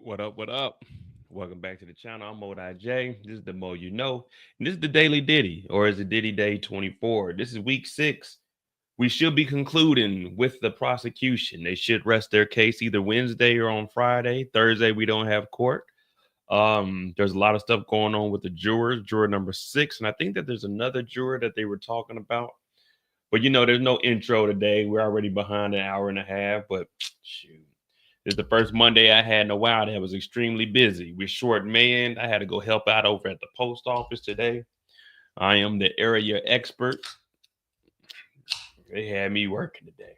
What up? What up? Welcome back to the channel. I'm Modi J. This is the Mo You Know. And this is the Daily Diddy, or is it Diddy Day 24? This is week 6. We should be concluding with the prosecution. They should rest their case either Wednesday or on Friday. Thursday, we don't have court. There's a lot of stuff going on with the jurors, juror number 6. And I think that there's another juror that they were talking about. But there's no intro today. We're already behind an hour and a half, but shoot. This is the first Monday I had in a while that was extremely busy. We're short man. I had to go help out over at the post office today. I am the area expert. They had me working today.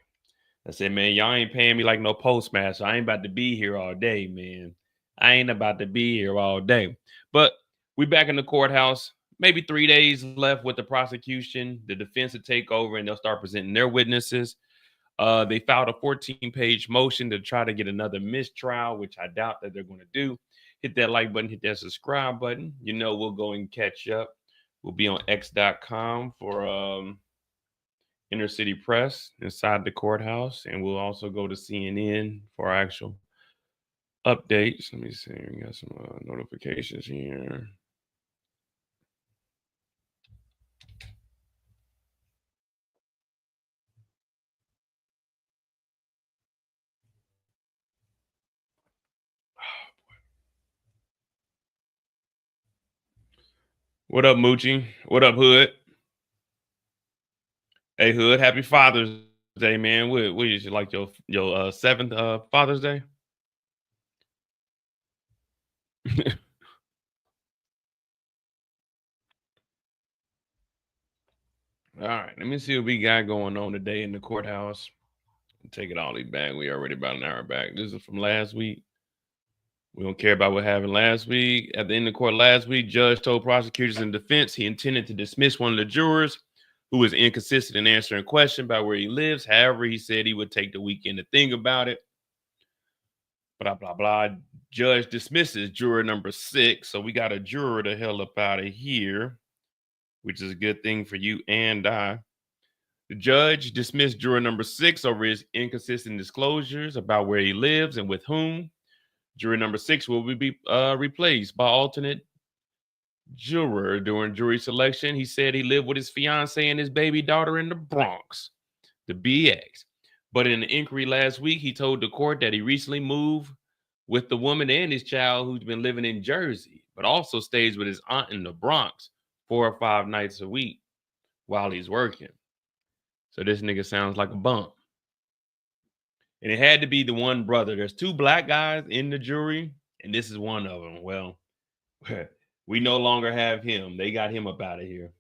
I said, man, y'all ain't paying me like no postmaster. I ain't about to be here all day, man. I ain't about to be here all day. But we back in the courthouse. Maybe 3 days left with the prosecution. The defense will take over and they'll start presenting their witnesses. They filed a 14-page motion to try to get another mistrial, which I doubt that they're going to do. Hit that like button, hit that subscribe button. We'll go and catch up. We'll be on x.com for inner city press inside the courthouse, and we'll also go to CNN for our actual updates. Let me see. We got some notifications here. What up, Moochie? What up, Hood? Hey, Hood, happy Father's Day, man. What is it, like your seventh Father's Day? All right, let me see what we got going on today in the courthouse. Take it all the way back. We already about an hour back. This is from last week. We don't care about what happened last week. At the end of the court last week, judge told prosecutors and defense he intended to dismiss one of the jurors who was inconsistent in answering a question about where he lives. However, he said he would take the weekend to think about it. Blah, blah, blah. Judge dismisses juror number 6. So we got a juror the hell up out of here, which is a good thing for you and I. The judge dismissed juror number 6 over his inconsistent disclosures about where he lives and with whom. Juror number 6 will be replaced by alternate juror. During jury selection, he said he lived with his fiance and his baby daughter in the Bronx, the BX. But in an inquiry last week, he told the court that he recently moved with the woman and his child who's been living in Jersey, but also stays with his aunt in the Bronx 4 or 5 nights a week while he's working. So this nigga sounds like a bump. And it had to be the one brother. There's 2 black guys in the jury, and this is one of them. Well, we no longer have him. They got him up out of here.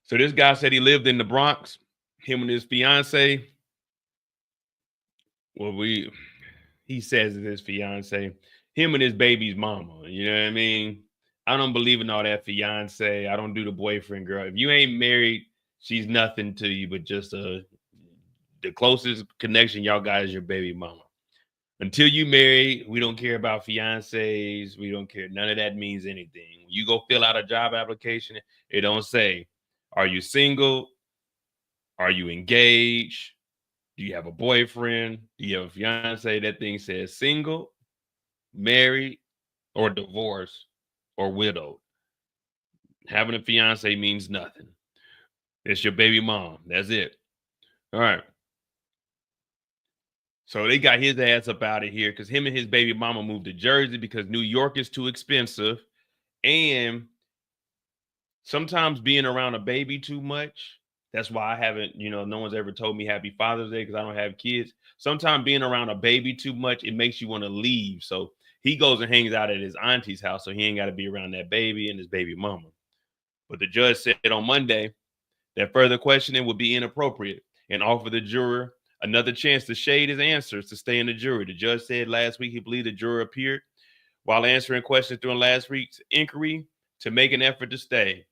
So this guy said he lived in the Bronx, him and his fiance. Well, he says it's his fiance, him and his baby's mama. You know what I mean? I don't believe in all that fiance. I don't do the boyfriend girl. If you ain't married, she's nothing to you, but just the closest connection y'all got is your baby mama. Until you marry, we don't care about fiancés. We don't care. None of that means anything. When you go fill out a job application, it don't say, are you single? Are you engaged? Do you have a boyfriend? Do you have a fiance? That thing says single, married, or divorced, or widowed. Having a fiance means nothing. It's your baby mom. That's it. All right. So they got his ass up out of here because him and his baby mama moved to Jersey because New York is too expensive. And sometimes being around a baby too much, that's why I haven't, no one's ever told me happy Father's Day because I don't have kids. Sometimes being around a baby too much, it makes you want to leave. So he goes and hangs out at his auntie's house so he ain't got to be around that baby and his baby mama. But the judge said on Monday that further questioning would be inappropriate and offer the juror another chance to shade his answers to stay in the jury. The judge said last week he believed the juror appeared while answering questions during last week's inquiry to make an effort to stay.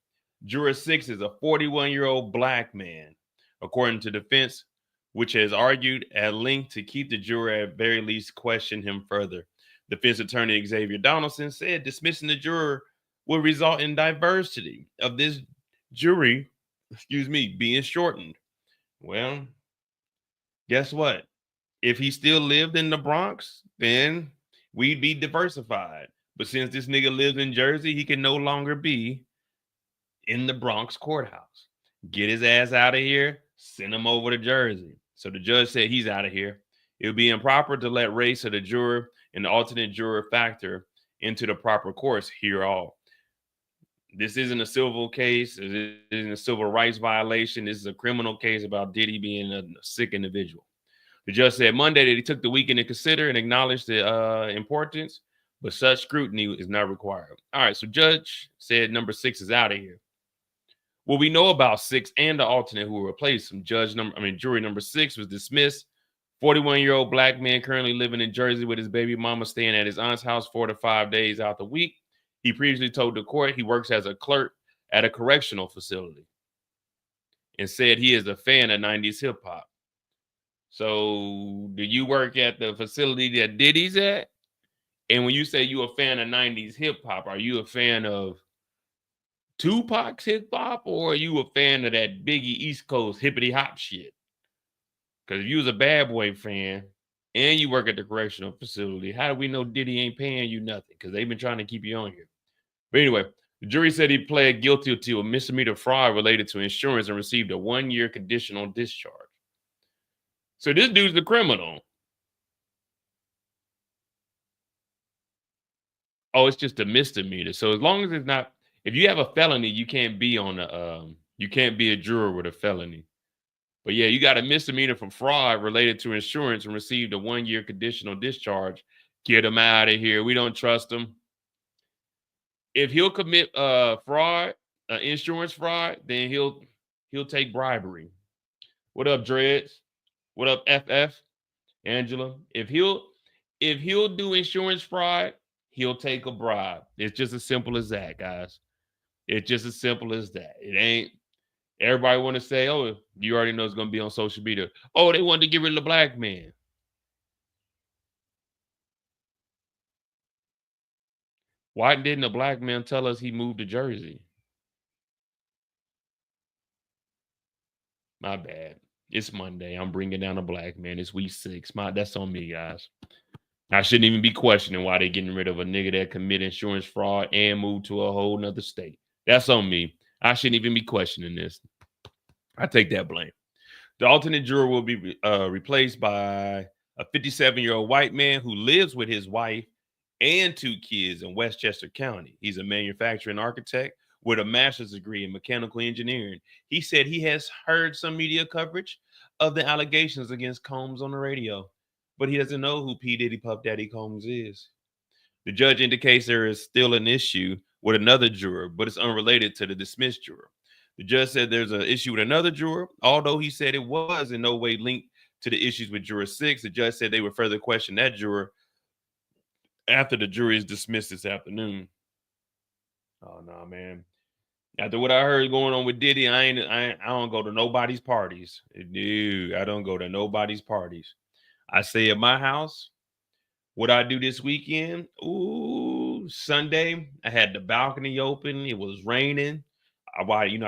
Juror 6 is a 41-year-old black man, according to defense, which has argued at length to keep the juror at very least question him further. Defense attorney Xavier Donaldson said dismissing the juror would result in diversity of this jury, being shortened. Well, guess what? If he still lived in the Bronx, then we'd be diversified. But since this nigga lives in Jersey, he can no longer be in the Bronx courthouse. Get his ass out of here, send him over to Jersey. So the judge said he's out of here. It would be improper to let race of the juror and the alternate juror factor into the proper course here all. This isn't a civil case. It isn't a civil rights violation. This is a criminal case about Diddy being a sick individual. The judge said Monday that he took the weekend to consider and acknowledged the importance, but such scrutiny is not required. All right, so judge said number 6 is out of here. Well, we know about 6 and the alternate who replaced him. Jury number 6 was dismissed. 41-year-old black man currently living in Jersey with his baby mama, staying at his aunt's house 4 to 5 days out the week. He previously told the court he works as a clerk at a correctional facility and said he is a fan of 90s hip hop. So do you work at the facility that Diddy's at? And when you say you a fan of 90s hip hop, are you a fan of Tupac's hip hop, or are you a fan of that Biggie East Coast hippity hop shit? Because if you was a Bad Boy fan and you work at the correctional facility, how do we know Diddy ain't paying you nothing? Because they've been trying to keep you on here. But anyway, the jury said he pled guilty to a misdemeanor fraud related to insurance and received a 1-year conditional discharge. So this dude's the criminal. Oh, it's just a misdemeanor. So as long as it's not, if you have a felony, you can't be on you can't be a juror with a felony. But yeah, you got a misdemeanor for fraud related to insurance and received a 1-year conditional discharge. Get him out of here. We don't trust him. If he'll commit fraud, insurance fraud, then he'll take bribery. What up, Dreads? What up, FF? Angela? If he'll do insurance fraud, he'll take a bribe. It's just as simple as that, guys. It's just as simple as that. It ain't. Everybody want to say, oh, you already know it's going to be on social media. Oh, they wanted to get rid of the black man. Why didn't the black man tell us he moved to Jersey? My bad. It's Monday. I'm bringing down a black man. It's week 6. That's on me, guys. I shouldn't even be questioning why they're getting rid of a nigga that commit insurance fraud and moved to a whole nother state. That's on me. I shouldn't even be questioning this. I take that blame. The alternate juror will be replaced by a 57-year-old white man who lives with his wife and 2 kids in Westchester County. He's a manufacturing architect with a master's degree in mechanical engineering. He said he has heard some media coverage of the allegations against Combs on the radio, but he doesn't know who P. Diddy Puff Daddy Combs is. The judge indicates there is still an issue with another juror, but it's unrelated to the dismissed juror. The judge said there's an issue with another juror, although he said it was in no way linked to the issues with juror 6. The judge said they would further question that juror after the jury is dismissed this afternoon. Oh no, man. After what I heard going on with Diddy, I don't go to nobody's parties. Dude, I don't go to nobody's parties. I stay at my house. What I do this weekend? Ooh, Sunday, I had the balcony open. It was raining. I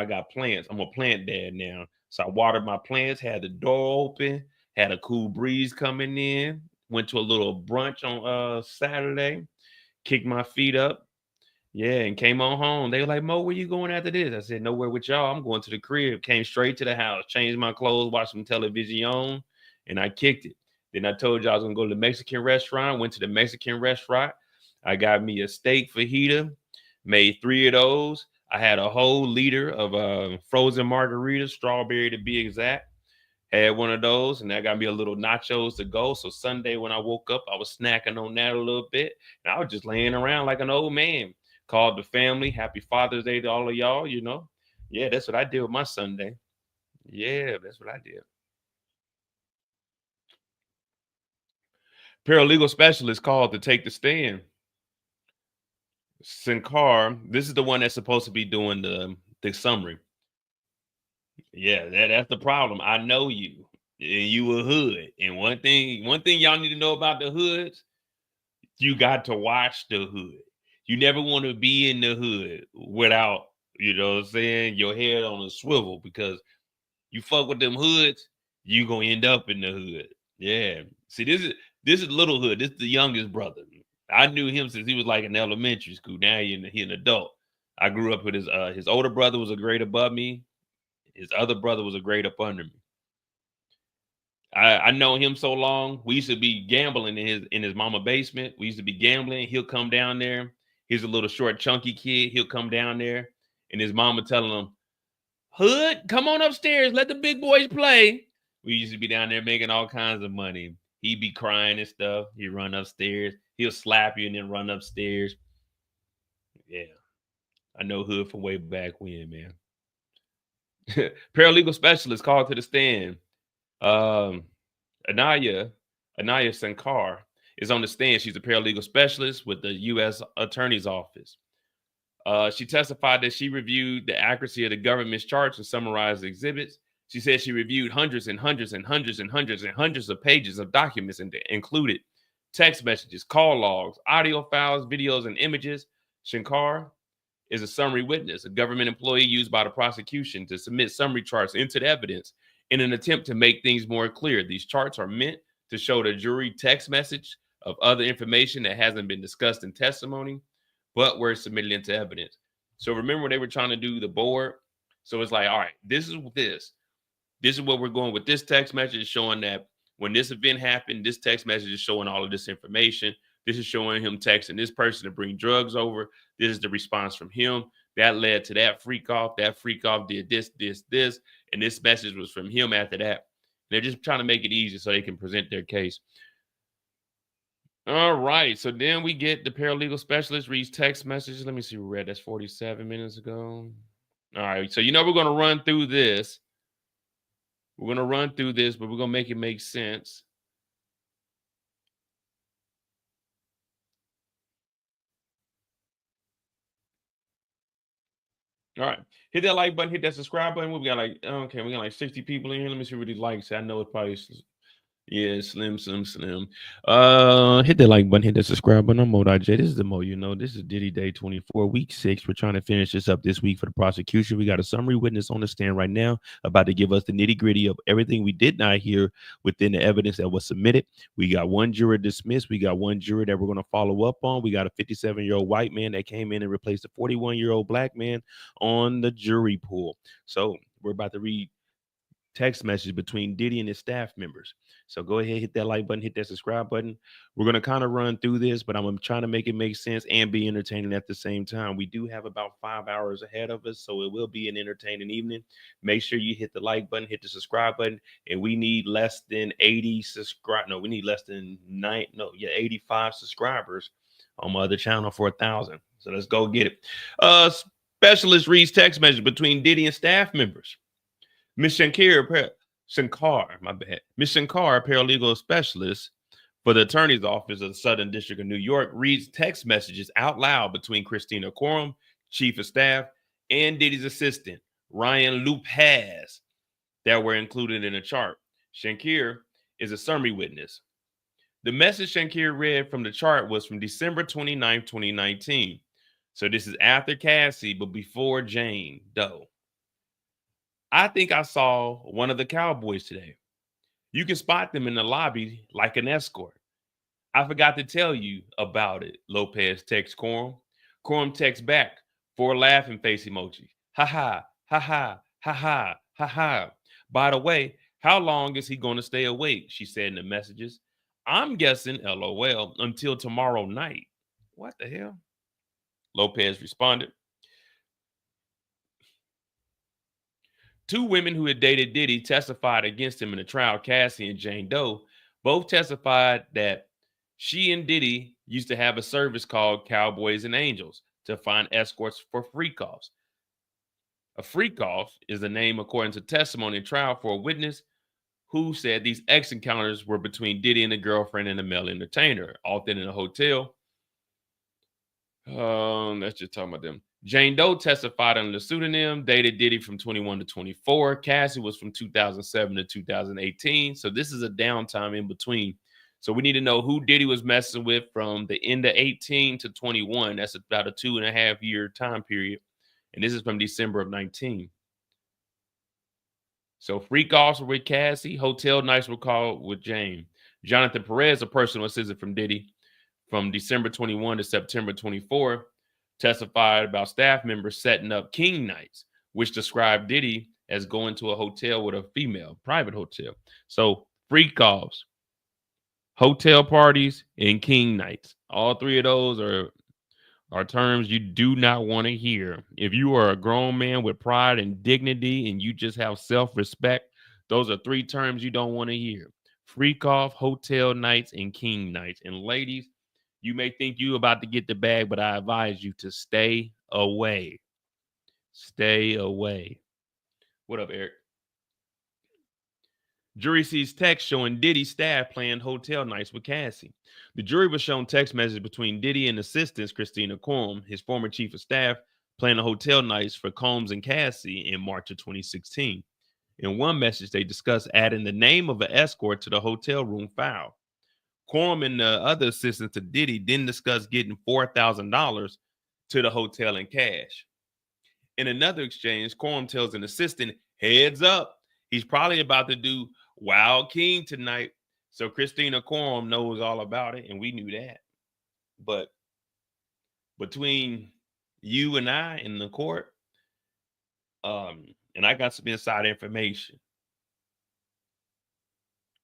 got plants. I'm a plant dad now. So I watered my plants, had the door open, had a cool breeze coming in. Went to a little brunch on Saturday, kicked my feet up. Yeah, and came on home. They were like, Mo, where you going after this? I said, nowhere with y'all. I'm going to the crib. Came straight to the house, changed my clothes, watched some television, and I kicked it. Then I told you I was going to go to the Mexican restaurant. Went to the Mexican restaurant. I got me a steak fajita, made 3 of those. I had a whole liter of frozen margaritas, strawberry to be exact. Had one of those, and I got me a little nachos to go. So Sunday when I woke up, I was snacking on that a little bit. And I was just laying around like an old man. Called the family. Happy Father's Day to all of y'all, Yeah, that's what I did with my Sunday. Yeah, that's what I did. Paralegal specialist called to take the stand. Sinkar, this is the one that's supposed to be doing the summary. Yeah, that's the problem. I know you, and you a hood. And one thing y'all need to know about the hoods, you got to watch the hood. You never want to be in the hood without, what I'm saying, your head on a swivel, because you fuck with them hoods, you gonna end up in the hood. Yeah. See, this is Little Hood. This is the youngest brother. I knew him since he was like in elementary school. Now he an adult. I grew up with his older brother was a grade above me. His other brother was a grade up under me. I know him so long. We used to be gambling in his mama basement. We used to be gambling. He'll come down there. He's a little short, chunky kid. He'll come down there, and his mama telling him, "Hood, come on upstairs. Let the big boys play." We used to be down there making all kinds of money. He'd be crying and stuff. He'd run upstairs. He'll slap you and then run upstairs. Yeah, I know Hood from way back when, man. Paralegal specialist called to the stand. Um, Anaya, Anaya Sankar is on the stand. She's a paralegal specialist with the U.S. Attorney's Office. She testified that she reviewed the accuracy of the government's charts and summarized exhibits. She said she reviewed hundreds and hundreds and hundreds and hundreds and hundreds of pages of documents and included text messages, call logs, audio files, videos, and images. Shankar is a summary witness, a government employee used by the prosecution to submit summary charts into the evidence in an attempt to make things more clear. These charts are meant to show the jury text message of other information that hasn't been discussed in testimony, but were submitted into evidence. So remember when they were trying to do the board? So it's like, all right, this is this. This is what we're going with. This text message showing that when this event happened, this text message is showing all of this information. This is showing him texting this person to bring drugs over. This is the response from him. That led to that freak off. That freak off did this, this, this. And this message was from him after that. They're just trying to make it easy so they can present their case. All right. So then we get the paralegal specialist reads text messages. Let me see. We read that's 47 minutes ago. All right. So, we're going to run through this. We're going to run through this, but we're going to make it make sense. All right. Hit that like button, hit that subscribe button. We got we got like 60 people in here. Let me see what he likes. I know it's probably slim. Hit that like button, hit that subscribe button. I'm Mo J. This is the Mo, this is Diddy Day 24, week 6. We're trying to finish this up this week for the prosecution. We got a summary witness on the stand right now about to give us the nitty-gritty of everything we did not hear within the evidence that was submitted. We got one juror dismissed. We got one juror that we're going to follow up on. We got a 57-year-old white man that came in and replaced a 41-year-old black man on the jury pool. So we're about to read text message between Diddy and his staff members. So go ahead, hit that like button, hit that subscribe button. We're going to kind of run through this, but I'm trying to make it make sense and be entertaining at the same time. We do have about 5 hours ahead of us, so it will be an entertaining evening. Make sure you hit the like button, hit the subscribe button, and we need less than 80 subscribe. No, we need less than 85 subscribers on my other channel for 1,000. So let's go get it. Specialist reads text message between Diddy and staff members. Miss Shankar, my bad. Miss Shankar, paralegal specialist for the attorney's office of the Southern District of New York, reads text messages out loud between Christina Courtroom, chief of staff, and Diddy's assistant, Ryan Lopez, that were included in the chart. Shankar is a summary witness. The message Shankar read from the chart was from December 29, 2019. So this is after Cassie, but before Jane Doe. I think I saw one of the cowboys today. You can spot them in the lobby like an escort. I forgot to tell you about it, Lopez texts Corum. Corum texts back 4 laughing face emoji. Ha ha, ha ha, ha ha, ha ha. By the way, how long is he going to stay awake? She said in the messages. I'm guessing, LOL, until tomorrow night. What the hell? Lopez responded. 2 women who had dated Diddy testified against him in the trial, Cassie and Jane Doe. Both testified that she and Diddy used to have a service called Cowboys and Angels to find escorts for freak-offs. A freak-off is the name, according to testimony in trial, for a witness who said these ex encounters were between Diddy and a girlfriend and a male entertainer, often in a hotel. Let's just talk about them. Jane Doe testified under the pseudonym, dated Diddy from 21 to 24. Cassie was from 2007 to 2018. So this is a downtime in between. So we need to know who Diddy was messing with from the end of 18 to 21. That's about a 2.5 year time period. And this is from December of 19. So freak offs were with Cassie, hotel nights were called with Jane. Jonathan Perez, a personal assistant from Diddy, from December 21 to September 24, testified about staff members setting up king nights, which described Diddy as going to a hotel with a female, private hotel. So freak offs, hotel parties, and king nights. All three of those are terms you do not want to hear. If you are a grown man with pride and dignity and you just have self-respect, those are three terms you don't want to hear. Freak off, hotel nights, and king nights. And ladies, you may think you about to get the bag, but I advise you to stay away. Stay away. What up, Eric? Jury sees text showing Diddy staff playing hotel nights with Cassie. The jury was shown text messages between Diddy and assistants Christina Courtroom, his former chief of staff, playing the hotel nights for Combs and Cassie in March of 2016. In one message, they discussed adding the name of an escort to the hotel room file. Courtroom and the other assistants to Diddy didn't discuss getting $4,000 to the hotel in cash. In another exchange, Courtroom tells an assistant, heads up, he's probably about to do Wild King tonight. So Christina Courtroom knows all about it, and we knew that. But between you and I in the court, and I got some inside information,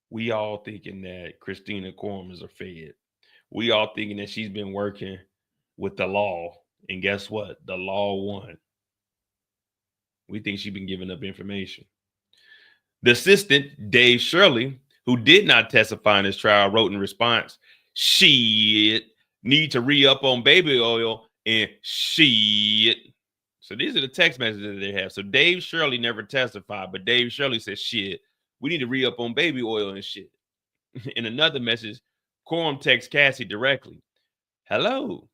we all thinking that Christina Courtroom is a fed. We all thinking that she's been working with the law, and guess what? The law won. We think she's been giving up information. The assistant, Dave Shirley, who did not testify in this trial, wrote in response, shit, need to re-up on baby oil and shit. So these are the text messages that they have. So Dave Shirley never testified, but Dave Shirley says, shit, we need to re-up on baby oil and shit. In another message, Courtroom texts Cassie directly. Hello,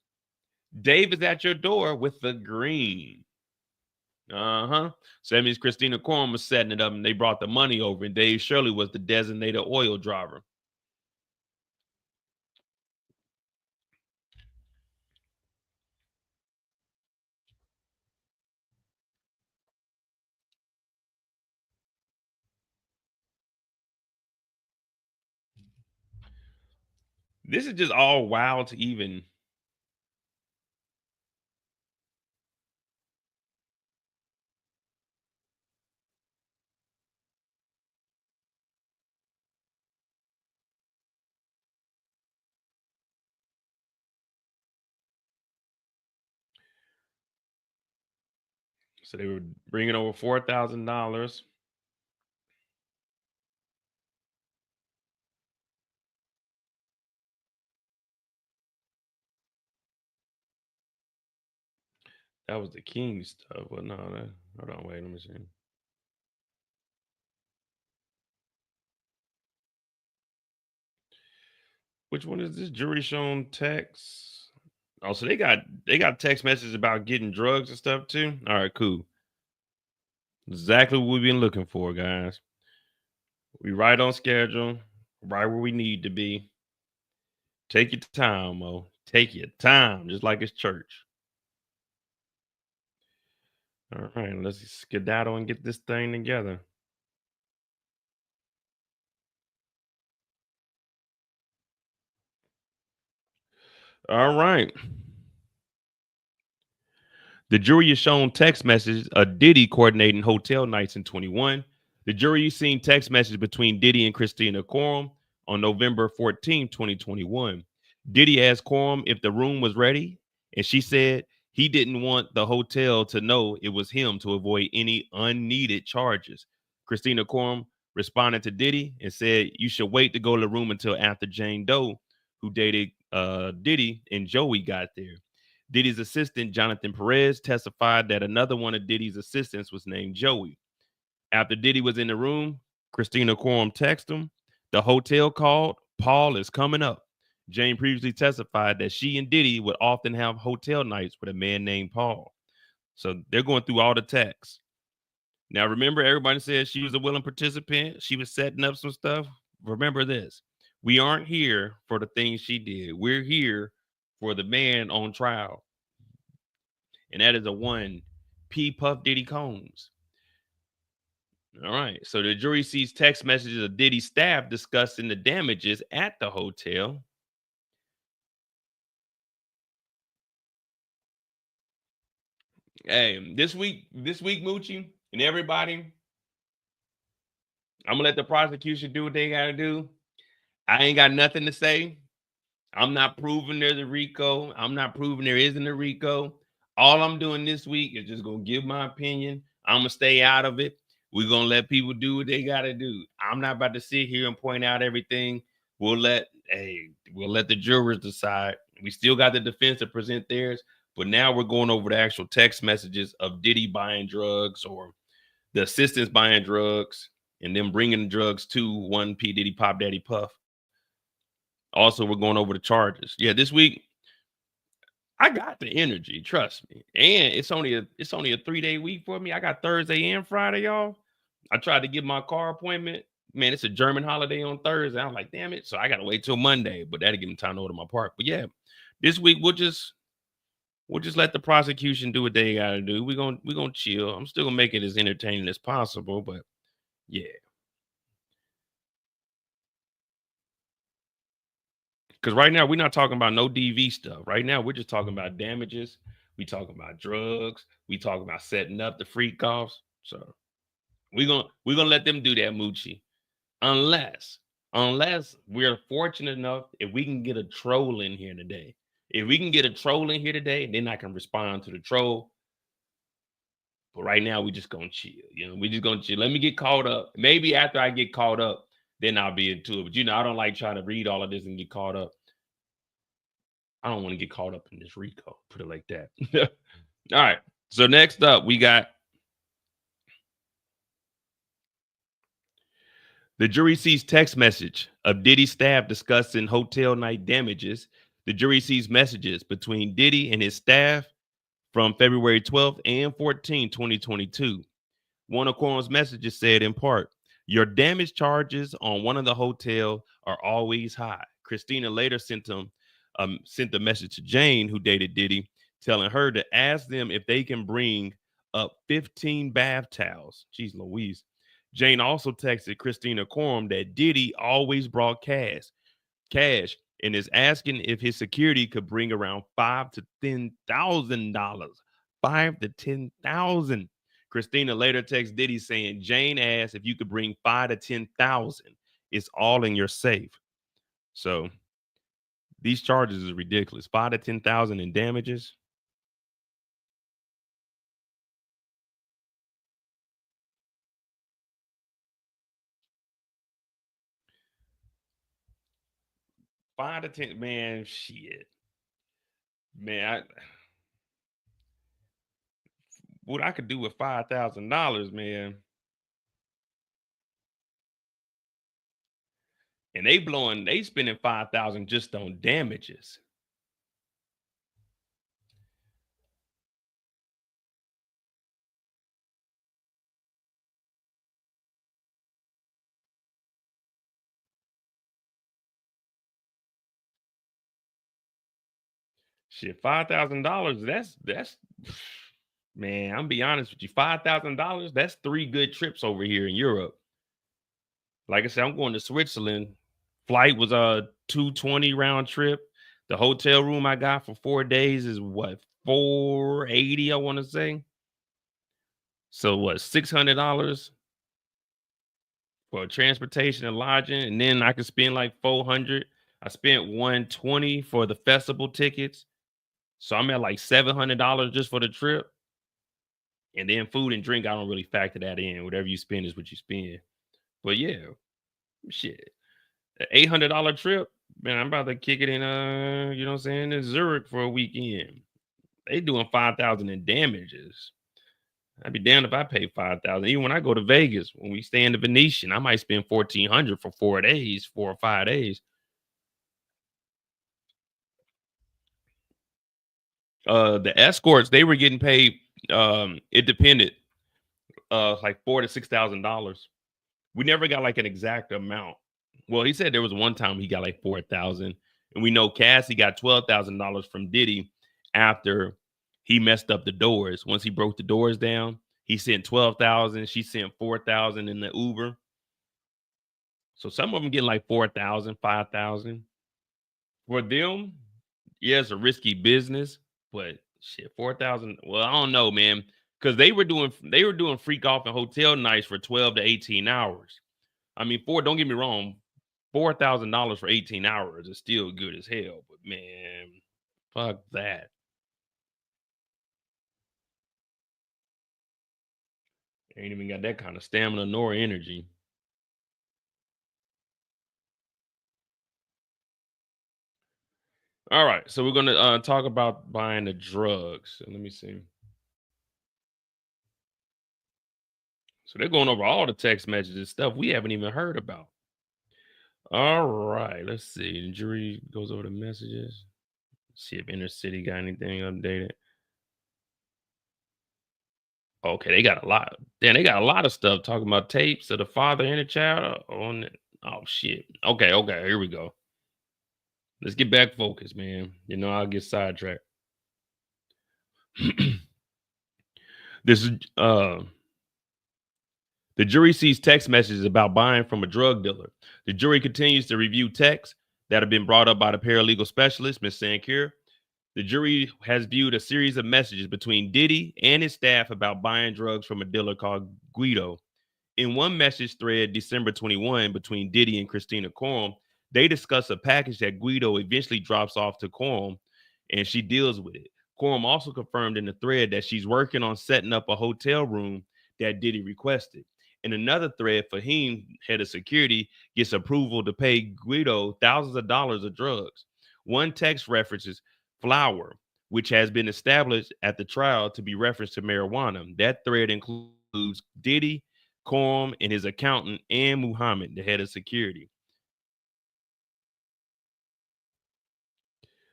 Dave is at your door with the green. So that means Christina Courtroom was setting it up and they brought the money over, and Dave Shirley was the designated oil driver. This is just all wild to even. So they were bringing over $4,000. That was the king stuff. Well, no, hold on, wait, let me see. Which one is this? Jury shown text. Oh, so they got text messages about getting drugs and stuff too. All right, cool. Exactly what we've been looking for, guys. We right on schedule, right where we need to be. Take your time, Mo. Take your time, just like it's church. All right, let's skedaddle and get this thing together. All right. The jury is shown text messages of Diddy coordinating hotel nights in 21. The jury is seen text messages between Diddy and Christina Courtroom on November 14, 2021. Diddy asked Courtroom if the room was ready, and she said he didn't want the hotel to know it was him to avoid any unneeded charges. Christina Courtroom responded to Diddy and said, you should wait to go to the room until after Jane Doe, who dated Diddy, and Joey got there. Diddy's assistant, Jonathan Perez, testified that another one of Diddy's assistants was named Joey. After Diddy was in the room, Christina Courtroom texted him. The hotel called. Paul is coming up. Jane previously testified that she and Diddy would often have hotel nights with a man named Paul. So they're going through all the texts. Now, remember, everybody said she was a willing participant. She was setting up some stuff. Remember this. We aren't here for the things she did. We're here for the man on trial. And that is a one, P. Puff Diddy Combs. All right. So the jury sees text messages of Diddy staff discussing the damages at the hotel. Hey, this week, Moochie and everybody, I'm gonna let the prosecution do what they gotta do. I ain't got nothing to say. I'm not proving there's a RICO. I'm not proving there isn't a RICO. All I'm doing this week is just gonna give my opinion. I'm gonna stay out of it. We're gonna let people do what they gotta do. I'm not about to sit here and point out everything. We'll let the jurors decide. We still got the defense to present theirs, but now we're going over the actual text messages of Diddy buying drugs or the assistants buying drugs and then bringing the drugs to one P Diddy Pop Daddy Puff. Also, we're going over the charges. Yeah, this week I got the energy, trust me. And it's only a 3-day week for me. I got Thursday and Friday, y'all. I tried to get my car appointment. Man, it's a German holiday on Thursday. I'm like, damn it. So I gotta wait till Monday, but that'll give me time to order my part. But yeah, this week we'll just let the prosecution do what they gotta do. We're gonna chill. I'm still gonna make it as entertaining as possible, but yeah. Because right now we're not talking about no DV stuff. Right now we're just talking about damages. We talking about drugs. We talking about setting up the freak offs. So we're gonna let them do that, Moochie. Unless we're fortunate enough if we can get a troll in here today. If we can get a troll in here today, then I can respond to the troll. But right now we just gonna chill. We just gonna chill. Let me get caught up. Maybe after I get caught up, then I'll be into it. But I don't like trying to read all of this and get caught up. I don't want to get caught up in this RICO. Put it like that. All right. So next up, we got the jury sees text message of Diddy staff discussing hotel night damages. The jury sees messages between Diddy and his staff from February 12th and 14th, 2022. One of Courtroom's messages said in part, "Your damage charges on one of the hotel are always high." Christina later sent the message to Jane, who dated Diddy, telling her to ask them if they can bring up 15 bath towels. Jeez Louise. Jane also texted Christina Courtroom that Diddy always brought cash, and is asking if his security could bring around $5,000 to $10,000. 5 to 10,000. Christina later texts Diddy saying Jane asked if you could bring 5 to 10,000. It's all in your safe. So these charges is ridiculous. 5 to 10,000 in damages. Five to ten, man. Shit, man. What I could do with $5,000, man. And they spending 5,000 just on damages. Shit, $5,000. That's man. I'm be honest with you. $5,000. That's 3 good trips over here in Europe. Like I said, I'm going to Switzerland. Flight was a 220 round trip. The hotel room I got for 4 days is what, 480, I want to say. So what, $600 for transportation and lodging, and then I could spend like 400. I spent 120 for the festival tickets. So I'm at like $700 just for the trip. And then food and drink, I don't really factor that in. Whatever you spend is what you spend. But yeah, shit. An $800 trip, man, I'm about to kick it in you know what I'm saying, in Zurich for a weekend. They doing 5,000 in damages. I'd be damned if I pay 5,000. Even when I go to Vegas, when we stay in the Venetian, I might spend 1,400 for 4 days, 4 or 5 days. The escorts, they were getting paid. It depended, like $4,000 to $6,000. We never got like an exact amount. Well, he said there was one time he got like 4,000, and we know Cassie got $12,000 from Diddy after he messed up the doors. Once he broke the doors down, He sent 12,000. She sent 4,000 in the Uber. So some of them getting like 4,000, 5,000. For them, yeah, it's a risky business, but shit, 4,000. Well, I don't know, man, because they were doing freak off and hotel nights for 12 to 18 hours. I mean, don't get me wrong, $4,000 for 18 hours is still good as hell, but man, fuck that. Ain't even got that kind of stamina nor energy. All right, so we're gonna talk about buying the drugs. Let me see. So they're going over all the text messages, stuff we haven't even heard about. All right, let's see. The jury goes over the messages. See if Inner City got anything updated. Okay, they got a lot. Damn, they got a lot of stuff talking about tapes of the father and the child on it. Oh shit. Okay, okay, here we go. Let's get back focused, man. I'll get sidetracked. This is the jury sees text messages about buying from a drug dealer. The jury continues to review texts that have been brought up by the paralegal specialist, Ms. Sankir. The jury has viewed a series of messages between Diddy and his staff about buying drugs from a dealer called Guido. In one message thread, December 21, between Diddy and Christina Corum, they discuss a package that Guido eventually drops off to Corum, and she deals with it. Corum also confirmed in the thread that she's working on setting up a hotel room that Diddy requested. In another thread, Fahim, head of security, gets approval to pay Guido thousands of dollars of drugs. One text references flower, which has been established at the trial to be referenced to marijuana. That thread includes Diddy, Corum, and his accountant, and Muhammad, the head of security.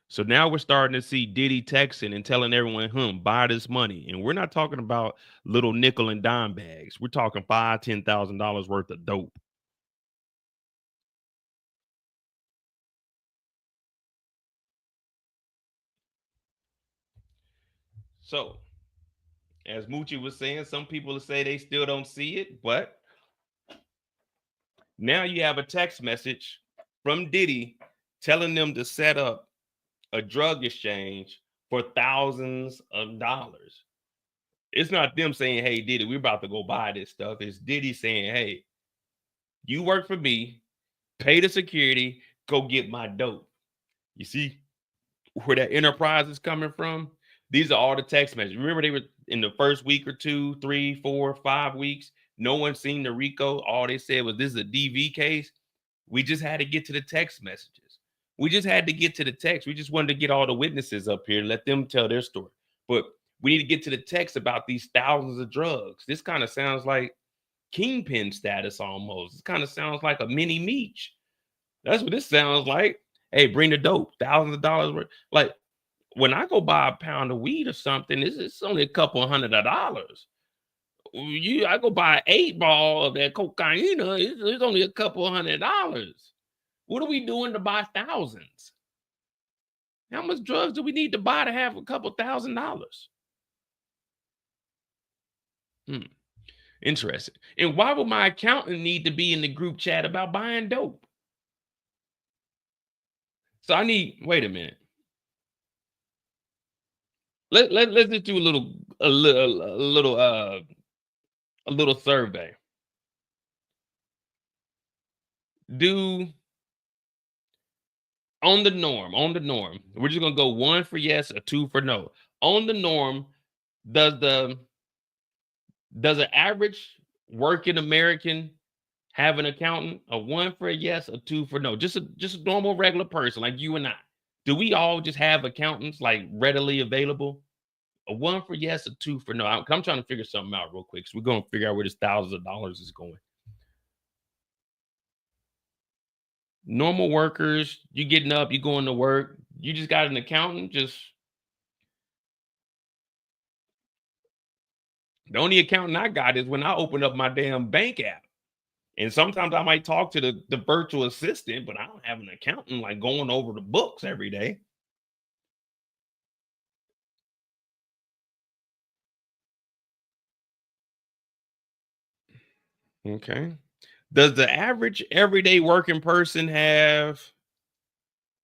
So now we're starting to see Diddy texting and telling everyone, buy this money. And we're not talking about little nickel and dime bags. We're talking $5,000, $10,000 worth of dope. So, as Moochie was saying, some people say they still don't see it, but now you have a text message from Diddy telling them to set up a drug exchange for thousands of dollars. It's not them saying, hey, Diddy, we're about to go buy this stuff. It's Diddy saying, hey, you work for me, pay the security, go get my dope. You see where that enterprise is coming from? These are all the text messages. Remember, they were in the first week or 2, 3, 4, 5 weeks. No one seen the RICO. All they said was this is a DV case. We just had to get to the text messages. We just had to get to the text. We just wanted to get all the witnesses up here, let them tell their story. But we need to get to the text about these thousands of drugs. This kind of sounds like kingpin status almost. It kind of sounds like a mini Meech. That's what this sounds like. Hey, bring the dope, thousands of dollars worth. Like when I go buy a pound of weed or something, it's only a couple $100. I go buy an 8 ball of that cocaine. It's only a couple $100. What are we doing to buy thousands? How much drugs do we need to buy to have a couple $1,000s? Interesting. And why would my accountant need to be in the group chat about buying dope? So wait a minute. Let's just do a little survey. Do on the norm. We're just gonna go 1 for yes or 2 for no. On the norm, does an average working American have an accountant? A 1 for a yes, a 2 for no. Just a normal regular person like you and I. Do we all just have accountants like readily available? A 1 for yes, a 2 for no. I'm trying to figure something out real quick. So we're gonna figure out where this thousands of dollars is going. Normal workers, you getting up, you going to work, you just got an accountant. Just the only accountant I got is when I open up my damn bank app. And sometimes I might talk to the virtual assistant, but I don't have an accountant like going over the books every day. Okay. Does the average everyday working person have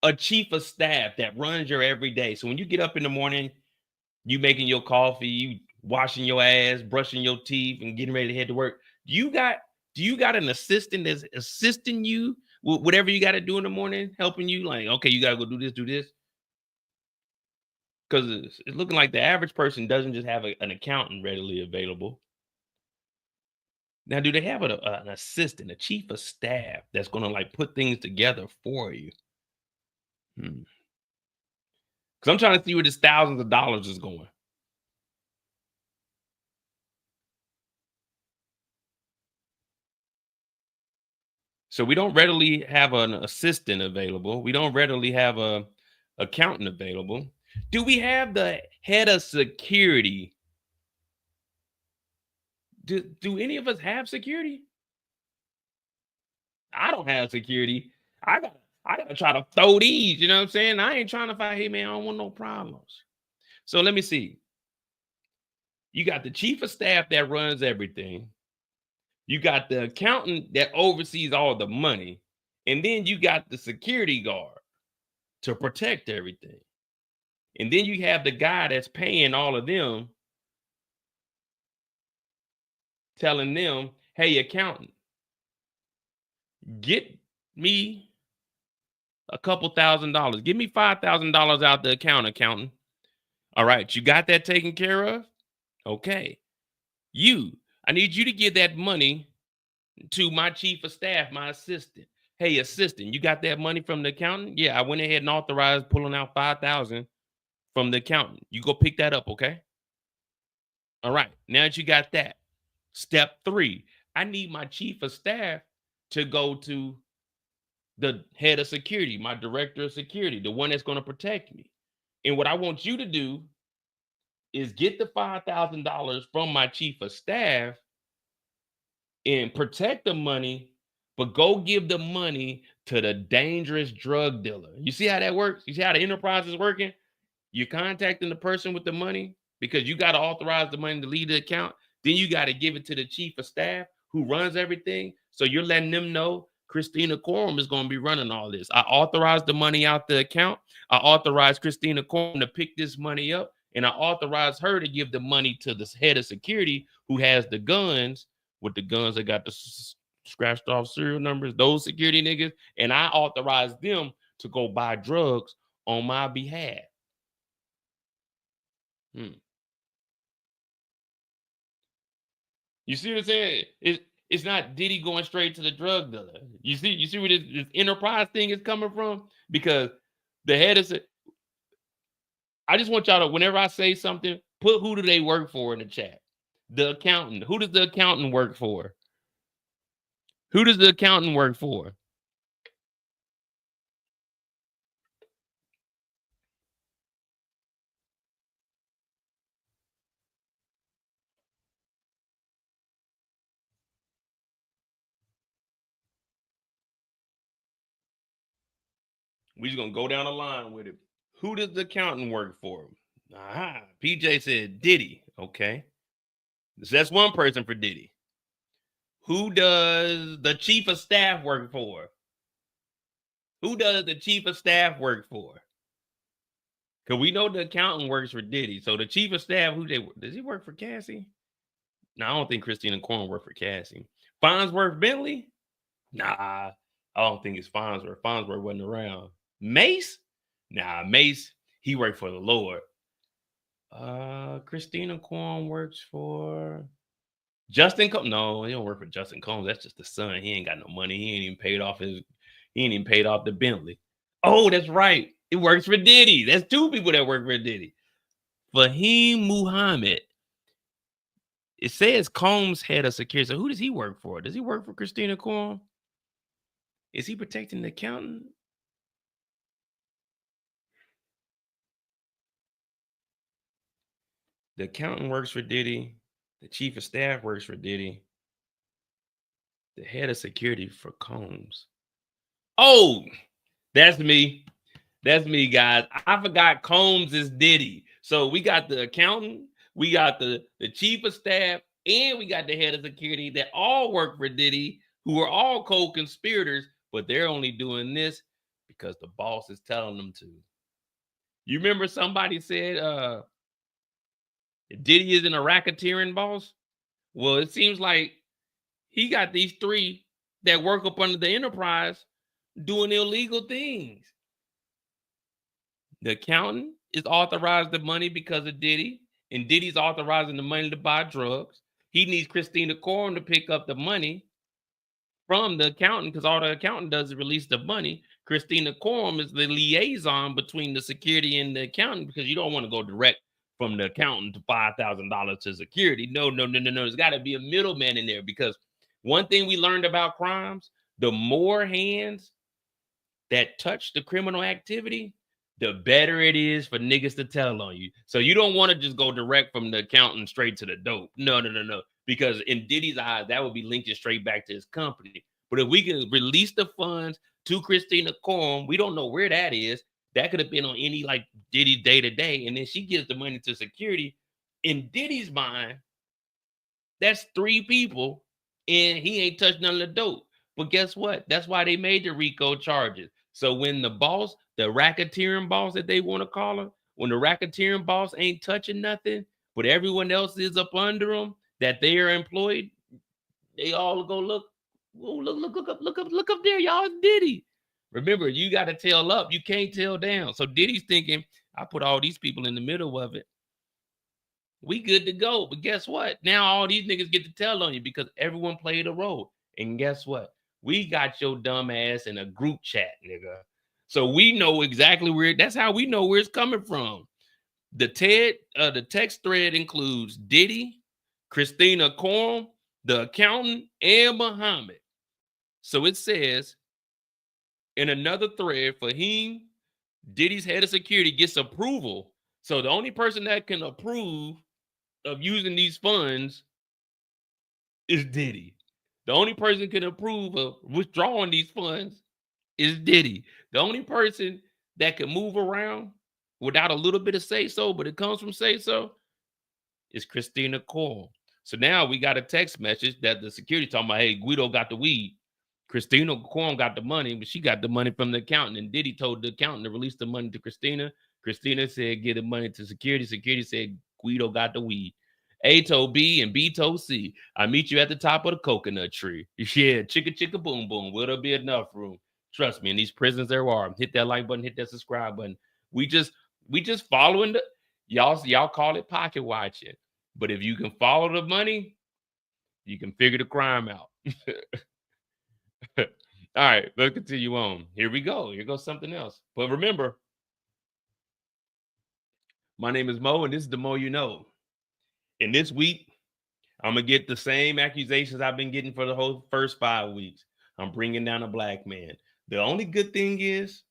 a chief of staff that runs your everyday? So when you get up in the morning, you making your coffee, you washing your ass, brushing your teeth, and getting ready to head to work. Do you got an assistant that's assisting you with whatever you got to do in the morning, helping you? Like, okay, you gotta go do this. Because it's looking like the average person doesn't just have an accountant readily available. Now, do they have an assistant, a chief of staff that's gonna like put things together for you? Because I'm trying to see where this thousands of dollars is going. So we don't readily have an assistant available. We don't readily have a accountant available. Do we have the head of security? Do any of us have security? I don't have security. I gotta try to throw these. You know what I'm saying? I ain't trying to fight. Hey man, I don't want no problems. So let me see. You got the chief of staff that runs everything. You got the accountant that oversees all the money, and then you got the security guard to protect everything. And then you have the guy that's paying all of them, telling them, hey, accountant, get me a couple $1,000s. Give me $5,000 out the account, accountant. All right, you got that taken care of? Okay. I need you to give that money to my chief of staff, my assistant. Hey, assistant, you got that money from the accountant? Yeah, I went ahead and authorized pulling out 5,000 from the accountant. You go pick that up, okay? All right. Now that you got that, step 3, I need my chief of staff to go to the head of security, my director of security, the one that's going to protect me. And what I want you to do is get the $5,000 from my chief of staff and protect the money, but go give the money to the dangerous drug dealer. You see how that works? You see how the enterprise is working? You're contacting the person with the money because you got to authorize the money to leave the account. Then you got to give it to the chief of staff who runs everything. So you're letting them know Christina Courtroom is going to be running all this. I authorized the money out the account. I authorized Christina Courtroom to pick this money up. And I authorized her to give the money to the head of security who has the guns, with the guns that got the scratched off serial numbers, those security niggas. And I authorized them to go buy drugs on my behalf. Hmm. You see what I'm saying? It's not Diddy going straight to the drug dealer. You see where this enterprise thing is coming from? Because the head is. I just want y'all to, whenever I say something, put who do they work for in the chat. The accountant. Who does the accountant work for? Who does the accountant work for? We just gonna go down the line with it. Who does the accountant work for? Aha. PJ said Diddy. Okay. So that's one person for Diddy. Who does the chief of staff work for? Who does the chief of staff work for? Because we know the accountant works for Diddy. So the chief of staff, does he work for Cassie? No, I don't think Christina Corn worked for Cassie. Farnsworth Bentley? Nah, I don't think it's Farnsworth. Farnsworth wasn't around. Mace? Nah, Mace, he worked for the Lord. Christina Corn works for Justin Combs. No, he don't work for Justin Combs. That's just the son. He ain't got no money. He ain't even paid off the Bentley. Oh, that's right. It works for Diddy. That's 2 people that work for Diddy. Fahim Muhammad. It says Combs head of security. So who does he work for? Does he work for Christina Corn? Is he protecting the accountant? The accountant works for Diddy. The chief of staff works for Diddy. The head of security for Combs. Oh, that's me. That's me, guys. I forgot Combs is Diddy. So we got the accountant, we got the chief of staff, And we got the head of security that all work for Diddy, who are all co-conspirators, but they're only doing this because the boss is telling them to. You remember somebody said Diddy isn't a racketeering boss? Well, it seems like he got these three that work up under the enterprise doing illegal things. The accountant is authorized the money because of Diddy, and Diddy's authorizing the money to buy drugs. He needs Christina Corum to pick up the money from the accountant because all the accountant does is release the money. Christina Corum is the liaison between the security and the accountant because you don't want to go direct from the accountant to $5,000 to security. No, no, no, no, no. There's got to be a middleman in there because one thing we learned about crimes, the more hands that touch the criminal activity, the better it is for niggas to tell on you. So you don't want to just go direct from the accountant straight to the dope. No, no, no, no. Because in Diddy's eyes, that would be linking straight back to his company. But if we can release the funds to Christina Corum, we don't know where that is. That could have been on any like Diddy day to day, and then she gives the money to security. In Diddy's mind, that's three people, and he ain't touched none of the dope. But guess what? That's why they made the RICO charges. So when the boss, the racketeering boss that they want to call him, when the racketeering boss ain't touching nothing, but everyone else is up under him that they are employed, they all go look, oh, look up there, y'all. It's Diddy. Remember, you got to tail up. You can't tail down. So Diddy's thinking, I put all these people in the middle of it. We good to go. But guess what? Now all these niggas get to tell on you because everyone played a role. And guess what? We got your dumb ass in a group chat, nigga. So we know exactly where. That's how we know where it's coming from. The text thread includes Diddy, Christina Corum, the accountant, and Muhammad. So it says in another thread, Fahim, Diddy's head of security, gets approval. So the only person that can approve of using these funds is Diddy. The only person can approve of withdrawing these funds is Diddy. The only person that can move around without a little bit of say so, but it comes from say so, is Christina Corum. So now we got a text message that the security talking about, hey, Guido got the weed. Christina Corum got the money, but she got the money from the accountant. And Diddy told the accountant to release the money to Christina. Christina said, get the money to security. Security said, Guido got the weed. A told B and B told C, I meet you at the top of the coconut tree. Yeah, chicka chicka boom boom. Will there be enough room? Trust me, in these prisons there are. Hit that like button, hit that subscribe button. We just following the y'all call it pocket watching. But if you can follow the money, you can figure the crime out. All right, let's continue on. Here we go. Here goes something else. But remember, my name is Mo, and this is the Mo You Know. And this week, I'm gonna get the same accusations I've been getting for the whole first 5 weeks. I'm bringing down a black man. The only good thing is,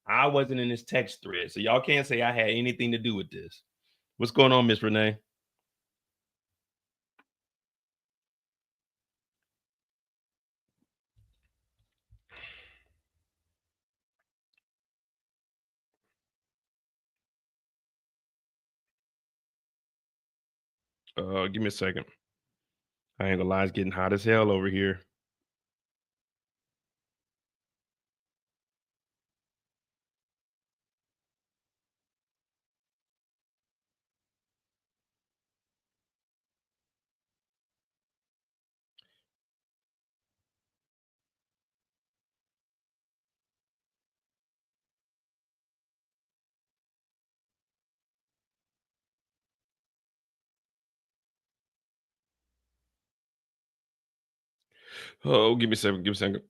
I wasn't in this text thread, so y'all can't say I had anything to do with this. What's going on, Miss Renee? Give me a second. I ain't gonna lie, it's getting hot as hell over here. Oh, give me a second. Give me a second.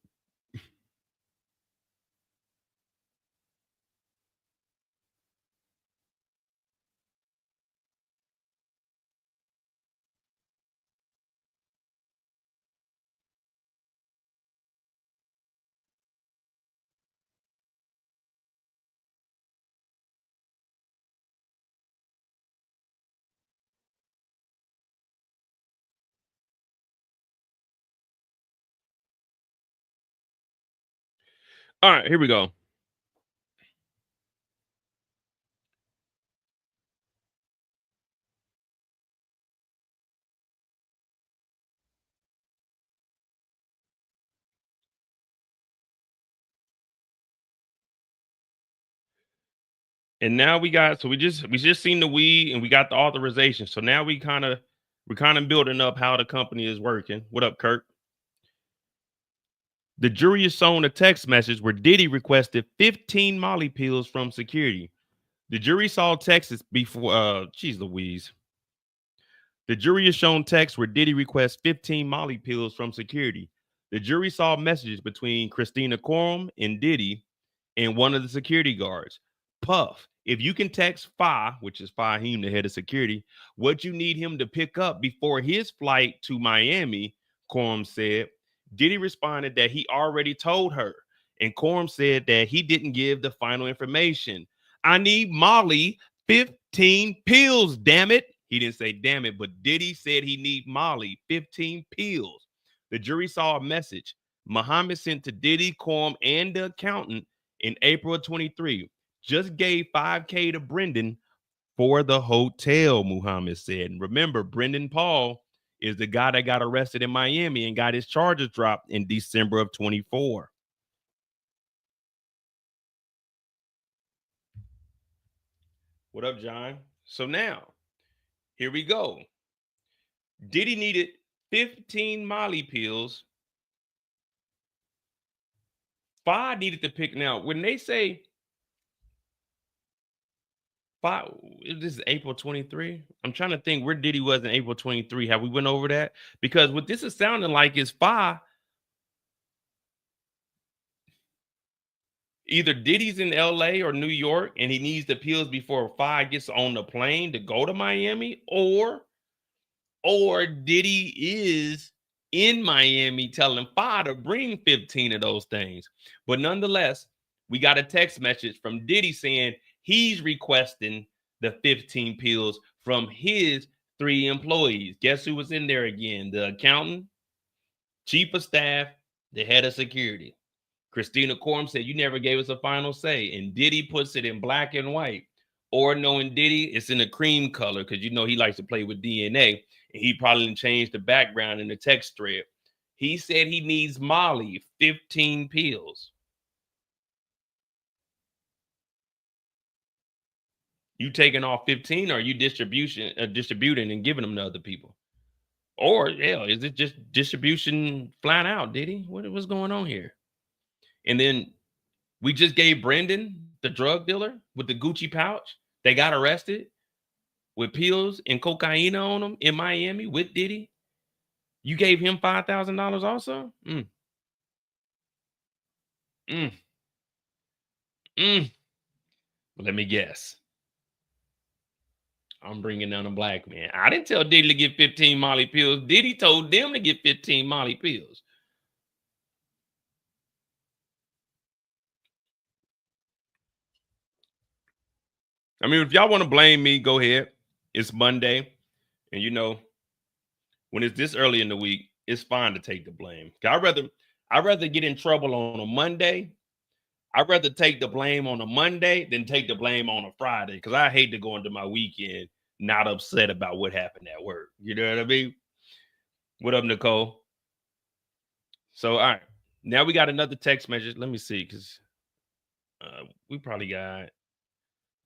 All right, here we go. And now we got we just seen the weed and we got the authorization. So now we're kind of building up how the company is working. What up, Kirk? The jury is shown a text message where Diddy requested 15 Molly pills from security. The jury saw texts before geez Louise. The jury is shown text where Diddy requests 15 Molly pills from security. The jury saw messages between Christina Courtroom and Diddy and one of the security guards. Puff, if you can text Fa, which is Fahim, the head of security, what you need him to pick up before his flight to Miami, Corum said. Diddy responded that he already told her, and Corum said that he didn't give the final information. I need Molly 15 pills, damn it. He didn't say damn it, but Diddy said he need Molly 15 pills. The jury saw a message Muhammad sent to Diddy, Corum, and the accountant in April of 23. Just gave $5K to Brendan for the hotel, Muhammad said. And remember, Brendan Paul is the guy that got arrested in Miami and got his charges dropped in December of 24. What up, John? So now, here we go. Diddy needed 15 Molly pills. Five needed to pick. Now, when they say five, this is April 23. I'm trying to think where Diddy was in April 23. Have we went over that? Because what this is sounding like is five. Either Diddy's in LA or New York and he needs the pills before Five gets on the plane to go to Miami, or Diddy is in Miami telling Five to bring 15 of those things. But nonetheless, we got a text message from Diddy saying he's requesting the 15 pills from his 3 employees. Guess who was in there again? The accountant, chief of staff, the head of security. Christina Corum said, you never gave us a final say. And Diddy puts it in black and white. Or knowing Diddy, it's in a cream color because you know he likes to play with DNA. And he probably changed the background in the text thread. He said he needs Molly 15 pills. You taking off 15 or are you distributing and giving them to other people? Or hell, is it just distribution flat out, Diddy? What's going on here? And then we just gave Brendan, the drug dealer with the Gucci pouch, they got arrested with pills and cocaine on them in Miami with Diddy. You gave him $5,000 also? Let me guess. I'm bringing down a black man. I didn't tell Diddy to get 15 Molly pills. Diddy told them to get 15 Molly pills. I mean, if y'all want to blame me, go ahead. It's Monday. And you know, when it's this early in the week, it's fine to take the blame. I'd rather get in trouble on a Monday. I'd rather take the blame on a Monday than take the blame on a Friday because I hate to go into my weekend not upset about what happened at work. You know what I mean? What up, Nicole? So, all right. Now we got another text message. Let me see because we probably got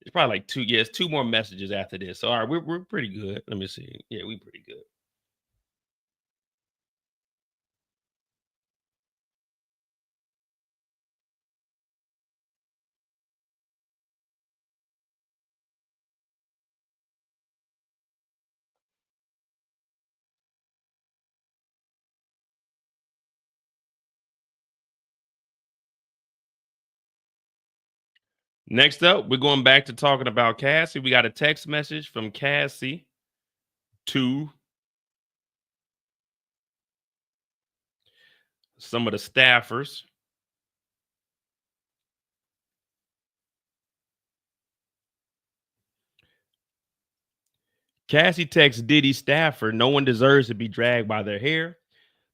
it's probably like 2. Yeah, it's 2 more messages after this. So, all right, we're pretty good. Let me see. Yeah, we pretty good. Next up, we're going back to talking about Cassie. We got a text message from Cassie to some of the staffers. Cassie texts Diddy staffer, no one deserves to be dragged by their hair.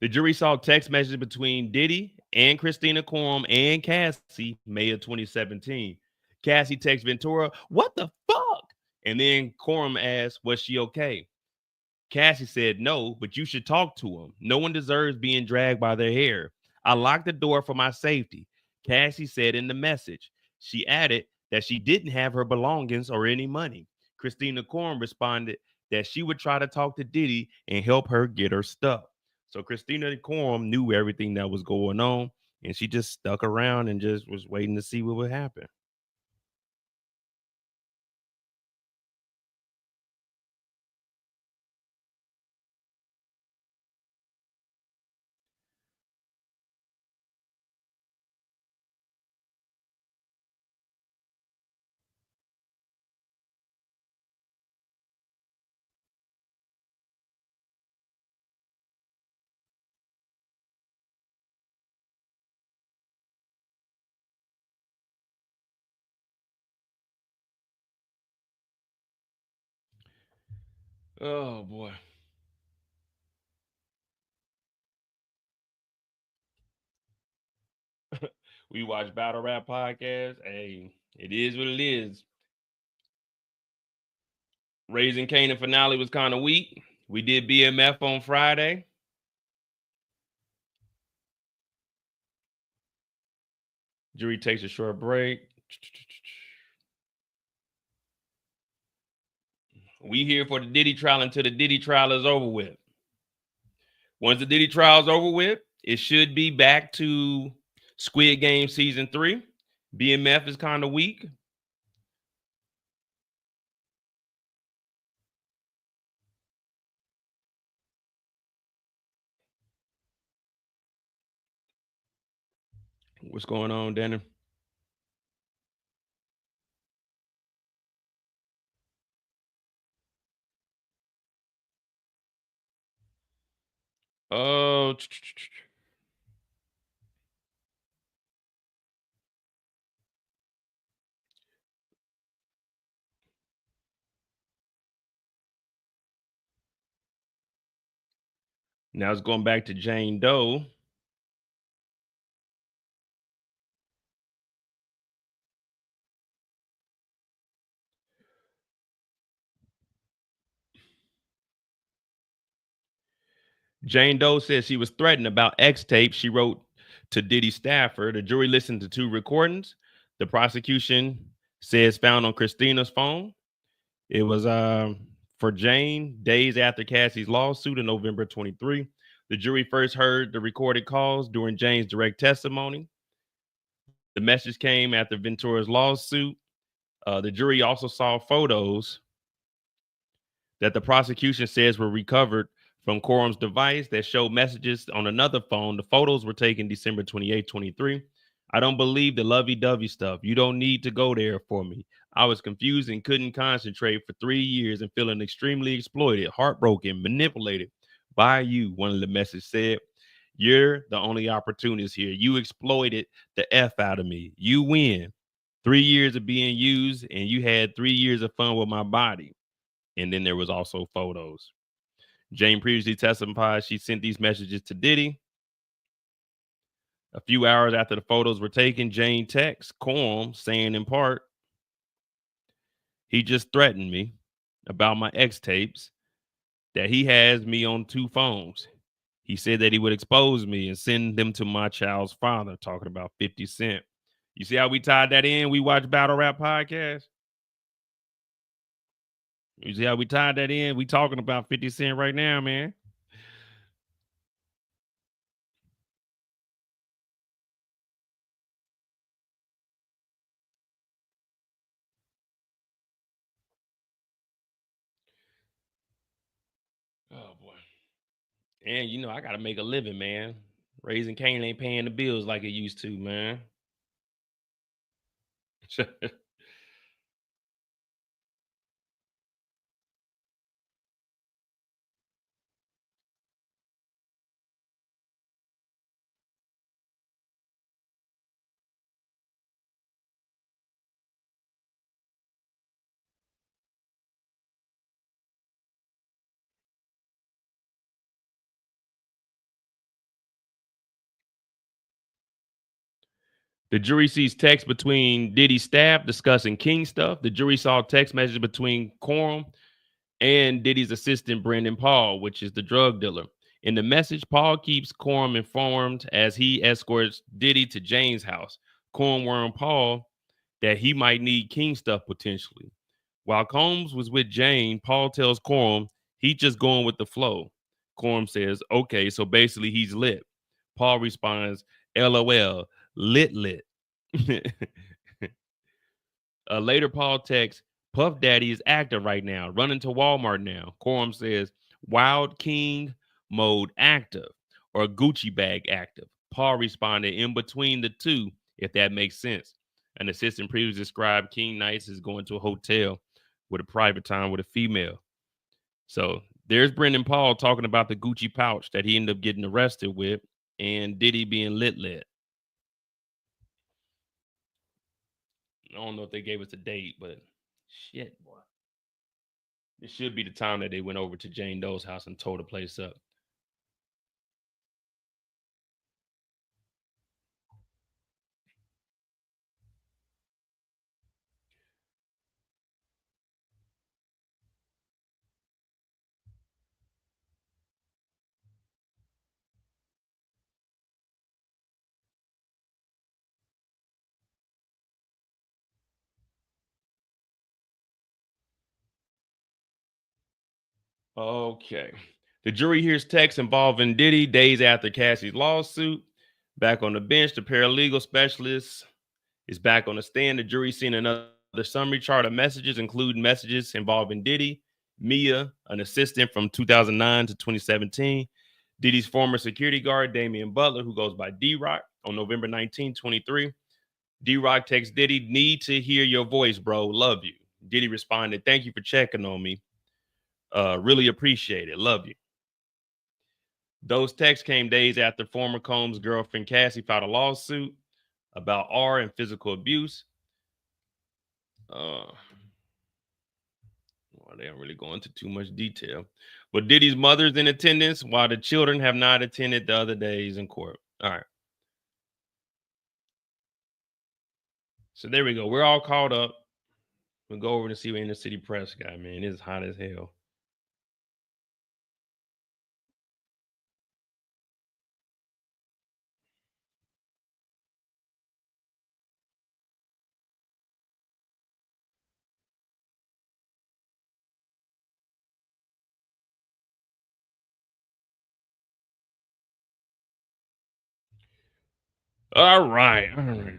The jury saw text messages between Diddy and Christina Corum and Cassie, May of 2017. Cassie texts Ventura, what the fuck? And then Corum asked, was she okay? Cassie said, no, but you should talk to him. No one deserves being dragged by their hair. I locked the door for my safety. Cassie said in the message. She added, that she didn't have her belongings or any money. Christina Corum responded that she would try to talk to Diddy and help her get her stuff. So Christina Corum knew everything that was going on, and she just stuck around and just was waiting to see what would happen. Oh boy. We watch battle rap podcast. Hey, it is what it is. Raising Canaan finale was kind of weak. We did BMF on Friday. Jury takes a short break. We here for the Diddy trial until the Diddy trial is over with. Once the Diddy trial is over with, it should be back to Squid Game season 3. BMF is kind of weak. What's going on, Danny? Oh, now it's going back to Jane Doe. Jane Doe says she was threatened about X tape she wrote to Diddy staffer. The jury listened to 2 recordings. The prosecution says found on Christina's phone. It was for Jane days after Cassie's lawsuit in November 23. The jury first heard the recorded calls during Jane's direct testimony. The message came after Ventura's lawsuit. The jury also saw photos that the prosecution says were recovered from Courtroom's device that showed messages on another phone. The photos were taken December 28, 23. I don't believe the lovey-dovey stuff. You don't need to go there for me. I was confused and couldn't concentrate for 3 years and feeling extremely exploited, heartbroken, manipulated by you, one of the messages said. You're the only opportunist here. You exploited the F out of me. You win. 3 years of being used, and you had 3 years of fun with my body. And then there was also photos. Jane previously testified she sent these messages to Diddy. A few hours after the photos were taken, Jane texts Corum saying in part, he just threatened me about my X tapes, that he has me on 2 phones. He said that he would expose me and send them to my child's father, talking about 50 Cent. You see how we tied that in? We watch Battle Rap Podcast. You see how we tied that in? We talking about 50 Cent right now, man. Oh boy. And you know, I gotta make a living, man. Raising Cane ain't paying the bills like it used to, man. The jury sees text between Diddy's staff discussing King stuff. The jury saw text messages between Corum and Diddy's assistant, Brandon Paul, which is the drug dealer. In the message, Paul keeps Corum informed as he escorts Diddy to Jane's house. Corum warned Paul that he might need King stuff potentially. While Combs was with Jane, Paul tells Corum he just going with the flow. Corum says, okay, so basically he's lit. Paul responds, LOL, lit lit. Later, Paul texts, Puff Daddy is active right now, running to Walmart now. Corum says, Wild King mode active or Gucci bag active. Paul responded, in between the two, if that makes sense. An assistant previously described King Nights as going to a hotel with a private time with a female. So there's Brendan Paul talking about the Gucci pouch that he ended up getting arrested with, and Diddy being lit lit. I don't know if they gave us a date, but shit, boy. It should be the time that they went over to Jane Doe's house and tore the place up. Okay. The jury hears text involving Diddy days after Cassie's lawsuit. Back on the bench, the paralegal specialist is back on the stand. The jury seen another summary chart of messages, including messages involving Diddy, Mia, an assistant from 2009 to 2017, Diddy's former security guard, Damian Butler, who goes by D-Rock, on November 19, 23. D-Rock texts Diddy, need to hear your voice, bro. Love you. Diddy responded, thank you for checking on me. Really appreciate it. Love you. Those texts came days after former Combs' girlfriend Cassie filed a lawsuit about R and physical abuse. Well, they don't really go into too much detail. But Diddy's mother's in attendance while the children have not attended the other days in court. All right. So there we go. We're all caught up. We'll go over to see what inner city press got, man. It's hot as hell. All right. All right.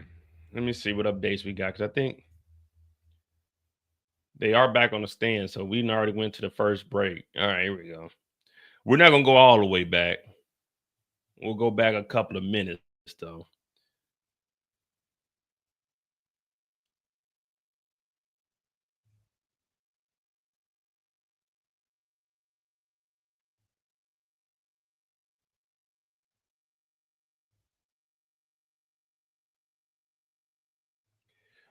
Let me see what updates we got, because I think they are back on the stand. So we already went to the first break. All right, here we go. We're not gonna go all the way back. We'll go back a couple of minutes though.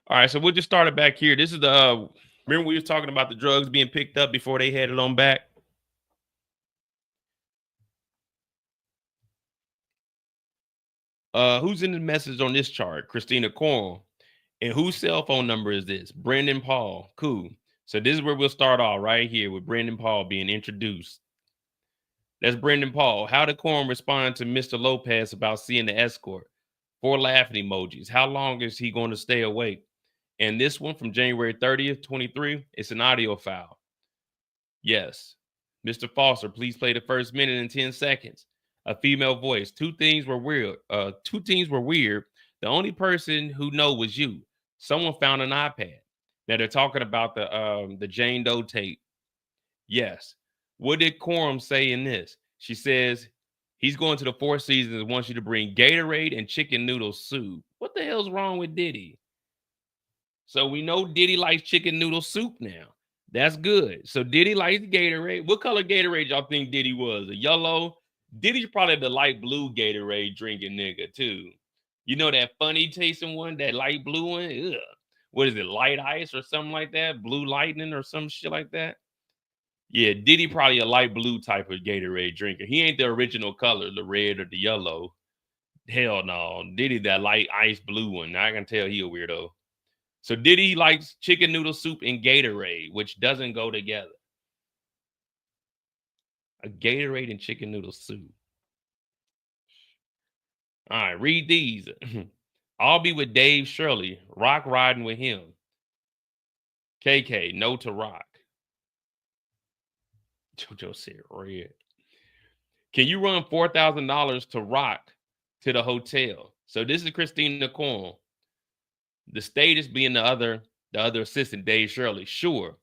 All right, so we'll just start it back here. This is the remember we was talking about the drugs being picked up before they headed on back. Who's in the message on this chart? Christina Coral. And whose cell phone number is this? Brendan Paul. Cool. So this is where we'll start off right here with Brendan Paul being introduced. That's Brendan Paul. How did Coram respond to Mr. Lopez about seeing the escort? 4 laughing emojis. How long is he going to stay awake? And this one from January 30th, 23, it's an audio file. Yes. Mr. Foster, please play the first minute and 10 seconds. A female voice. Two things were weird. Two things were weird. The only person who know was you. Someone found an iPad. Now they're talking about the Jane Doe tape. Yes. What did Coram say in this? She says he's going to the Four Seasons and wants you to bring Gatorade and chicken noodle soup. What the hell's wrong with Diddy? So we know Diddy likes chicken noodle soup now. That's good. So Diddy likes Gatorade. What color Gatorade y'all think Diddy was? A yellow? Diddy's probably the light blue Gatorade drinking nigga too. You know that funny tasting one, that light blue one? Ugh. What is it, light ice or something like that? Blue lightning or some shit like that? Yeah, Diddy probably a light blue type of Gatorade drinker. He ain't the original color, the red or the yellow. Hell no. Diddy that light ice blue one. I can tell he a weirdo. So Diddy likes chicken noodle soup and Gatorade, which doesn't go together. A Gatorade and chicken noodle soup. All right, read these. I'll be with Dave Shirley. Rock riding with him. KK, no to Rock. JoJo said red. Can you run $4,000 to Rock to the hotel? So this is Christina Corum. The state is being the other assistant, Dave Shirley. Sure.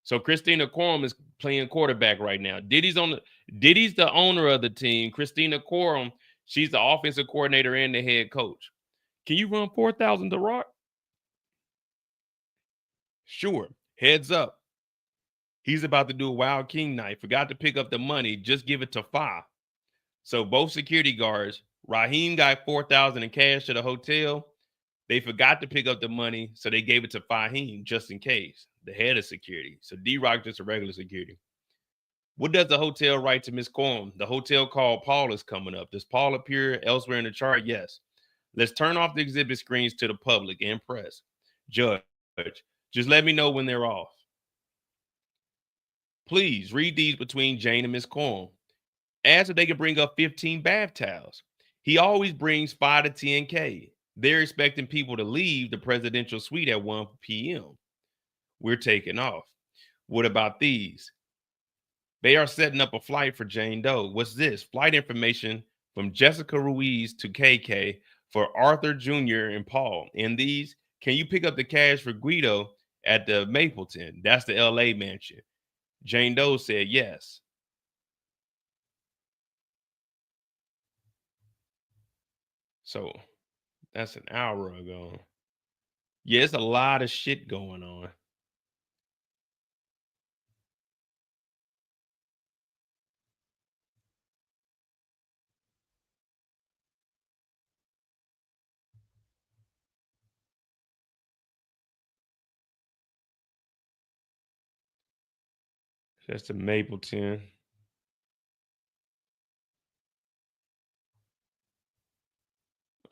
So Christina Corum is playing quarterback right now. Diddy's the owner of the team. Christina Corum, she's the offensive coordinator and the head coach. Can you run 4,000 to Rock? Sure. Heads up. He's about to do a Wild King night. Forgot to pick up the money. Just give it to Fa. So both security guards, Raheem got 4,000 in cash to the hotel. They forgot to pick up the money, so they gave it to Fahim just in case, the head of security. So D-Rock just a regular security. What does the hotel write to Miss Corum? The hotel called Paul is coming up. Does Paul appear elsewhere in the chart? Yes. Let's turn off the exhibit screens to the public and press. Judge, just let me know when they're off. Please read these between Jane and Miss Corum. Ask if they can bring up 15 bath towels. He always brings 5 to 10K. They're expecting people to leave the presidential suite at 1 p.m. We're taking off. What about these? They are setting up a flight for Jane Doe. What's this? Flight information from Jessica Ruiz to KK for Arthur Jr. and Paul. And these, can you pick up the cash for Guido at the Mapleton? That's the LA mansion. Jane Doe said yes. So that's an hour ago. Yeah, it's a lot of shit going on. That's the Mapleton.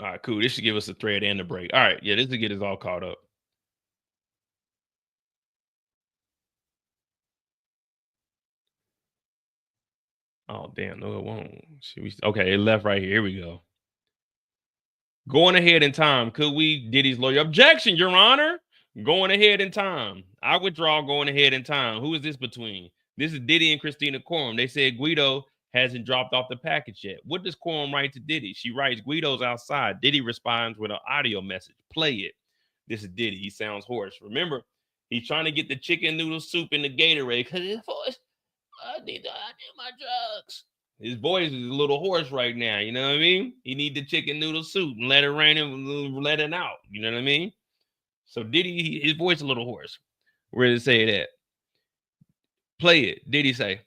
All right, cool. This should give us a thread and a break. All right, yeah, this will get us all caught up. Oh, damn. No, it won't. Okay, it left right here. Here we go. Going ahead in time. Could we, Diddy's lawyer? Objection, Your Honor. Going ahead in time. I withdraw going ahead in time. Who is this between? This is Diddy and Christina Corum. They said Guido hasn't dropped off the package yet. What does Corum write to Diddy? She writes, Guido's outside. Diddy responds with an audio message. Play it. This is Diddy. He sounds hoarse. Remember, he's trying to get the chicken noodle soup in the Gatorade because his voice, I need my drugs. His voice is a little hoarse right now. You know what I mean? He need the chicken noodle soup and let it rain and let it out. You know what I mean? So Diddy, his voice a little hoarse. Where did it say that? Play it. Diddy say,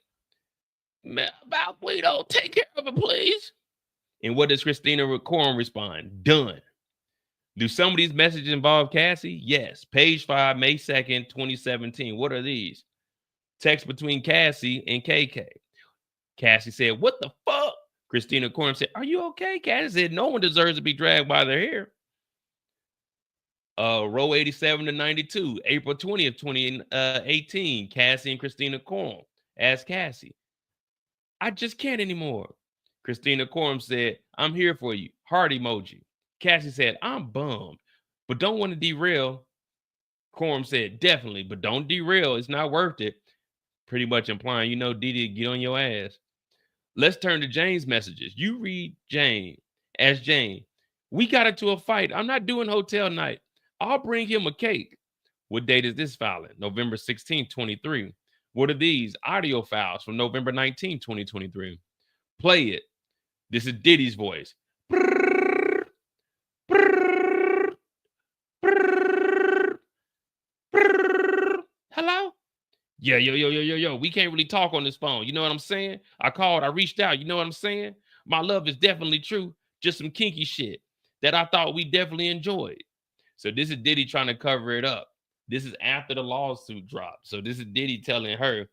about Guido, take care of it, please. And what does Christina Corum respond? Done. Do some of these messages involve Cassie? Yes. Page 5, May 2nd, 2017. What are these? Text between Cassie and KK. Cassie said, what the fuck? Christina Corum said, are you okay? Cassie said, no one deserves to be dragged by their hair. Row 87 to 92, April 20th, 2018. Cassie and Christina Corum. Asked Cassie, I just can't anymore. Christina Corum said, I'm here for you. Heart emoji. Cassie said, I'm bummed, but don't want to derail. Corum said, definitely, but don't derail. It's not worth it. Pretty much implying, you know, Diddy, get on your ass. Let's turn to Jane's messages. You read Jane. Ask Jane, we got into a fight. I'm not doing hotel night. I'll bring him a cake. What date is this filing? November 16, 23. What are these? Audio files from November 19, 2023. Play it. This is Diddy's voice. Hello? Yeah, yo. We can't really talk on this phone. You know what I'm saying? I called, I reached out. You know what I'm saying? My love is definitely true. Just some kinky shit that I thought we definitely enjoyed. So this is Diddy trying to cover it up. This is after the lawsuit dropped. So this is Diddy telling her,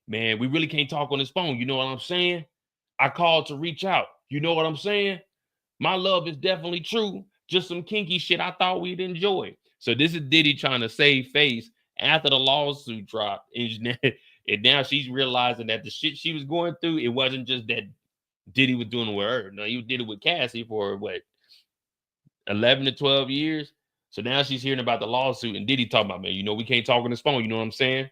man, we really can't talk on this phone. You know what I'm saying? I called to reach out. You know what I'm saying? My love is definitely true. Just some kinky shit I thought we'd enjoy. So this is Diddy trying to save face after the lawsuit dropped. And now she's realizing that the shit she was going through, it wasn't just that Diddy was doing it with her. No, he did it with Cassie for what? 11 to 12 years. So now she's hearing about the lawsuit, and Diddy talking about, man, you know, we can't talk on this phone. You know what I'm saying?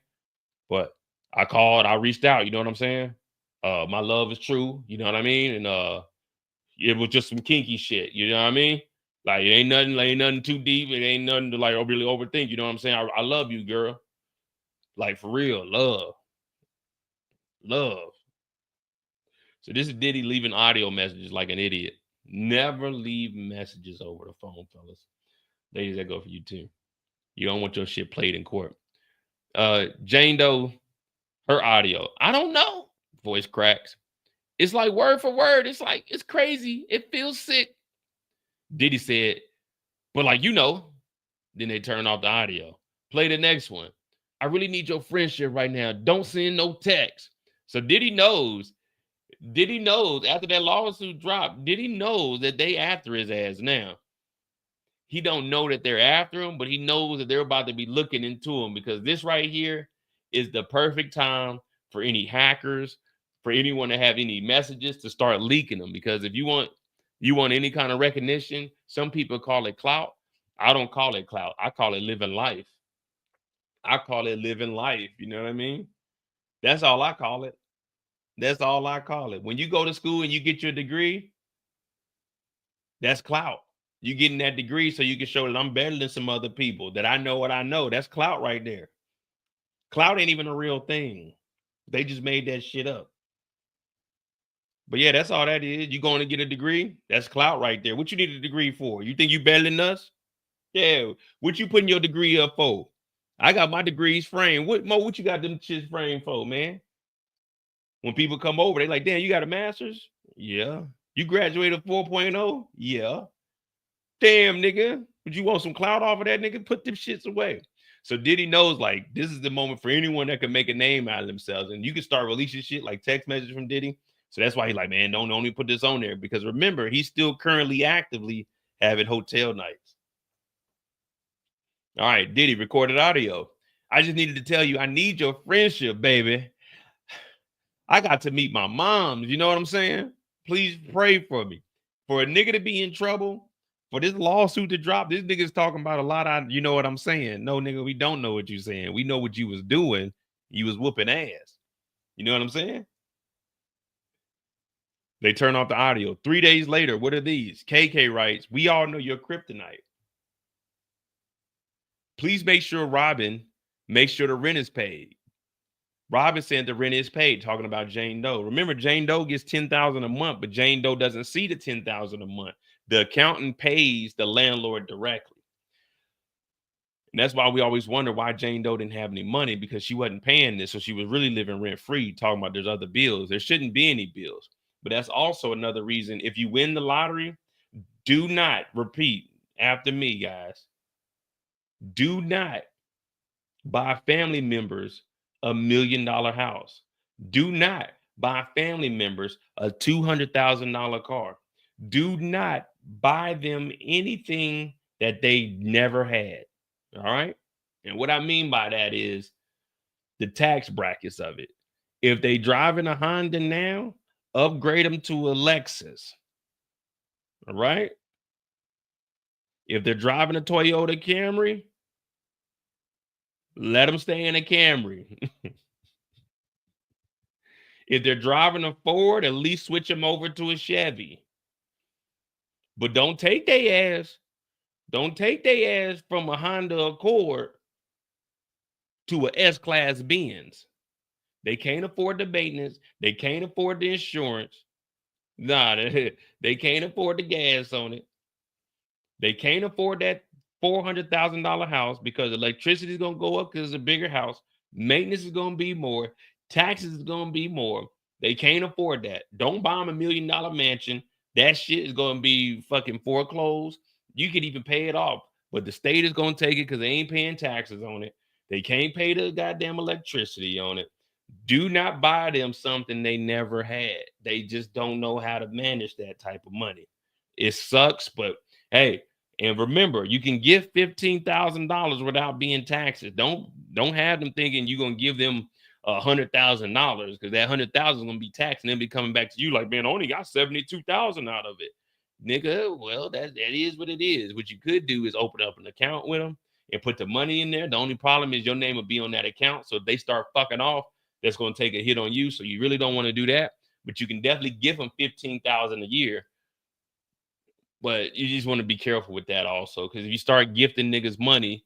But I called, I reached out. You know what I'm saying? My love is true. You know what I mean? And it was just some kinky shit. You know what I mean? Like it ain't nothing too deep. It ain't nothing to like really overthink. You know what I'm saying? I love you, girl. Like for real, love. So this is Diddy leaving audio messages like an idiot. Never leave messages over the phone, fellas. Ladies, that go for you too. You don't want your shit played in court. Jane Doe, her audio. I don't know. Voice cracks. It's like word for word. It's like, it's crazy. It feels sick. Diddy said, but like, you know, then they turn off the audio. Play the next one. I really need your friendship right now. Don't send no text. So Diddy knows after that lawsuit dropped, Diddy knows that they after his ass now. He don't know that they're after him, but he knows that they're about to be looking into him because this right here is the perfect time for any hackers, for anyone to have any messages to start leaking them. Because if you want any kind of recognition, some people call it clout. I don't call it clout. I call it living life. I call it living life. You know what I mean? That's all I call it. That's all I call it. When you go to school and you get your degree, that's clout. You getting that degree so you can show that I'm better than some other people, that I know what I know. That's clout right there. Clout ain't even a real thing. They just made that shit up. But yeah, that's all that is. You going to get a degree? That's clout right there. What you need a degree for? You think you better than us? Yeah. What you putting your degree up for? I got my degrees framed. What you got them shit framed for, man? When people come over, they like, damn, you got a master's? Yeah. You graduated 4.0? Yeah. Damn, nigga. Would you want some clout off of that, nigga? Put them shits away. So Diddy knows, like, this is the moment for anyone that can make a name out of themselves. And you can start releasing shit like text messages from Diddy. So that's why he's like, man, don't only put this on there. Because remember, he's still currently actively having hotel nights. All right, Diddy recorded audio. I just needed to tell you, I need your friendship, baby. I got to meet my moms. You know what I'm saying? Please pray for me. For a nigga to be in trouble, for this lawsuit to drop, this nigga's talking about a lot of, you know what I'm saying? No, nigga, we don't know what you're saying. We know what you was doing. You was whooping ass. You know what I'm saying? They turn off the audio. 3 days later, what are these? KK writes, we all know your kryptonite. Please make sure Robin makes sure the rent is paid. Robin said the rent is paid, talking about Jane Doe. Remember, Jane Doe gets $10,000 a month, but Jane Doe doesn't see the $10,000 a month. The accountant pays the landlord directly. And that's why we always wonder why Jane Doe didn't have any money, because she wasn't paying this. So she was really living rent free, talking about there's other bills. There shouldn't be any bills. But that's also another reason. If you win the lottery, do not repeat after me, guys. Do not buy family members $1 million house. Do not buy family members a $200,000 car. Do not buy them anything that they never had. All right. And what I mean by that is the tax brackets of it. If they driving a Honda now, upgrade them to a Lexus. All right. If they're driving a Toyota Camry, let them stay in a Camry. If they're driving a Ford, at least switch them over to a Chevy. But don't take their ass. Don't take their ass from a Honda Accord to a S-Class Benz. They can't afford the maintenance. They can't afford the insurance. Nah, they can't afford the gas on it. They can't afford that $400,000 house because electricity is going to go up because it's a bigger house. Maintenance is going to be more. Taxes is going to be more. They can't afford that. Don't buy them $1 million mansion. That shit is going to be fucking foreclosed. You could even pay it off, but the state is going to take it because they ain't paying taxes on it. They can't pay the goddamn electricity on it. Do not buy them something they never had. They just don't know how to manage that type of money. It sucks, but hey, and remember, you can give $15,000 without being taxed. Don't have them thinking you're gonna give them $100,000 because that $100,000 is gonna be taxed and then be coming back to you like, man, I only got $72,000 out of it. Nigga, well, that is what it is. What you could do is open up an account with them and put the money in there. The only problem is your name will be on that account. So if they start fucking off, that's going to take a hit on you. So you really don't want to do that. But you can definitely give them $15,000 a year. But you just want to be careful with that also. Because if you start gifting niggas money,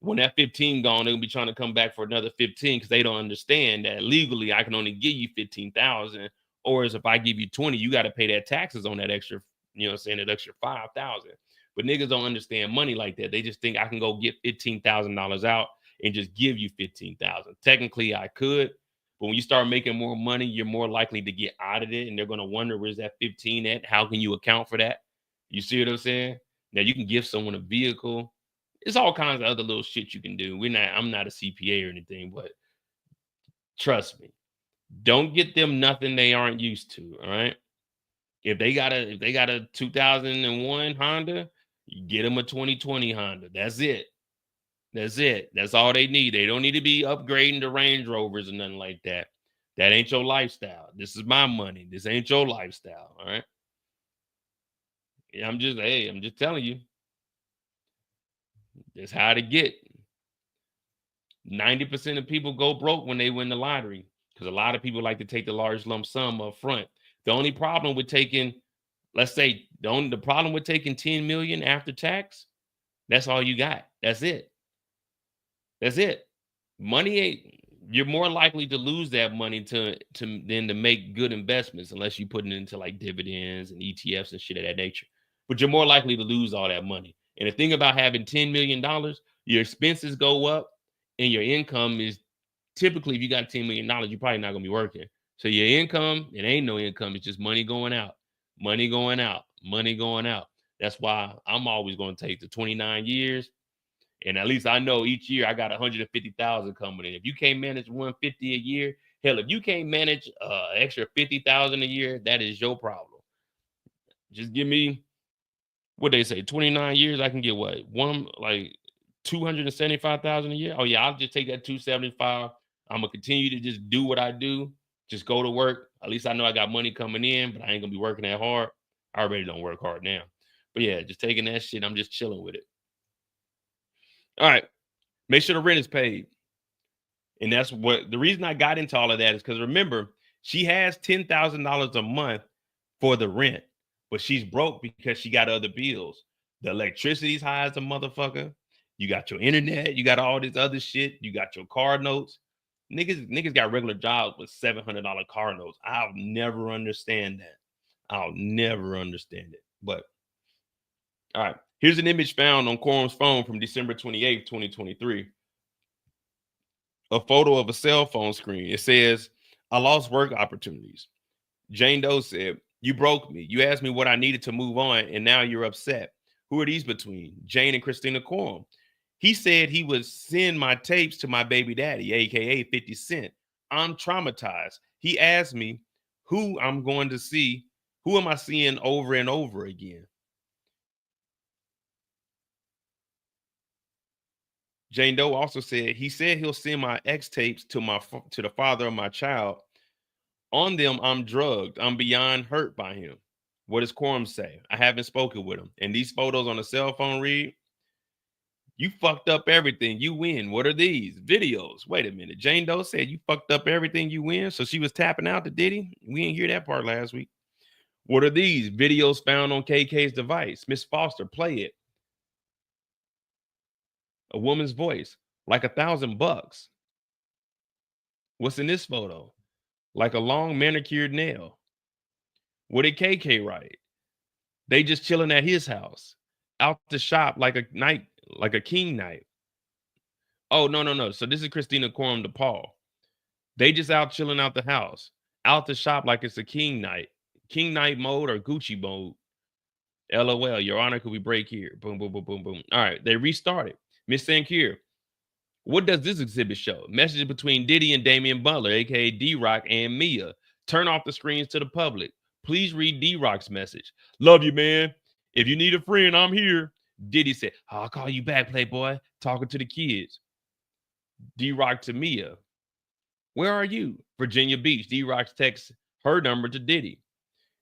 when that 15 gone, they'll be trying to come back for another 15 because they don't understand that legally I can only give you 15,000. Or as if I give you 20, you got to pay that taxes on that extra, you know what I'm saying, that extra 5,000. But niggas don't understand money like that. They just think I can go get $15,000 out and just give you 15,000. Technically, I could, but when you start making more money, you're more likely to get out of it, and they're gonna wonder where's that 15 at? How can you account for that? You see what I'm saying? Now you can give someone a vehicle. It's all kinds of other little shit you can do. I'm not a CPA or anything, but trust me, don't get them nothing they aren't used to. All right. If they got a 2001 Honda, you get them a 2020 Honda. That's it. That's it. That's all they need. They don't need to be upgrading to Range Rovers or nothing like that. That ain't your lifestyle. This is my money. This ain't your lifestyle. All right. Yeah, I'm just telling you. That's how to get. 90% of people go broke when they win the lottery because a lot of people like to take the large lump sum up front. The only problem with taking, let's say, the problem with taking 10 million after tax, that's all you got. That's it. That's it. Money ain't, you're more likely to lose that money than to make good investments unless you put it into like dividends and ETFs and shit of that nature. But you're more likely to lose all that money. And the thing about having $10 million, your expenses go up and your income is typically, if you got $10 million, you're probably not gonna be working. So your income, it ain't no income, it's just money going out, money going out, money going out. That's why I'm always gonna take the 29 years. And at least I know each year I got 150,000 coming in. If you can't manage 150 a year, hell, if you can't manage extra 50,000 a year, that is your problem. Just give me what they say, 29 years, I can get what? 275,000 a year. Oh yeah, I'll just take that 275. I'm gonna continue to just do what I do, just go to work. At least I know I got money coming in, but I ain't gonna be working that hard. I already don't work hard now. But yeah, just taking that shit, I'm just chilling with it. All right. Make sure the rent is paid. And that's what the reason I got into all of that is because remember, she has $10,000 a month for the rent, but she's broke because she got other bills. The electricity's high as a motherfucker. You got your internet, you got all this other shit, you got your car notes. Niggas got regular jobs with $700 car notes. I'll never understand that. I'll never understand it. But all right, here's an image found on Courtroom's phone from December 28th, 2023. A photo of a cell phone screen. It says, I lost work opportunities. Jane Doe said, you broke me. You asked me what I needed to move on, and now you're upset. Who are these between? Jane and Christina Courtroom. He said he would send my tapes to my baby daddy, aka 50 Cent. I'm traumatized. He asked me who I'm going to see. Who am I seeing over and over again? Jane Doe also said he said he'll send my ex tapes to the father of my child. On them, I'm drugged. I'm beyond hurt by him. What does Quorum say? I haven't spoken with him. And these photos on the cell phone read, you fucked up everything. You win. What are these? Videos. Wait a minute. Jane Doe said you fucked up everything. You win. So she was tapping out to Diddy. We didn't hear that part last week. What are these? Videos found on KK's device. Miss Foster, play it. A woman's voice. Like $1,000. What's in this photo? Like a long manicured nail. What did KK write? They just chilling at his house, out the shop like a king night. Oh, no. So this is Christina Corum DePaul. They just out chilling out the house, out the shop like it's a king night mode or Gucci mode. LOL, Your Honor, could we break here? Boom, boom, boom, boom, boom. All right, they restarted. Miss Sankier, what does this exhibit show? Messages between Diddy and Damian Butler, aka D-Rock and Mia. Turn off the screens to the public. Please read D-Rock's message. Love you, man. If you need a friend, I'm here. Diddy said, I'll call you back, Playboy. Talking to the kids. D-Rock to Mia. Where are you? Virginia Beach. D-Rock's text her number to Diddy.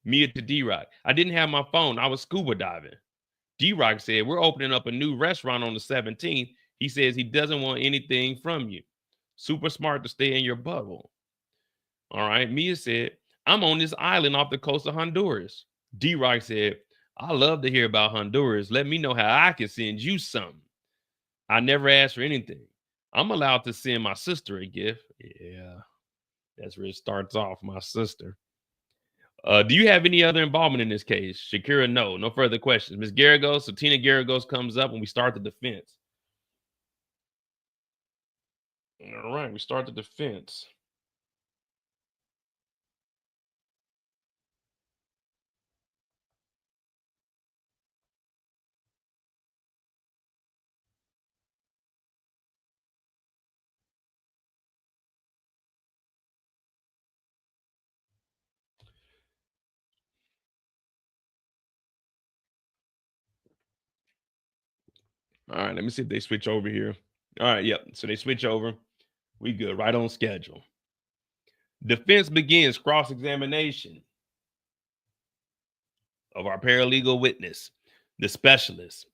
Mia to D-Rock, I didn't have my phone. I was scuba diving. D-Rock said, we're opening up a new restaurant on the 17th. He says he doesn't want anything from you. Super smart to stay in your bubble. All right. Mia said, I'm on this island off the coast of Honduras. D-Rock said, I love to hear about Honduras. Let me know how I can send you something. I never asked for anything. I'm allowed to send my sister a gift. Yeah, that's where it starts off, my sister. Do you have any other involvement in this case? Shakira, no. No further questions. Ms. Garagos, so Tina Garagos comes up and we start the defense. All right, we start the defense. All right, let me see if they switch over here. All right, yep. So they switch over. We good, right on schedule. Defense begins cross-examination of our paralegal witness, the specialist,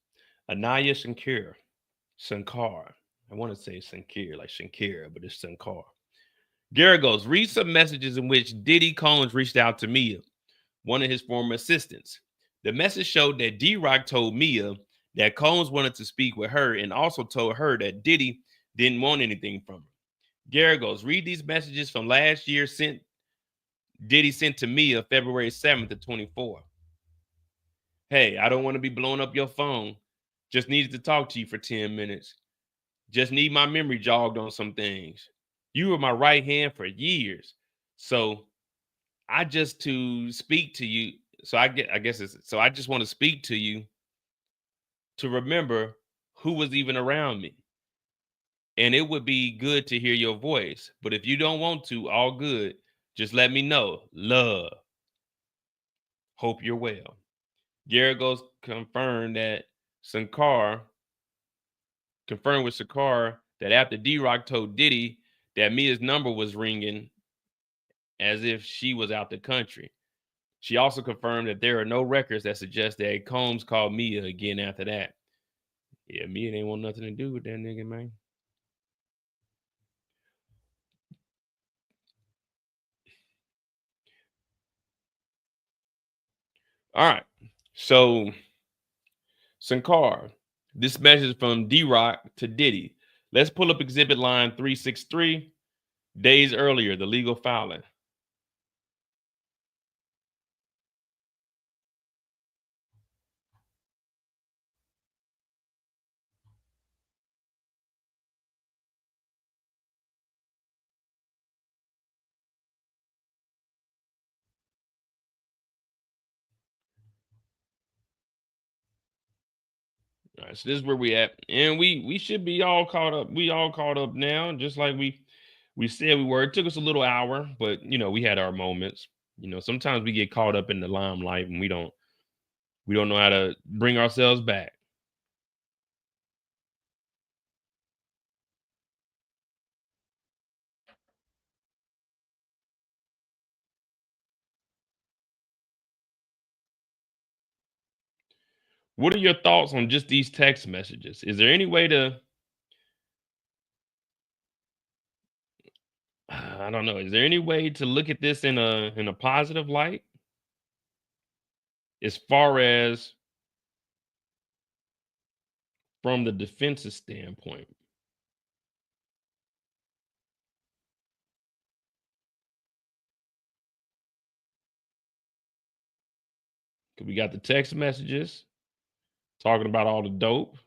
Anaya Shankar. I want to say Shankir, like Shankira, but it's Shankar. Garagos, read some messages in which Diddy Combs reached out to Mia, one of his former assistants. The message showed that D-Rock told Mia that Combs wanted to speak with her and also told her that Diddy didn't want anything from her. Garagos, read these messages from last year Diddy sent to Mia February 7th of 24. Hey, I don't want to be blowing up your phone. Just needed to talk to you for 10 minutes. Just need my memory jogged on some things. You were my right hand for years. So I just to speak to you. So I guess it's so I just want to speak to you to remember who was even around me. And it would be good to hear your voice. But if you don't want to, all good. Just let me know. Love. Hope you're well. Garagos confirmed with Sakar that after D-Rock told Diddy that Mia's number was ringing as if she was out the country. She also confirmed that there are no records that suggest that Combs called Mia again after that. Yeah, Mia didn't want nothing to do with that nigga, man. All right. So, Sankar, this message from D-Rock to Diddy. Let's pull up exhibit line 363. Days earlier, the legal filing. All right, so this is where we at, and we should be all caught up. We all caught up now, just like we said we were. It took us a little hour, but we had our moments. Sometimes we get caught up in the limelight and we don't know how to bring ourselves back. What are your thoughts on just these text messages? Is there any way to I don't know. Is there any way to look at this in a positive light as far as from the defense's standpoint? 'Cause we got the text messages talking about all the dope.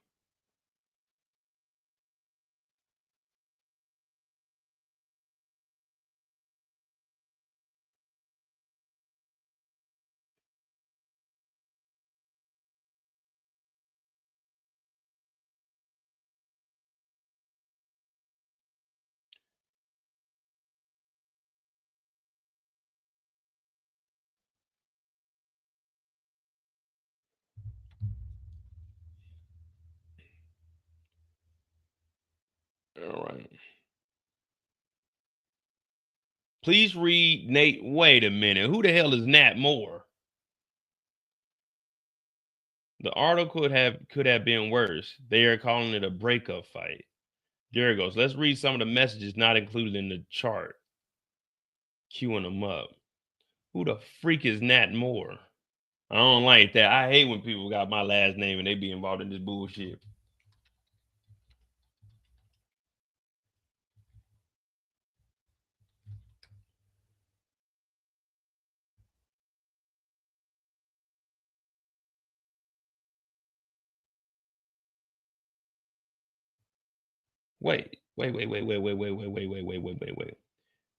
All right. Please read Nate. Wait a minute. Who the hell is Nat Moore? The article could have been worse. They are calling it a breakup fight. There it goes. Let's read some of the messages not included in the chart. Queuing them up. Who the freak is Nat Moore? I don't like that. I hate when people got my last name and they be involved in this bullshit. Wait.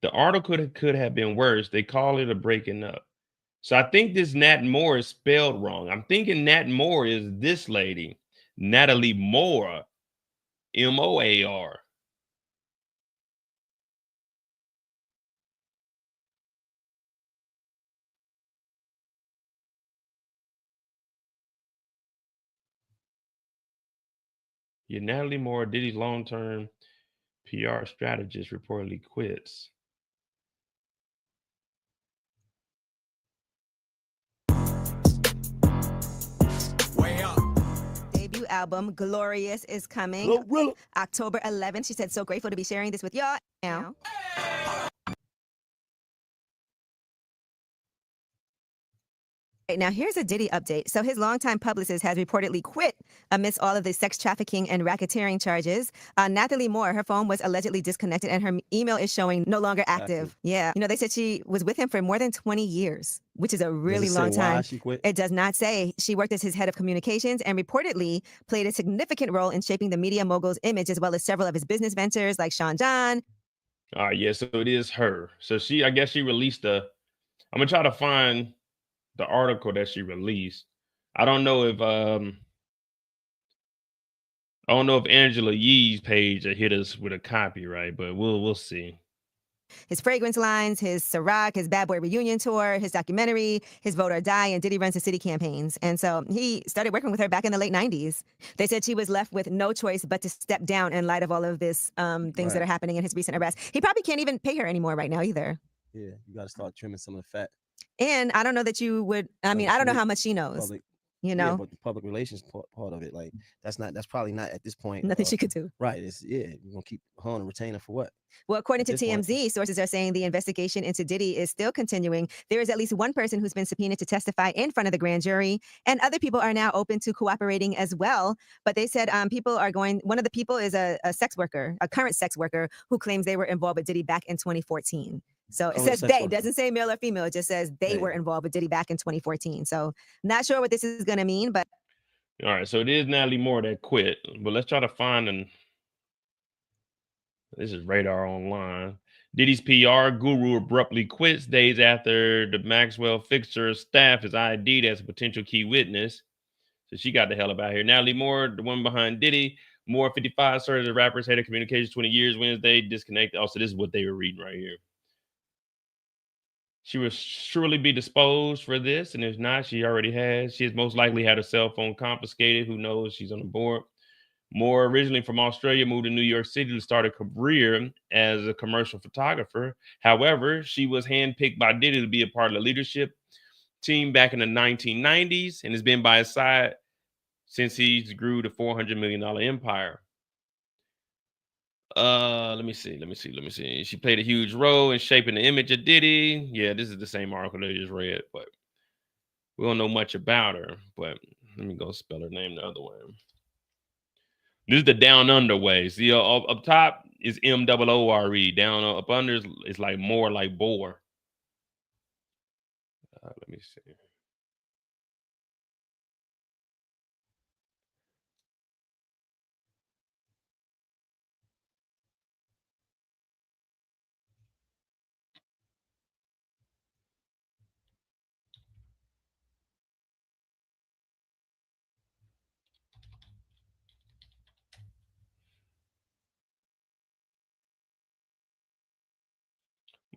The article could have been worse. They call it a breaking up. So I think this Nat Moore is spelled wrong. I'm thinking Nat Moore is this lady, Natalie Moore, Moar. Yeah, Natalie Moore, Diddy's long-term PR strategist, reportedly quits. Debut album Glorious is coming October 11th. She said, so grateful to be sharing this with y'all now. Right, now, here's a Diddy update. So his longtime publicist has reportedly quit amidst all of the sex trafficking and racketeering charges. Natalie Moore, her phone was allegedly disconnected and her email is showing no longer active. Yeah. You know, they said she was with him for more than 20 years, which is a really long time. Why she quit? It does not say. She worked as his head of communications and reportedly played a significant role in shaping the media mogul's image, as well as several of his business ventures like Sean John. All right, yeah, so it is her. So I guess she released I'm gonna try to find the article that she released. I don't know if Angela Yee's page hit us with a copyright, but we'll see. His fragrance lines, his Ciroc, his Bad Boy Reunion tour, his documentary, his Vote or Die, and Diddy Runs the City campaigns. And so he started working with her back in the late 90s. They said she was left with no choice but to step down in light of all of this things that are happening in his recent arrest. He probably can't even pay her anymore right now either. Yeah, you got to start trimming some of the fat. And I don't know that you would, I mean, I don't know how much she knows. You know, yeah, but the public relations part of it, like that's probably not at this point. Nothing she could do. Right. You're gonna keep her on a retainer for what? Well, according to TMZ, sources are saying the investigation into Diddy is still continuing. There is at least one person who's been subpoenaed to testify in front of the grand jury, and other people are now open to cooperating as well. But they said one of the people is a sex worker, a current sex worker, who claims they were involved with Diddy back in 2014. So it says they, doesn't say male or female, it just says they were involved with Diddy back in 2014. So not sure what this is going to mean, but. All right, so it is Natalie Moore that quit, but let's try to find this is Radar Online. Diddy's PR guru abruptly quits days after the Maxwell fixture staff is ID'd as a potential key witness. So she got the hell up out here. Natalie Moore, the one behind Diddy, Moore 55, served as a rapper's head of communications 20 years Wednesday, disconnected. Also, this is what they were reading right here. She will surely be disposed for this, and if not, she already has. She has most likely had her cell phone confiscated. Who knows? She's on the board. Moore, originally from Australia, moved to New York City to start a career as a commercial photographer. However, she was handpicked by Diddy to be a part of the leadership team back in the 1990s and has been by his side since he grew to $400 million empire. Let me see. She played a huge role in shaping the image of Diddy. Yeah, this is the same article that I just read, but we don't know much about her. But let me go spell her name the other way. This is the down under way. See, up top is Moore. Down up under is like more like bore. Let me see.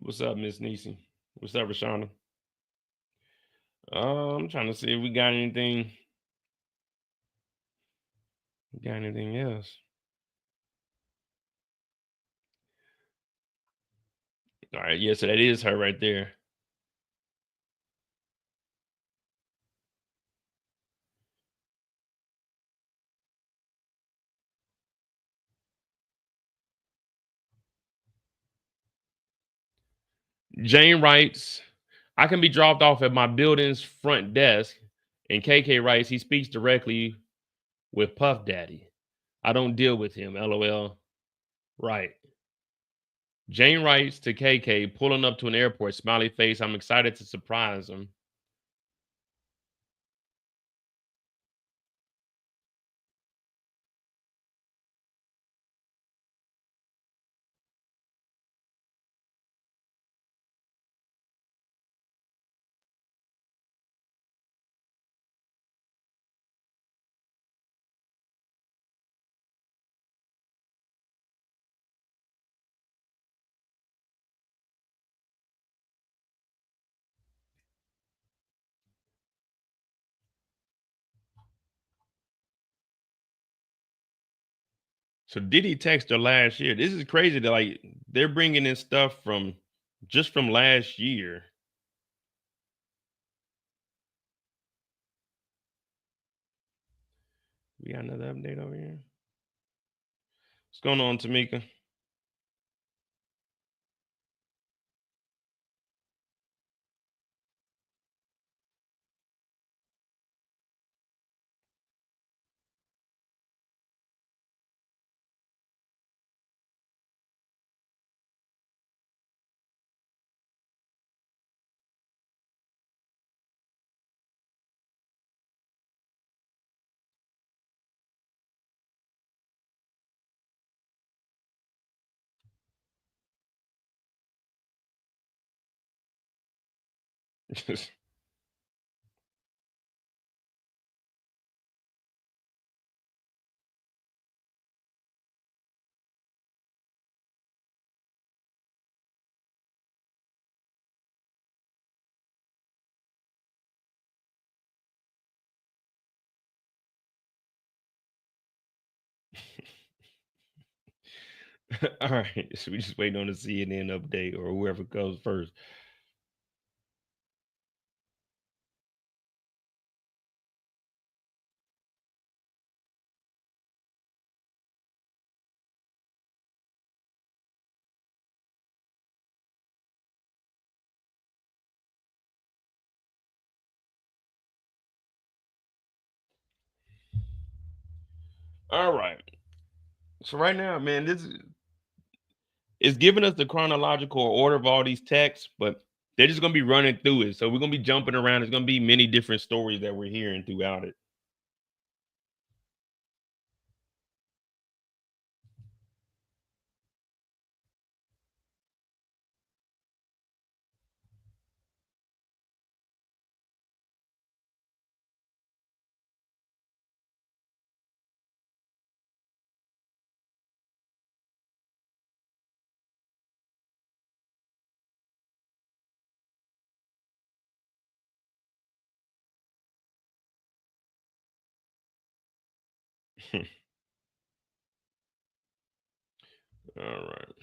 What's up, Miss Niecy? What's up, Rashana? I'm trying to see if we got anything. Got anything else? All right, yeah, so that is her right there. Jane writes, I can be dropped off at my building's front desk. And KK writes, he speaks directly with Puff Daddy. I don't deal with him. LOL. Right. Jane writes to KK, pulling up to an airport, smiley face. I'm excited to surprise him. So Diddy texted her last year. This is crazy that like they're bringing in stuff from just from last year. We got another update over here. What's going on, Tamika? All right. So we just waiting on the CNN update or whoever comes first. All right. So right now, man, this is giving us the chronological order of all these texts, but they're just gonna be running through it. So we're gonna be jumping around. There's gonna be many different stories that we're hearing throughout it. All right.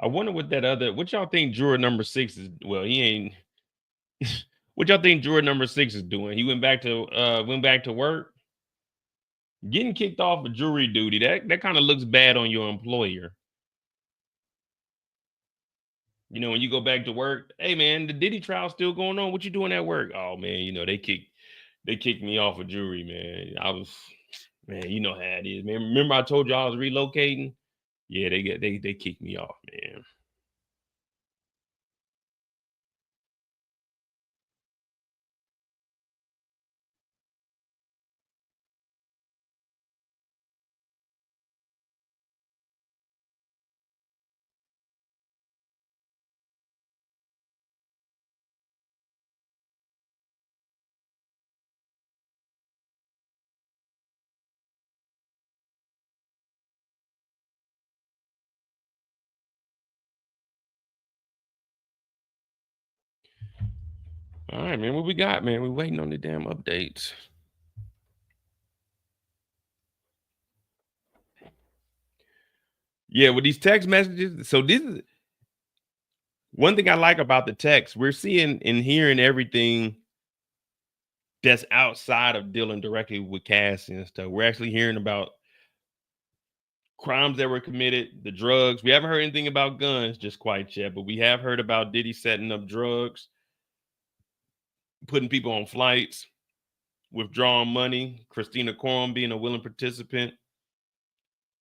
I wonder what that other what y'all think juror number 6 is. Well, he ain't what y'all think juror number 6 is doing? He went back to work. Getting kicked off of jury duty, that kind of looks bad on your employer. You know, when you go back to work, hey man, the Diddy trial still going on. What you doing at work? Oh man, you know, they kicked me off of jury, man. I was man, you know how it is, man. Remember I told you I was relocating? Yeah, they kicked me off, man. All right, man. What we got, man? We waiting on the damn updates. Yeah, with these text messages. So this is one thing I like about the text. We're seeing and hearing everything that's outside of dealing directly with Cassie and stuff. We're actually hearing about crimes that were committed, the drugs. We haven't heard anything about guns just quite yet, but we have heard about Diddy setting up drugs, putting people on flights, withdrawing money, Christina Courtroom being a willing participant,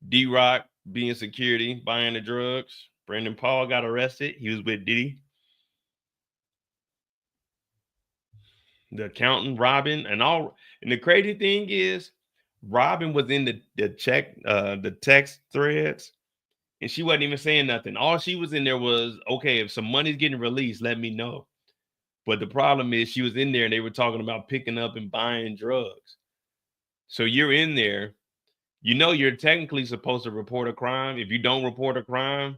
D-Rock being security, buying the drugs. Brandon Paul got arrested. He was with Diddy. The accountant, Robin, and all. And the crazy thing is, Robin was in the text threads, and she wasn't even saying nothing. All she was in there was, okay, if some money's getting released, let me know. But the problem is she was in there and they were talking about picking up and buying drugs. So you're in there, you know, you're technically supposed to report a crime. If you don't report a crime,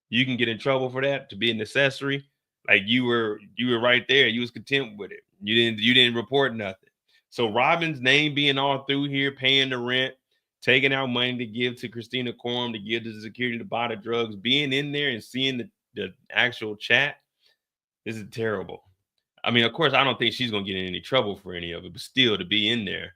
you can get in trouble for that, to be an accessory. Like you were right there. You was content with it. You didn't report nothing. So Robin's name being all through here, paying the rent, taking out money to give to Christina Corum, to give to the security to buy the drugs, being in there and seeing the actual chat. This is terrible. I mean, of course, I don't think she's gonna get in any trouble for any of it, but still to be in there.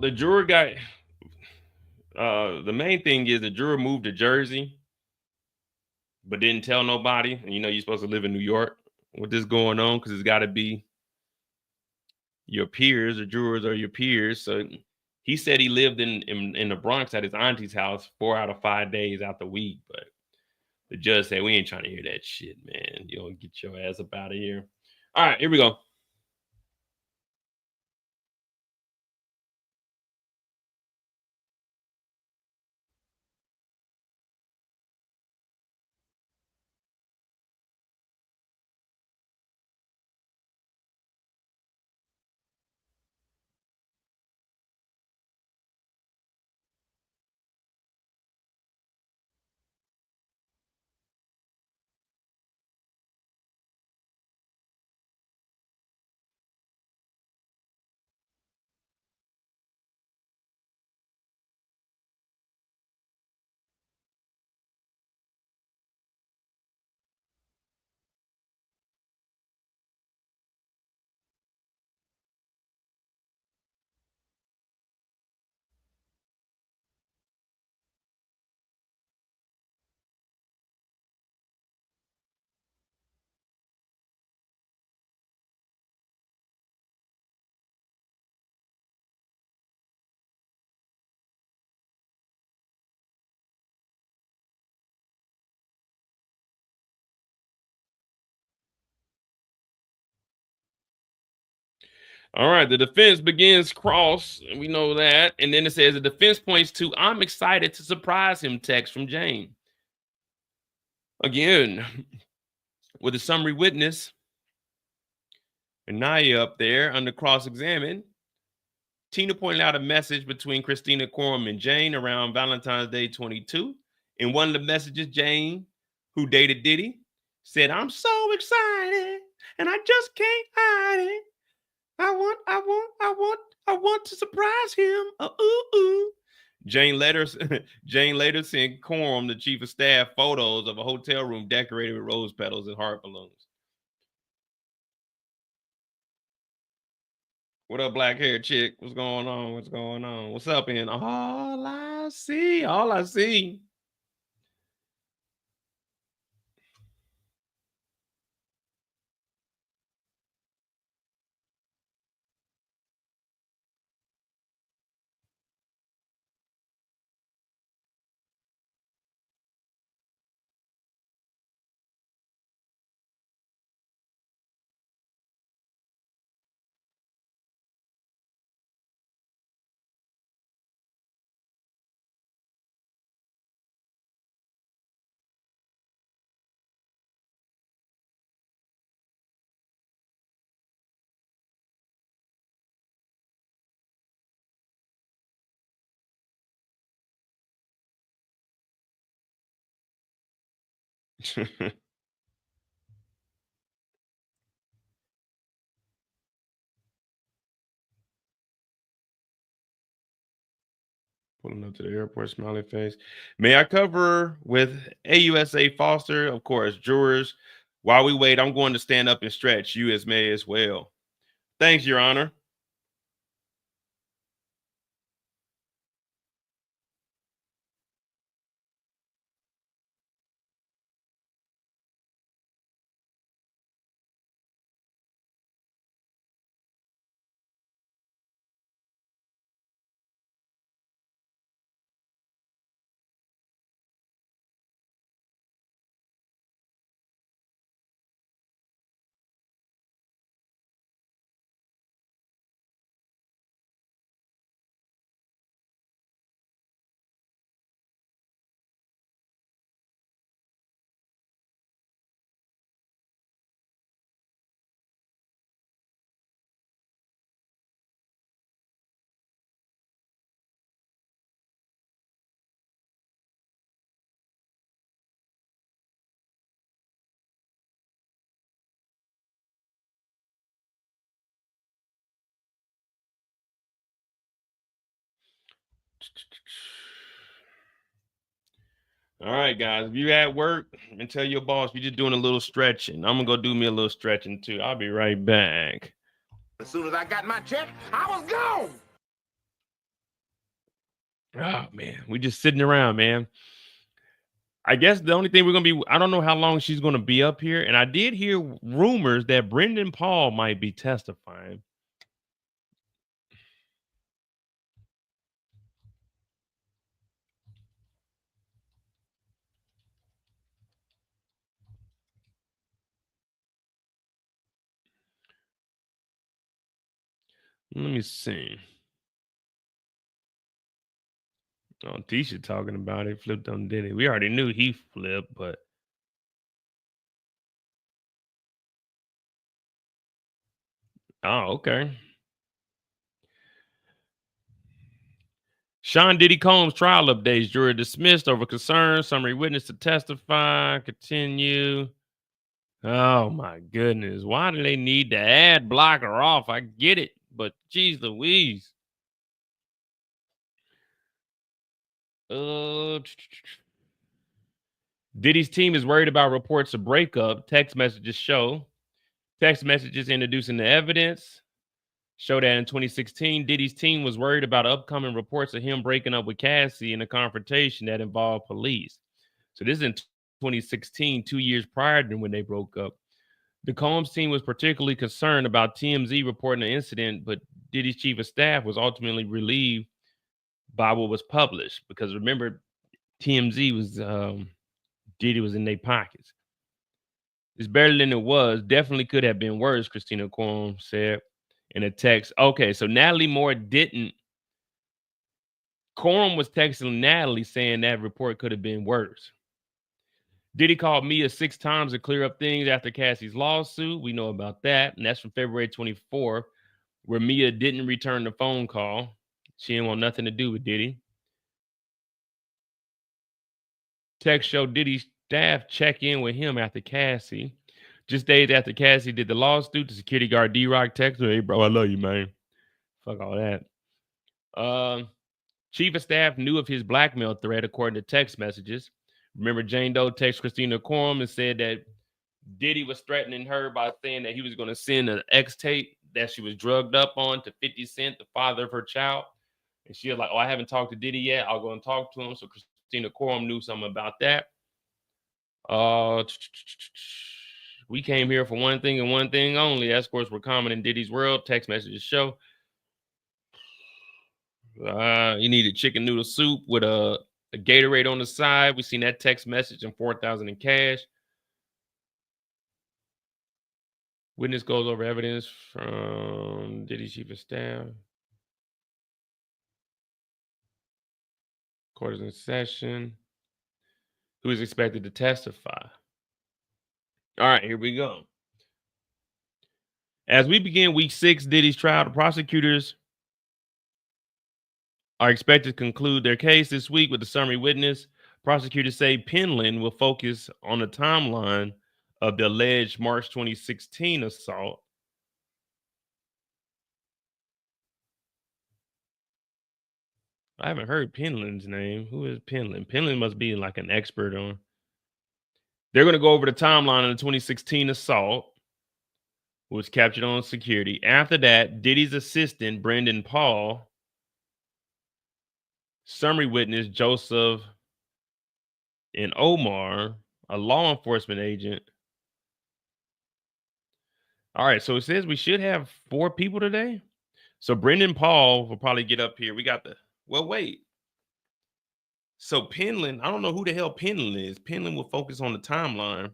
The juror got the main thing is the juror moved to Jersey, but didn't tell nobody. And you know, you're supposed to live in New York with this going on, because it's got to be your peers. The jurors are your peers. So he said he lived in the Bronx at his auntie's house 4 out of 5 days out the week. But the judge said, we ain't trying to hear that shit, man. You don't get your ass up out of here. All right, here we go. All right, the defense begins cross, and we know that. And then it says the defense points to, I'm excited to surprise him text from Jane. Again, with the summary witness, and Naya up there under cross-examined, Tina pointed out a message between Christina Courtroom and Jane around Valentine's Day 22. In one of the messages, Jane, who dated Diddy, said, "I'm so excited and I just can't hide it. I want to surprise him. Ooh. Jane later sent Corum, the chief of staff, photos of a hotel room decorated with rose petals and heart balloons. What up, black hair chick? What's going on? What's going on? What's up in all I see? All I see. Pulling up to the airport, smiley face. May I cover with AUSA Foster? Of course, jurors. While we wait, I'm going to stand up and stretch. You as may as well. Thanks, Your Honor. All right, guys. If you at work, and tell your boss you're just doing a little stretching. I'm gonna go do me a little stretching too. I'll be right back. As soon as I got my check, I was gone. Oh man, we just sitting around, man. I guess the only thing we're gonna be, I don't know how long she's gonna be up here. And I did hear rumors that Brendan Paul might be testifying. Let me see. Oh, Tisha talking about it. Flipped on Diddy. We already knew he flipped, but oh, okay. Sean Diddy Combs trial updates. Jury dismissed over concerns. Summary witness to testify. Continue. Oh my goodness. Why do they need the ad blocker off? I get it, but geez Louise. Diddy's team is worried about reports of breakup. Text messages show. Text messages introducing the evidence show that in 2016, Diddy's team was worried about upcoming reports of him breaking up with Cassie in a confrontation that involved police. So this is in 2016, 2 years prior to when they broke up. The Combs team was particularly concerned about TMZ reporting the incident, but Diddy's chief of staff was ultimately relieved by what was published because remember, TMZ was Diddy was in their pockets. It's better than it was. Definitely could have been worse, Christina Combs said in a text. Okay, so Natalie Moore didn't. Corum was texting Natalie saying that report could have been worse. Diddy called Mia 6 times to clear up things after Cassie's lawsuit. We know about that. And that's from February 24th. where Mia didn't return the phone call. She didn't want nothing to do with Diddy. Text showed Diddy's staff check in with him after Cassie. Just days after Cassie did the lawsuit, the security guard D-Rock texted her, "Hey, bro, I love you, man." Fuck all that. Chief of staff knew of his blackmail threat, according to text messages. Remember, Jane Doe texted Christina Courtroom and said that Diddy was threatening her by saying that he was going to send an X tape that she was drugged up on to 50 Cent, the father of her child. And she was like, "Oh, I haven't talked to Diddy yet. I'll go and talk to him." So Christina Courtroom knew something about that. We came here for one thing and one thing only. Escorts were common in Diddy's world. Text messages show. You needed chicken noodle soup with a Gatorade on the side. We seen that text message and 4,000 in cash. Witness goes over evidence from Diddy's chief of staff. Court is in session. Who is expected to testify? All right, here we go. As we begin week 6, Diddy's trial, the prosecutors are expected to conclude their case this week with the summary witness. Prosecutors say Penland will focus on the timeline of the alleged March 2016 assault. I haven't heard Penland's name. Who is Penland? Penland must be like an expert on. They're going to go over the timeline of the 2016 assault, which was captured on security. After that, Diddy's assistant, Brendan Paul, summary witness, Joseph, and Omar, a law enforcement agent. All right, so it says we should have 4 people today. So Brendan Paul will probably get up here. We got the, well, wait. So Penland, I don't know who the hell Penland is. Penland will focus on the timeline.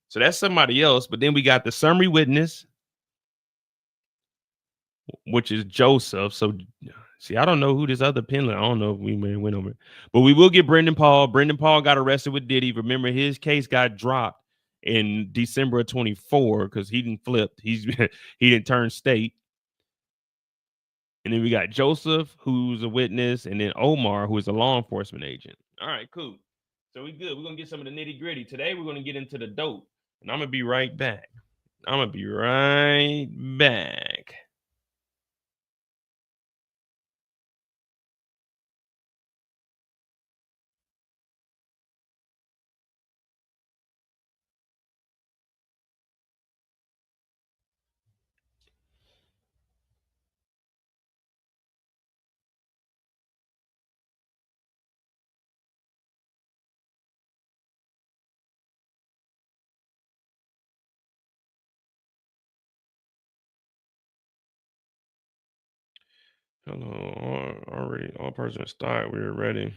So that's somebody else. But then we got the summary witness, which is Joseph. So see, I don't know who this other Penland. I don't know if we may went over it. But we will get Brendan Paul. Brendan Paul got arrested with Diddy. Remember, his case got dropped in December of 24 because he didn't flip. He didn't turn state. And then we got Joseph, who's a witness, and then Omar, who is a law enforcement agent. All right, cool. So we good. We're going to get some of the nitty gritty. Today, we're going to get into the dope. And I'm going to be right back. Hello, all persons start. We're ready.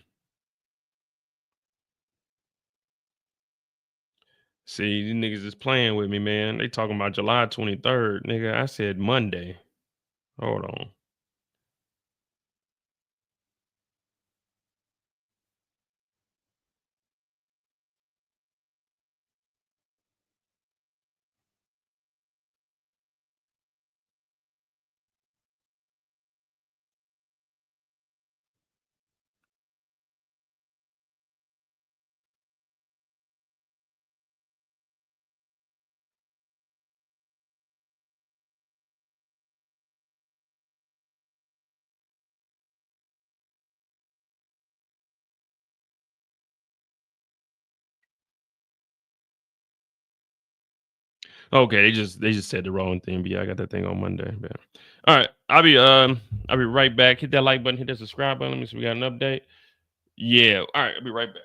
See, these niggas is playing with me, man. They talking about July 23rd. Nigga, I said Monday. Hold on. Okay, they just said the wrong thing, but yeah, I got that thing on Monday. But all right, I'll be right back. Hit that like button, hit that subscribe button. Let me see, we got an update. Yeah, all right, I'll be right back.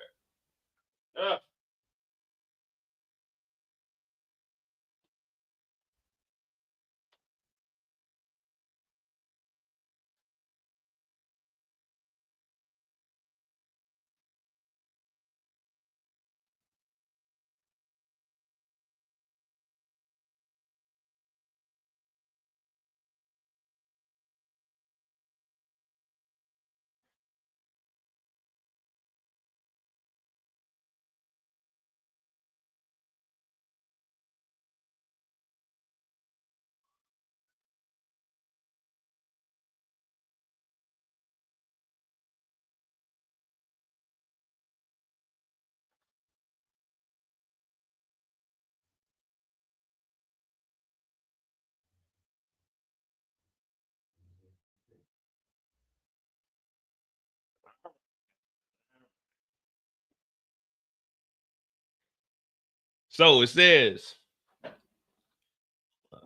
So it says,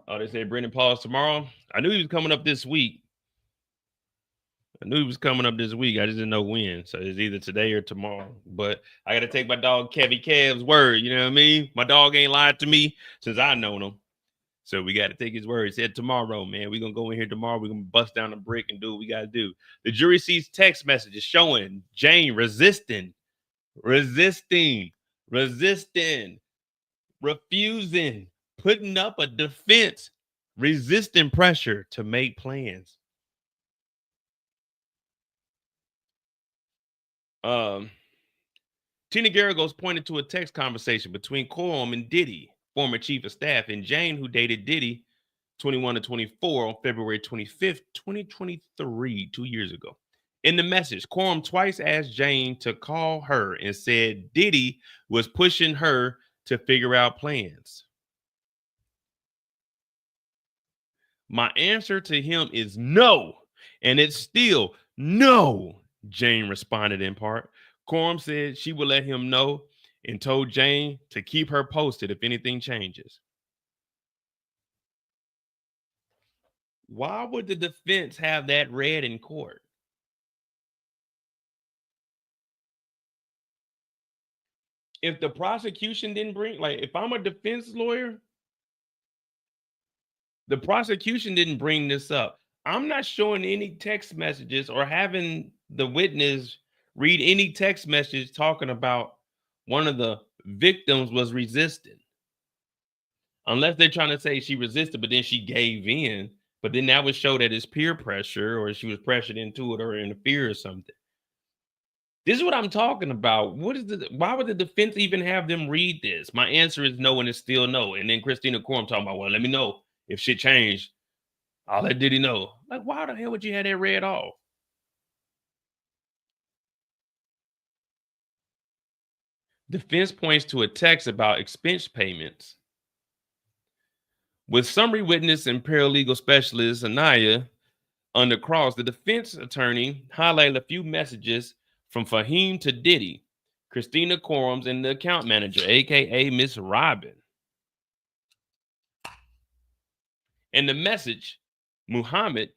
oh, they say Brendan Paul's tomorrow. I knew he was coming up this week. I just didn't know when. So it's either today or tomorrow. But I got to take my dog Kevy Kev's word. You know what I mean? My dog ain't lied to me since I known him. So we got to take his word. He said tomorrow, man. We're going to go in here tomorrow. We're going to bust down the brick and do what we got to do. The jury sees text messages showing Jane resisting, refusing, putting up a defense, resisting pressure to make plans. Tina Garagos pointed to a text conversation between Courtroom and Diddy, former chief of staff, and Jane, who dated Diddy 21 to 24 on February 25th, 2023, 2 years ago. In the message, Courtroom twice asked Jane to call her and said Diddy was pushing her to figure out plans. My answer to him is no, and it's still no, Jane responded in part. Courtroom said she would let him know and told Jane to keep her posted if anything changes. Why would the defense have that read in court? If the prosecution didn't bring, like, if I'm a defense lawyer, the prosecution didn't bring this up. I'm not showing any text messages or having the witness read any text message talking about one of the victims was resisting. Unless they're trying to say she resisted, but then she gave in. But then that would show that it's peer pressure or she was pressured into it or in fear or something. This is what I'm talking about. Why would the defense even have them read this? My answer is no, and it's still no. And then Christina Courtroom talking about, well, let me know if shit changed. I'll let Diddy know. Like, why the hell would you have that read off? Defense points to a text about expense payments. With summary witness and paralegal specialist Anaya on the cross, the defense attorney highlighted a few messages from Fahim to Diddy, Christina Courtroom, and the account manager, aka Miss Robin. In the message, Muhammad,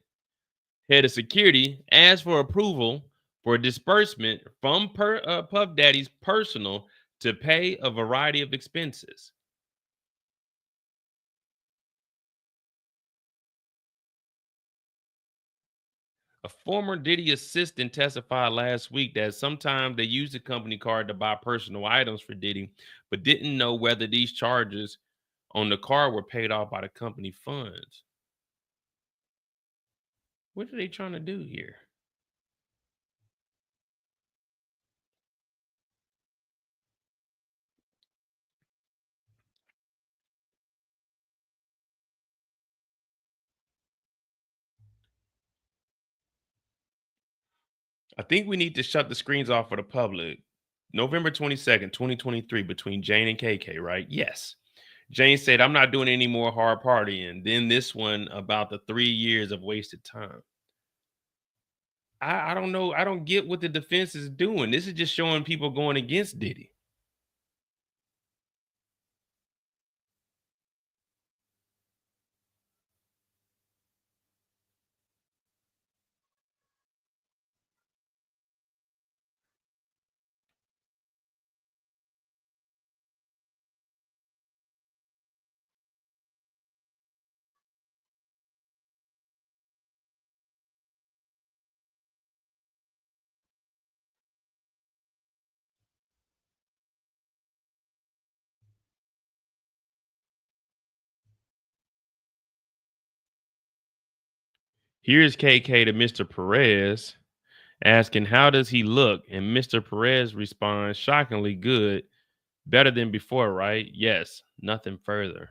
head of security, asked for approval for disbursement from Puff Daddy's personal to pay a variety of expenses. A former Diddy assistant testified last week that sometimes they used the company card to buy personal items for Diddy, but didn't know whether these charges on the card were paid off by the company funds. What are they trying to do here? I think we need to shut the screens off for the public. November 22nd, 2023, between Jane and KK, right? Yes. Jane said, I'm not doing any more hard partying. Then this one about the 3 years of wasted time. I don't know. I don't get what the defense is doing. This is just showing people going against Diddy. Here's KK to Mr. Perez asking, how does he look? And Mr. Perez responds, shockingly good. Better than before, right? Yes, nothing further.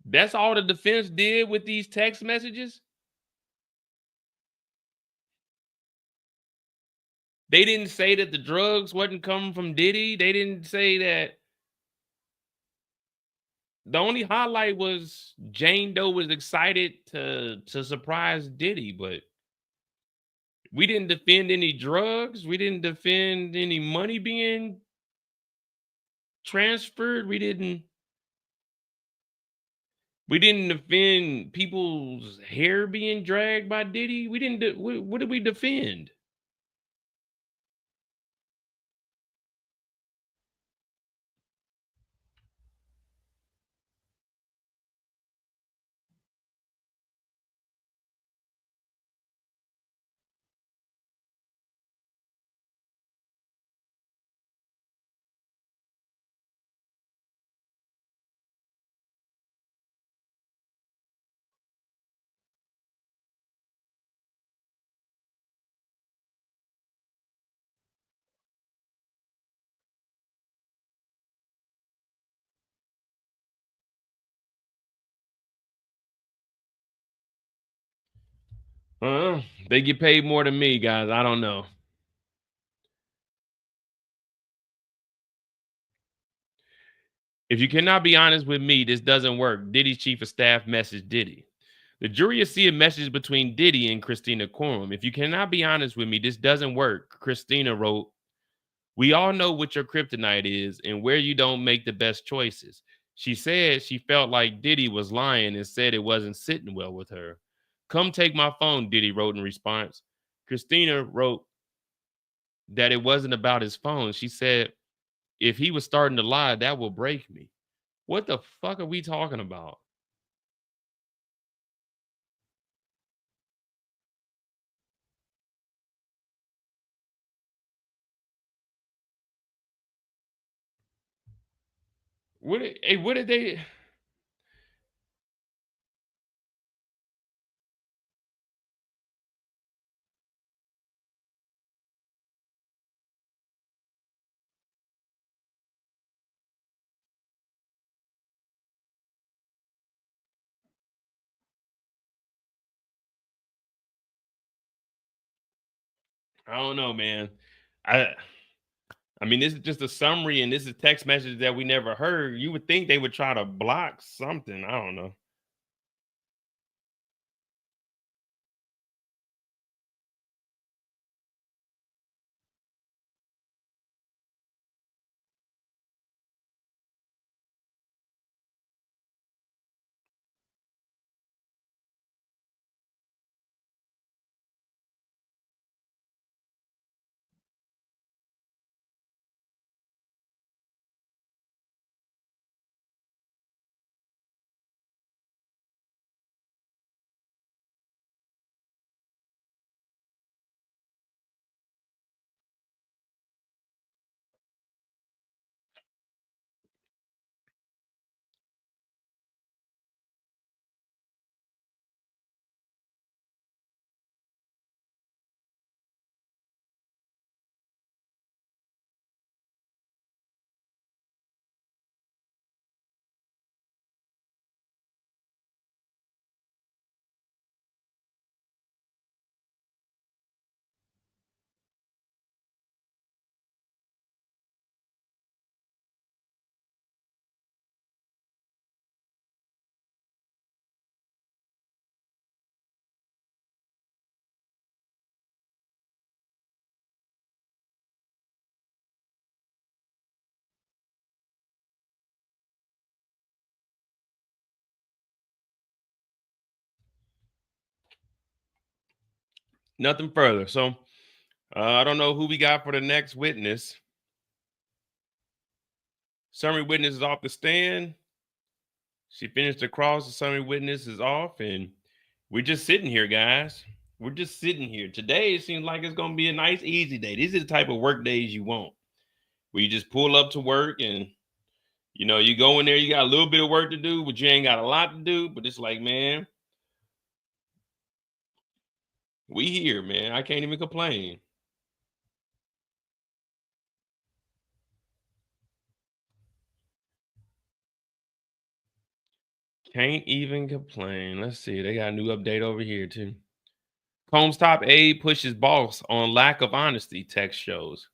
That's all the defense did with these text messages? They didn't say that the drugs wasn't coming from Diddy. They didn't say that. The only highlight was Jane Doe was excited to surprise Diddy, but We didn't defend any drugs. We didn't defend any money being transferred. We didn't defend people's hair being dragged by Diddy. We didn't. What did we defend? They get paid more than me, guys. I don't know. If you cannot be honest with me, this doesn't work. Diddy's chief of staff messaged Diddy. The jury will see a message between Diddy and Christina Courtroom. If you cannot be honest with me, this doesn't work. Christina wrote, "We all know what your kryptonite is and where you don't make the best choices." She said she felt like Diddy was lying and said it wasn't sitting well with her. "Come take my phone," Diddy wrote in response. Christina wrote that it wasn't about his phone. She said, "If he was starting to lie, that will break me." What the fuck are we talking about? What did they? I don't know, man. I I mean, this is just a summary, and this is text message that we never heard. You would think they would try to block something. I don't know. Nothing further. So I don't know who we got for the next witness. Summary witness is off the stand. She finished the cross. The summary witness is off, and we're just sitting here, guys. We're just sitting here. Today it seems like it's gonna be a nice, easy day. These are the type of work days you want, where you just pull up to work and you go in there. You got a little bit of work to do, but you ain't got a lot to do. But it's like, man, we here, man. I can't even complain. Can't even complain. Let's see. They got a new update over here too. Combs top aide pushes boss on lack of honesty, text shows.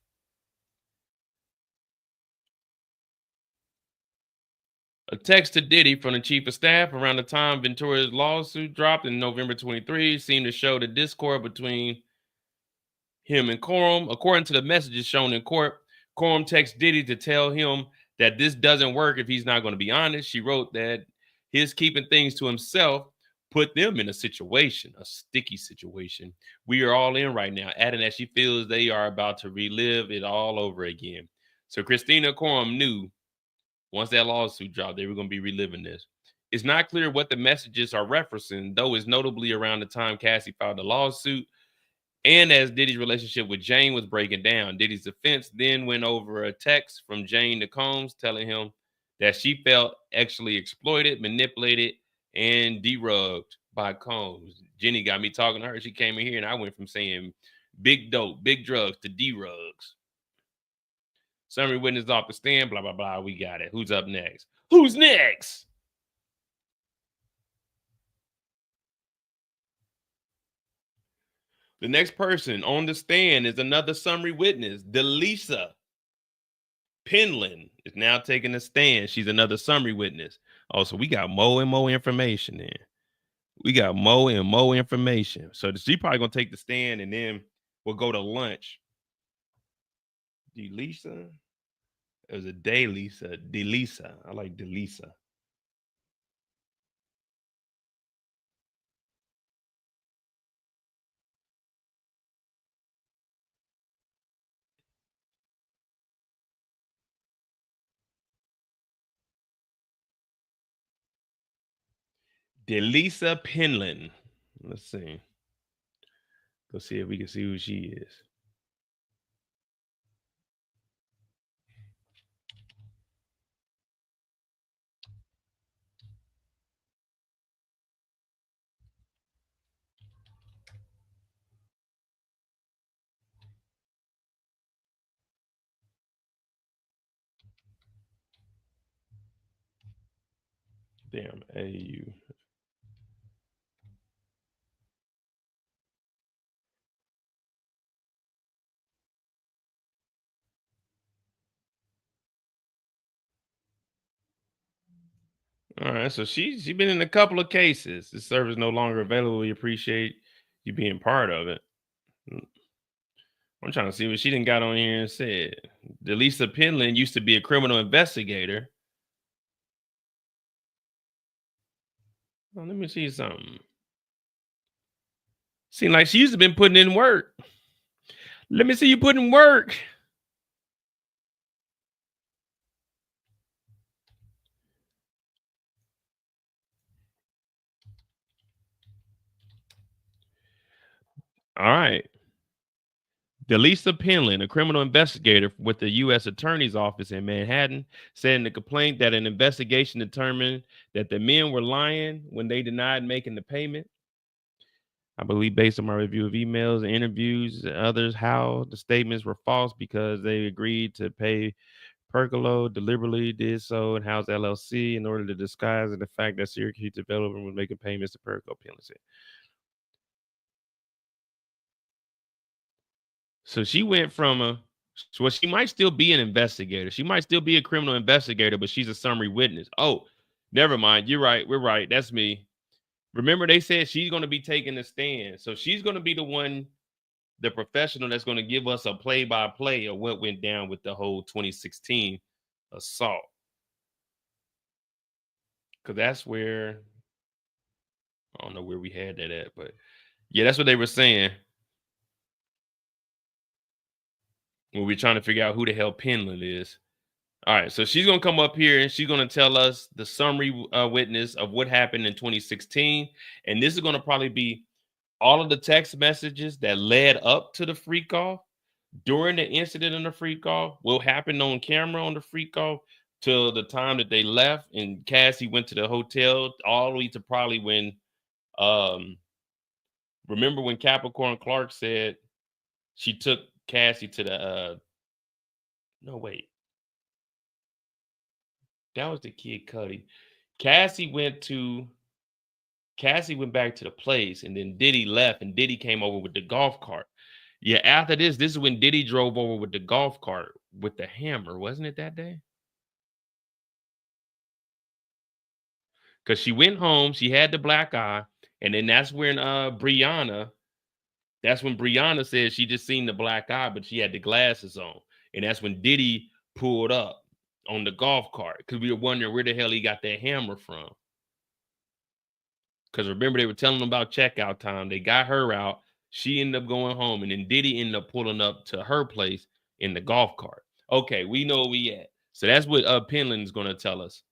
A text to Diddy from the chief of staff around the time Ventura's lawsuit dropped in November 23 seemed to show the discord between him and Courtroom. According to the messages shown in court, Courtroom texts Diddy to tell him that this doesn't work if he's not going to be honest. She wrote that his keeping things to himself put them in a situation, a sticky situation. We are all in right now, adding that she feels they are about to relive it all over again. So Christina Courtroom knew once that lawsuit dropped, they were going to be reliving this. It's not clear what the messages are referencing, though it's notably around the time Cassie filed the lawsuit. And as Diddy's relationship with Jane was breaking down, Diddy's defense then went over a text from Jane to Combs telling him that she felt actually exploited, manipulated, and derugged by Combs. Jenny got me talking to her. She came in here and I went from saying big dope, big drugs to derugs. Summary witness off the stand, blah, blah, blah. We got it. Who's up next? Who's next? The next person on the stand is another summary witness, Delisa Penland is now taking the stand. She's another summary witness. Oh, so we got more and more information in. We got more and more information. So she probably gonna take the stand and then we'll go to lunch. Delisa? It was a Delisa. Delisa. I like Delisa. Delisa Penland. Let's see. Go see if we can see who she is. Damn, AU. All right, so she's been in a couple of cases. The service no longer available. We appreciate you being part of it. I'm trying to see what she didn't got on here and said. Delisa Penland used to be a criminal investigator. Oh, let me see something. Seems like she used to been putting in work. Let me see you putting work. All right. Delisa Penland, a criminal investigator with the U.S. Attorney's Office in Manhattan, said in the complaint that an investigation determined that the men were lying when they denied making the payment. I believe based on my review of emails and interviews and others, how the statements were false because they agreed to pay Percolo, deliberately did so in House LLC in order to disguise the fact that Syracuse Development was making payments to Percolo. So she went from well, she might still be an investigator. She might still be a criminal investigator, but she's a summary witness. Oh, never mind. You're right. We're right. That's me. Remember, they said she's going to be taking the stand. So she's going to be the one, the professional that's going to give us a play-by-play of what went down with the whole 2016 assault. Because that's where, I don't know where we had that at, but yeah, that's what they were saying. When we're trying to figure out who the hell Penland is. All right, so she's going to come up here and she's going to tell us the summary witness of what happened in 2016. And this is going to probably be all of the text messages that led up to the freak off, during the incident in the freak off, what happened on camera on the freak off, till the time that they left and Cassie went to the hotel, all the way to probably when, remember when Capricorn Clark said she took Cassie to the, no, wait. That was the Kid Cudi. Cassie went back to the place, and then Diddy left, and Diddy came over with the golf cart. Yeah, after this is when Diddy drove over with the golf cart with the hammer, wasn't it that day? Because she went home, she had the black eye, and then that's when Brianna, That's when Brianna said she just seen the black eye, but she had the glasses on. And that's when Diddy pulled up on the golf cart, because we were wondering where the hell he got that hammer from. Because remember, they were telling them about checkout time. They got her out. She ended up going home, and then Diddy ended up pulling up to her place in the golf cart. Okay, we know where we at. So that's what Penland's going to tell us.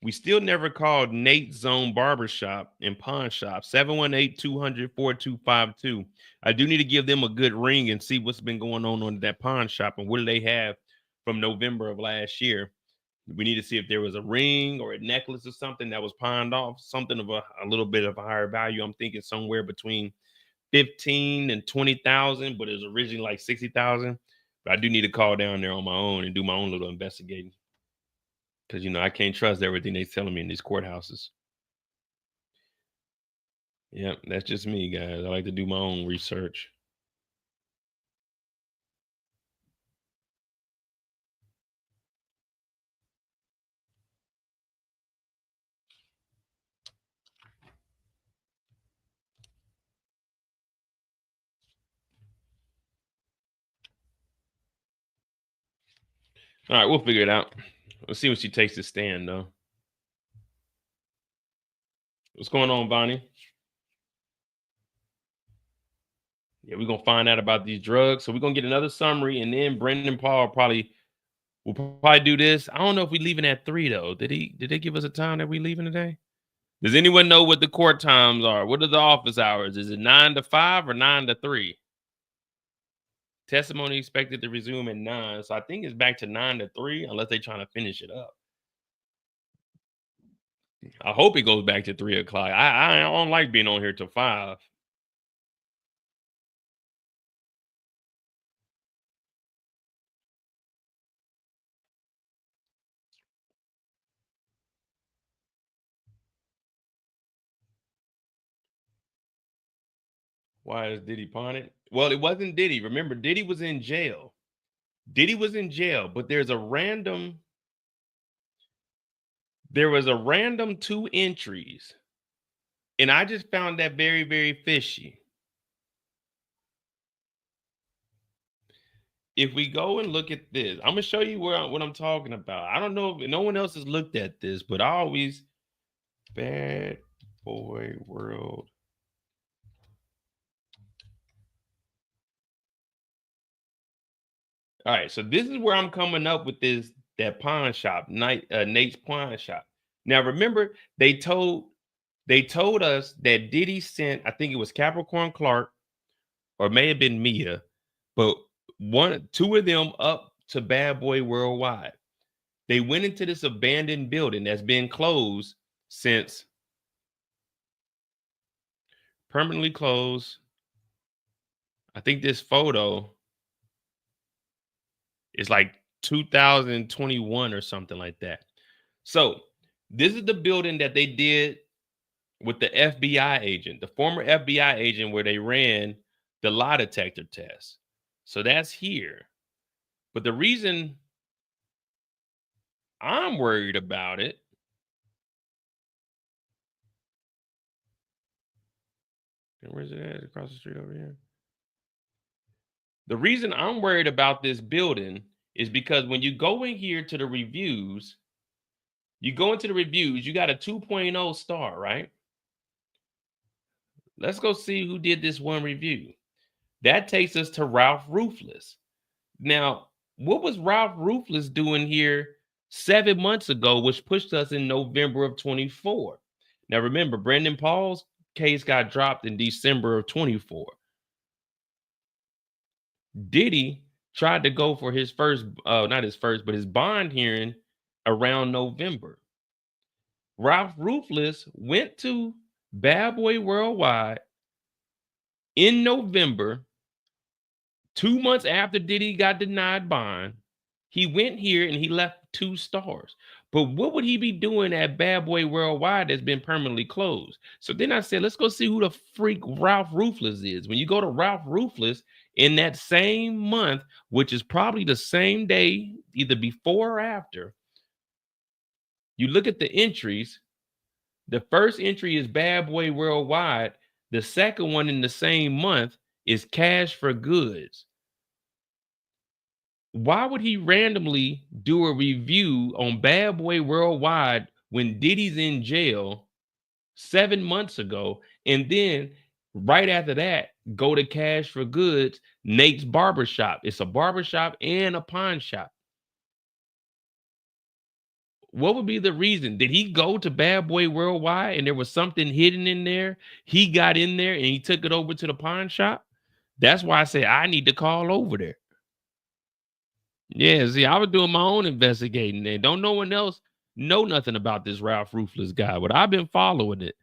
We still never called Nate's Zone Barbershop and Pawn Shop, 718-200-4252. I do need to give them a good ring and see what's been going on that pawn shop and what do they have from November of last year. We need to see if there was a ring or a necklace or something that was pawned off, something of a little bit of a higher value. I'm thinking somewhere between 15 and 20,000, but it was originally like 60,000. But I do need to call down there on my own and do my own little investigating. Because, you know, I can't trust everything they're telling me in these courthouses. Yeah, that's just me, guys. I like to do my own research. All right, we'll figure it out. Let's see when she takes the stand, though. What's going on, Bonnie? Yeah, we're going to find out about these drugs. So we're going to get another summary, and then Brendan Paul will probably do this. I don't know if we're leaving at 3, though. Did they give us a time that we're leaving today? Does anyone know what the court times are? What are the office hours? Is it 9 to 5 or 9 to 3? Testimony expected to resume at 9. So I think it's back to 9 to 3, unless they're trying to finish it up. I hope it goes back to 3 o'clock. I don't like being on here till 5. Why is Diddy pawned? Well, it wasn't Diddy. Remember, Diddy was in jail. But there was a random 2 entries. And I just found that very, very fishy. If we go and look at this, I'm going to show you what I'm talking about. I don't know if no one else has looked at this, but I always Bad Boy World. All right, so this is where I'm coming up with that pawn shop, Nate's pawn shop. Now remember, they told us that Diddy sent, I think it was Capricorn Clark, or it may have been Mia, but 2 of them up to Bad Boy Worldwide. They went into this abandoned building that's been closed since, permanently closed. I think this photo is like 2021 or something like that. So this is the building that they did with the FBI agent, the former FBI agent, where they ran the lie detector test. So that's here. But the reason I'm worried about it, and where's it at? Across the street over here. The reason I'm worried about this building is because when you go in here to the reviews, you got a 2.0 star, right? Let's go see who did this one review. That takes us to Ralph Ruthless. Now, what was Ralph Ruthless doing here 7 months ago, which pushed us in November of 24? Now, remember, Brendan Paul's case got dropped in December of 24. Diddy tried to go for his his bond hearing around November. Ralph Ruthless went to Bad Boy Worldwide in November, 2 months after Diddy got denied bond. He went here and he left 2 stars. But what would he be doing at Bad Boy Worldwide that's been permanently closed? So then I said, let's go see who the freak Ralph Ruthless is. When you go to Ralph Ruthless, In that same month, which is probably the same day, either before or after, you look at the entries. The first entry is Bad Boy Worldwide. The second one in the same month is Cash for Goods. Why would he randomly do a review on Bad Boy Worldwide when Diddy's in jail 7 months ago, and then right after that go to Cash for Goods, Nate's barbershop? It's a barbershop and a pawn shop. What would be the reason? Did he go to Bad Boy Worldwide and there was something hidden in there? He got in there and he took it over to the pawn shop. That's why I say I need to call over there. Yeah, see, I was doing my own investigating there. Don't no one else know nothing about this Ralph Ruthless guy, but I've been following it.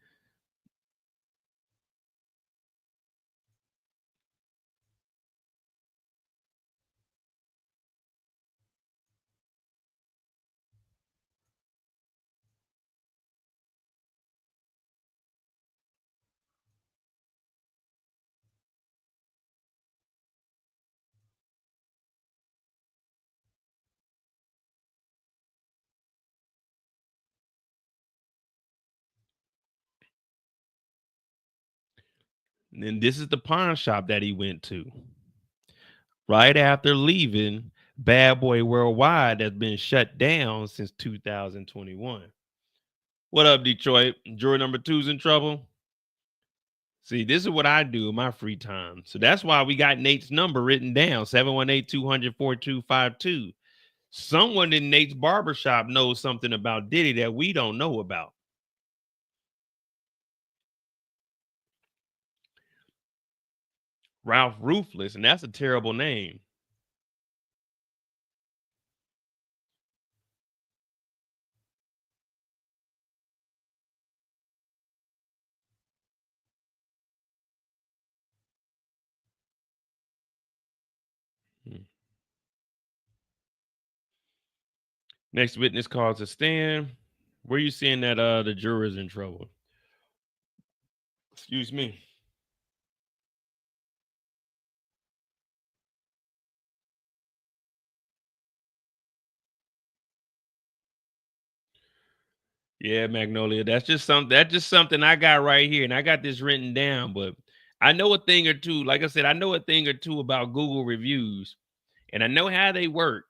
And then this is the pawn shop that he went to. Right after leaving Bad Boy Worldwide that's been shut down since 2021. What up, Detroit? Juror number 2's in trouble. See, this is what I do in my free time. So that's why we got Nate's number written down, 718-200-4252. Someone in Nate's barbershop knows something about Diddy that we don't know about. Ralph Ruthless, and that's a terrible name. Next witness calls to stand. Where you seeing that the juror's in trouble? Excuse me. Yeah, Magnolia. That's just something I got right here, and I got this written down, but I know a thing or two. Like I said, I know a thing or two about Google reviews, and I know how they work.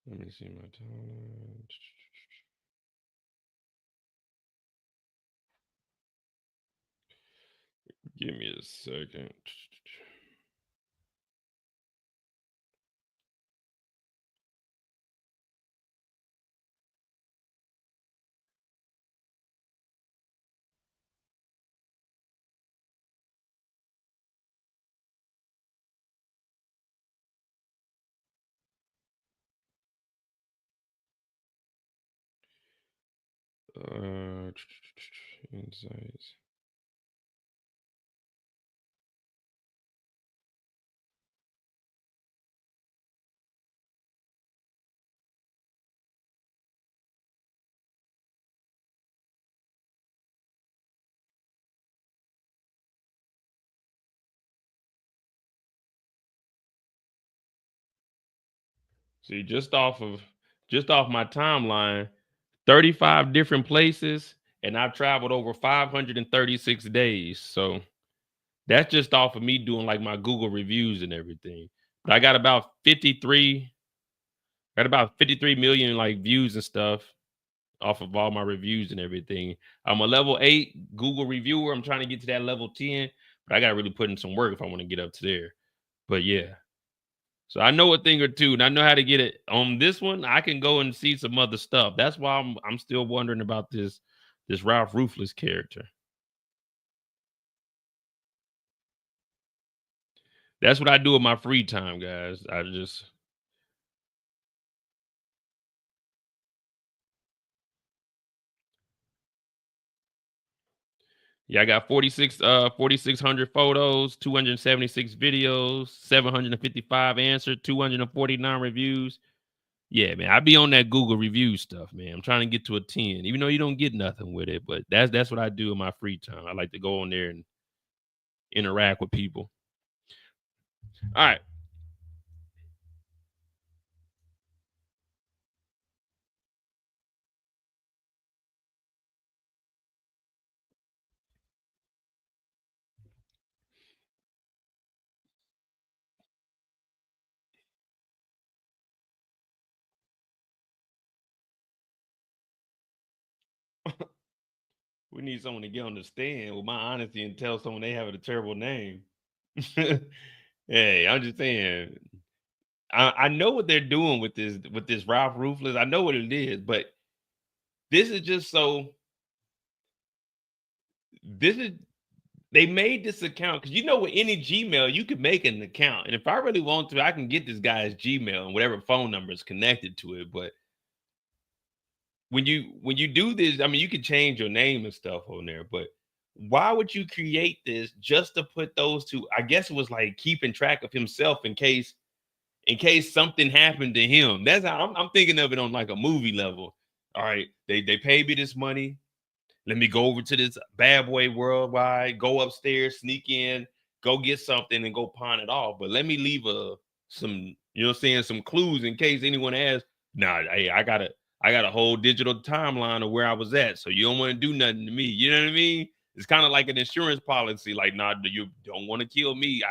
Let me see my time. Give me a second. Insights. See, just off my timeline, 35 different places, and I've traveled over 536 days. So that's just off of me doing like my Google reviews and everything. But I got about 53 million like views and stuff off of all my reviews and everything. I'm a level 8 Google reviewer. I'm trying to get to that level 10, but I got to really put in some work if I want to get up to there. But yeah. So I know a thing or two, and I know how to get it on this one. I can go and see some other stuff. That's why I'm still wondering about this This Ralph Ruthless character. That's what I do in my free time, guys. I just I got 4,600 photos, 276 videos, 755 answered, 249 reviews. Yeah, man, I be on that Google review stuff, man. I'm trying to get to a 10, even though you don't get nothing with it. But that's what I do in my free time. I like to go on there and interact with people. All right. We need someone to get on the stand with my honesty and tell someone they have a terrible name. Hey, I'm just saying. I know what they're doing with this Ralph Ruthless. I know what it is, but this is just so. This is they made this account because with any Gmail you could make an account, and if I really want to, I can get this guy's Gmail and whatever phone number is connected to it. But when you do this, I mean, you can change your name and stuff on there, but why would you create this just to put those two? I guess it was like keeping track of himself in case something happened to him. That's how I'm thinking of it on like a movie level. All right, they paid me this money. Let me go over to this bad boy worldwide, go upstairs, sneak in, go get something and go pawn it off. But let me leave some, some clues in case anyone asks. Nah, hey, I got a whole digital timeline of where I was at. So you don't want to do nothing to me. You know what I mean? It's kind of like an insurance policy. Like, nah, you don't want to kill me.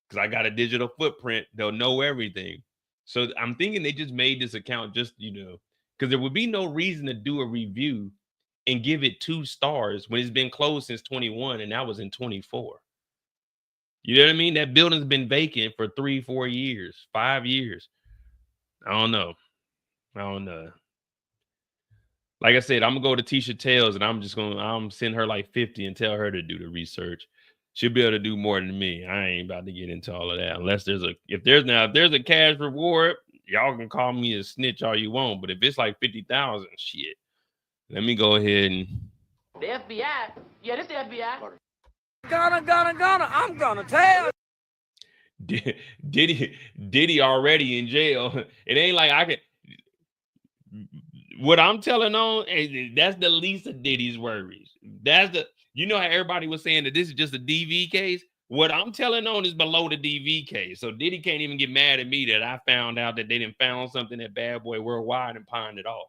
Because I got a digital footprint. They'll know everything. So I'm thinking they just made this account just, because there would be no reason to do a review and give it 2 stars when it's been closed since 21 and that was in 24. You know what I mean? That building's been vacant for 3, 4 years, 5 years. I don't know. Like I said, I'm gonna go to Tisha Tales and I'm send her like 50 and tell her to do the research. She'll be able to do more than me. I ain't about to get into all of that unless there's a cash reward. Y'all can call me a snitch all you want, but if it's like 50,000, shit, let me go ahead and. The FBI, yeah, this the FBI. Gonna, I'm gonna tell. Diddy already in jail. It ain't like I can. What I'm telling on, that's the least of Diddy's worries. How everybody was saying that this is just a DV case. What I'm telling on is below the DV case. So Diddy can't even get mad at me that I found out that they didn't found something at Bad Boy Worldwide and pawned it off.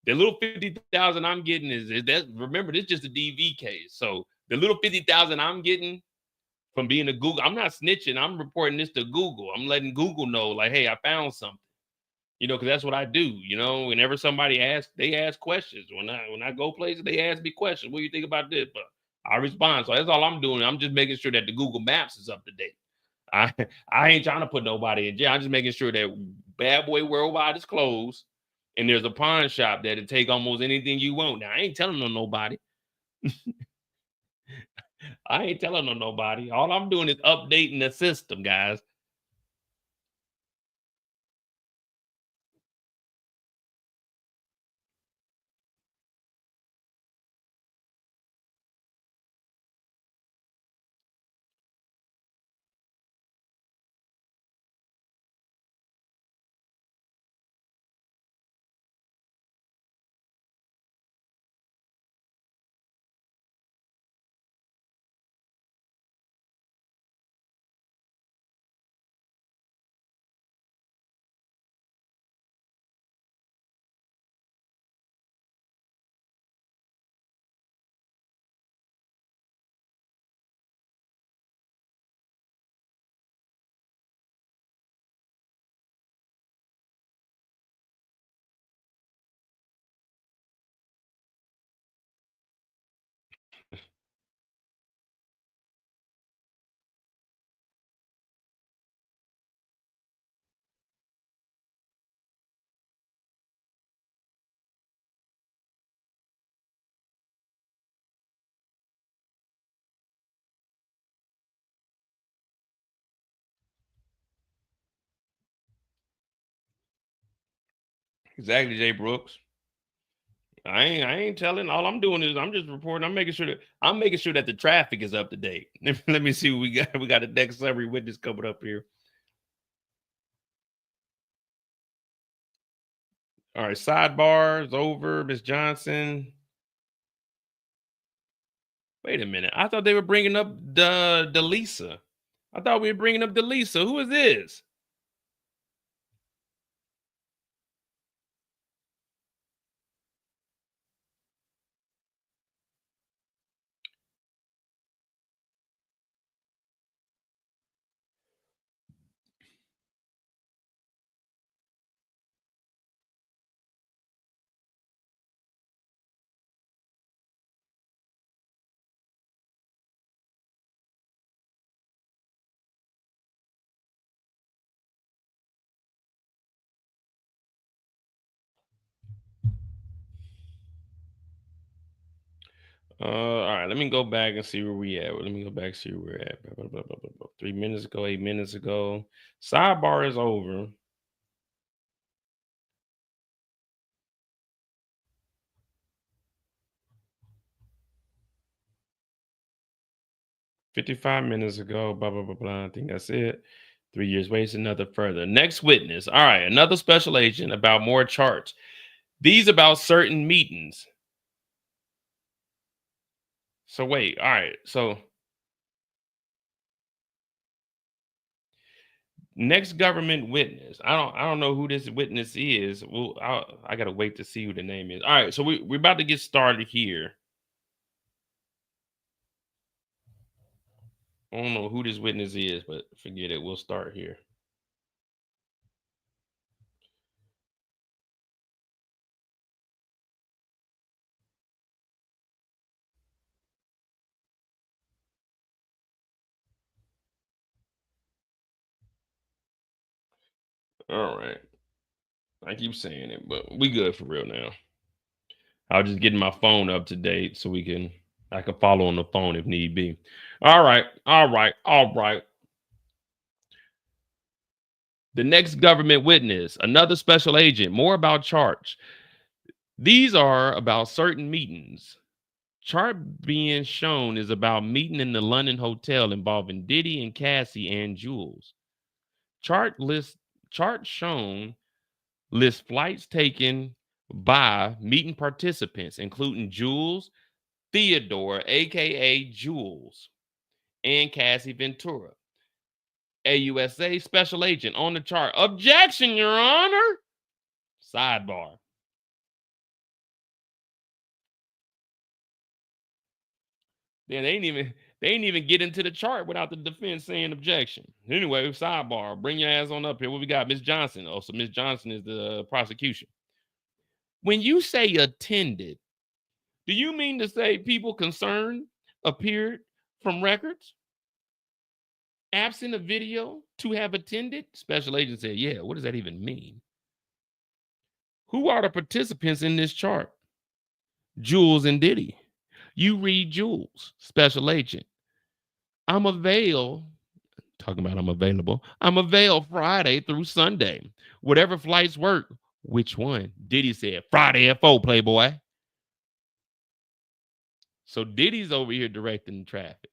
The little 50,000 I'm getting is that, remember, this is just a DV case. So the little 50,000 I'm getting from being a Google, I'm not snitching. I'm reporting this to Google. I'm letting Google know, like, hey, I found something. Because that's what I do. Whenever somebody asks, they ask questions. When I go places, they ask me questions. What do you think about this? But I respond. So that's all I'm doing. I'm just making sure that the Google Maps is up to date. I ain't trying to put nobody in jail. I'm just making sure that Bad Boy Worldwide is closed and there's a pawn shop that'll take almost anything you want. Now, I ain't telling on nobody. I ain't telling on nobody. All I'm doing is updating the system, guys. Exactly, Jay Brooks. I ain't telling. All I'm doing is I'm just reporting. I'm making sure that the traffic is up to date. Let me see what we got. We got a next summary witness coming up here. All right, sidebar is over. Miss Johnson. Wait a minute. I thought they were bringing up the Lisa. I thought we were bringing up the Lisa. Who is this? All right, let me go back and see where we at. Let me go back and see where we're at. 3 minutes ago, 8 minutes ago. Sidebar is over. $55 minutes ago, blah, blah, blah, blah. I think that's it. 3 years wasted, another further. Next witness. All right, another special agent about more charts. These about certain meetings. So wait, all right. So next government witness. I don't know who this witness is. Well, I gotta wait to see who the name is. All right, so we're about to get started here. I don't know who this witness is, but forget it. We'll start here. All right. I keep saying it, but we good for real now. I'll just get my phone up to date so I can follow on the phone if need be. All right. The next government witness, another special agent, more about charts. These are about certain meetings. Chart being shown is about meeting in the London hotel involving Diddy and Cassie and Jules. Chart shown lists flights taken by meeting participants, including Jules, Theodore, aka Jules, and Cassie Ventura. AUSA special agent on the chart. Objection, Your Honor. Sidebar. Then they ain't even get into the chart without the defense saying objection. Anyway, sidebar. Bring your ass on up here. What we got? Miss Johnson. Oh, so Miss Johnson is the prosecution. When you say attended, do you mean to say people concerned appeared from records? Absent a video to have attended? Special agent said, yeah, what does that even mean? Who are the participants in this chart? Jules and Diddy. You read Jules, special agent. I'm available Friday through Sunday. Whatever flights work. Which one? Diddy said, Friday at 4, Playboy. So Diddy's over here directing the traffic.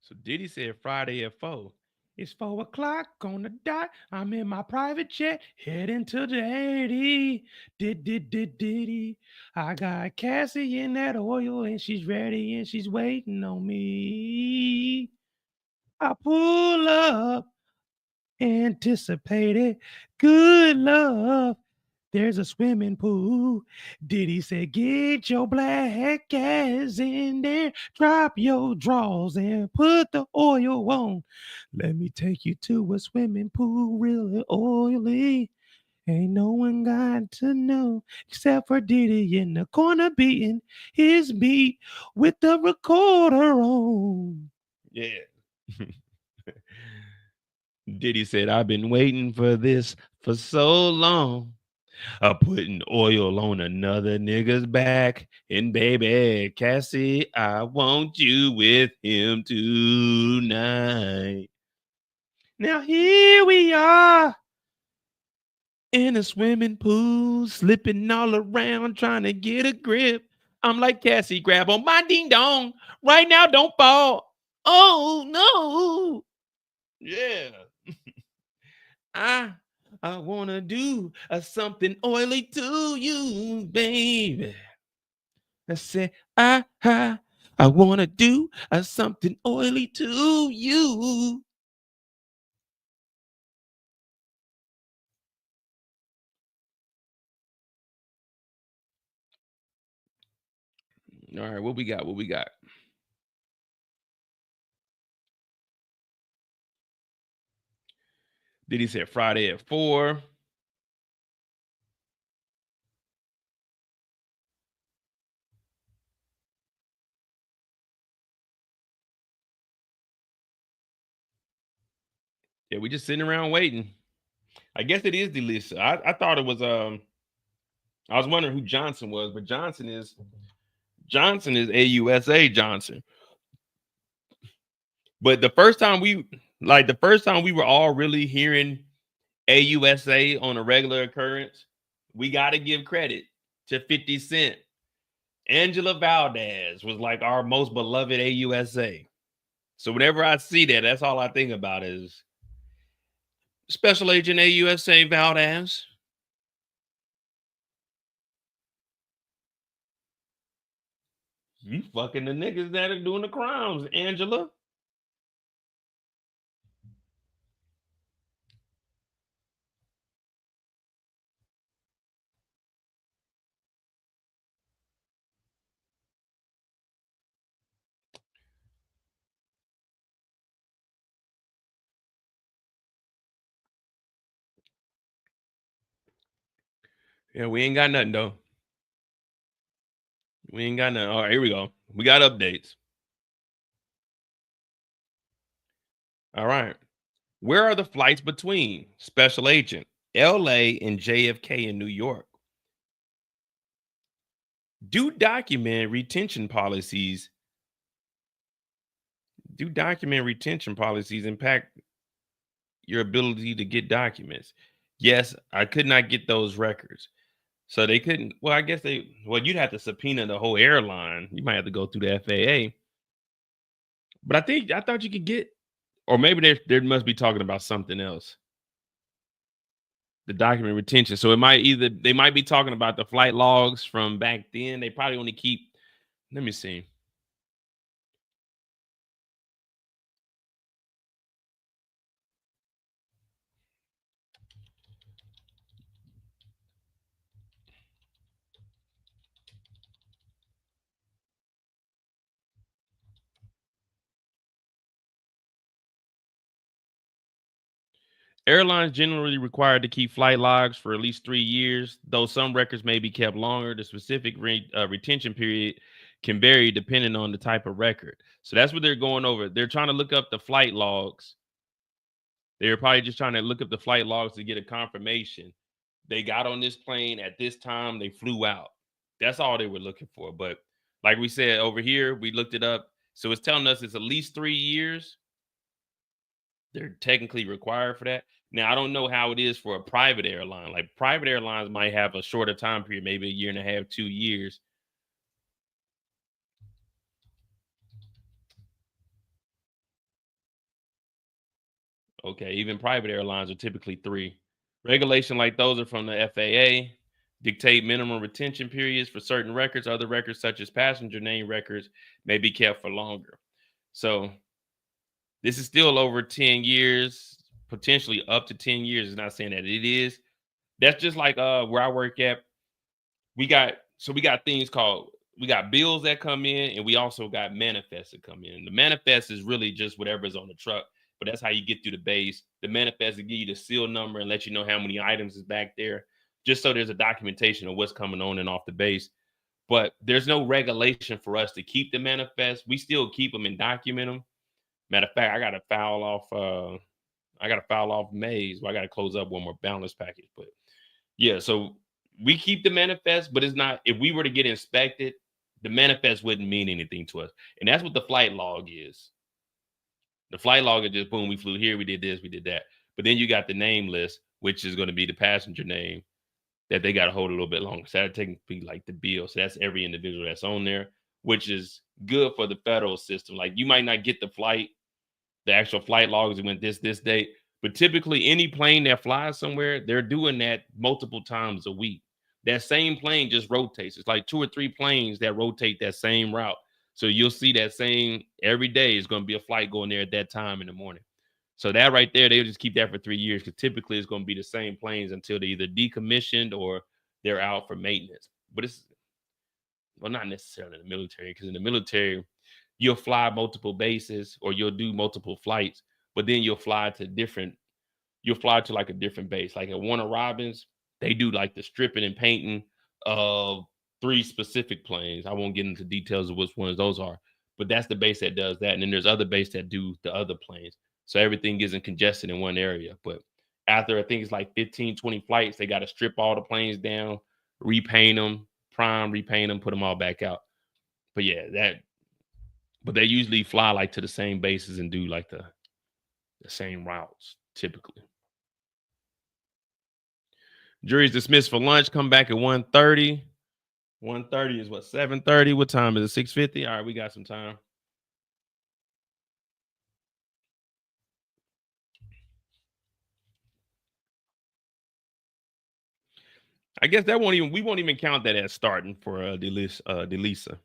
So Diddy said Friday at 4. It's 4 o'clock on the dot. I'm in my private jet heading to the 80. Diddy. I got Cassie in that oil and she's ready and she's waiting on me. I pull up, anticipated, good love. There's a swimming pool. Diddy said, get your black ass in there, drop your drawers and put the oil on. Let me take you to a swimming pool, really oily. Ain't no one got to know except for Diddy in the corner beating his beat with the recorder on. Yeah. Diddy said, I've been waiting for this for so long. Putting oil on another nigga's back. And baby, Cassie, I want you with him tonight. Now here we are in a swimming pool, slipping all around, trying to get a grip. I'm like, Cassie, grab on my ding dong. Right now, don't fall. Oh, no. Yeah. I want to do something oily to you, baby. I said, I want to do something oily to you. All right, what we got? What we got? Diddy said Friday at 4. Yeah, we just sitting around waiting. I guess it is Delisa. I thought it was I was wondering who Johnson was, but Johnson is AUSA Johnson. But the first time we were all really hearing AUSA on a regular occurrence, we got to give credit to 50 Cent. Angela Valdez was like our most beloved AUSA. So whenever I see that, that's all I think about is Special Agent AUSA Valdez. You fucking the niggas that are doing the crimes, Angela. Yeah, we ain't got nothing though. We ain't got nothing. All right, here we go. We got updates. All right. Where are the flights between Special Agent LA and JFK in New York? Do document retention policies impact your ability to get documents? Yes, I could not get those records. So they couldn't. Well, I guess you'd have to subpoena the whole airline. You might have to go through the FAA. But I thought you could get, or maybe there must be talking about something else. The document retention. So they might be talking about the flight logs from back then. They probably only keep, let me see. Airlines generally required to keep flight logs for at least 3 years, though some records may be kept longer. The specific retention period can vary depending on the type of record. So that's what they're going over. They're trying to look up the flight logs. They're probably just trying to look up the flight logs to get a confirmation. They got on this plane at this time, they flew out. That's all they were looking for. But like we said over here, we looked it up. So it's telling us it's at least 3 years. They're technically required for that. Now, I don't know how it is for a private airline. Like private airlines might have a shorter time period, maybe a year and a half, 2 years. Okay, even private airlines are typically 3. Regulation like those are from the FAA, dictate minimum retention periods for certain records. Other records, such as passenger name records, may be kept for longer. So this is still over 10 years, potentially up to 10 years. It's not saying that it is. That's just like where I work at. We got things called, we got bills that come in, and we also got manifests that come in. The manifest is really just whatever's on the truck, but that's how you get through the base. The manifest will give you the seal number and let you know how many items is back there, just so there's a documentation of what's coming on and off the base. But there's no regulation for us to keep the manifest. We still keep them and document them. Matter of fact, I got to file off Maze. Well, I got to close up one more balance package. But yeah, so we keep the manifest, but it's not, if we were to get inspected, the manifest wouldn't mean anything to us. And that's what the flight log is. The flight log is just boom, we flew here, we did this, we did that. But then you got the name list, which is going to be the passenger name that they got to hold a little bit longer. So that technically like the bill. So that's every individual that's on there, which is good for the federal system. Like you might not get the flight, the actual flight logs that went this date, but typically any plane that flies somewhere, they're doing that multiple times a week. That same plane just rotates. It's like 2 or 3 planes that rotate that same route. So you'll see that same every day is going to be a flight going there at that time in the morning. So that right there, they'll just keep that for 3 years because typically it's going to be the same planes until they're either decommissioned or they're out for maintenance. But it's, well, not necessarily in the military, because in the military, you'll fly multiple bases or you'll do multiple flights, but then you'll fly to like a different base. Like at Warner Robins, they do like the stripping and painting of 3 specific planes. I won't get into details of which ones those are, but that's the base that does that. And then there's other bases that do the other planes. So everything isn't congested in one area. But after I think it's like 15, 20 flights, they got to strip all the planes down, repaint them, repaint them, put them all back out. But yeah, but they usually fly like to the same bases and do like the same routes typically. Jury's dismissed for lunch. Come back at 1:30. 1:30 is what, 7:30? What time is it? 6:50? All right, we got some time. I guess we won't even count that as starting for Delisa.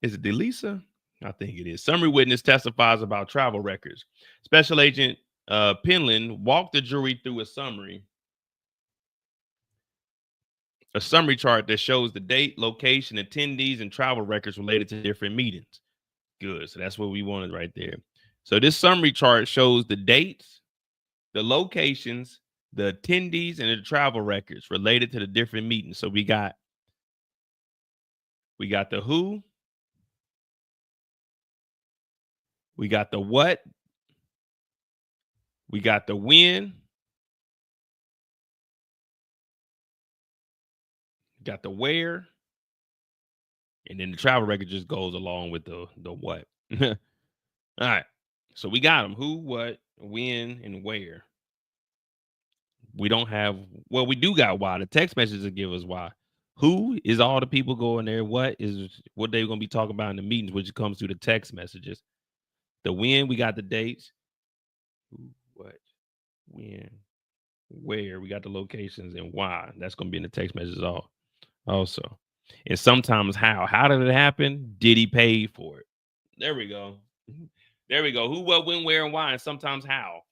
Is it Delisa? I think it is. Summary witness testifies about travel records. Special Agent Penland walked the jury through a summary chart that shows the date, location, attendees, and travel records related to different meetings. Good. So that's what we wanted right there. So this summary chart shows the dates, the locations, the attendees, and the travel records related to the different meetings. So we got the who, we got the what, we got the when, got the where, and then the travel record just goes along with the what. All right. So we got them: who, what, when, and where. We don't have, well, we do got why. The text messages will give us why. Who is all the people going there? What is what they're going to be talking about in the meetings, which comes through the text messages. The when, we got the dates. Who, what, when, where. We got the locations and why. That's going to be in the text messages also. And sometimes how. How did it happen? Diddy paid for it. There we go. There we go. Who, what, when, where, and why. And sometimes how.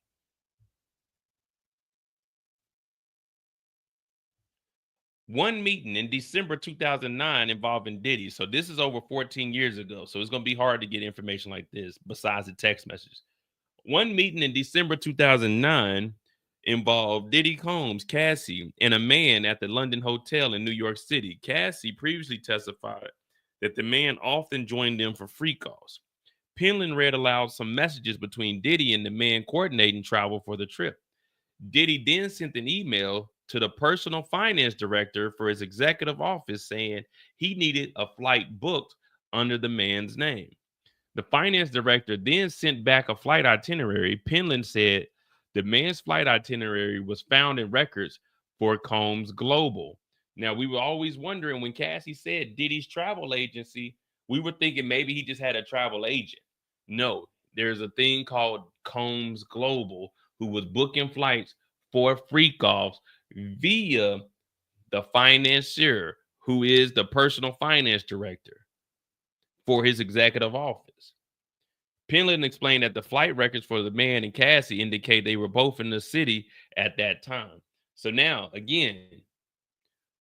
One meeting in December 2009 involving Diddy. So this is over 14 years ago. So it's going to be hard to get information like this besides the text messages. One meeting in December 2009 involved Diddy, COMBS, Cassie, and a man at the London Hotel in New York City. Cassie previously testified that the man often joined them for free calls. Penland read aloud some messages between Diddy and the man coordinating travel for the trip. Diddy then sent an email to the personal finance director for his executive office saying he needed a flight booked under the man's name. The finance director then sent back a flight itinerary. Penland said the man's flight itinerary was found in records for COMBS Global. Now, we were always wondering when Cassie said Diddy's travel agency, we were thinking maybe he just had a travel agent. No, there's a thing called COMBS Global who was booking flights for freak offs via the financier, who is the personal finance director for his executive office. Penland explained that the flight records for the man and Cassie indicate they were both in the city at that time. So now, again,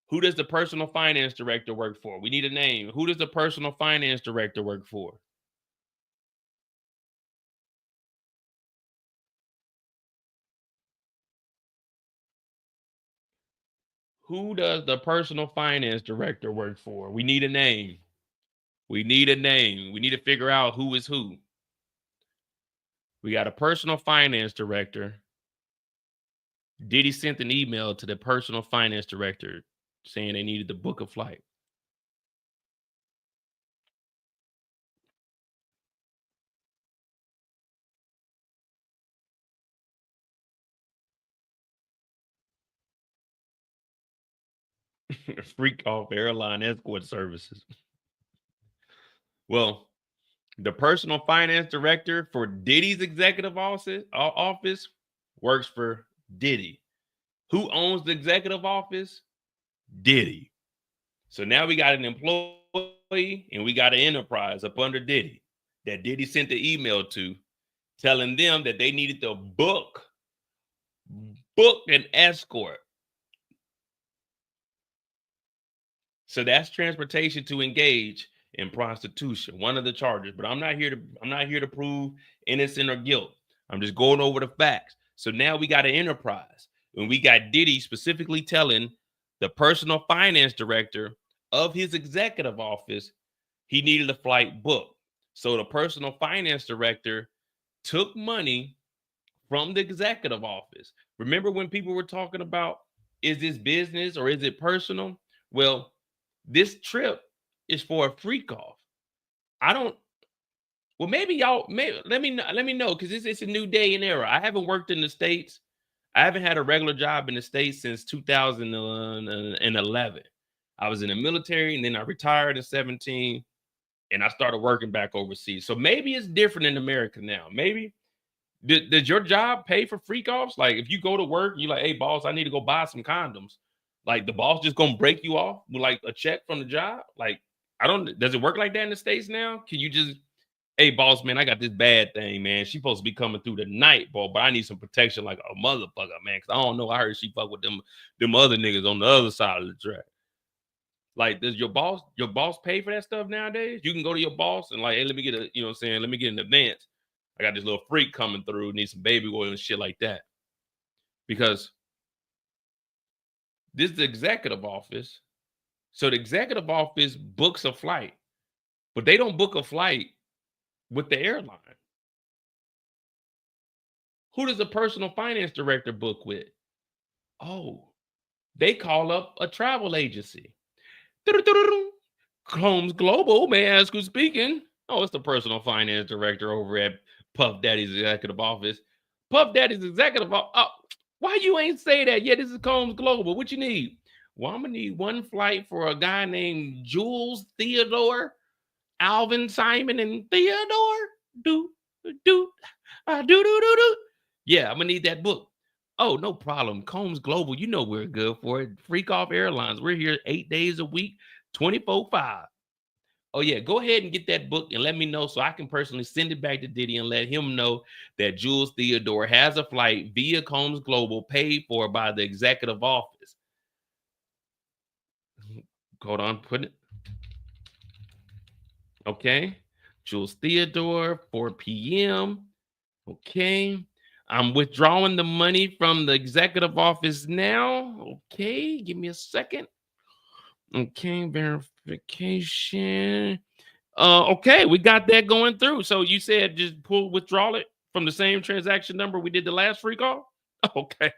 who does the personal finance director work for? We need a name. Who does the personal finance director work for? Who does the personal finance director work for? We need a name. We need a name. We need to figure out who is who. We got a personal finance director. Diddy sent an email to the personal finance director saying they needed to book a flight. Freak off airline escort services. Well, the personal finance director for Diddy's executive office works for Diddy. Who owns the executive office? Diddy. So now we got an employee and we got an enterprise up under Diddy that Diddy sent the email to telling them that they needed to book an escort. So that's transportation to engage in prostitution, one of the charges. But I'm not here to prove innocent or guilt. I'm just going over the facts. So now we got an enterprise, and we got Diddy specifically telling the personal finance director of his executive office he needed a flight booked. So the personal finance director took money from the executive office. Remember when people were talking about, is this business or is it personal? Well, this trip is for a freak off. Well, maybe y'all, let me know, because it's a new day and era. I haven't worked in the States. I haven't had a regular job in the States since 2011. I was in the military, and then I retired in 17, and I started working back overseas. So maybe it's different in America now. Maybe. Does your job pay for freak offs? Like, if you go to work, you're like, hey, boss, I need to go buy some condoms. Like, the boss just gonna break you off with like a check from the job? Like, does it work like that in the States now? Can you just, hey, boss, man, I got this bad thing, man. She's supposed to be coming through tonight, bro, but I need some protection like a motherfucker, man, because I don't know. I heard she fuck with them other niggas on the other side of the track. Like, does your boss pay for that stuff nowadays? You can go to your boss and like, hey, let me get let me get an advance. I got this little freak coming through, need some baby oil and shit like that. Because this is the executive office. So the executive office books a flight, but they don't book a flight with the airline. Who does the personal finance director book with? Oh, they call up a travel agency. COMBS Global, may I ask who's speaking? Oh, it's the personal finance director over at Puff Daddy's executive office. Puff Daddy's executive office. Oh, why you ain't say that? Yeah, this is COMBS Global. What you need? Well, I'm gonna need one flight for a guy named Jules Theodore, Alvin, Simon, and Theodore. Do. Yeah, I'm gonna need that book. Oh, no problem. COMBS Global, you know we're good for it. Freak off airlines. We're here 8 days a week, 24/5. Oh, yeah, go ahead and get that book and let me know so I can personally send it back to Diddy and let him know that Jules Theodore has a flight via COMBS Global paid for by the executive office. Hold on, put it. Okay. Jules Theodore, 4 p.m. Okay. I'm withdrawing the money from the executive office now. Okay, give me a second. Okay, verification. Okay, we got that going through. So you said just withdraw it from the same transaction number we did the last free call? Okay.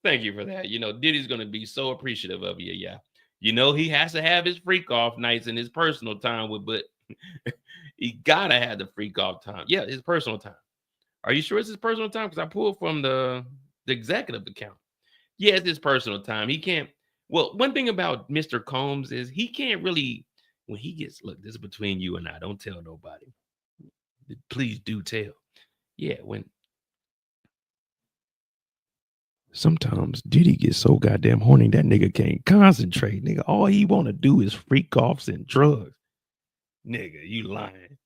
Thank you for that. Diddy's going to be so appreciative of you. Yeah. He has to have his freak off nights in his personal time but he got to have the freak off time. Yeah, his personal time. Are you sure it's his personal time? Because I pulled from the executive account. Yeah, it's his personal time. He can't. Well, one thing about Mr. Combs is he can't really, when he gets, look, this is between you and I. Don't tell nobody. Please do tell. Yeah, when sometimes Diddy gets so goddamn horny that nigga can't concentrate. Nigga, all he want to do is freak offs and drugs. Nigga, you lying.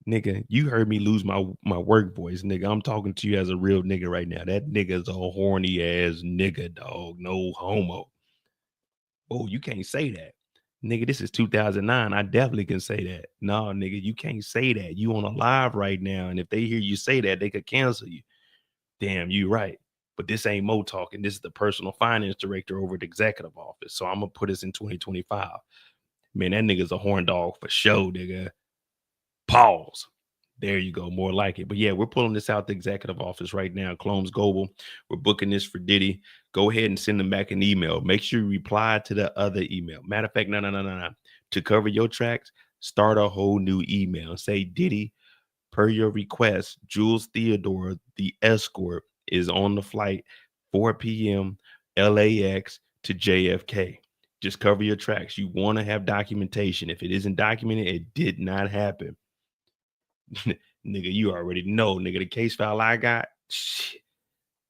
Nigga, you heard me lose my work voice, nigga. I'm talking to you as a real nigga right now. That nigga's a horny ass nigga, dog. No homo. Oh, you can't say that. Nigga, this is 2009. I definitely can say that. No, nigga, you can't say that. You on a live right now, and if they hear you say that, they could cancel you. Damn, you right. But this ain't Mo talking. This is the personal finance director over at the executive office. So I'm going to put us in 2025. Man, that nigga's a horn dog for sure, nigga. Pause. There you go. More like it. But yeah, we're pulling this out the executive office right now. COMBS Global. We're booking this for Diddy. Go ahead and send them back an email. Make sure you reply to the other email. Matter of fact, no. To cover your tracks, start a whole new email. Say, Diddy, per your request, Jules Theodore, the escort, is on the flight 4 p.m. LAX to JFK. Just cover your tracks. You want to have documentation. If it isn't documented, it did not happen. Nigga, you already know, nigga, the case file I got. Shit.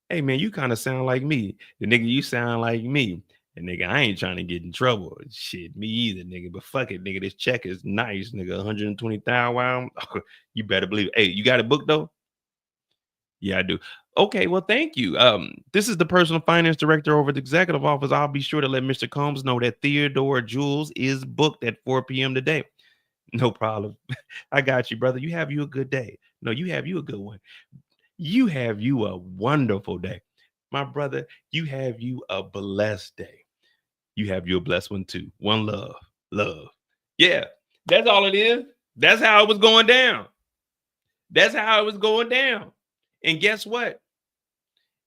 Hey, man, you kind of sound like me. The nigga, you sound like me. And nigga, I ain't trying to get in trouble. Shit, me either, nigga. But fuck it, nigga. This check is nice, nigga. 120,000. Wow. You better believe it. Hey, you got a book though? Yeah, I do. Okay, well, thank you. This is the personal finance director over at the executive office. I'll be sure to let Mr. Combs know that Theodore Jules is booked at 4 p.m. today. No problem. I got you, brother. You have you a good day. No, you have you a good one. You have you a wonderful day. My brother, you have you a blessed day. You have you a blessed one too. One love. Love. Yeah, that's all it is. That's how it was going down. That's how it was going down. And guess what?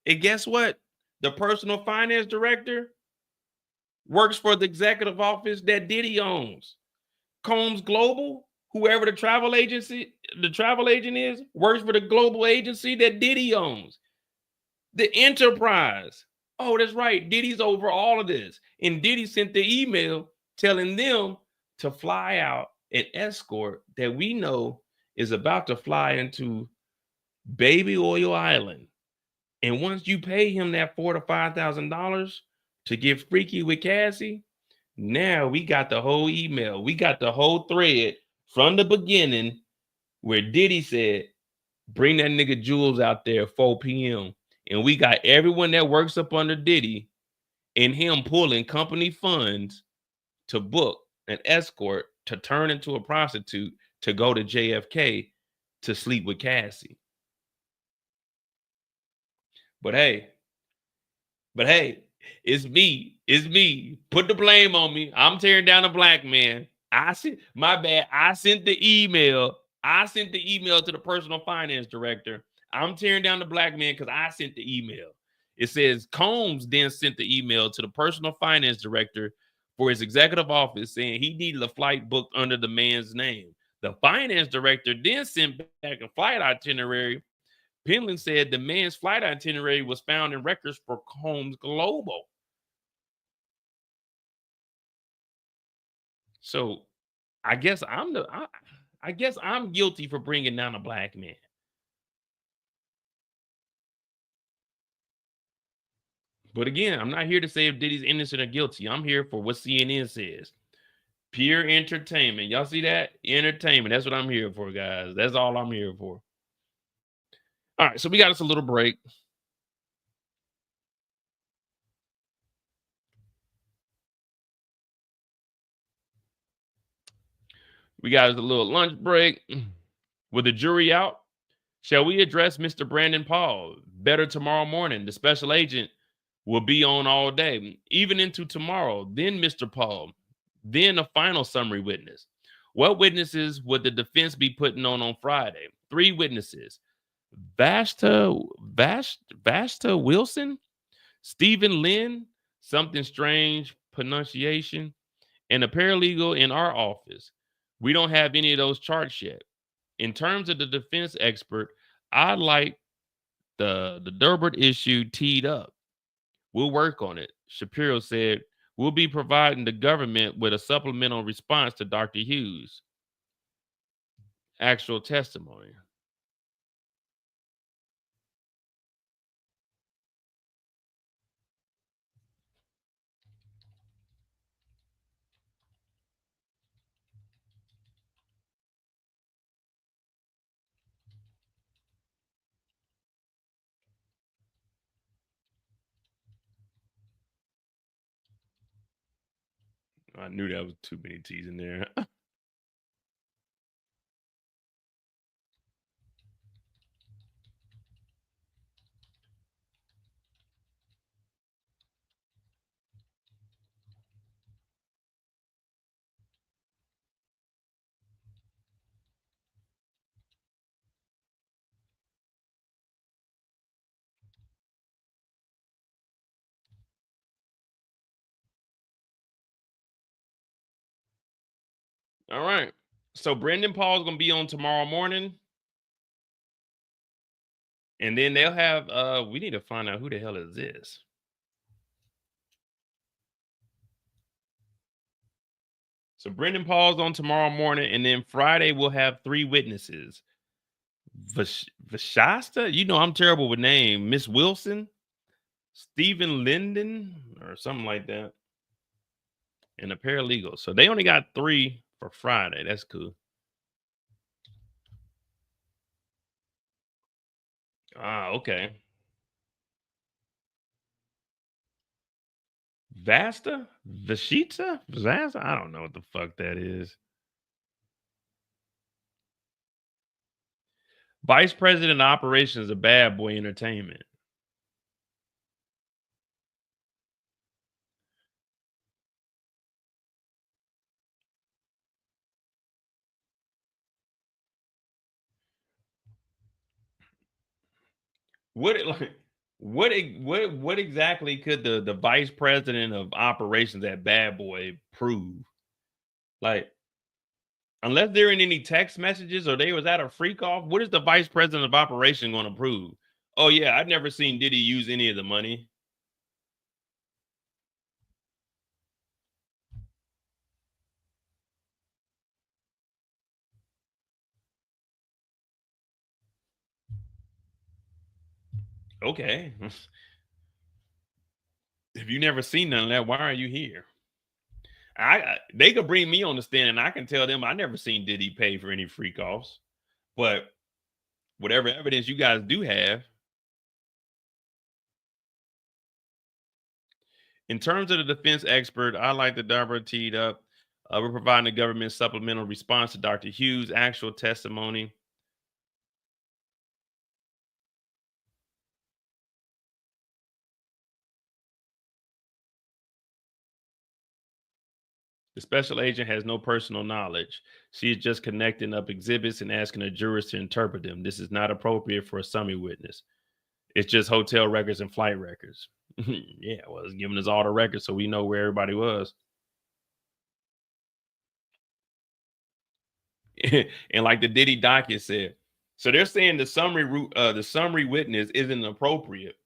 The personal finance director works for the executive office that Diddy owns. COMBS Global, whoever the travel agent is, works for the global agency that Diddy owns. The enterprise. Oh, that's right. Diddy's over all of this. And Diddy sent the email telling them to fly out an escort that we know is about to fly into Baby Oil Island. And once you pay him that $4,000 to $5,000 to get freaky with Cassie, now we got the whole email. We got the whole thread from the beginning where Diddy said, bring that nigga Jules out there at 4 p.m. And we got everyone that works up under Diddy and him pulling company funds to book an escort to turn into a prostitute to go to JFK to sleep with Cassie. But hey, it's me. Put the blame on me. I'm tearing down a black man. I sent the email to the personal finance director. I'm tearing down the black man because I sent the email. It says Combs then sent the email to the personal finance director for his executive office saying he needed a flight booked under the man's name. The finance director then sent back a flight itinerary. Penland said the man's flight itinerary was found in records for COMBS Global. So I guess I'm guilty for bringing down a black man. But again, I'm not here to say if Diddy's innocent or guilty. I'm here for what CNN says. Pure entertainment. Y'all see that? Entertainment. That's what I'm here for, guys. That's all I'm here for. All right, so we got us a little break. We got us a little lunch break. With the jury out, shall we address Mr. Brandon Paul? Better tomorrow morning. The special agent will be on all day, even into tomorrow. Then Mr. Paul, then a final summary witness. What witnesses would the defense be putting on Friday? 3 witnesses. Vashta Wilson, Stephen Lynn, something strange pronunciation, and a paralegal in our office. We don't have any of those charts yet. In terms of the defense expert, I like the Durbert issue teed up. We'll work on it. Shapiro said, we'll be providing the government with a supplemental response to Dr. Hughes' actual testimony. I knew that was too many T's in there. All right. So Brendan Paul's gonna be on tomorrow morning. And then they'll have we need to find out who the hell is this. So Brendan Paul's on tomorrow morning, and then Friday we'll have 3 witnesses. Vashasta, you know I'm terrible with name. Miss Wilson, Stephen Linden, or something like that, and a paralegal. So they only got 3 for Friday. That's cool. Ah, okay. Vashita? Vashita? I don't know what the fuck that is. Vice President of Operations of Bad Boy Entertainment. What exactly could the vice president of operations at Bad Boy prove? Like, unless there ain't any text messages or they was at a freak off, what is the vice president of operation going to prove? Oh yeah, I've never seen Diddy use any of the money. Okay. If you never seen none of that, why are you here? They could bring me on the stand and I can tell them I never seen Diddy pay for any freak offs. But whatever evidence you guys do have, in terms of the defense expert, I like the Deborah teed up. We're providing the government supplemental response to Dr. Hughes' actual testimony. The special agent has no personal knowledge. She is just connecting up exhibits and asking the jurors to interpret them. This is not appropriate for a summary witness. It's just hotel records and flight records. Yeah, well, it's giving us all the records so we know where everybody was. And like the Diddy docket said, so they're saying the summary witness isn't appropriate.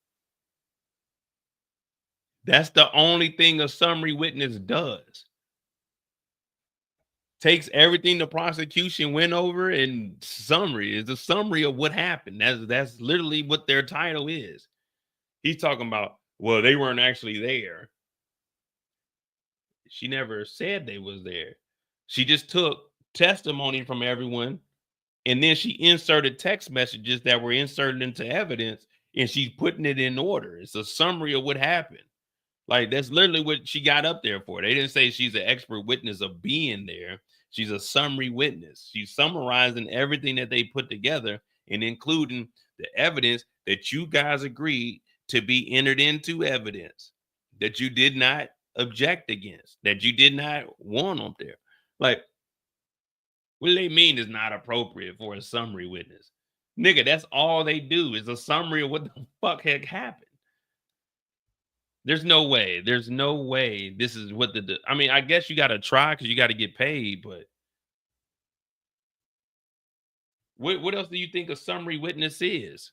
That's the only thing a summary witness does. Takes everything the prosecution went over and summary is a summary of what happened. That's literally what their title is. He's talking about, well, they weren't actually there. She never said they was there. She just took testimony from everyone, and then she inserted text messages that were inserted into evidence, and she's putting it in order. It's a summary of what happened. Like, that's literally what she got up there for. They didn't say she's an expert witness of being there. She's a summary witness. She's summarizing everything that they put together and including the evidence that you guys agreed to be entered into evidence, that you did not object against, that you did not want up there. Like, what do they mean is not appropriate for a summary witness? Nigga, that's all they do is a summary of what the fuck had happened. There's no way. There's no way this is what I mean, I guess you got to try because you got to get paid, but what else do you think a summary witness is?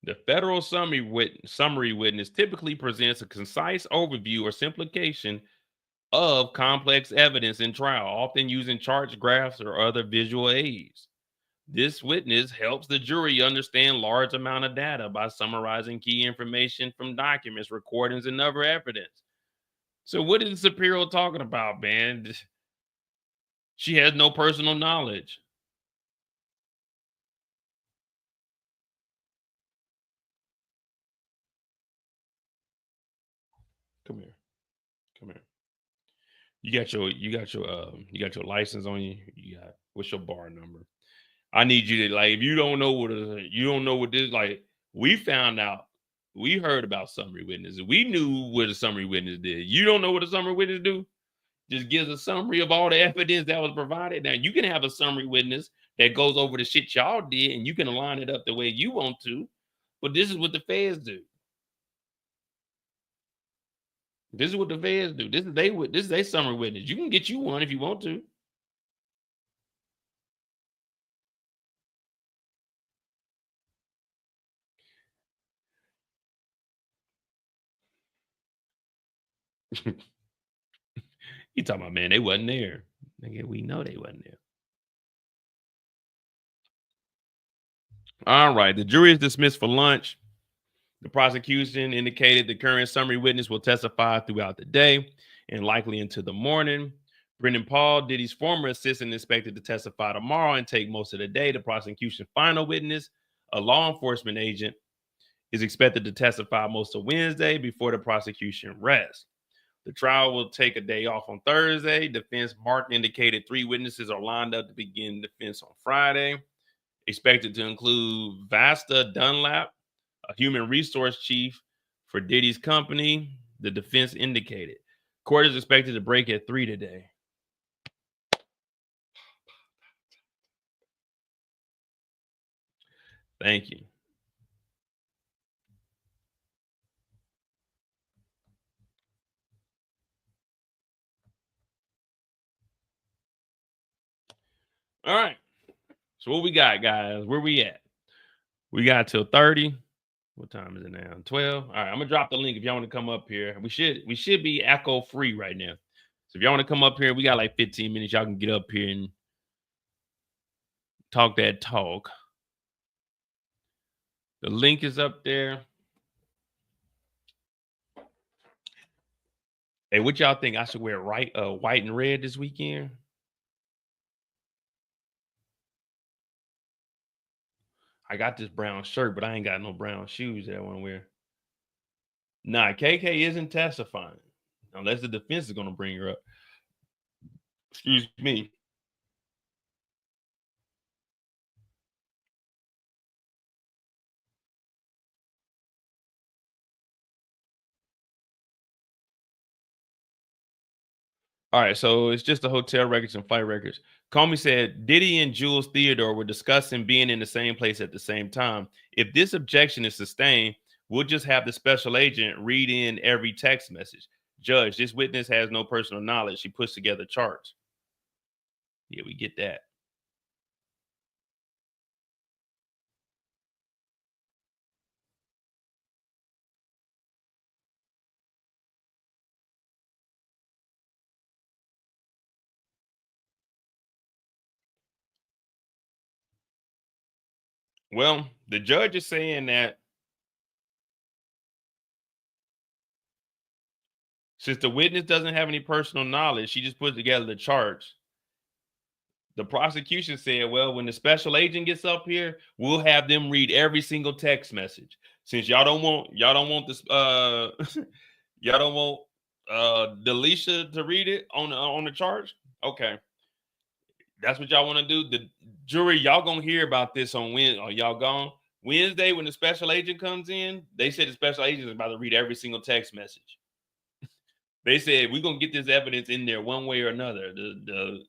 The federal summary witness typically presents a concise overview or simplification of complex evidence in trial, often using charts, graphs, or other visual aids. This witness helps the jury understand large amount of data by summarizing key information from documents, recordings, and other evidence. So what is Superior talking about, man? She has no personal knowledge. Come here. Come here. You got your license on you. You got, what's your bar number? I need you to, like, if you don't know what this, like, we found out We heard about summary witnesses. We knew what a summary witness did. You don't know what a summary witness do? Just gives a summary of all the evidence that was provided. Now, you can have a summary witness that goes over the shit y'all did, and you can line it up the way you want to. But this is what the feds do. This is what the feds do. This is they summary witness. You can get you one if you want to. You talking about, man, they wasn't there. Nigga, we know they wasn't there. All right. The jury is dismissed for lunch. The prosecution indicated the current summary witness will testify throughout the day and likely into the morning. Brendan Paul, Diddy's former assistant, expected to testify tomorrow and take most of the day. The prosecution's final witness, a law enforcement agent, is expected to testify most of Wednesday before the prosecution rests. The trial will take a day off on Thursday. Defense Mark indicated 3 witnesses are lined up to begin defense on Friday, expected to include Vasta Dunlap, a human resource chief for Diddy's company, the defense indicated. Court is expected to break at 3 today. Thank you. All right. So what we got, guys? Where we at? We got till 30. What time is it now? 12. All right, I'm gonna drop the link if y'all want to come up here. We should be echo free right now. So if y'all want to come up here, we got like 15 minutes. Y'all can get up here and talk that talk. The link is up there. Hey, what y'all think? I should wear white and red this weekend? I got this brown shirt, but I ain't got no brown shoes that I want to wear. Nah, KK isn't testifying unless the defense is going to bring her up. Excuse me. All right, so it's just the hotel records and flight records. Comey said Diddy and Jules Theodore were discussing being in the same place at the same time. If this objection is sustained, we'll just have the special agent read in every text message. Judge, this witness has no personal knowledge. She puts together charts. Yeah, we get that. Well, the judge is saying that since the witness doesn't have any personal knowledge, she just put together the charts. The prosecution said, well, when the special agent gets up here, we'll have them read every single text message. Since y'all don't want this y'all don't want Delisha to read it on the charge. Okay. That's what y'all want to do. The jury, y'all gonna hear about this on Wednesday. Are y'all gone? Wednesday, when the special agent comes in, they said the special agent is about to read every single text message. They said we're gonna get this evidence in there one way or another. The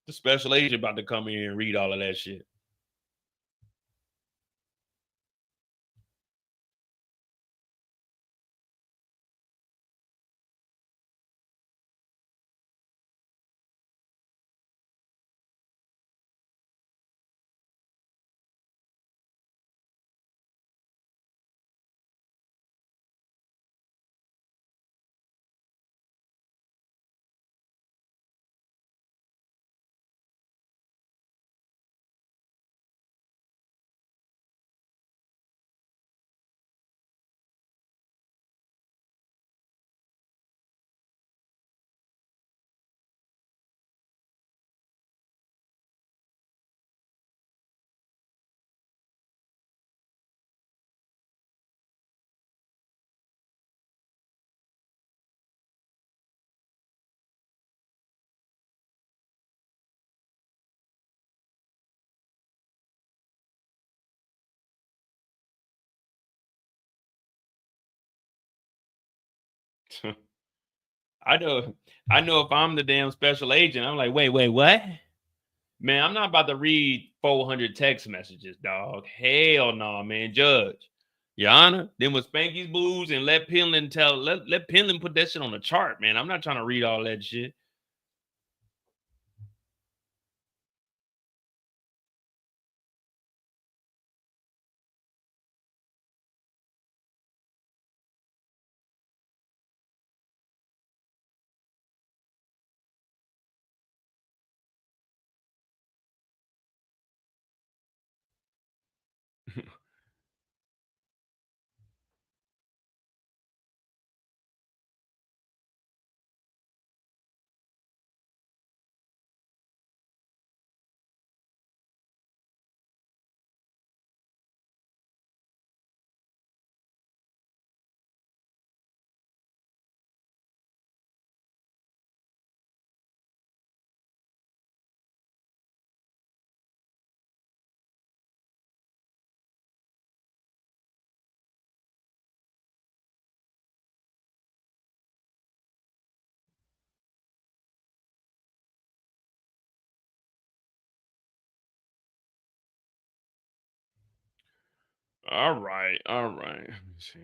special agent about to come in and read all of that shit. I know if I'm the damn special agent, I'm like, wait, what? Man, I'm not about to read 400 text messages, dog. Hell no, man. Judge, Your Honor, then with Spanky's booze and let Penland put that shit on the chart, man. I'm not trying to read all that shit. All right. Let me see.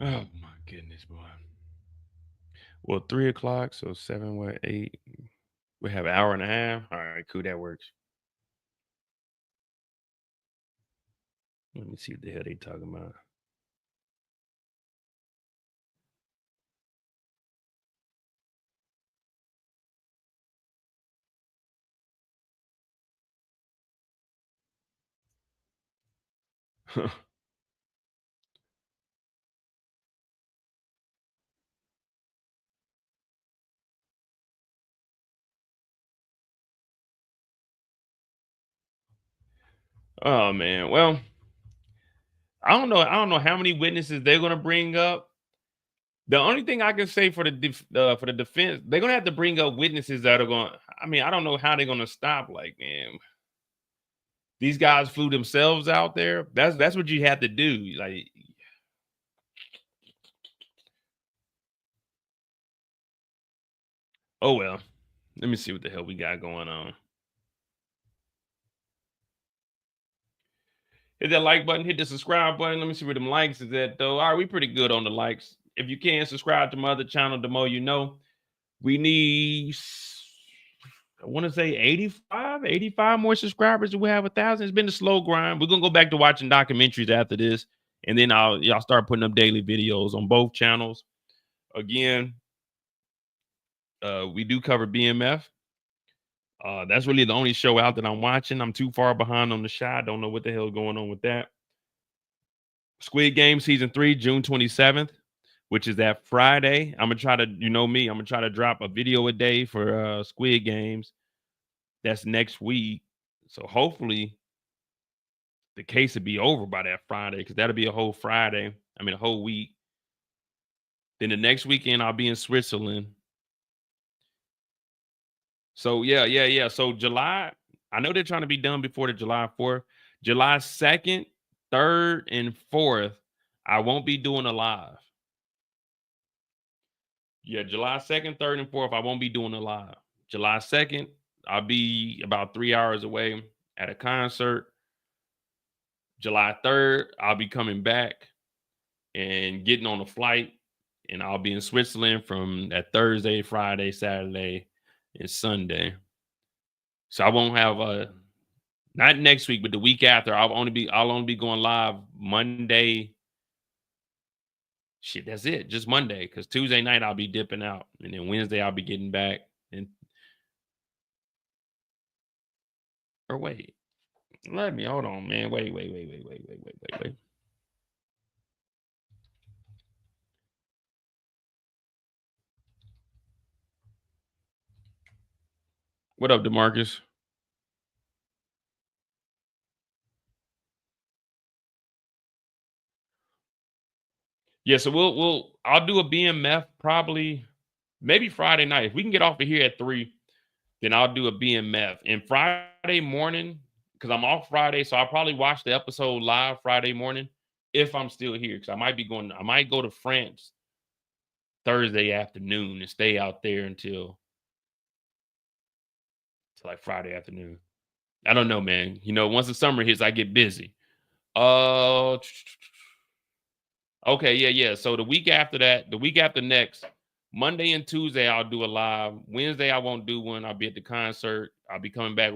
Oh my goodness, boy. Well, 3 o'clock, so 7, what, 8? We have an hour and a half. All right, cool. That works. Let me see what the hell they talking about. Oh man. Well, I don't know. I don't know how many witnesses they're gonna bring up. The only thing I can say for the defense, they're gonna have to bring up witnesses that are going. I mean, I don't know how they're gonna stop. Like, man, these guys flew themselves out there. That's what you have to do. Like, oh well. Let me see what the hell we got going on. Hit that like button, hit the subscribe button. Let me see where them likes is at, though. All right, we pretty good on the likes. If you can subscribe to my other channel, the more you know. We need, I want to say 85 more subscribers. We have 1,000. It's been a slow grind. We're gonna go back to watching documentaries after this, and then y'all start putting up daily videos on both channels. Again, we do cover BMF. That's really the only show out that I'm watching. I'm too far behind on the shot. I don't know what the hell is going on with that. Squid Game season 3, June 27th, which is that Friday. I'm gonna try to, you know me, I'm gonna try to drop a video a day for Squid Games. That's next week. So hopefully the case will be over by that Friday, because that'll be a whole Friday. I mean, a whole week. Then the next weekend I'll be in Switzerland. So yeah. So July, I know they're trying to be done before the July 4th. July 2nd, 3rd, and 4th, I won't be doing a live. Yeah, July 2nd, 3rd, and 4th, I won't be doing a live. July 2nd, I'll be about 3 hours away at a concert. July 3rd, I'll be coming back and getting on a flight, and I'll be in Switzerland from that Thursday, Friday, Saturday, and Sunday. So I won't have not next week, but the week after. I'll only be going live Monday. Shit, that's it. Just Monday, because Tuesday night I'll be dipping out, and then Wednesday I'll be getting back. Or wait, let me hold on, man. Wait. What up, DeMarcus? Yeah, so I'll do a BMF probably maybe Friday night. If we can get off of here at 3, then I'll do a BMF. And Friday morning, because I'm off Friday, so I'll probably watch the episode live Friday morning if I'm still here. Because I might go to France Thursday afternoon and stay out there until like Friday afternoon. I don't know, man. You know, once the summer hits, I get busy. Okay, yeah. So the week after next, Monday and Tuesday, I'll do a live. Wednesday, I won't do one. I'll be at the concert. I'll be coming back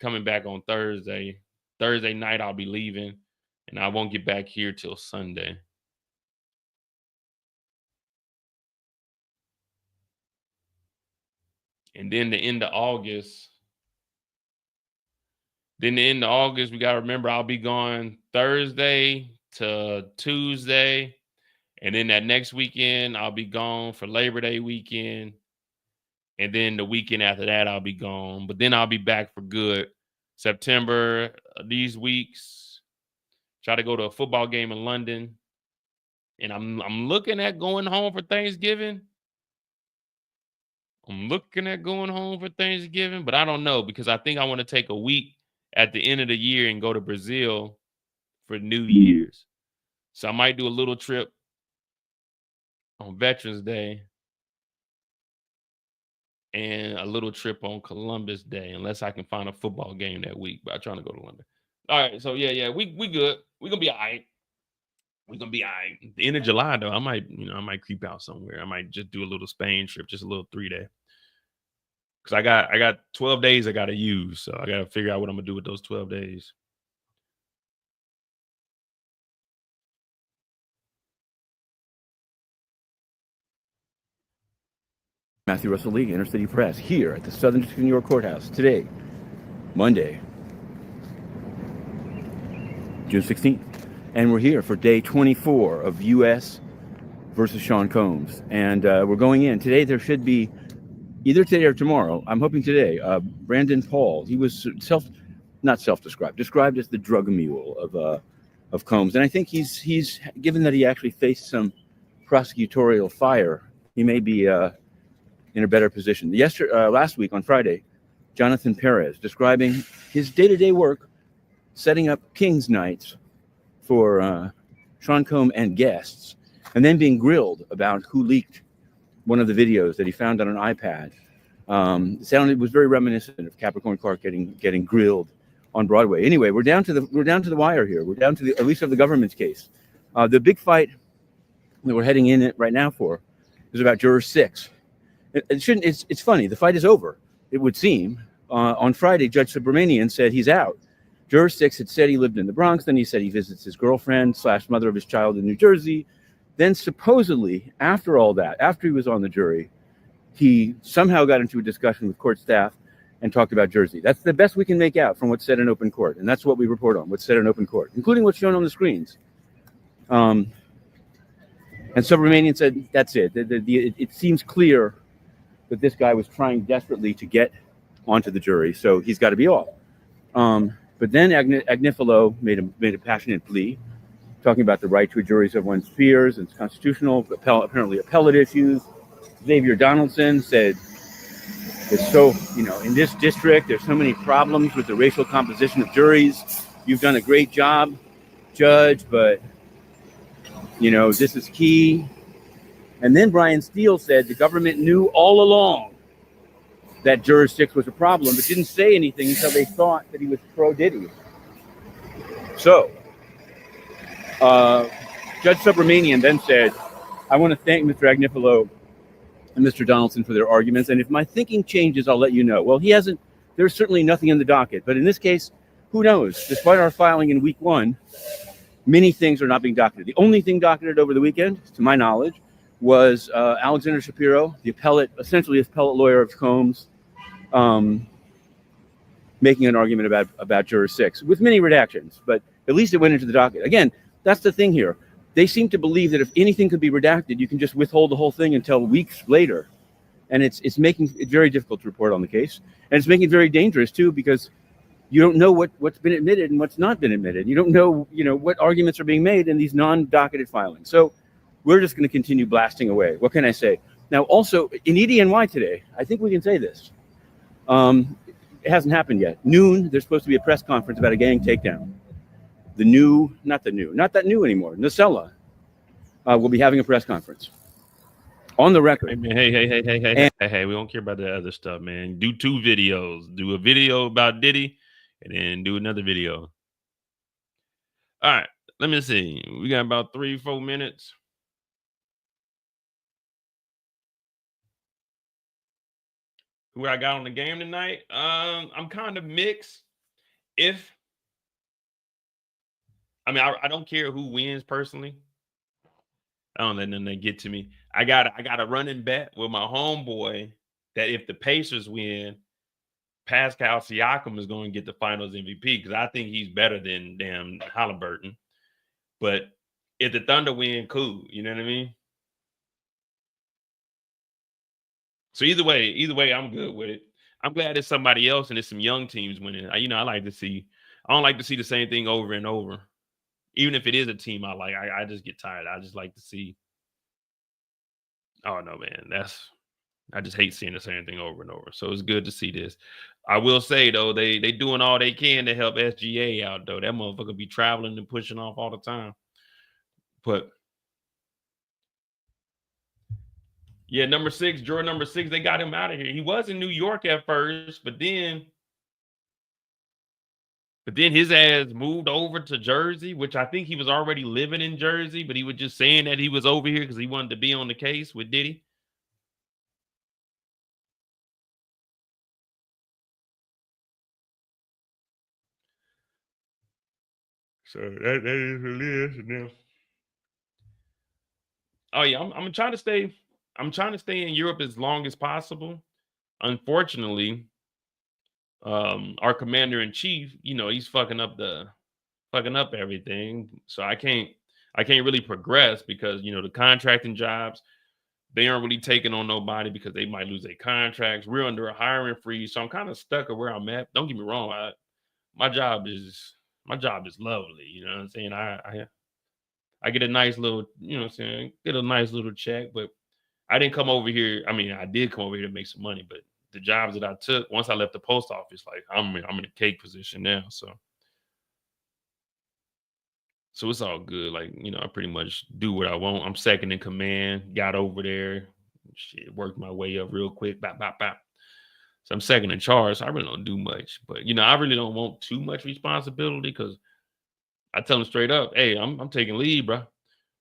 coming back on Thursday. Thursday night, I'll be leaving, and I won't get back here till Sunday. And then the end of August, we got to remember I'll be gone Thursday to Tuesday. And then that next weekend, I'll be gone for Labor Day weekend. And then the weekend after that, I'll be gone. But then I'll be back for good. September, these weeks, try to go to a football game in London. And I'm looking at going home for Thanksgiving. But I don't know, because I think I want to take a week at the end of the year and go to Brazil for New Year's. So I might do a little trip on Veterans Day and a little trip on Columbus Day, unless I can find a football game that week. But I'm trying to go to London. All right, so yeah, we good. We're gonna be all right. The end of July though, I might creep out somewhere. I might just do a little Spain trip, just a little 3-day. Because I got 12 days I gotta use, so I gotta figure out what I'm gonna do with those 12 days. Matthew Russell Lee, Inner City Press, here at the Southern District of New York Courthouse today, Monday, June 16th. And we're here for day 24 of U.S. versus Sean Combs. And we're going in. Today there should be, either today or tomorrow, I'm hoping today, Brandon Paul. He was described as the drug mule of Combs. And I think he's given that he actually faced some prosecutorial fire, he may be in a better position. Last week on Friday, Jonathan Perez describing his day-to-day work setting up King's nights for Sean Combs and guests, and then being grilled about who leaked one of the videos that he found on an iPad. It was very reminiscent of Capricorn Clark getting grilled on Broadway. Anyway, we're down to the wire here. We're down to at least of the government's case. The big fight that we're heading in it right now for is about Juror 6. It's funny. The fight is over, it would seem. On Friday, Judge Subramanian said he's out. Juror 6 had said he lived in the Bronx. Then he said he visits his girlfriend / mother of his child in New Jersey. Then supposedly, after all that, after he was on the jury, he somehow got into a discussion with court staff and talked about Jersey. That's the best we can make out from what's said in open court. And that's what we report on, what's said in open court, including what's shown on the screens. And Subramanian said, that's it. It seems clear that this guy was trying desperately to get onto the jury, so he's got to be off. But then Agnifilo made a passionate plea, talking about the right to a jury of one's peers and it's constitutional, apparently appellate issues. Xavier Donaldson said, in this district, there's so many problems with the racial composition of juries. You've done a great job judge, but you know, this is key. And then Brian Steele said the government knew all along that Juror 6 was a problem, but didn't say anything until they thought that he was pro-Diddy. So, Judge Subramanian then said, I want to thank Mr. Agnifilo and Mr. Donaldson for their arguments, and if my thinking changes, I'll let you know. Well, he hasn't. There's certainly nothing in the docket, but in this case, who knows? Despite our filing in week 1, many things are not being docketed. The only thing docketed over the weekend, to my knowledge, was Alexander Shapiro, the essentially appellate lawyer of Combs, making an argument about Juror 6 with many redactions, but at least it went into the docket. Again, that's the thing here. They seem to believe that if anything could be redacted, you can just withhold the whole thing until weeks later. And it's making it very difficult to report on the case. And it's making it very dangerous too, because you don't know what's been admitted and what's not been admitted. You don't know, what arguments are being made in these non-docketed filings. So we're just going to continue blasting away. What can I say? Now, also in EDNY today, I think we can say this. It hasn't happened yet. Noon, there's supposed to be a press conference about a gang takedown. Not that new anymore. Nacella will be having a press conference on the record. Hey, man, hey, we don't care about the other stuff, man. Do 2 videos. Do a video about Diddy and then do another video. All right, let me see. We got about 3-4 minutes. Who I got on the game tonight? I'm kind of mixed. I don't care who wins personally. I don't let nothing get to me. I got a running bet with my homeboy that if the Pacers win, Pascal Siakam is going to get the Finals MVP because I think he's better than damn Halliburton. But if the Thunder win, cool. You know what I mean? So either way, I'm good with it. I'm glad it's somebody else and it's some young teams winning. I like to see. I don't like to see the same thing over and over. Even if it is a team I like, I just get tired. I just like to see. Oh no, man, I just hate seeing the same thing over and over. So it's good to see this. I will say though, they doing all they can to help SGA out though. That motherfucker be traveling and pushing off all the time. But yeah, number 6, Jordan number 6, they got him out of here. He was in New York at first, but then his ass moved over to Jersey, which I think he was already living in Jersey, but he was just saying that he was over here because he wanted to be on the case with Diddy. So that is what it is now. Oh yeah, I'm trying to stay. I'm trying to stay in Europe as long as possible. Unfortunately, our commander in chief, he's fucking up everything. So I can't really progress because the contracting jobs, they aren't really taking on nobody because they might lose their contracts. We're under a hiring freeze, so I'm kind of stuck at where I'm at. Don't get me wrong, my job is lovely. You know what I'm saying? I get a nice little, get a nice little check, but I didn't come over here. I mean, I did come over here to make some money, but the jobs that I took once I left the post office, like I'm in a cake position now. So it's all good. Like, I pretty much do what I want. I'm second in command, got over there, worked my way up real quick. Bop, bop, bop. So I'm second in charge. So I really don't do much, but I really don't want too much responsibility because I tell them straight up, hey, I'm taking lead, bro.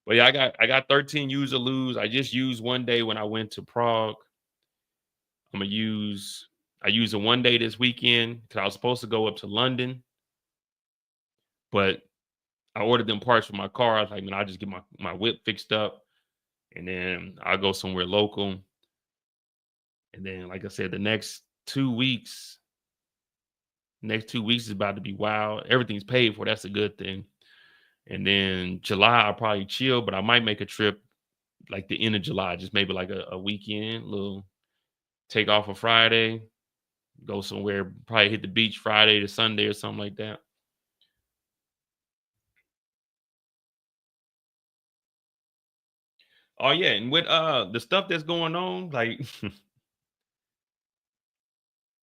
But yeah, I got 13 use or lose. I just used one day when I went to Prague. I used a one day this weekend because I was supposed to go up to London, but I ordered them parts for my car. I was like, man, I'll just get my whip fixed up and then I'll go somewhere local. And then, like I said, the next 2 weeks is about to be wild. Everything's paid for. That's a good thing. And then July, I'll probably chill, but I might make a trip like the end of July, just maybe like a weekend, little take off a Friday, go somewhere, probably hit the beach Friday to Sunday or something like that. Oh yeah, and with the stuff that's going on, like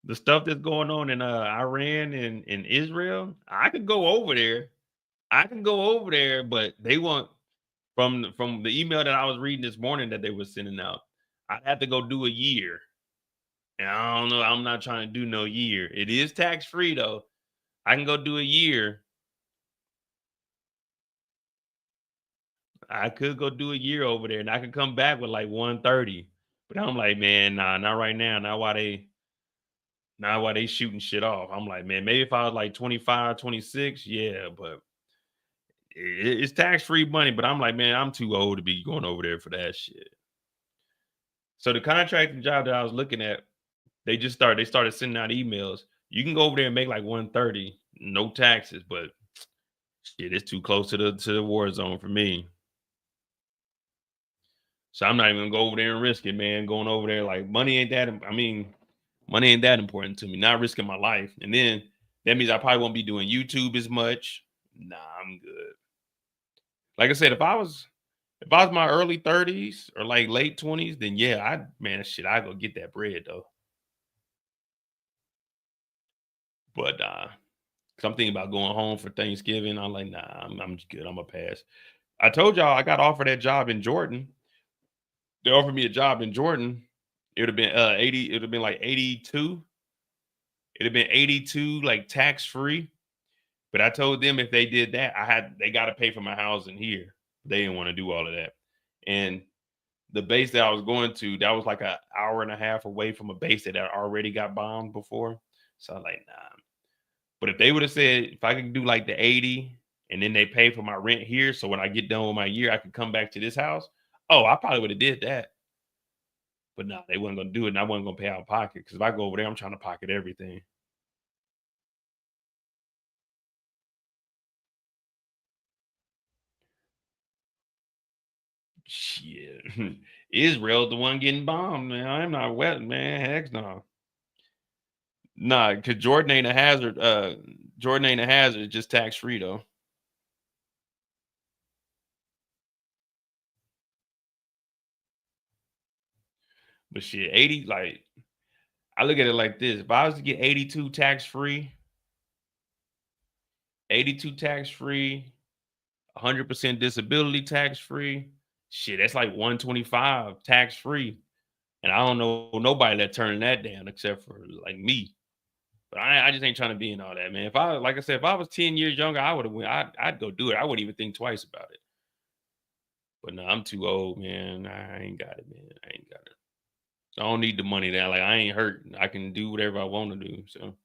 the stuff that's going on in Iran and Israel, I could go over there. I can go over there, but they want from the email that I was reading this morning that they were sending out, I'd have to go do a year. And I don't know. I'm not trying to do no year. It is tax free though. I can go do a year. I could go do a year over there and I could come back with like 130. But I'm like, man, nah, not right now. Not while they shooting shit off. I'm like, man, maybe if I was like 25, 26, yeah, but it's tax-free money. But I'm like, man, I'm too old to be going over there for that shit. So the contracting job that I was looking at, they started sending out emails. You can go over there and make like 130, no taxes, but shit, it's too close to the war zone for me. So I'm not even gonna go over there and risk it, man. Going over there, like money ain't that. I mean, money ain't that important to me. Not risking my life, and then that means I probably won't be doing YouTube as much. Nah, I'm good. Like I said, if I was my early 30s or like late 20s, then yeah, I go get that bread though. But cause I'm thinking about going home for Thanksgiving. I'm like, nah, I'm just good. I'm gonna pass. I told y'all I got offered that job in Jordan. They offered me a job in Jordan. It would have been 80, it would have been like 82. It'd have been 82, like tax free. But I told them if they did that, they got to pay for my housing here. They didn't want to do all of that. And the base that I was going to, that was like an hour and a half away from a base that had already got bombed before. So I was like, nah. But if they would have said, if I could do like the 80 and then they pay for my rent here, so when I get done with my year, I could come back to this house. Oh, I probably would have did that. But no, they wasn't going to do it. And I wasn't going to pay out of pocket. Because if I go over there, I'm trying to pocket everything. Shit. Israel, the one getting bombed, man. I'm not wet, man. Heck no. Nah, because Jordan ain't a hazard. Jordan ain't a hazard, just tax free though. But shit, 80, like I look at it like this. If I was to get 82 tax free, 100% disability tax free, shit, that's like 125 tax free. And I don't know nobody that turning that down except for like me. But I just ain't trying to be in all that, man. If I, like I said, if I was 10 years younger, I would have I'd go do it. I wouldn't even think twice about it. But no, I'm too old, man. I ain't got it, man. I ain't got it. So I don't need the money now. Like I ain't hurt. I can do whatever I want to do. So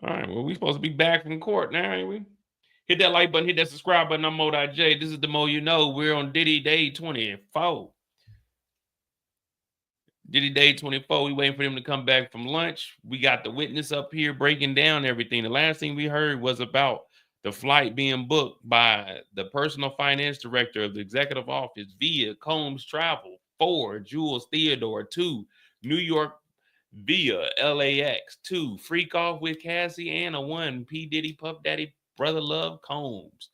all right, well, we supposed to be back from court now, ain't we? Hit that like button, hit that subscribe button. I'm Mo.J. This is the Mo you know. We're on Diddy Day 24. Diddy Day 24. We waiting for him to come back from lunch. We got the witness up here breaking down everything. The last thing we heard was about the flight being booked by the personal finance director of the executive office via COMBS Travel, 4, Jules Theodore, 2, New York via LAX, 2, Freak Off with Cassie, and a 1, P. Diddy, Puff Daddy, Brother Love, Combs.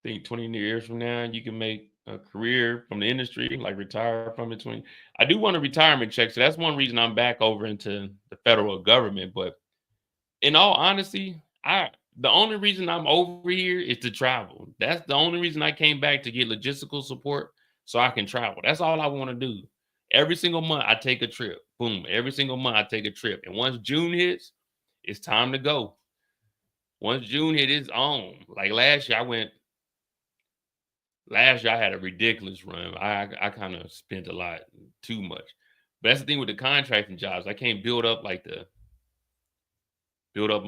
I think 20 years from now, you can make a career from the industry, like retire from it. I do want a retirement check. So that's one reason I'm back over into the federal government. But in all honesty, The only reason I'm over here is to travel. That's the only reason I came back, to get logistical support so I can travel. That's all I want to do. Every single month I take a trip. Boom. Every single month I take a trip. And once June hits, it's time to go. Once June hit, it's on. Like last year I had a ridiculous run. I kind of spent a lot, too much. But that's the thing with the contracting jobs. I can't build up my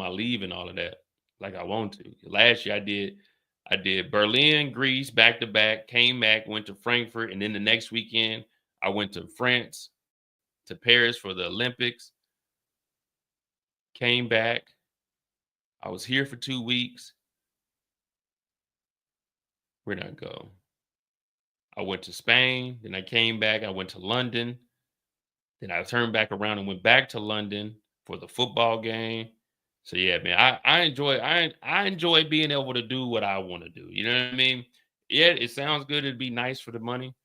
leave and all of that like I want to. Last year I did Berlin, Greece, back to back, came back, went to Frankfurt, and then the next weekend I went to France, to Paris for the Olympics. Came back. I was here for 2 weeks. Where'd I go? I went to Spain, then I came back, I went to London. Then I turned back around and went back to London for the football game. So yeah, man, I enjoy being able to do what I want to do. You know what I mean? Yeah, it sounds good. It'd be nice for the money.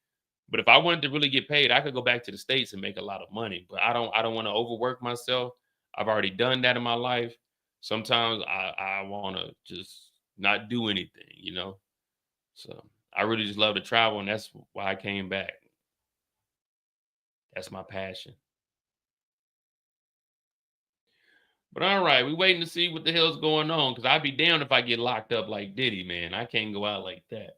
But if I wanted to really get paid, I could go back to the States and make a lot of money. But I don't want to overwork myself. I've already done that in my life. Sometimes I want to just not do anything, you know? So I really just love to travel, and that's why I came back. That's my passion. But all right, we waiting to see what the hell's going on, because I'd be damned if I get locked up like Diddy, man. I can't go out like that.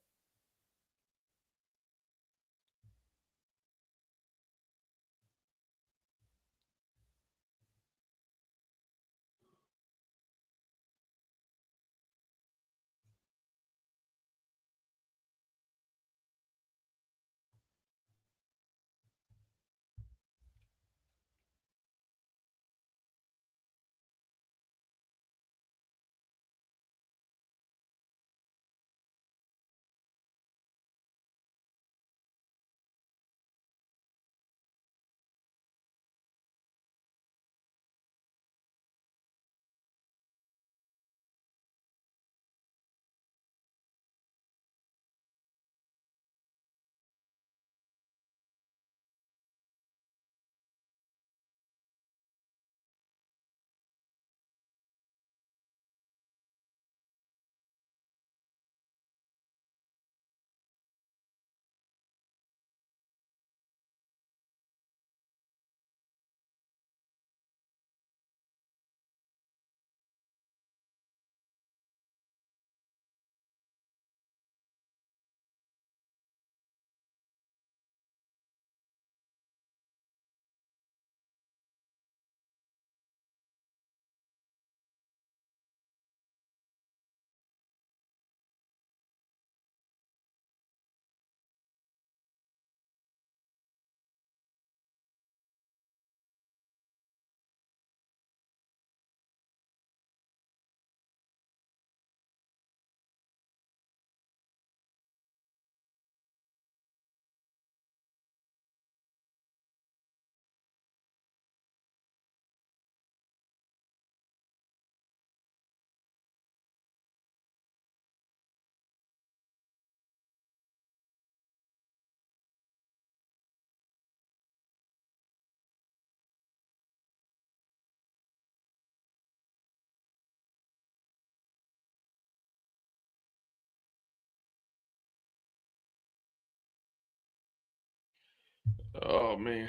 Oh man.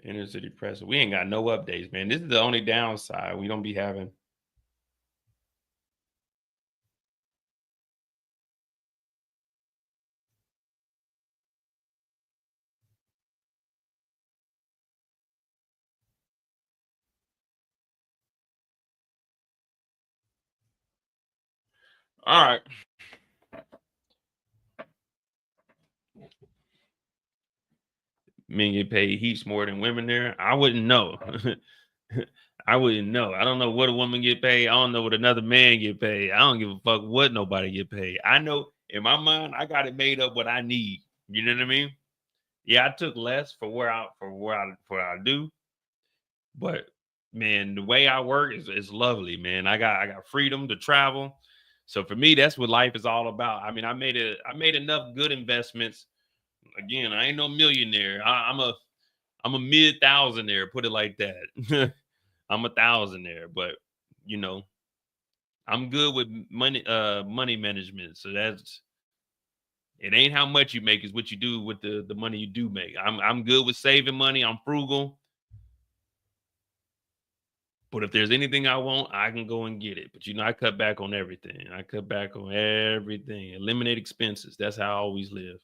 Inner city press. We ain't got no updates, man. This is the only downside. We don't be having. All right. Men get paid heaps more than women there. I wouldn't know. I wouldn't know. I don't know what a woman get paid. I don't know what another man get paid. I don't give a fuck what nobody get paid. I know in my mind, I got it made up what I need. You know what I mean? Yeah, I took less for what I do, but man, the way I work is lovely, man. I got freedom to travel. So for me, that's what life is all about. I mean, I made enough good investments. Again, I ain't no millionaire. I'm I'm a mid-thousandaire, put it like that. I'm a thousandaire, but you know, I'm good with money management. So that's it ain't how much you make, is what you do with the money you do make. I'm good with saving money. I'm frugal. But if there's anything I want, I can go and get it. But you know, I cut back on everything. I cut back on everything. Eliminate expenses. That's how I always live.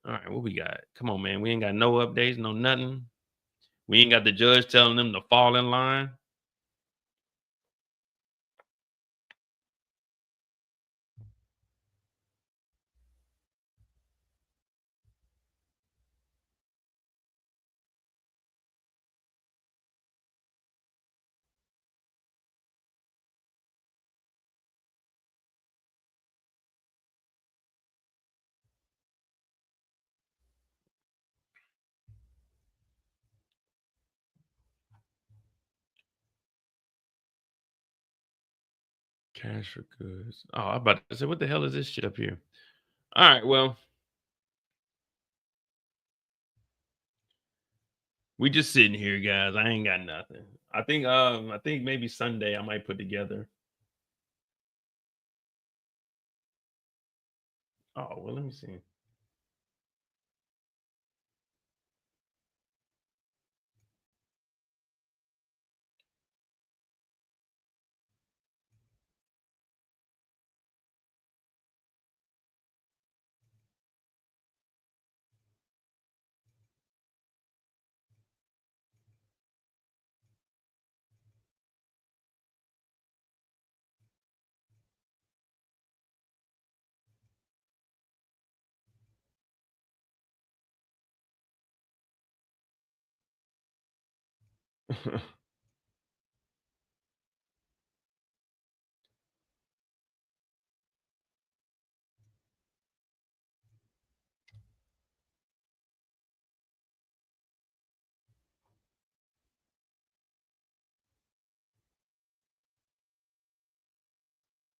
All right, what we got? Come on, man. We ain't got no updates, no nothing. We ain't got the judge telling them to fall in line. Cash for goods. Oh, I'm about to say, what the hell is this shit up here? All right, well, we just sitting here, guys. I ain't got nothing. I think maybe Sunday I might put together. Oh, well, let me see.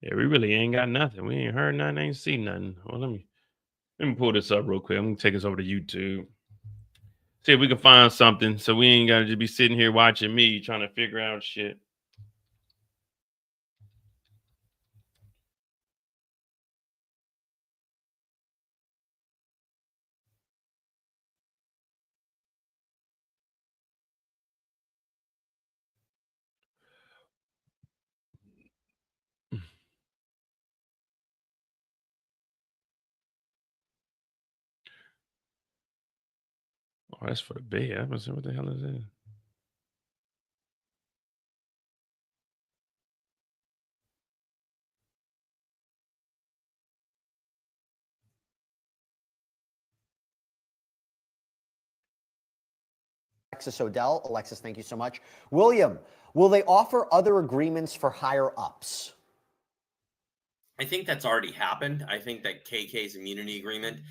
Yeah, we really ain't got nothing. We ain't heard nothing, ain't seen nothing. Well, let me pull this up real quick. I'm gonna take us over to YouTube. See if we can find something so we ain't gotta just be sitting here watching me trying to figure out shit. Oh, that's for the bed. I'm gonna say, what the hell is that? Alexis Odell. Alexis, thank you so much. William, will they offer other agreements for higher ups? I think that's already happened. I think that KK's immunity agreement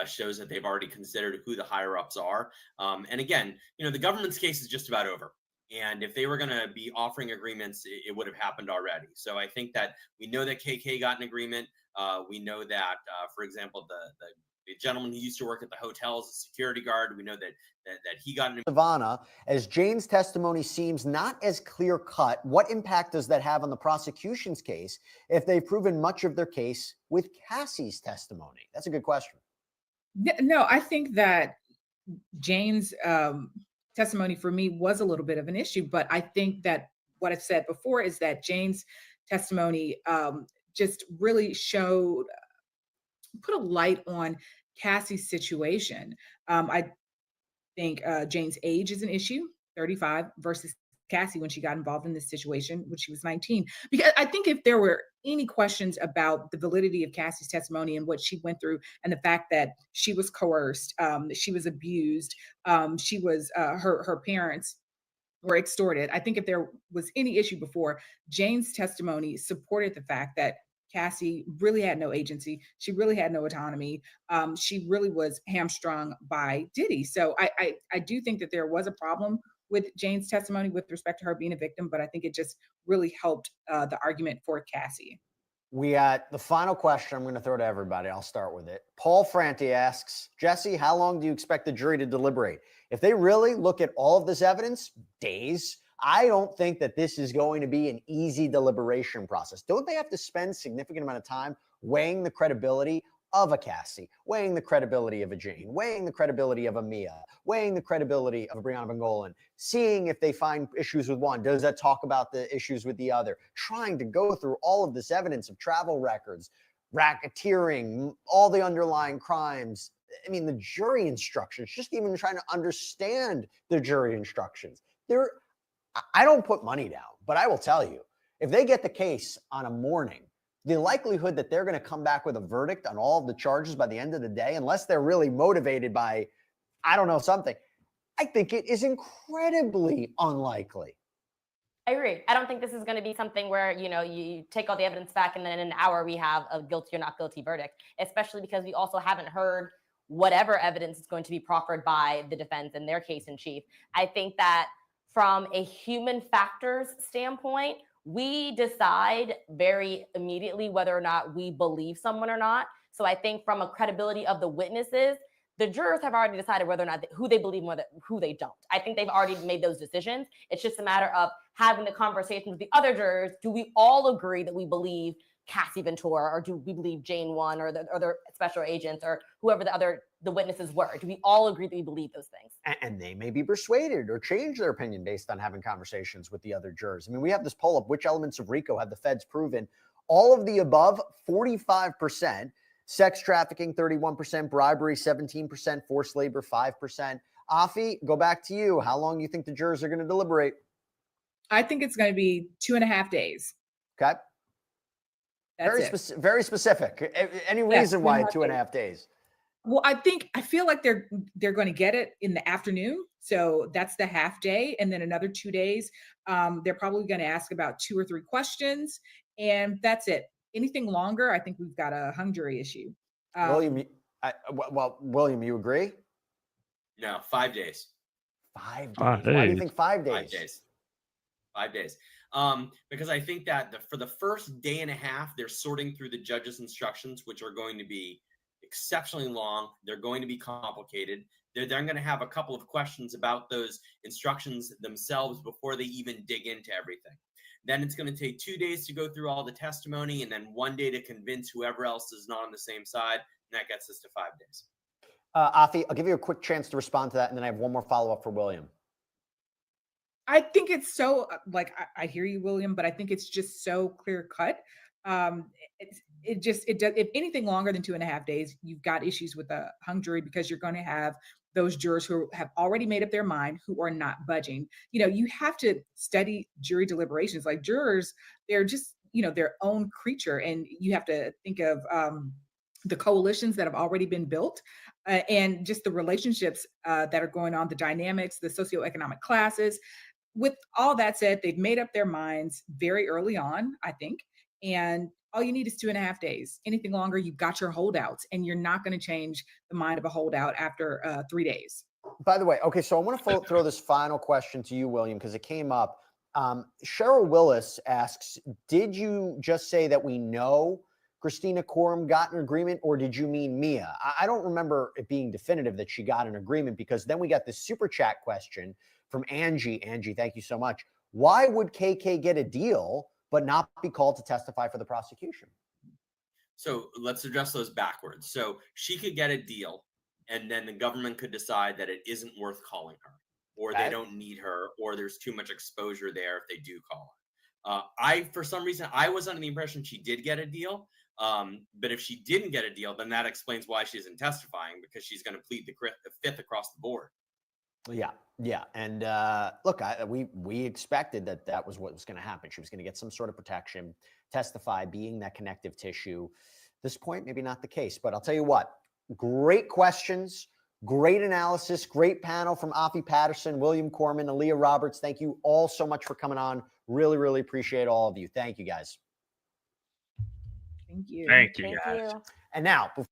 shows that they've already considered who the higher ups are. And again, you know, the government's case is just about over. And if they were going to be offering agreements, it would have happened already. So I think that we know that KK got an agreement. We know that, for example, the gentleman who used to work at the hotel as a security guard, we know that he got an Savannah, as Jane's testimony seems not as clear cut, what impact does that have on the prosecution's case if they've proven much of their case with Cassie's testimony? That's a good question. No, I think that Jane's testimony for me was a little bit of an issue, but I think that what I've said before is that Jane's testimony just really put a light on Cassie's situation. I think Jane's age is an issue, 35 versus Cassie when she got involved in this situation when she was 19. Because I think if there were any questions about the validity of Cassie's testimony and what she went through and the fact that she was coerced, she was abused, she was her parents were extorted. I think if there was any issue before, Jane's testimony supported the fact that Cassie really had no agency. She really had no autonomy. She really was hamstrung by Diddy. So I do think that there was a problem with Jane's testimony with respect to her being a victim, but I think it just really helped the argument for Cassie. We got the final question I'm going to throw to everybody. I'll start with it. Paul Franti asks, Jesse, how long do you expect the jury to deliberate? If they really look at all of this evidence, days. I don't think that this is going to be an easy deliberation process. Don't they have to spend a significant amount of time weighing the credibility of a Cassie, weighing the credibility of a Jane, weighing the credibility of a Mia, weighing the credibility of a Brianna Bengolan, seeing if they find issues with one, does that talk about the issues with the other, trying to go through all of this evidence of travel records, racketeering, all the underlying crimes. I mean, the jury instructions, just even trying to understand the jury instructions. I don't put money down, but I will tell you, if they get the case on a morning, the likelihood that they're going to come back with a verdict on all of the charges by the end of the day, unless they're really motivated by, I don't know, something, I think it is incredibly unlikely. I agree. I don't think this is going to be something where, you take all the evidence back and then in an hour we have a guilty or not guilty verdict, especially because we also haven't heard whatever evidence is going to be proffered by the defense in their case in chief. I think that from a human factors standpoint, we decide very immediately whether or not we believe someone or not. So I think from a credibility of the witnesses, the jurors have already decided whether or not who they believe and who they don't. I think they've already made those decisions. It's just a matter of having the conversation with the other jurors. Do we all agree that we believe Cassie Ventura, or do we believe Jane 1 or the other special agents or whoever the witnesses were? Do we all agree that we believe those things? And they may be persuaded or change their opinion based on having conversations with the other jurors. I mean, we have this poll up, which elements of RICO have the feds proven? All of the above, 45%. Sex trafficking, 31%. Bribery, 17%. Forced labor, 5%. Afi, go back to you. How long do you think the jurors are going to deliberate? I think it's going to be 2.5 days. Okay. That's very specific. Any reason why 2.5 days? Well, I feel like they're going to get it in the afternoon. So that's the half day. And then another 2 days, they're probably going to ask about 2 or 3 questions. And that's it. Anything longer, I think we've got a hung jury issue. William, William, you agree? No, 5 days. 5 days. Why do you think 5 days? 5 days. 5 days. Because I think that for the first day and a half, they're sorting through the judge's instructions, which are going to be exceptionally long. They're going to be complicated. They're then going to have a couple of questions about those instructions themselves before they even dig into everything. Then it's going to take 2 days to go through all the testimony, and then 1 day to convince whoever else is not on the same side. And that gets us to 5 days. Afi, I'll give you a quick chance to respond to that, and then I have one more follow-up for William. I think it's so, I hear you, William, but I think it's just so clear cut. It does, if anything longer than 2.5 days, you've got issues with the hung jury, because you're going to have those jurors who have already made up their mind, who are not budging. You have to study jury deliberations. Like, jurors, they're just, their own creature. And you have to think of the coalitions that have already been built, and just the relationships that are going on, the dynamics, the socioeconomic classes. With all that said, they've made up their minds very early on, I think. And all you need is 2.5 days. Anything longer, you've got your holdouts, and you're not going to change the mind of a holdout after 3 days. By the way, okay, so I want to throw this final question to you, William, because it came up. Cheryl Willis asks, did you just say that we know Christina Courtroom got an agreement, or did you mean Mia? I don't remember it being definitive that she got an agreement, because then we got this super chat question from Angie. Angie, thank you so much. Why would KK get a deal but not be called to testify for the prosecution? So let's address those backwards. So she could get a deal, and then the government could decide that it isn't worth calling her, or they don't need her, or there's too much exposure there if they do call her. For some reason, I was under the impression she did get a deal. But if she didn't get a deal, then that explains why she isn't testifying, because she's going to plead the fifth across the board. Yeah. And look, we expected that was what was going to happen. She was going to get some sort of protection, testify, being that connective tissue. At this point, maybe not the case, but I'll tell you what, great questions, great analysis, great panel from Afi Patterson, William Corman, Aaliyah Roberts. Thank you all so much for coming on. Really, really appreciate all of you. Thank you, guys. Thank you. Thank you, guys. And now, all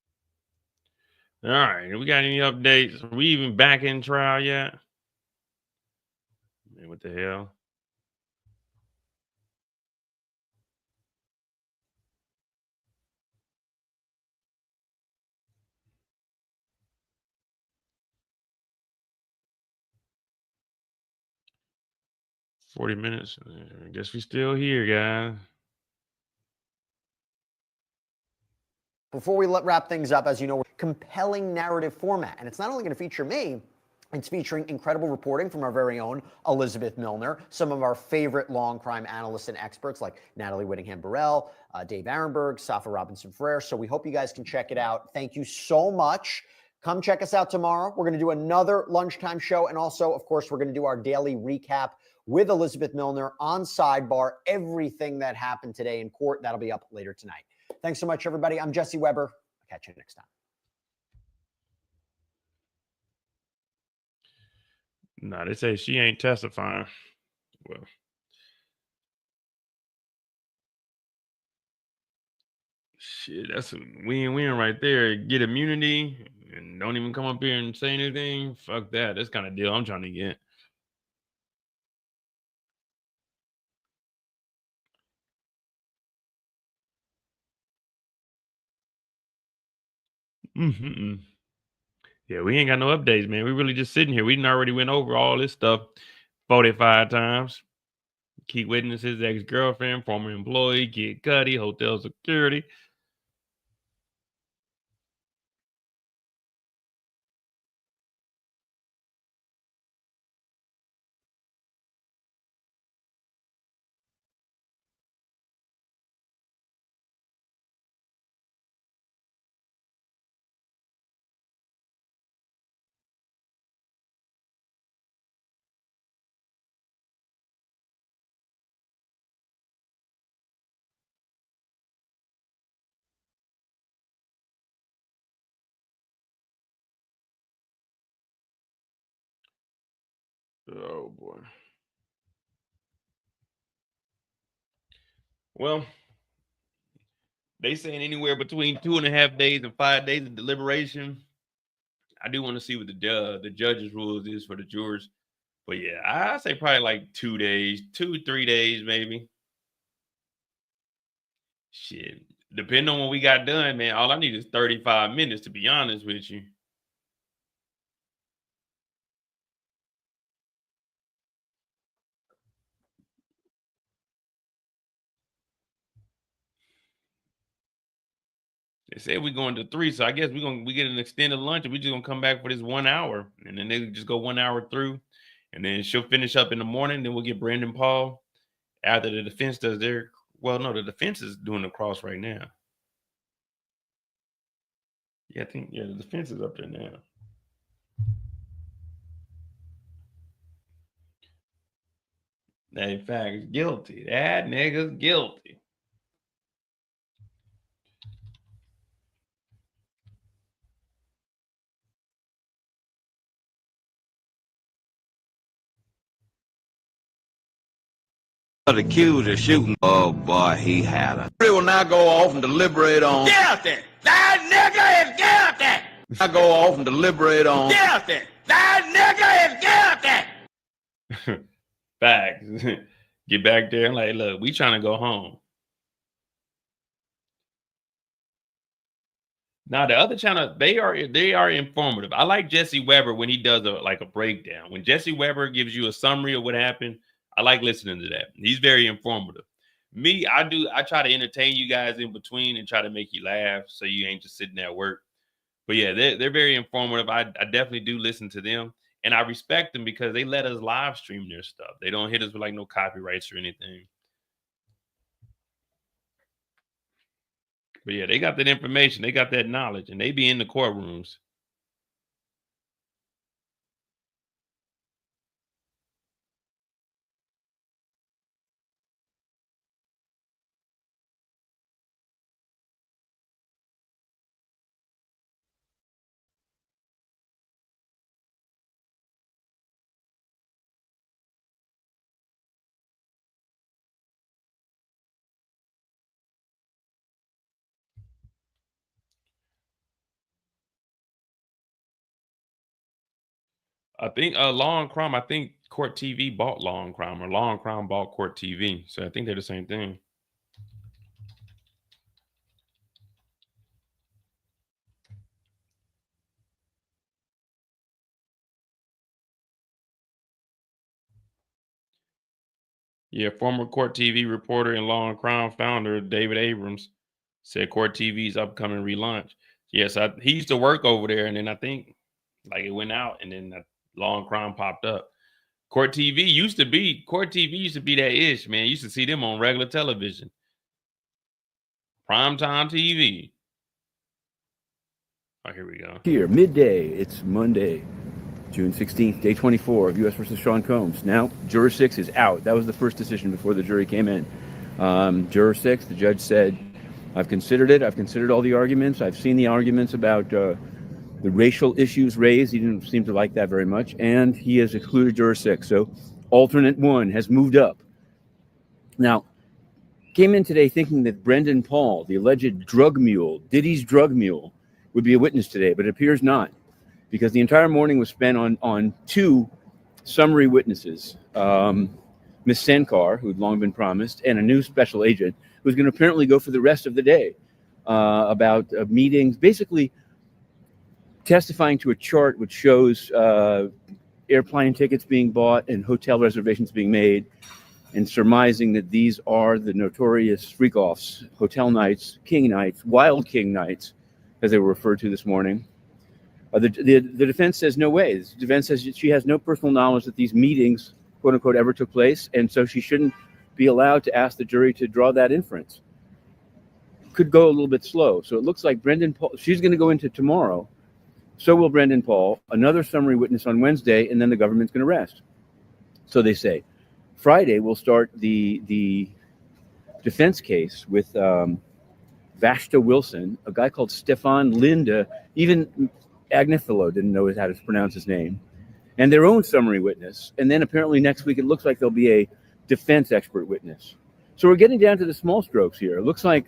right, we got any updates? Are we even back in trial yet? Man, what the hell? 40 minutes. I guess we still here, guys. Before we wrap things up, as you know, compelling narrative format. And it's not only going to feature me, it's featuring incredible reporting from our very own Elizabeth Milner, some of our favorite long crime analysts and experts like Natalie Whittingham-Burrell, Dave Arenberg, Safa Robinson-Ferrer. So we hope you guys can check it out. Thank you so much. Come check us out tomorrow. We're going to do another lunchtime show. And also, of course, we're going to do our daily recap with Elizabeth Milner on Sidebar, everything that happened today in court. That'll be up later tonight. Thanks so much, everybody. I'm Jesse Weber. I'll catch you next time. Nah, they say she ain't testifying. Well, shit, that's a win-win right there. Get immunity and don't even come up here and say anything. Fuck that. That's kind of deal I'm trying to get. Mm-hmm. Yeah, we ain't got no updates, man. We really just sitting here. We done already went over all this stuff 45 times. Key witnesses, ex-girlfriend, former employee, Kid Cudi, hotel security. Oh, boy. Well, they saying anywhere between 2.5 days and 5 days of deliberation. I do want to see what the judge's rules is for the jurors. But yeah, I say probably like 2 days, 2-3 days, maybe. Shit. Depending on what we got done, man, all I need is 35 minutes, to be honest with you. They said we're going to 3, so I guess we get an extended lunch, and we just gonna come back for this 1 hour, and then they just go 1 hour through, and then she'll finish up in the morning. Then we'll get Brandon Paul after the defense does their. Well, no, the defense is doing the cross right now. Yeah, I think the defense is up there now. In fact, guilty. That nigga's guilty. Accused of shooting. Oh boy, he had a. We will now go off and deliberate on. Guilty. That nigga is guilty. I go off and deliberate on. Guilty. That nigga is guilty. Facts. Get back there and like, look, we trying to go home. Now the other channel, they are informative. I like Jesse Weber when he does a breakdown. When Jesse Weber gives you a summary of what happened, I like listening to that. He's very informative. Me, I try to entertain you guys in between and try to make you laugh so you ain't just sitting there at work. But yeah, they're very informative. I definitely do listen to them. And I respect them because they let us live stream their stuff. They don't hit us with like no copyrights or anything. But yeah, they got that information. They got that knowledge, and they be in the courtrooms. I think Law & Crime, I think Court TV bought Law & Crime, or Law & Crime bought Court TV. So I think they're the same thing. Yeah, former Court TV reporter and Law and Crime founder David Abrams said Court TV's upcoming relaunch. Yes, he used to work over there, and then I think like it went out, and then Law and Crime popped up. Court TV used to be that ish, man. You used to see them on regular television, primetime TV. Oh, here we go. Here, midday. It's Monday, June 16th, day 24 of U.S. versus Sean Combs. Now, Juror 6 is out. That was the first decision before the jury came in. Juror 6, the judge said, I've considered it. I've considered all the arguments. I've seen the arguments about the racial issues raised. He didn't seem to like that very much. And he has excluded Juror 6. So alternate 1 has moved up. Now, came in today thinking that Brendan Paul, the alleged drug mule, Diddy's drug mule, would be a witness today, but it appears not, because the entire morning was spent on 2 summary witnesses, Miss Sankar, who'd long been promised, and a new special agent who's going to apparently go for the rest of the day about meetings, basically testifying to a chart which shows airplane tickets being bought and hotel reservations being made, and surmising that these are the notorious freak-offs, hotel nights, king nights, wild king nights, as they were referred to this morning. The defense says no way. The defense says she has no personal knowledge that these meetings, quote unquote, ever took place, and so she shouldn't be allowed to ask the jury to draw that inference. Could go a little bit slow. So it looks like Brendan Paul, she's going to go into tomorrow. So will Brendan Paul, another summary witness on Wednesday, and then the government's going to rest. So they say. Friday, we'll start the defense case with Vashta Wilson, a guy called Stefan Linda, even Agnifilo didn't know how to pronounce his name, and their own summary witness. And then apparently next week, it looks like there'll be a defense expert witness. So we're getting down to the small strokes here. It looks like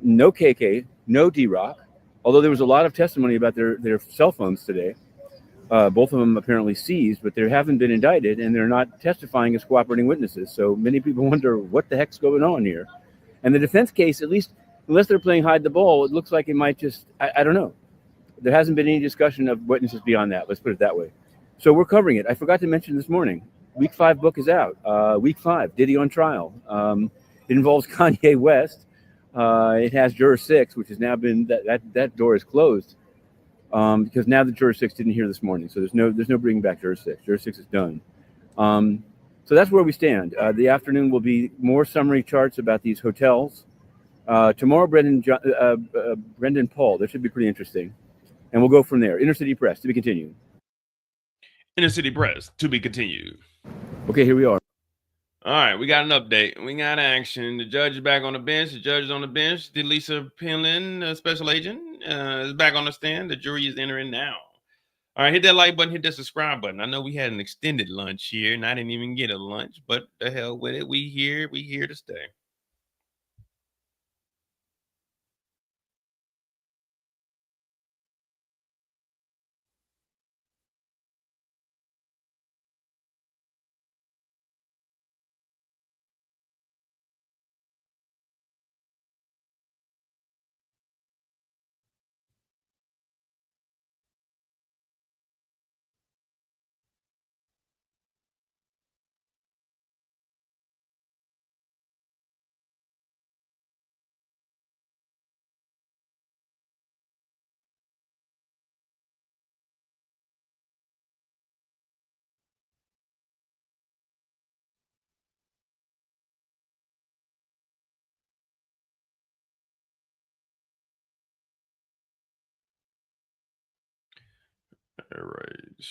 no KK, no D-Rock, although there was a lot of testimony about their cell phones today. Both of them apparently seized, but they haven't been indicted, and they're not testifying as cooperating witnesses. So many people wonder what the heck's going on here. And the defense case, at least, unless they're playing hide the ball, it looks like it might just, I don't know. There hasn't been any discussion of witnesses beyond that. Let's put it that way. So we're covering it. I forgot to mention this morning, week 5 book is out. Week 5, Diddy on trial. It involves Kanye West. It has Juror 6, which has now been, that door is closed. Because now the Juror 6 didn't hear this morning, so there's no bringing back Juror 6. Juror 6 is done. So that's where we stand. The afternoon will be more summary charts about these hotels. Tomorrow, Brendan Paul. That should be pretty interesting, and we'll go from there. Inner City Press to be continued. Inner City Press to be continued. Okay, here we are. All right, we got an update. We got action. The judge is back on the bench. The judge is on the bench. Delisa Penland, special agent, is back on the stand. The jury is entering now. All right, hit that like button, hit that subscribe button. I know we had an extended lunch here, and I didn't even get a lunch, but the hell with it. We here to stay. All right.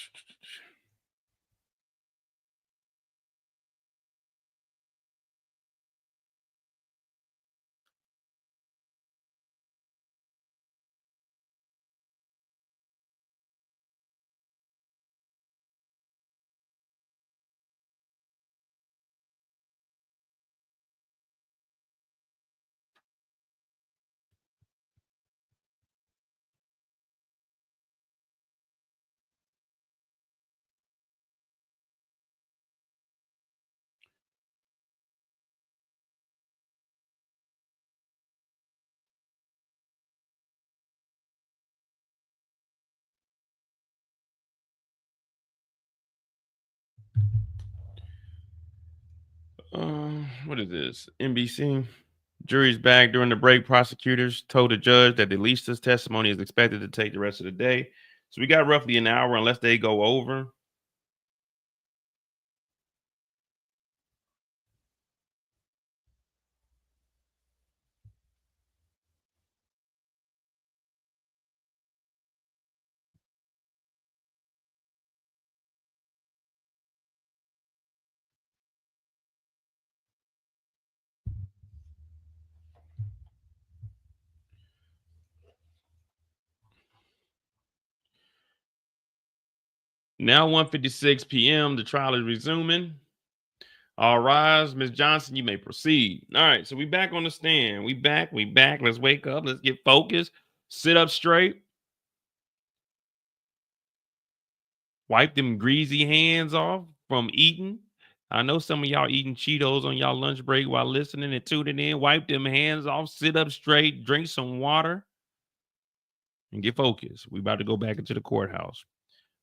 What is this? NBC. Jury's back during the break. Prosecutors told the judge that the Lisa's testimony is expected to take the rest of the day. So we got roughly an hour unless they go over. Now 1:56 p.m. The trial is resuming. All rise. Ms. Johnson, you may proceed. All right, so we back on the stand. We back. Let's wake up. Let's get focused. Sit up straight. Wipe them greasy hands off from eating. I know some of y'all eating Cheetos on y'all lunch break while listening and tuning in. Wipe them hands off. Sit up straight. Drink some water. And get focused. We about to go back into the courthouse.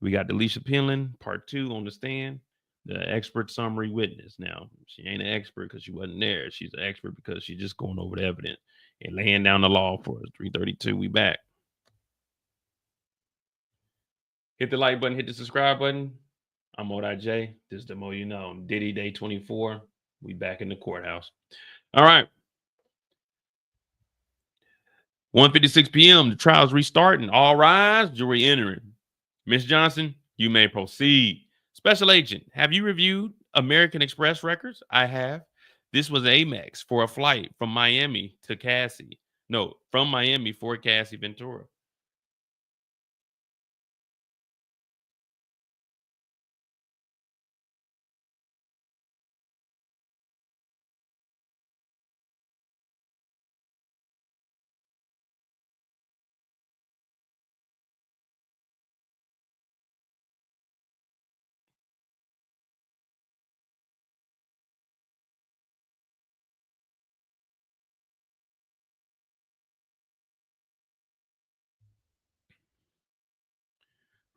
We got Delisha Penland, part 2 on the stand. The expert summary witness. Now, she ain't an expert because she wasn't there. She's an expert because she's just going over the evidence and laying down the law for us. 332, we back. Hit the like button, hit the subscribe button. I'm ODJ. This is the Mo You Know. I'm Diddy Day 24. We back in the courthouse. All right. 1:56 p.m. The trial's restarting. All rise. Jury entering. Miss Johnson, you may proceed. Special Agent, have you reviewed American Express records? I have. This was Amex for a flight from Miami to Cassie. No, from Miami for Cassie Ventura.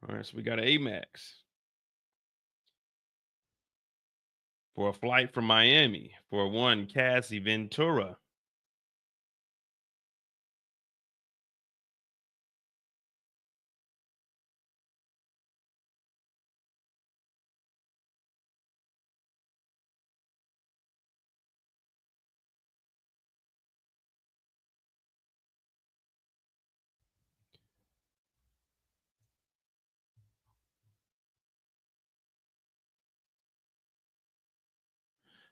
All right, so we got an Amex for a flight from Miami for one Cassie Ventura.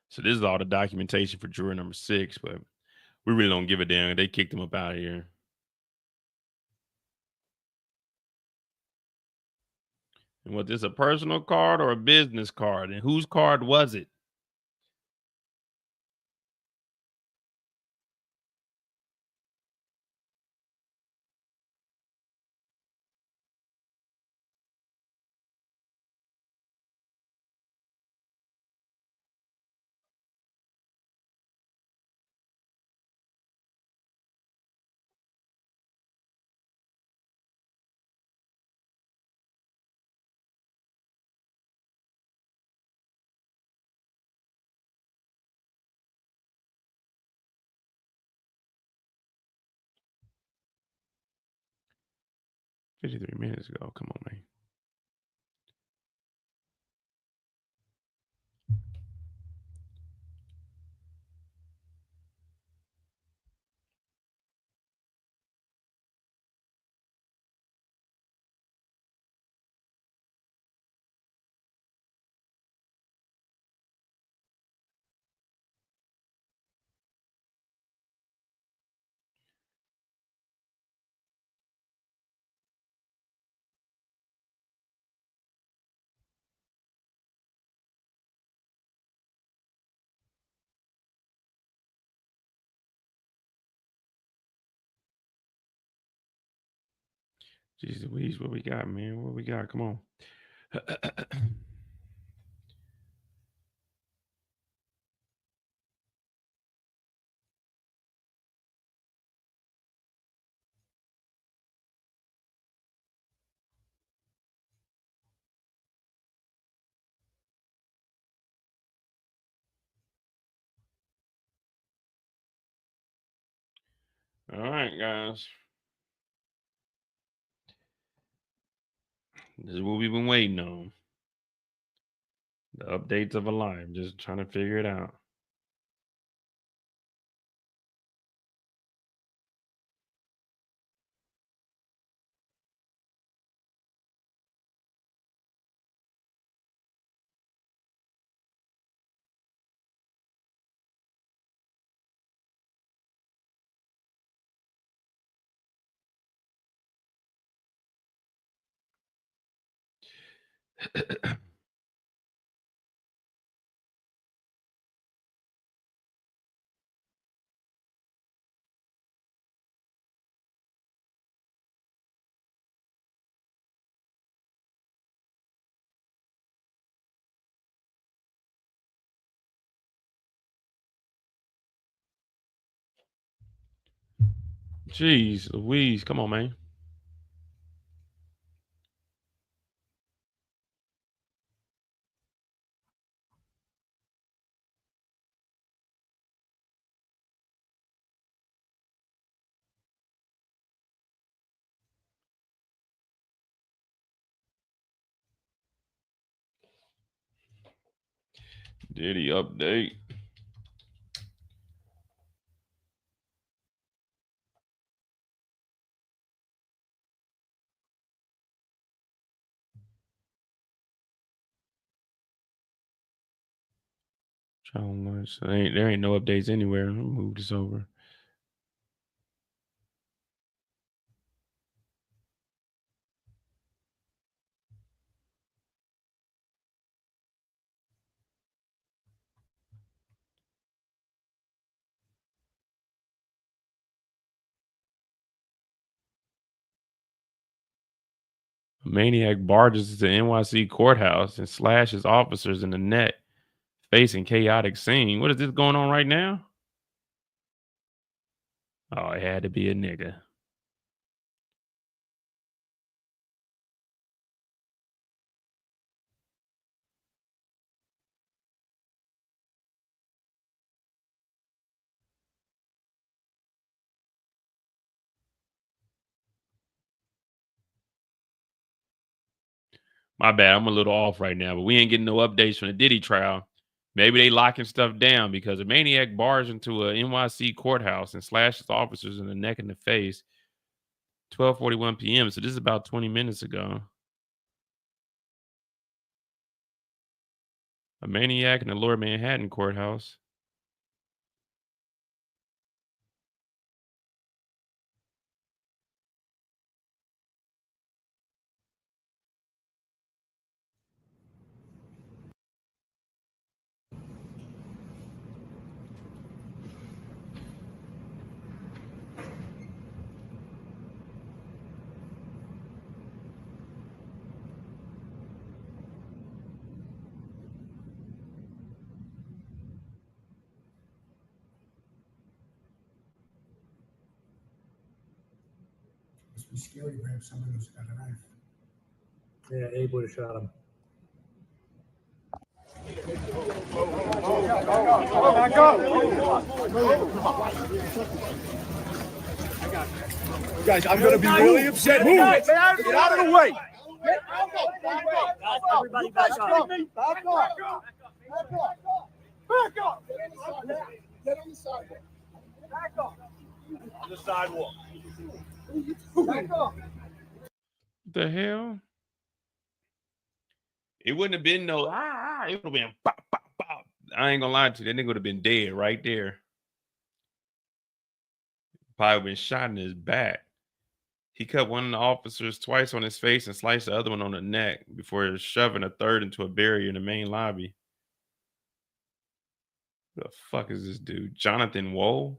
So this is all the documentation for juror number 6, but we really don't give a damn. They kicked him up out of here. And was this a personal card or a business card? And whose card was it? $53 minutes ago. Come on, man. Jesus Louise, what we got, man? What we got? Come on. All right, guys. This is what we've been waiting on. The updates of a life. Just trying to figure it out. Jeez Louise, come on, man. Diddy update. Challenge. There ain't no updates anywhere. I'll move this over. A maniac barges into NYC courthouse and slashes officers in the neck, facing chaotic scene. What is this going on right now? Oh, it had to be a nigga. My bad. I'm a little off right now, but we ain't getting no updates from the Diddy trial. Maybe they locking stuff down because a maniac barged into a NYC courthouse and slashes officers in the neck and the face. 12:41 p.m. So this is about 20 minutes ago. A maniac in the Lower Manhattan courthouse. Must be scary to have someone who's got a knife. Yeah, Abe would have shot him. Oh, back up! Guys, I'm gonna be really upset. Move! Get out of the way! Everybody back up. Back up! Back up! Get on the sidewalk. Back up. On the sidewalk. Back up. The hell? It wouldn't have been no it would have been pop, pop, pop. I ain't gonna lie to you, that nigga would have been dead right there. Probably been shot in his back. He cut one of the officers twice on his face and sliced the other one on the neck before shoving a third into a barrier in the main lobby. Who the fuck is this dude? Jonathan Woe?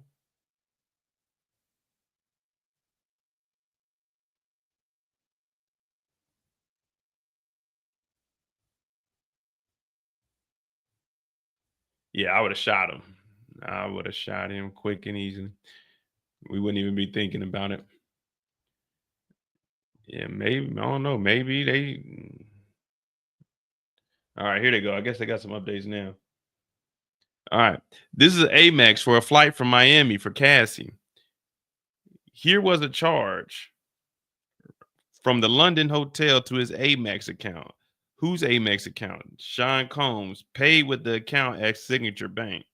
Yeah, I would have shot him. I would have shot him quick and easy. We wouldn't even be thinking about it. Yeah, maybe. I don't know. Maybe they. All right, here they go. I guess they got some updates now. All right. This is Amex for a flight from Miami for Cassie. Here was a charge from the London hotel to his Amex account. Whose Amex account? Sean Combs paid with the account at Signature Bank.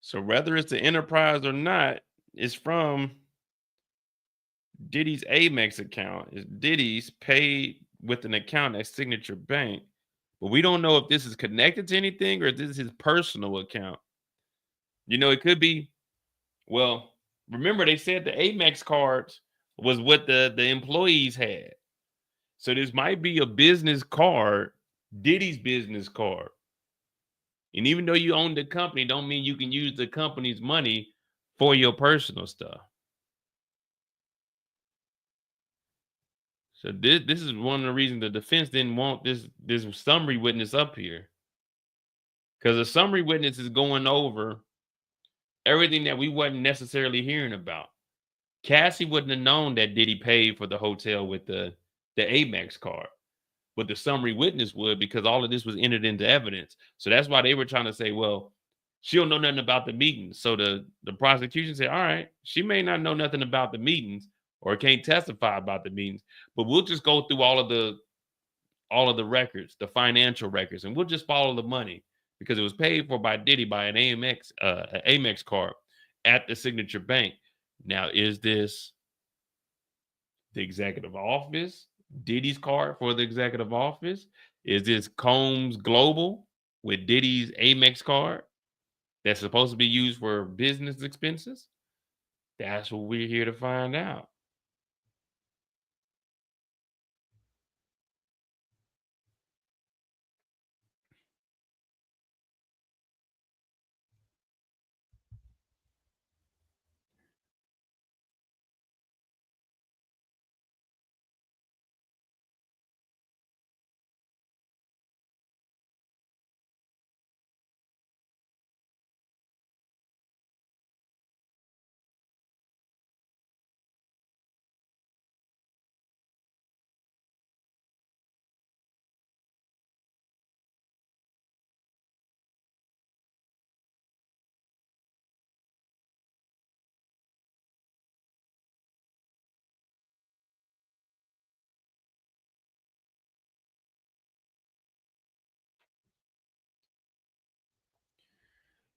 So whether it's the enterprise or not, it's from Diddy's Amex account. It's Diddy's paid with an account at Signature Bank. But we don't know if this is connected to anything or if this is his personal account. You know, it could be, well, remember they said the Amex cards was what the employees had. So this might be a business card, Diddy's business card. And even though you own the company, don't mean you can use the company's money for your personal stuff. So this is one of the reasons the defense didn't want this summary witness up here. Because the summary witness is going over everything that we wasn't necessarily hearing about. Cassie wouldn't have known that Diddy paid for the hotel with the Amex card. But the summary witness would, because all of this was entered into evidence. So that's why they were trying to say, well, she don't know nothing about the meetings. So the prosecution said, all right, she may not know nothing about the meetings or can't testify about the meetings, but we'll just go through all of the records, the financial records, and we'll just follow the money because it was paid for by Diddy by an Amex card at the Signature Bank. Now, is this the executive office? Diddy's card for the executive office? Is this Combs Global with Diddy's Amex card that's supposed to be used for business expenses? That's what we're here to find out.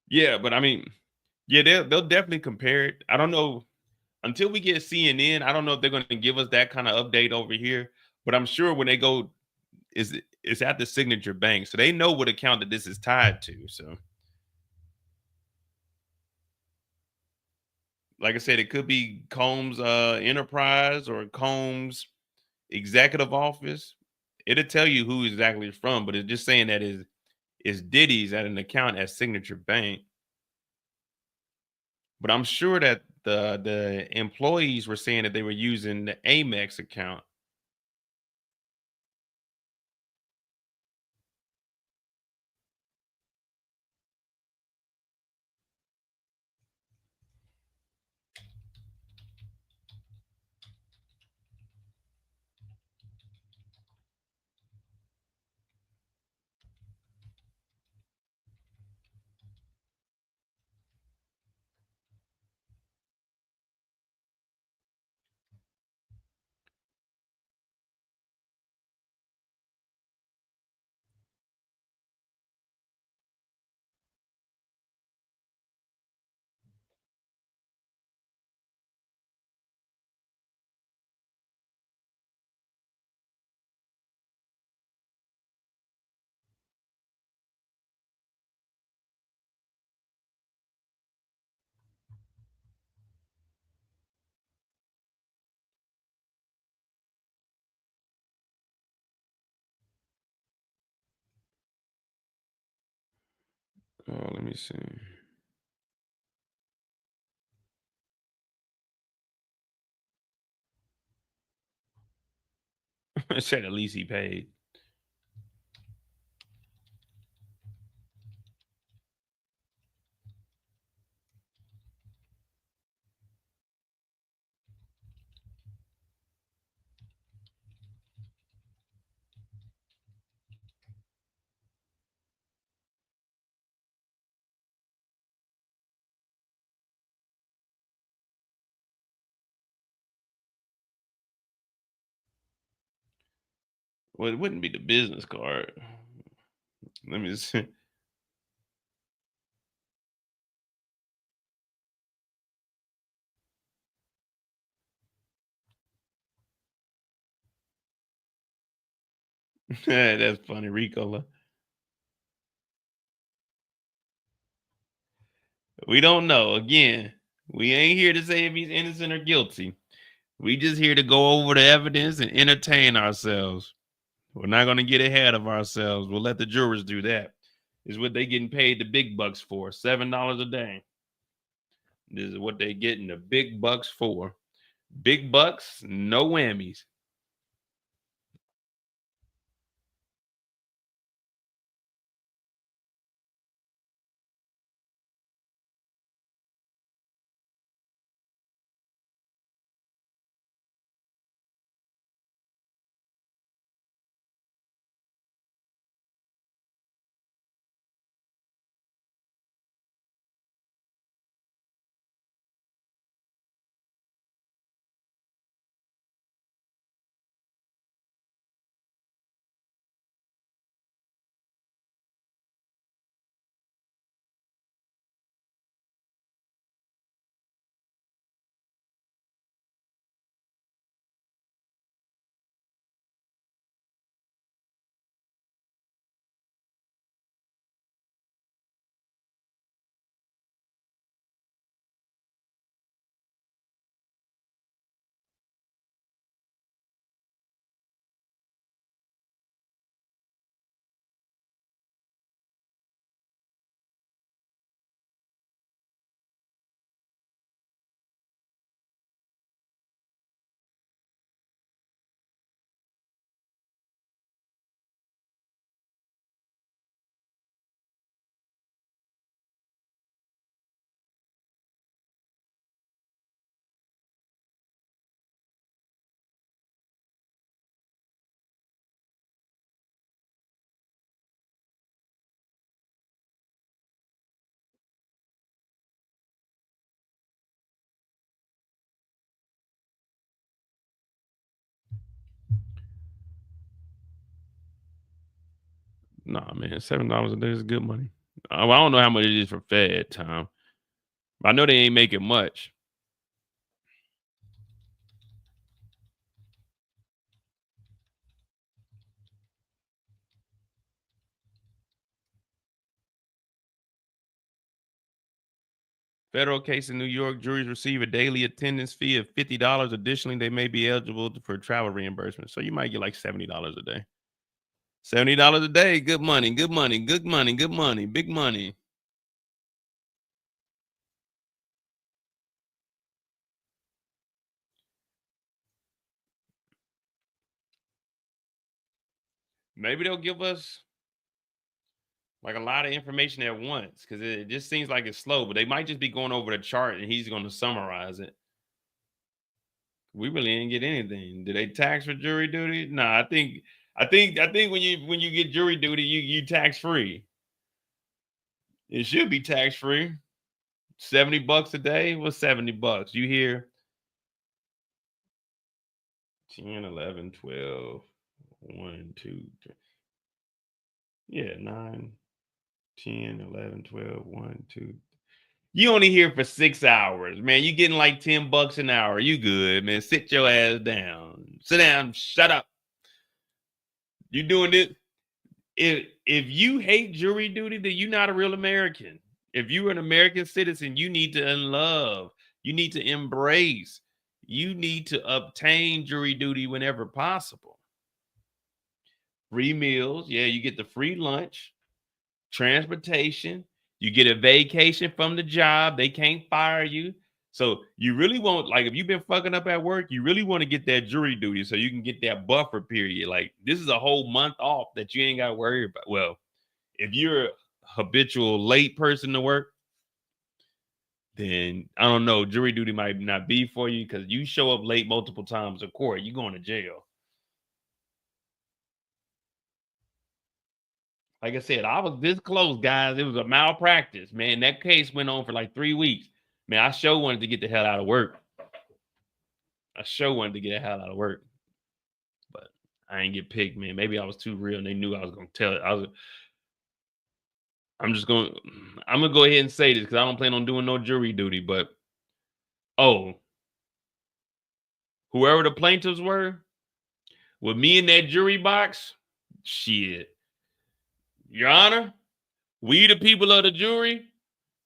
Yeah, but I mean, yeah, they'll definitely compare it. I don't know until we get CNN. I don't know if they're going to give us that kind of update over here. But I'm sure when they go, it's at the Signature Bank, so they know what account that this is tied to. So, like I said, it could be Combs Enterprise or Combs Executive Office. It'll tell you who exactly it's from, but it's just saying that is Diddy's at an account at Signature Bank. But I'm sure that the employees were saying that they were using the Amex account. Oh, let me see. It said at least he paid. Well, it wouldn't be the business card. Let me see. That's funny, Ricola. We don't know. Again, we ain't here to say if he's innocent or guilty. We just here to go over the evidence and entertain ourselves. We're not going to get ahead of ourselves. We'll let the jurors do that. Is what they getting paid the big bucks for, $7 a day. This is what they getting the big bucks for. Big bucks, no whammies. Nah, man, $7 a day is good money. I don't know how much it is for Fed time. I know they ain't making much. Federal case in New York, juries receive a daily attendance fee of $50. Additionally, they may be eligible for travel reimbursement. So you might get like $70 a day. $70 a day, good money, good money, good money, good money, big money. Maybe they'll give us like a lot of information at once because it just seems like it's slow, but they might just be going over the chart and he's going to summarize it. We really didn't get anything. Did they tax for jury duty? No, I think when you get jury duty, you tax free. It should be tax free. $70 a day. What's $70? You hear 10, 11, 12, 1, 2, 3. Yeah, 9, 10, 11, 12, 1, 2. You only here for 6 hours, man. You getting like $10 an hour. You good, man. Sit your ass down. Sit down. Shut up. You doing this? If you hate jury duty, then you're not a real American. If you're an American citizen, you need to unlove. You need to embrace. You need to obtain jury duty whenever possible. Free meals. Yeah, you get the free lunch, transportation. You get a vacation from the job. They can't fire you. So you really want, like, if you've been fucking up at work, you really want to get that jury duty so you can get that buffer period. Like, this is a whole month off that you ain't got to worry about. Well, if you're a habitual late person to work, then I don't know, jury duty might not be for you, because you show up late multiple times to court, you're going to jail. Like I said, I was this close, guys. It was a malpractice, man. That case went on for like 3 weeks. Man, I sure wanted to get the hell out of work. I sure wanted to get the hell out of work. But I ain't get picked, man. Maybe I was too real and they knew I was going to tell it. I'm going to go ahead and say this because I don't plan on doing no jury duty. But, whoever the plaintiffs were, with me in that jury box, shit. Your Honor, we the people of the jury,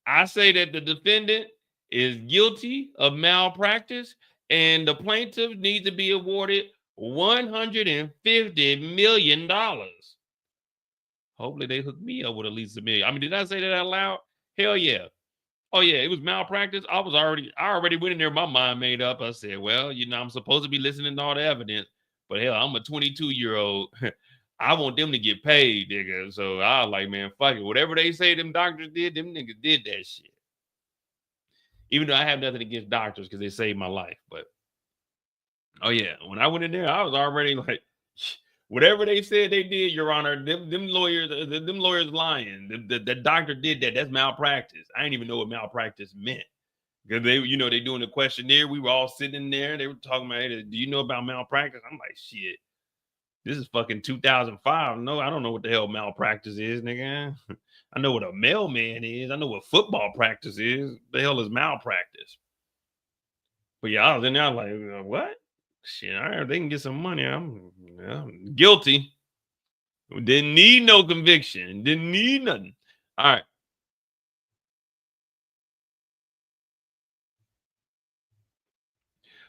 I say that the defendant is guilty of malpractice and the plaintiff needs to be awarded $150 million. Hopefully they hook me up with at least $1 million. I mean, did I say that out loud? Hell yeah. Oh yeah, it was malpractice. I already went in there, my mind made up. I said, well, I'm supposed to be listening to all the evidence, but hell, I'm a 22-year-old. I want them to get paid, nigga. So I was like, man, fuck it. Whatever they say them doctors did, them niggas did that shit. Even though I have nothing against doctors because they saved my life. But, oh yeah, when I went in there, I was already like, whatever they said they did, Your Honor, them lawyers lying. The doctor did that. That's malpractice. I didn't even know what malpractice meant. Because they doing the questionnaire. We were all sitting in there. They were talking about, hey, do you know about malpractice? I'm like, shit. This is fucking 2005. No, I don't know what the hell malpractice is, nigga. I know what a mailman is. I know what football practice is. The hell is malpractice? But yeah, I was in there, I was like, what? Shit, all right, they can get some money. I'm guilty. Didn't need no conviction. Didn't need nothing. All right.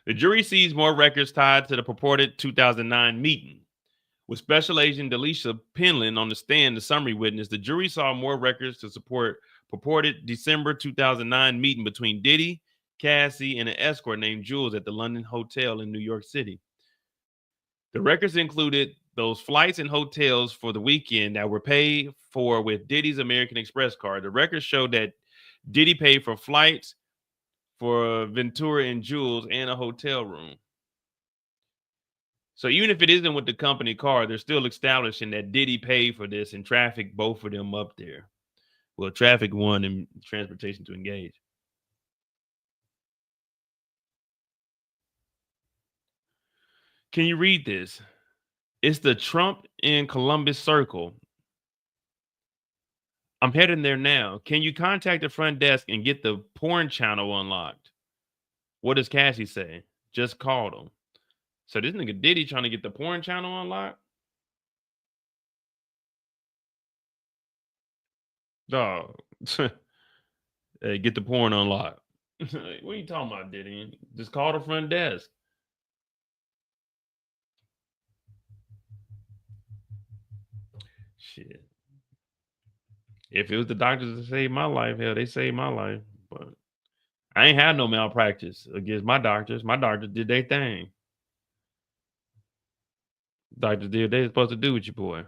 The jury sees more records tied to the purported 2009 meeting. With Special Agent Delisha Penland on the stand, the summary witness, the jury saw more records to support purported December 2009 meeting between Diddy, Cassie, and an escort named Jules at the London Hotel in New York City. The records included those flights and hotels for the weekend that were paid for with Diddy's American Express card. The records showed that Diddy paid for flights for Ventura and Jules and a hotel room. So even if it isn't with the company car, they're still establishing that Diddy paid for this and trafficked both of them up there. Well, traffic one and transportation to engage. Can you read this? It's the Trump in Columbus Circle. I'm heading there now. Can you contact the front desk and get the porn channel unlocked? What does Cassie say? Just called him. So this nigga Diddy trying to get the porn channel unlocked? Dog. Hey, get the porn unlocked. What are you talking about, Diddy? Just call the front desk. Shit. If it was the doctors that saved my life, hell, they saved my life. But I ain't had no malpractice against my doctors. My doctors did their thing. Doctors did what they were supposed to do with your boy.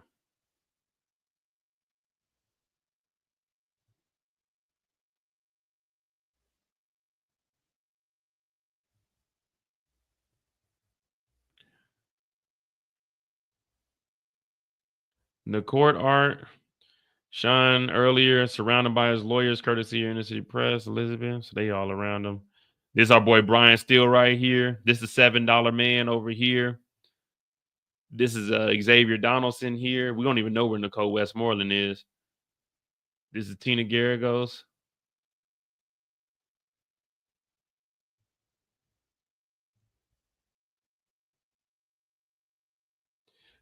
The court art, Sean earlier, surrounded by his lawyers, courtesy of Inner City Press, Elizabeth. So they all around him. This is our boy Brian Steele right here. This is $7 man over here. This is Xavier Donaldson here. We don't even know where Nicole Westmoreland is. This is Tina Garagos.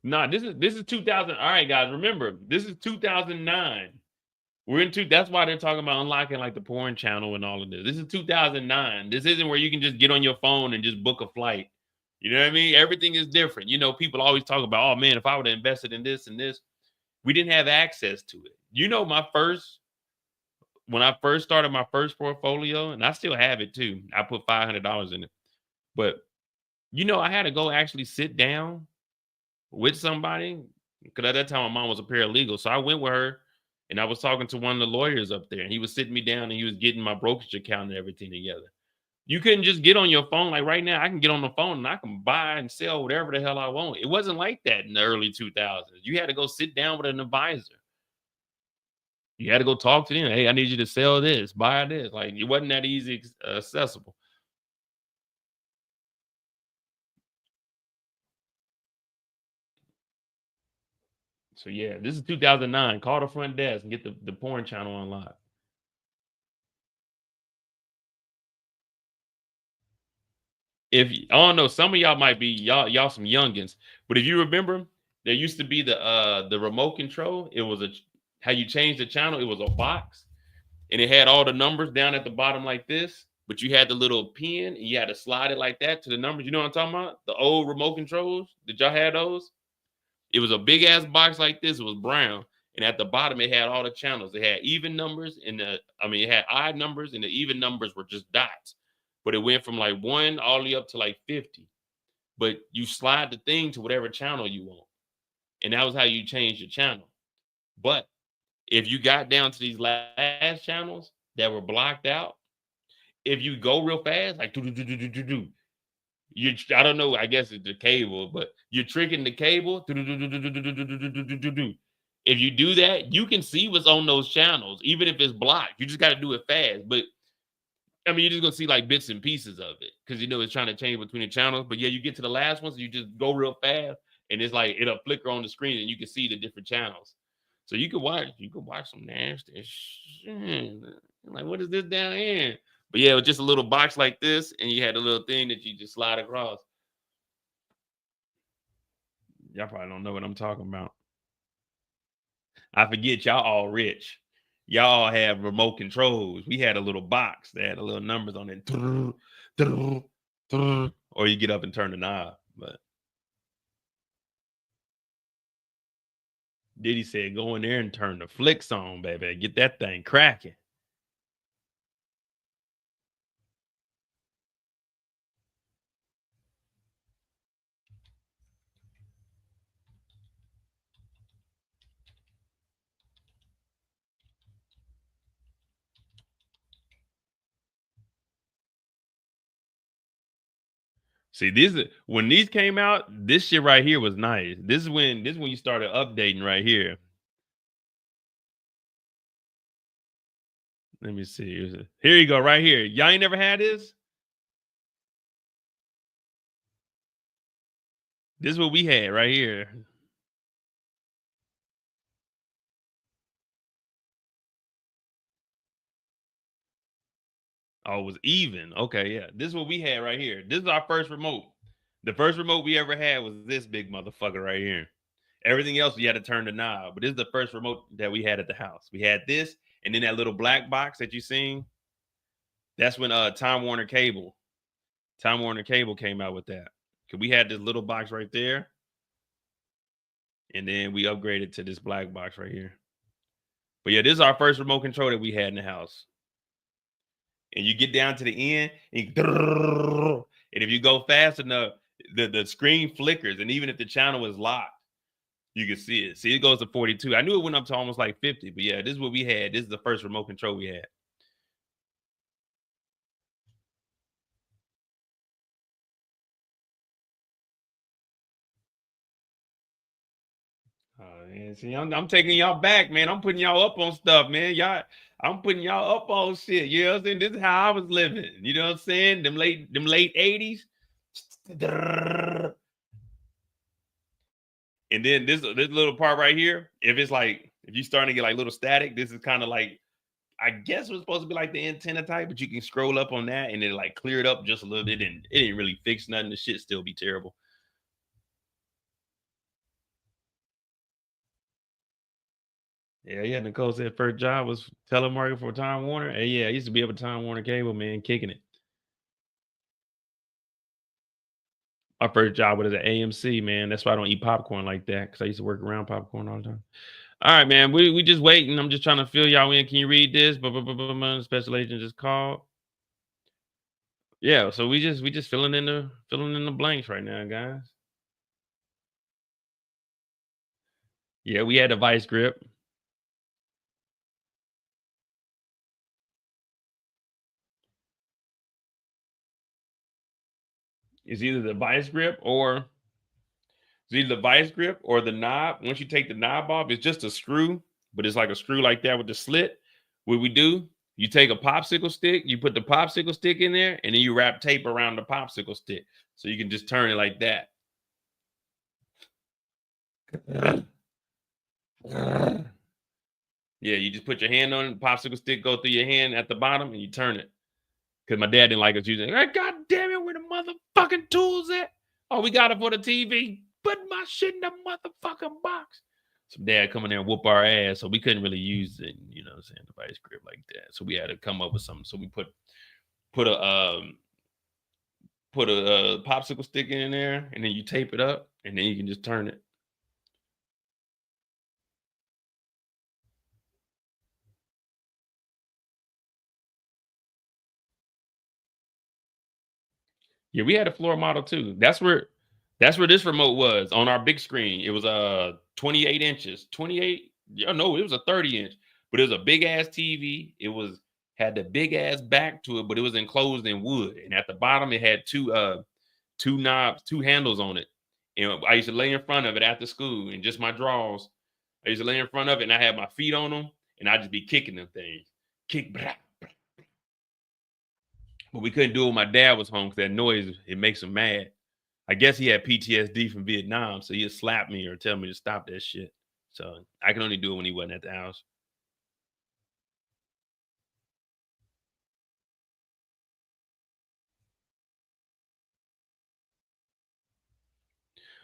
Nah, this is 2000. All right, guys, remember, this is 2009. That's why they're talking about unlocking like the porn channel and all of this. This is 2009. This isn't where you can just get on your phone and just book a flight. You know what I mean? Everything is different. You know, people always talk about, oh man, if I would have invested in this and this, we didn't have access to it. You know, my first when I first started my first portfolio, and I still have it too. I put $500 in it, but you know, I had to go actually sit down with somebody because at that time my mom was a paralegal. So I went with her and I was talking to one of the lawyers up there, and he was sitting me down and he was getting my brokerage account and everything together. You couldn't just get on your phone. Like right now, I can get on the phone and I can buy and sell whatever the hell I want. It wasn't like that in the early 2000s. You had to go sit down with an advisor. You had to go talk to them. Hey, I need you to sell this, buy this. Like it wasn't that easy accessible. So yeah, this is 2009. Call the front desk and get the porn channel unlocked. If I don't know, some of y'all might be y'all some youngins, but if you remember, there used to be the remote control. It was how you change the channel. It was a box, and it had all the numbers down at the bottom like this. But you had the little pin, and you had to slide it like that to the numbers. You know what I'm talking about? The old remote controls. Did y'all have those? It was a big ass box like this. It was brown, and at the bottom it had all the channels. It had even numbers, and it had odd numbers, and the even numbers were just dots. But it went from like 1 all the way up to like 50. But you slide the thing to whatever channel you want, and that was how you change your channel. But if you got down to these last channels that were blocked out, if you go real fast, like I don't know, I guess it's the cable, but you're tricking the cable. If you do that, you can see what's on those channels, even if it's blocked. You just got to do it fast. But I mean, you're just gonna see like bits and pieces of it because you know it's trying to change between the channels. But yeah, you get to the last ones, you just go real fast, and it's like it'll flicker on the screen, and you can see the different channels. So you could watch some nasty shit. Like, what is this down here? But yeah, it was just a little box like this, and you had a little thing that you just slide across. Y'all probably don't know what I'm talking about. I forget y'all all rich. Y'all have remote controls. We had a little box that had a little numbers on it. Or you get up and turn the knob. But Diddy said, go in there and turn the flicks on, baby. Get that thing cracking. See, this is when these came out, this shit right here was nice. This is when you started updating right here. Let me see. Here you go, right here. Y'all ain't never had this? This is what we had right here. Oh, it was even. Okay, yeah. This is what we had right here. This is our first remote. The first remote we ever had was this big motherfucker right here. Everything else we had to turn the knob, but this is the first remote that we had at the house. We had this, and then that little black box that you seen. That's when Time Warner Cable came out with that. Cause we had this little box right there, and then we upgraded to this black box right here. But yeah, this is our first remote control that we had in the house. And you get down to the end, and if you go fast enough, the screen flickers, and even if the channel is locked, you can see it. See, it goes to 42. I knew it went up to almost like 50, but yeah, this is what we had. This is the first remote control we had. Man, see, I'm taking y'all back, man. I'm putting y'all up on stuff, man. I'm putting y'all up on shit. You know what I'm saying? This is how I was living. You know what I'm saying? Them late 80s. And then this little part right here, if you're starting to get like little static, this is kind of like, I guess it was supposed to be like the antenna type, but you can scroll up on that and it like clear it up just a little bit, and it didn't really fix nothing. The shit still be terrible. Yeah, Nicole said first job was telemarketing for Time Warner. Hey, yeah, I used to be able to Time Warner Cable, man, kicking it. My first job was at AMC, man. That's why I don't eat popcorn like that, because I used to work around popcorn all the time. All right, man. We just waiting. I'm just trying to fill y'all in. Can you read this? Special agent just called. Yeah, so we just filling in the blanks right now, guys. Yeah, we had a vice grip. It's either the vice grip or the knob. Once you take the knob off, it's just a screw, but it's like a screw like that with the slit. What we do, you take a popsicle stick, you put the popsicle stick in there, and then you wrap tape around the popsicle stick. So you can just turn it like that. Yeah, you just put your hand on it, the popsicle stick go through your hand at the bottom, and you turn it. Because my dad didn't like us using it. Hey, God damn it, where the motherfucking tools at? Oh, we got it for the TV. Put my shit in the motherfucking box. So dad come in there and whoop our ass. So we couldn't really use it, you know what I'm saying, the vice grip like that. So we had to come up with something. So we put a popsicle stick in there, and then you tape it up, and then you can just turn it. Yeah, we had a floor model too. That's where this remote was on our big screen. It was 28 inches. 28, yeah, no, it was a 30 inch, but it was a big ass TV. It had the big ass back to it, but it was enclosed in wood. And at the bottom, it had two knobs, two handles on it. And I used to lay in front of it after school and just my drawers. I used to lay in front of it and I had my feet on them and I'd just be kicking them things. Kick, blah. But we couldn't do it when my dad was home because that noise, it makes him mad. I guess he had PTSD from Vietnam, so he'd slap me or tell me to stop that shit. So I can only do it when he wasn't at the house.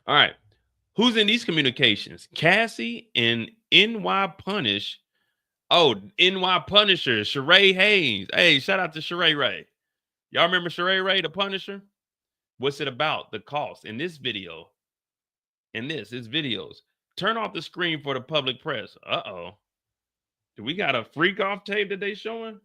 All right. Who's in these communications? Cassie and NY Punish. Oh, NY Punisher, Sheree Haynes. Hey, shout out to Sheree Ray. Y'all remember Sheree Ray, the Punisher? What's it about? The cost. In this video, it's videos. Turn off the screen for the public press. Uh-oh. Do we got a freak off tape that they showing?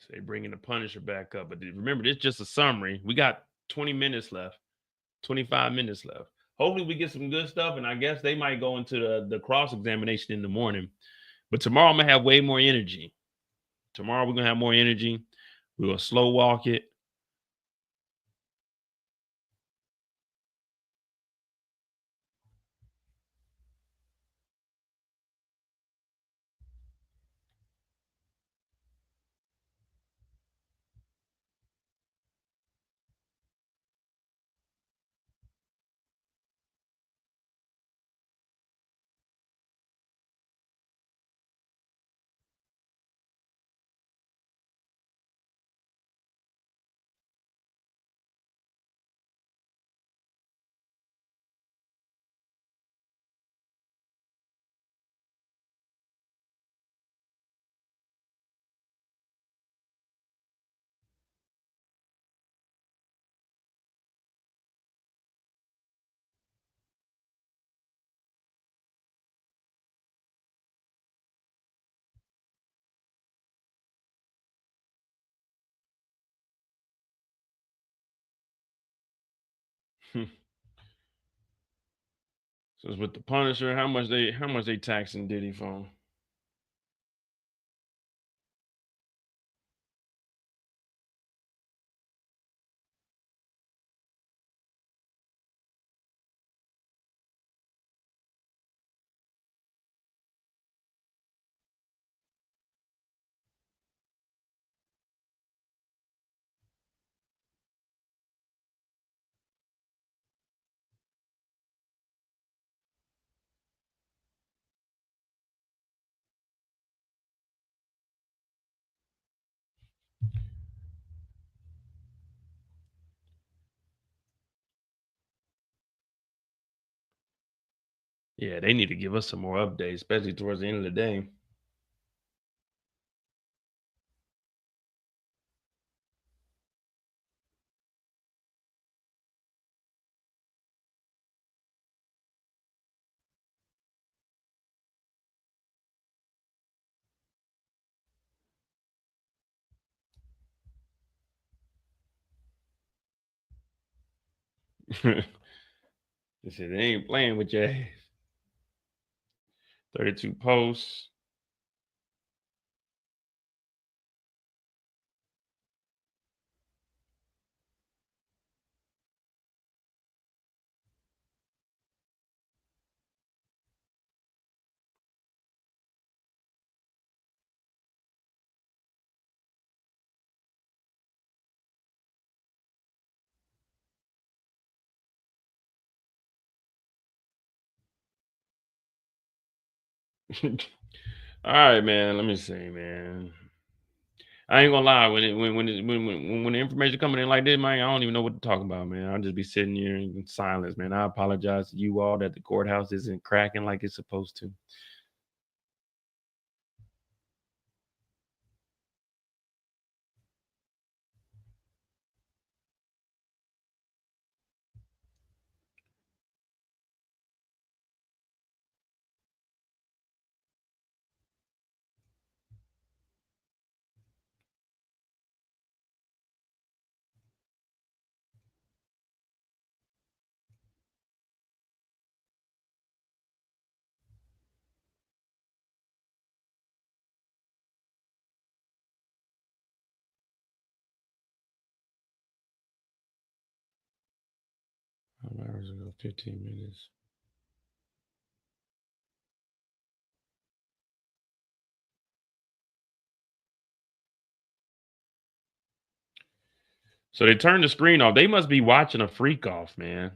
So they bringing the Punisher back up. But remember, this is just a summary. We got 20 minutes left, 25 minutes left. Hopefully we get some good stuff. And I guess they might go into the cross-examination in the morning. But tomorrow I'm going to have way more energy. Tomorrow we're going to have more energy. We're going to slow walk it. So it's with the Punisher, how much they taxing Diddy for? Yeah, they need to give us some more updates, especially towards the end of the day. They said they ain't playing with your ass. 32 posts. All right, man. Let me see, man. I ain't gonna lie. When the information coming in like this, man, I don't even know what to talk about, man. I'll just be sitting here in silence, man. I apologize to you all that the courthouse isn't cracking like it's supposed to. Hours ago, 15 minutes. So they turned the screen off. They must be watching a freak off, man.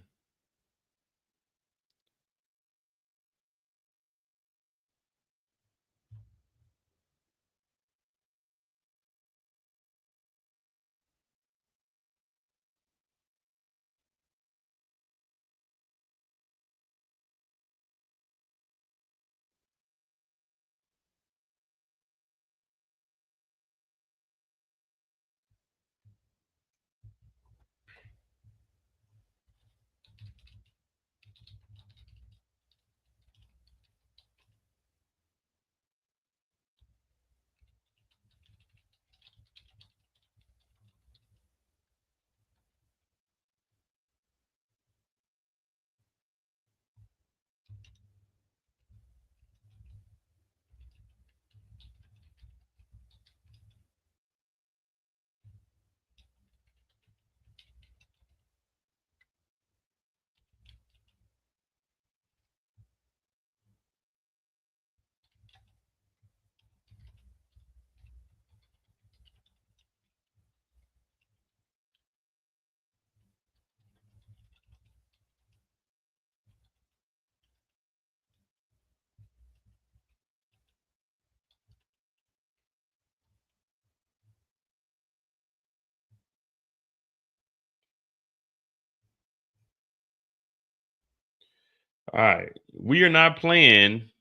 All right. We are not playing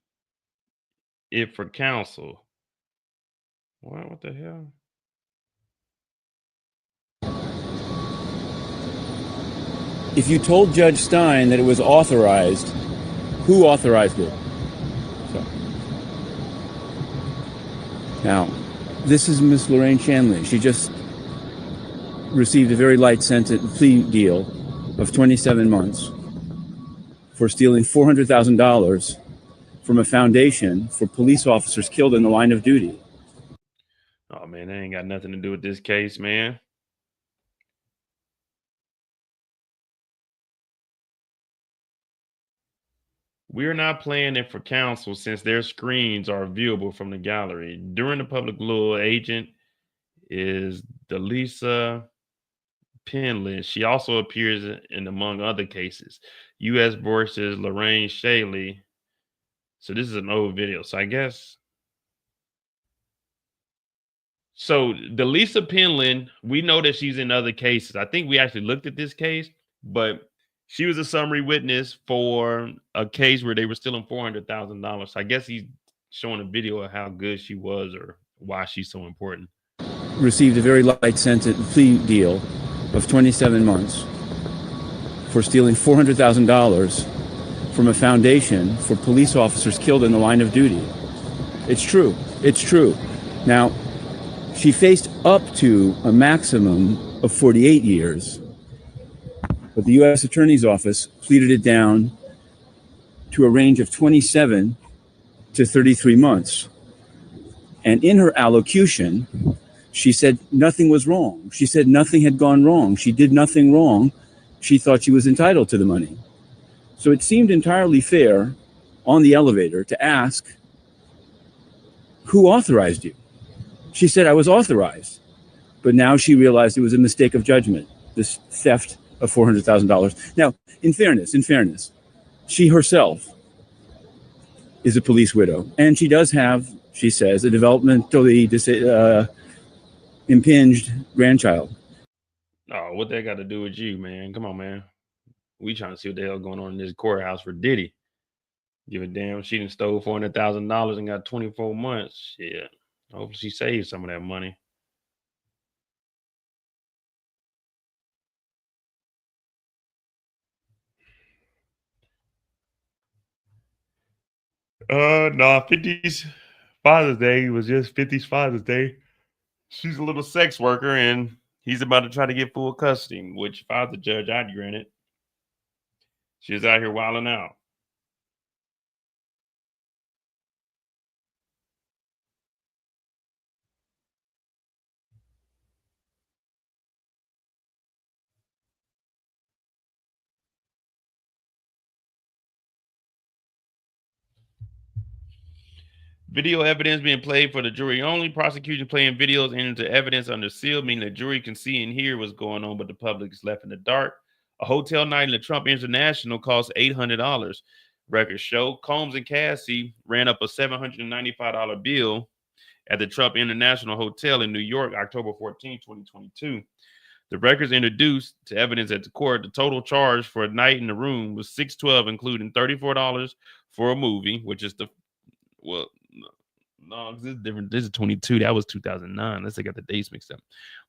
it for counsel. What the hell? If you told Judge Stein that it was authorized, who authorized it? So, now, this is Miss Lorraine Shanley. She just received a very light sentence plea deal of 27 months for stealing $400,000 from a foundation for police officers killed in the line of duty. Oh man, that ain't got nothing to do with this case, man. We're not playing it for counsel since their screens are viewable from the gallery. During the public law, agent is Delisa Penland. She also appears in among other cases. U.S. versus Lorraine Shaley. So this is an old video. So I guess. So Delisa Penland, we know that she's in other cases. I think we actually looked at this case, but She was a summary witness for a case where they were stealing $400,000. I guess he's showing a video of how good she was or why she's so important. Received a very light sentence plea deal of 27 months for stealing $400,000 from a foundation for police officers killed in the line of duty. It's true. It's true. Now, she faced up to a maximum of 48 years, but the U.S. Attorney's Office pleaded it down to a range of 27 to 33 months. And in her allocution, she said nothing was wrong. She said nothing had gone wrong. She did nothing wrong. She thought she was entitled to the money. So it seemed entirely fair on the elevator to ask, who authorized you? She said, I was authorized. But now she realized it was a mistake of judgment, this theft of $400,000. Now, in fairness, she herself is a police widow. And she does have, she says, a developmentally impinged grandchild. Oh, what that got to do with you, man? Come on, man. We trying to see what the hell going on in this courthouse for Diddy. Give a damn. She done stole $400,000 and got 24 months. Yeah. Hopefully she saved some of that money. No, 50's Father's Day was just 50's Father's Day. She's a little sex worker and he's about to try to get full custody, which if I was the judge, I'd grant it. She's out here wilding out. Video evidence being played for the jury only. Prosecution playing videos into evidence under seal, meaning the jury can see and hear what's going on, but the public is left in the dark. A hotel night in the Trump International cost $800. Records show Combs and Cassie ran up a $795 bill at the Trump International Hotel in New York, October 14, 2022. The records introduced to evidence at the court. The total charge for a night in the room was $612, including $34 for a movie, which is no, this is different. This is 22. That was 2009. Let's say I got the dates mixed up.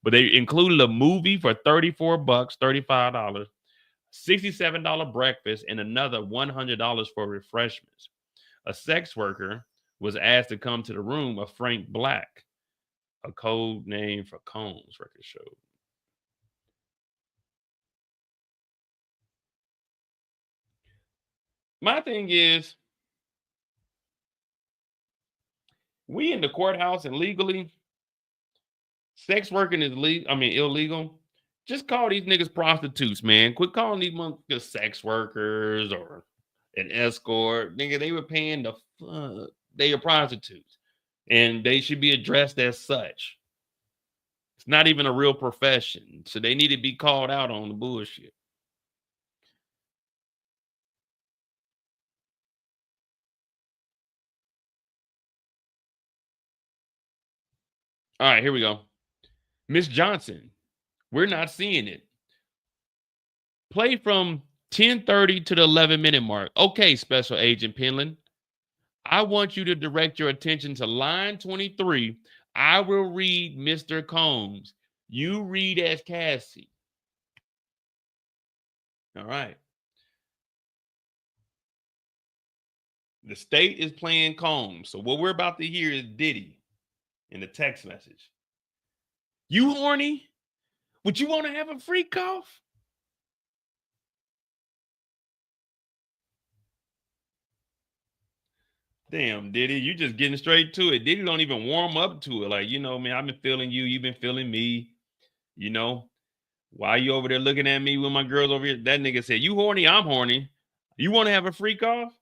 But they included a movie for $34, $35, $67 breakfast, and another $100 for refreshments. A sex worker was asked to come to the room of Frank Black, a code name for Combs, record showed. My thing is, we in the courthouse and legally, sex working is illegal. Just call these niggas prostitutes, man. Quit calling these motherfuckers sex workers or an escort. Nigga, they were paying the fuck. They are prostitutes. And they should be addressed as such. It's not even a real profession. So they need to be called out on the bullshit. All right, here we go. Miss Johnson, we're not seeing it. Play from 10:30 to the 11-minute mark. Okay, Special Agent Penland, I want you to direct your attention to line 23. I will read Mr. Combs. You read as Cassie. All right. The state is playing Combs. So what we're about to hear is Diddy in the text message. You horny? Would you want to have a freak off? Damn, Diddy, you just getting straight to it. Diddy don't even warm up to it. Like, man, I've been feeling you. You've been feeling me. Why you over there looking at me with my girls over here? That nigga said, you horny? I'm horny. You want to have a freak off?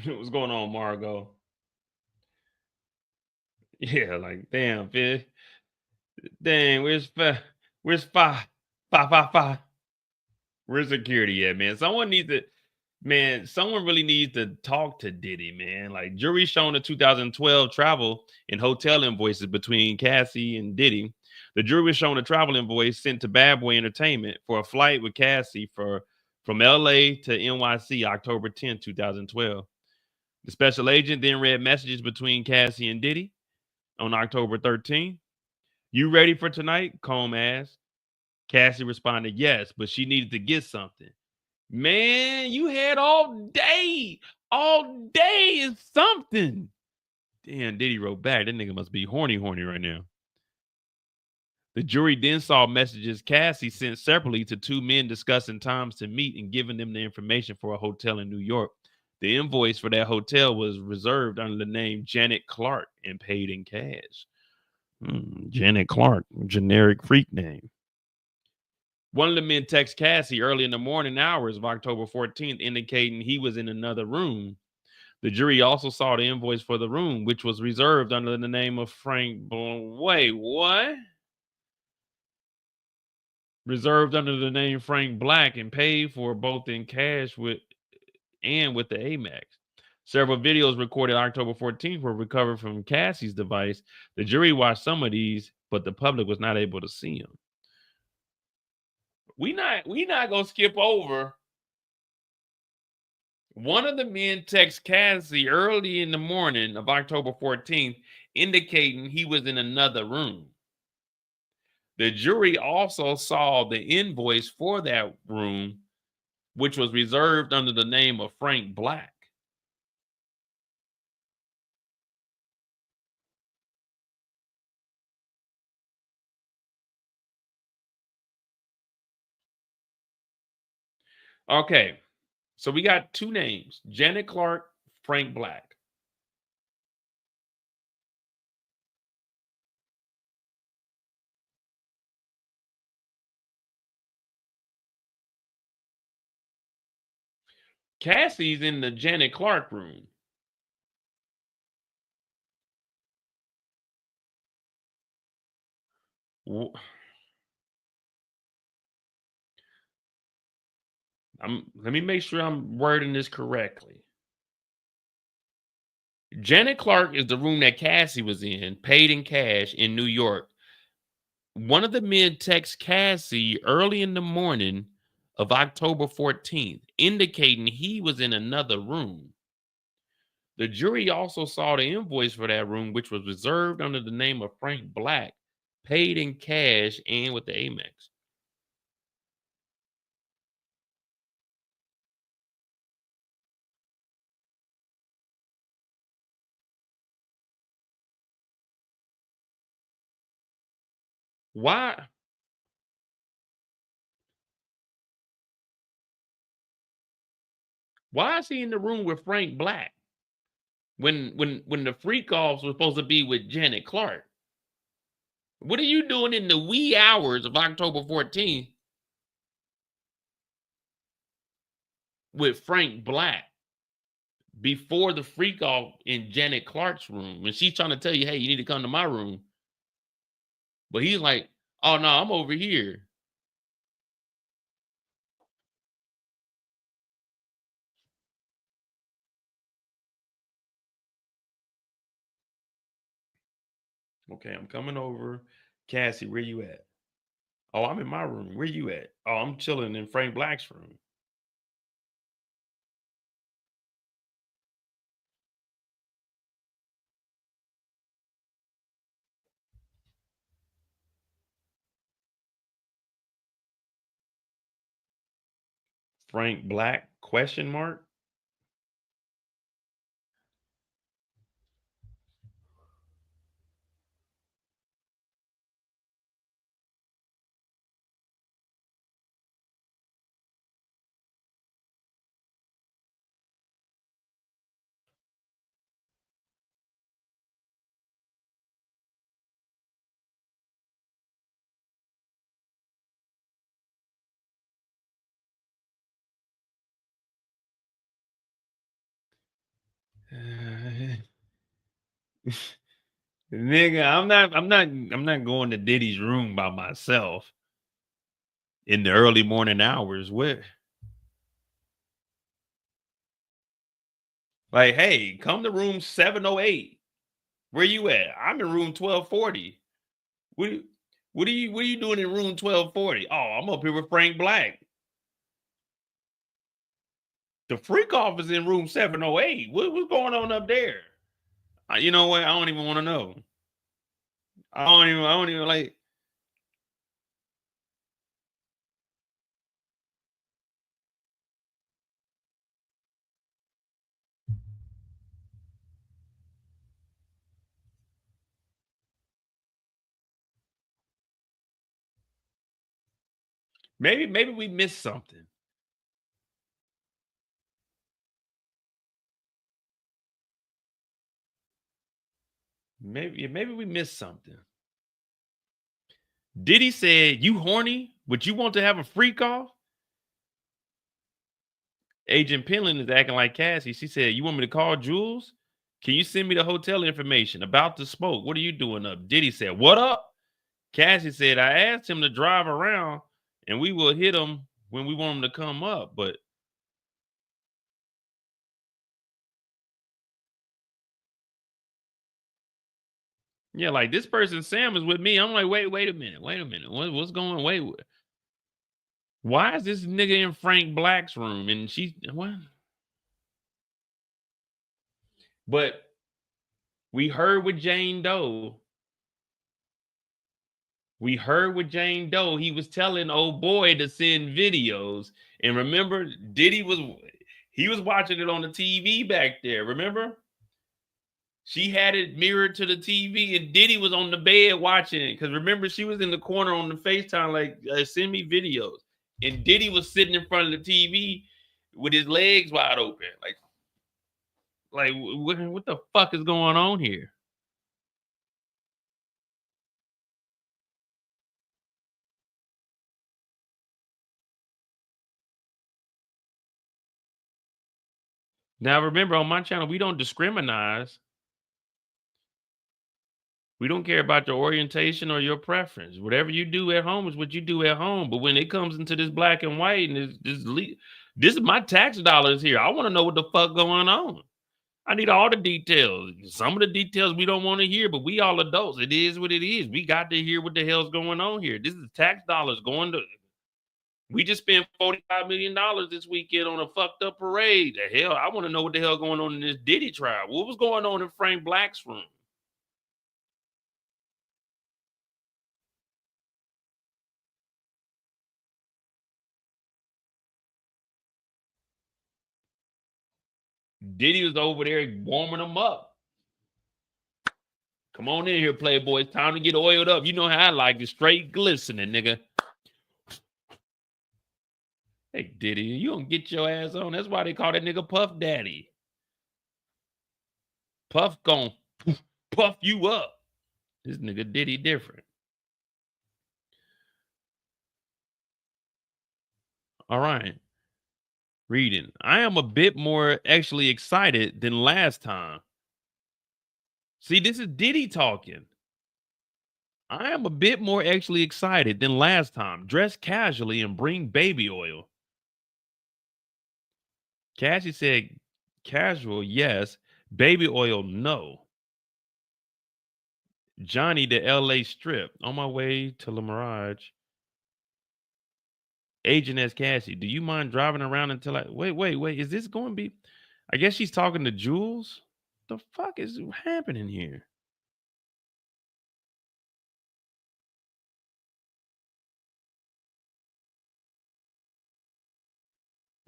What's going on, Margot? Yeah, like damn, fish. Dang, where's five? Where's security at, man? Someone really needs to talk to Diddy, man. Like jury shown the 2012 travel and hotel invoices between Cassie and Diddy. The jury was shown a travel invoice sent to Bad Boy Entertainment for a flight with Cassie from LA to NYC October 10, 2012. The special agent then read messages between Cassie and Diddy on October 13th. You ready for tonight? Comb asked. Cassie responded, yes, but she needed to get something. Man, you had all day. All day is something. Damn, Diddy wrote back. That nigga must be horny right now. The jury then saw messages Cassie sent separately to two men discussing times to meet and giving them the information for a hotel in New York. The invoice for that hotel was reserved under the name Janet Clark and paid in cash. Janet Clark, generic freak name. One of the men texted Cassie early in the morning hours of October 14th, indicating he was in another room. The jury also saw the invoice for the room, which was reserved under the name of Frank. Wait, what? Reserved under the name Frank Black and paid for both in cash with the Amex. Several videos recorded October 14th were recovered from Cassie's device. The jury watched some of these, but the public was not able to see them. We not gonna skip over. One of the men texted Cassie early in the morning of October 14th, indicating he was in another room. The jury also saw the invoice for that room, which was reserved under the name of Frank Black. Okay, so we got two names, Janet Clark, Frank Black. Cassie's in the Janet Clark room. Let me make sure I'm wording this correctly. Janet Clark is the room that Cassie was in, paid in cash in New York. One of the men texts Cassie early in the morning of October 14th, indicating he was in another room. The jury also saw the invoice for that room, which was reserved under the name of Frank Black, paid in cash and with the Amex. Why? Why is he in the room with Frank Black when the freak offs were supposed to be with Janet Clark? What are you doing in the wee hours of October 14th with Frank Black before the freak off in Janet Clark's room? And she's trying to tell you, hey, you need to come to my room. But he's like, oh, no, I'm over here. Okay, I'm coming over. Cassie, where you at? Oh, I'm in my room. Where you at? Oh, I'm chilling in Frank Black's room. Frank Black, question mark? Nigga, I'm not going to Diddy's room by myself in the early morning hours. Where, like, hey, come to room 708. Where you at? I'm in room 1240. What are you doing in room 1240? Oh, I'm up here with Frank Black. The freak off is in room 708. What's going on up there? You know what? I don't even want to know. I don't even like. Maybe we missed something. Maybe we missed something. Diddy said, "You horny, but you want to have a freak off?" Agent Penland is acting like Cassie. She said, "You want me to call Jules? Can you send me the hotel information about the smoke? What are you doing up?" Diddy said, "What up?" Cassie said, "I asked him to drive around and we will hit him when we want him to come up." But yeah, like this person, Sam, is with me. I'm like, wait a minute. What's going on? Wait. Why is this nigga in Frank Black's room? And she, what? But we heard with Jane Doe. He was telling old boy to send videos. And remember, Diddy was watching it on the TV back there. Remember? She had it mirrored to the TV and Diddy was on the bed watching it. Because remember, she was in the corner on the FaceTime, like, send me videos. And Diddy was sitting in front of the TV with his legs wide open. Like what the fuck is going on here? Now, remember, on my channel, we don't discriminate. We don't care about your orientation or your preference. Whatever you do at home is what you do at home. But when it comes into this black and white, and this is my tax dollars here. I want to know what the fuck going on. I need all the details. Some of the details we don't want to hear, but we all adults. It is what it is. We got to hear what the hell's going on here. This is tax dollars going to. We just spent $45 million this weekend on a fucked up parade. The hell, I want to know what the hell going on in this Diddy trial. What was going on in Frank Black's room? Diddy was over there warming them up. Come on in here, Playboy. It's time to get oiled up. You know how I like it, straight glistening, nigga. Hey, Diddy, you don't get your ass on. That's why they call that nigga Puff Daddy. Puff gon' puff you up. This nigga Diddy different. All right. Reading. I am a bit more actually excited than last time. See, this is Diddy talking. I am a bit more actually excited than last time. Dress casually and bring baby oil. Cassie said, casual, yes. Baby oil, no. Johnny, the LA Strip. On my way to La Mirage. Agent as Cassie. Do you mind driving around until I... Wait. Is this going to be... I guess she's talking to Jules? The fuck is happening here?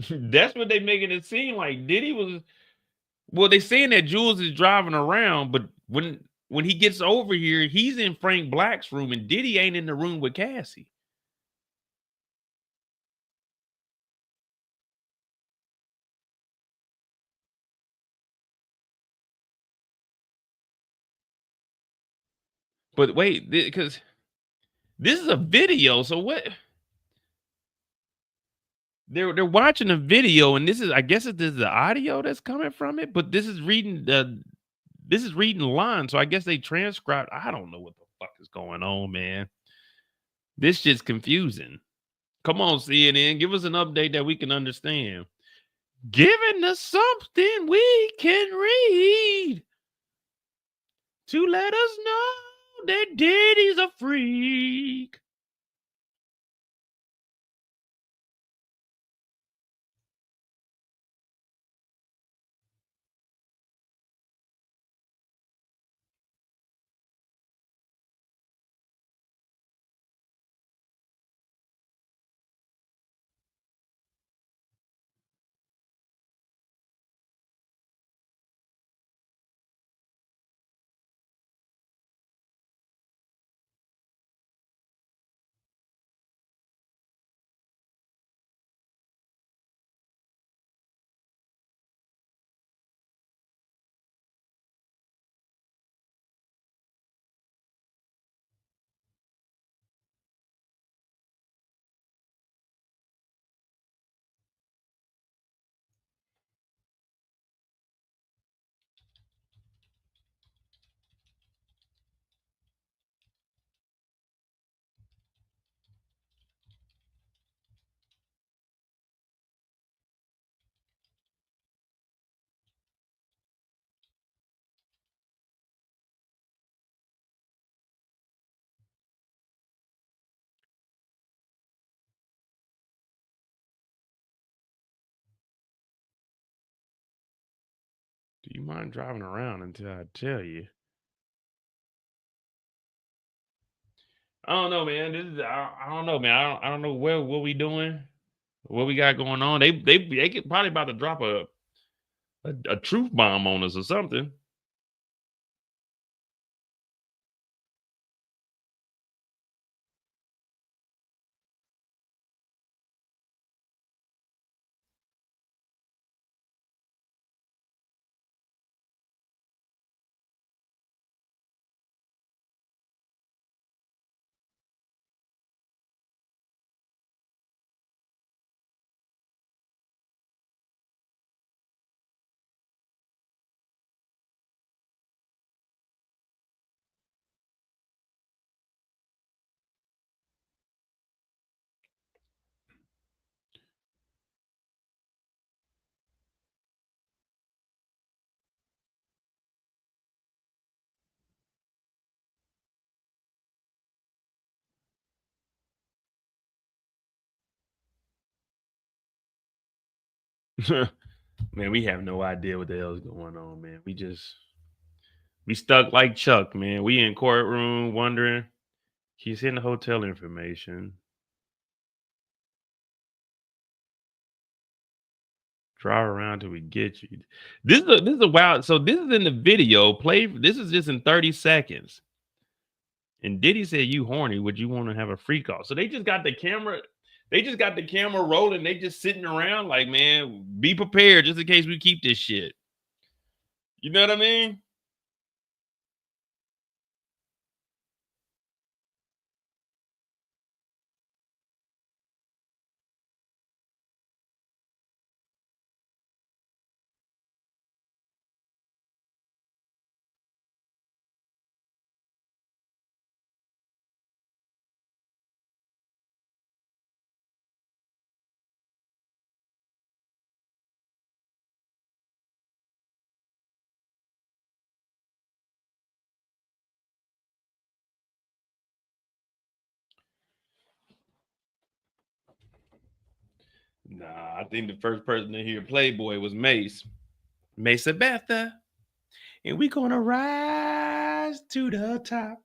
That's what they making it seem like. Diddy was... Well, they saying that Jules is driving around, but when he gets over here, he's in Frank Black's room and Diddy ain't in the room with Cassie. But wait, because this is a video, so what? they're watching a video, and this is, I guess this is the audio that's coming from it, but this is reading the line. So I guess they transcribed. I don't know what the fuck is going on, man. This shit's confusing. Come on, CNN, give us an update that we can understand. Giving us something we can read to let us know that Diddy's a freak. Do you mind driving around until I tell you? I don't know, man. This is I don't know, man. I don't know what we doing, what we got going on. They could probably about to drop a truth bomb on us or something. Man, we have no idea what the hell's going on, man. We stuck like Chuck, man. We in courtroom wondering. He's in the hotel information. Drive around till we get you. This is a wild. So this is in the video. Play. This is just in 30 seconds. And Diddy said, "You horny? Would you want to have a free call?" So they just got the camera. They just got the camera rolling. They just sitting around like, man, be prepared just in case we keep this shit. You know what I mean? Nah, I think the first person to hear Playboy was Mace. Mesa Betha. And we gonna rise to the top.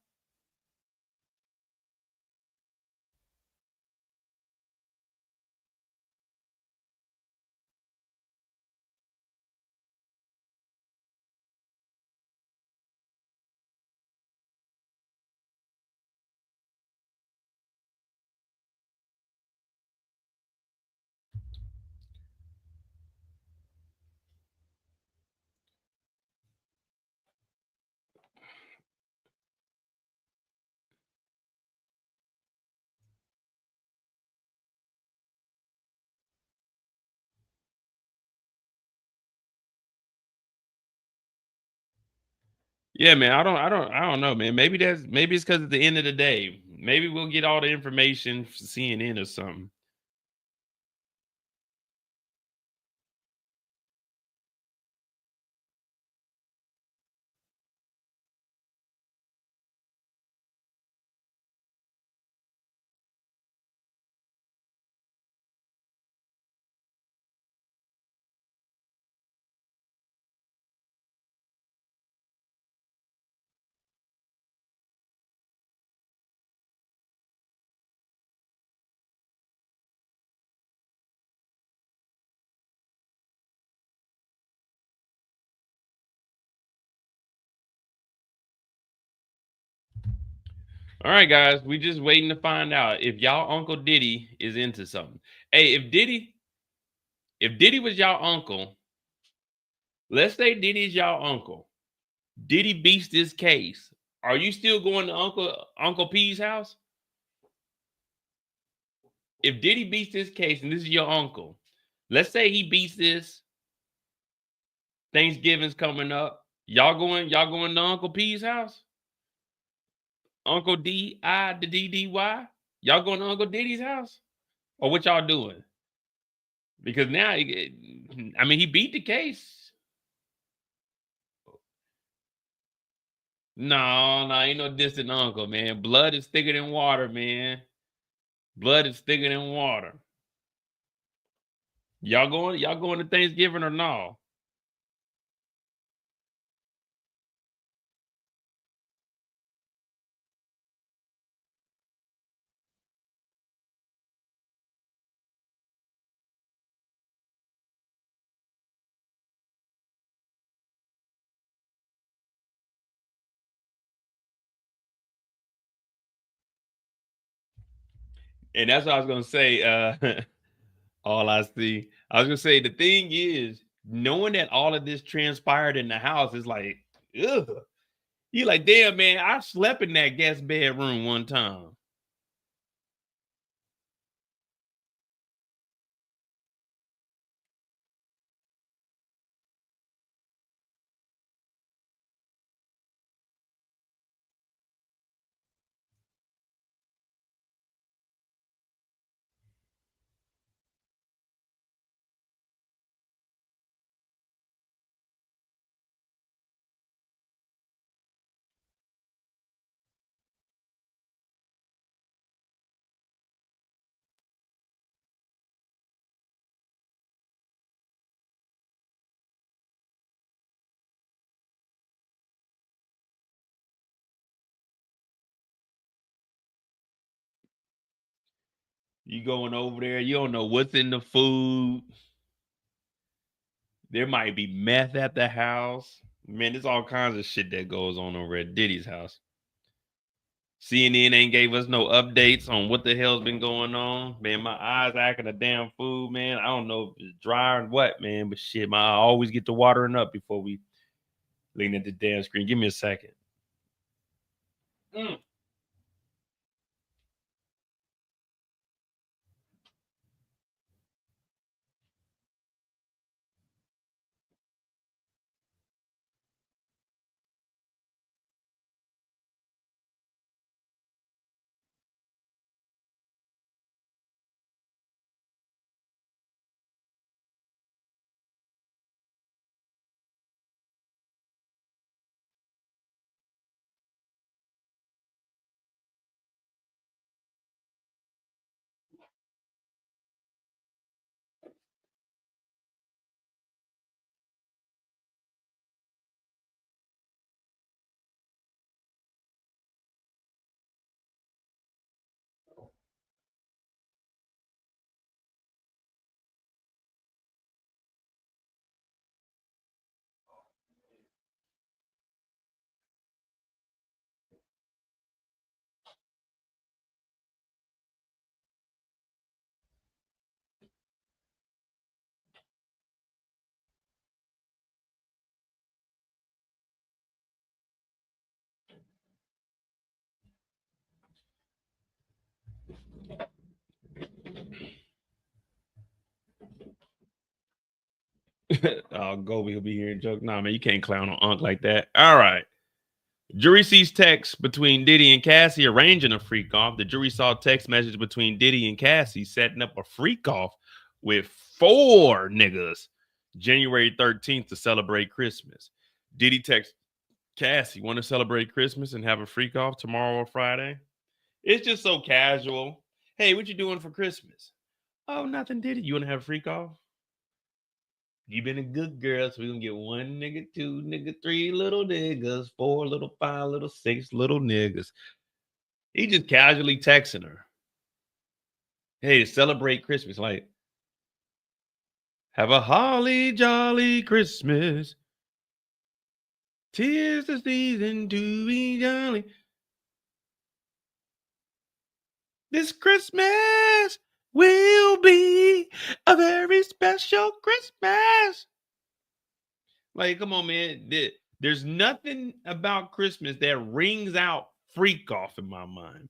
Yeah, man. I don't know, man. Maybe it's because at the end of the day, maybe we'll get all the information from CNN or something. All right, guys, we just waiting to find out if y'all Uncle Diddy is into something. Hey, if Diddy was y'all uncle, let's say Diddy's y'all uncle. Diddy beats this case. Are you still going to Uncle P's house? If Diddy beats this case and this is your uncle, let's say he beats this. Thanksgiving's coming up. Y'all going to Uncle P's house? Uncle D-I, the D-D-Y? Y'all going to Uncle Diddy's house? Or what y'all doing? Because now, I mean, he beat the case. No, ain't no distant uncle, man. Blood is thicker than water, man. Blood is thicker than water. Y'all going to Thanksgiving or no? And that's what I was gonna say. All I see. I was gonna say the thing is, knowing that all of this transpired in the house is like, ugh. You like, damn, man, I slept in that guest bedroom one time. You going over there, you don't know what's in the food. There might be meth at the house. Man, there's all kinds of shit that goes on over at Diddy's house. CNN ain't gave us no updates on what the hell's been going on. Man, my eyes acting a damn fool, man. I don't know if it's dry or what, man, but shit, I always get to watering up before we lean at the damn screen. Give me a second. Oh, Gobi will be here and joke. Nah, man, you can't clown on Unc like that. All right. Jury sees text between Diddy and Cassie arranging a freak off. The jury saw text message between Diddy and Cassie setting up a freak off with 4 niggas January 13th to celebrate Christmas. Diddy text Cassie, want to celebrate Christmas and have a freak off tomorrow or Friday? It's just so casual. Hey, what you doing for Christmas? Oh, nothing, Diddy. You want to have a freak off? You been a good girl, so we're gonna get 1 nigga, 2 nigga, 3 little niggas, 4 little, 5 little, 6 little niggas. He just casually texting her. Hey, celebrate Christmas. Like, have a holly jolly Christmas. 'Tis the season to be jolly. This Christmas will be a very special Christmas. Like, come on, man. There's nothing about Christmas that rings out freak off in my mind.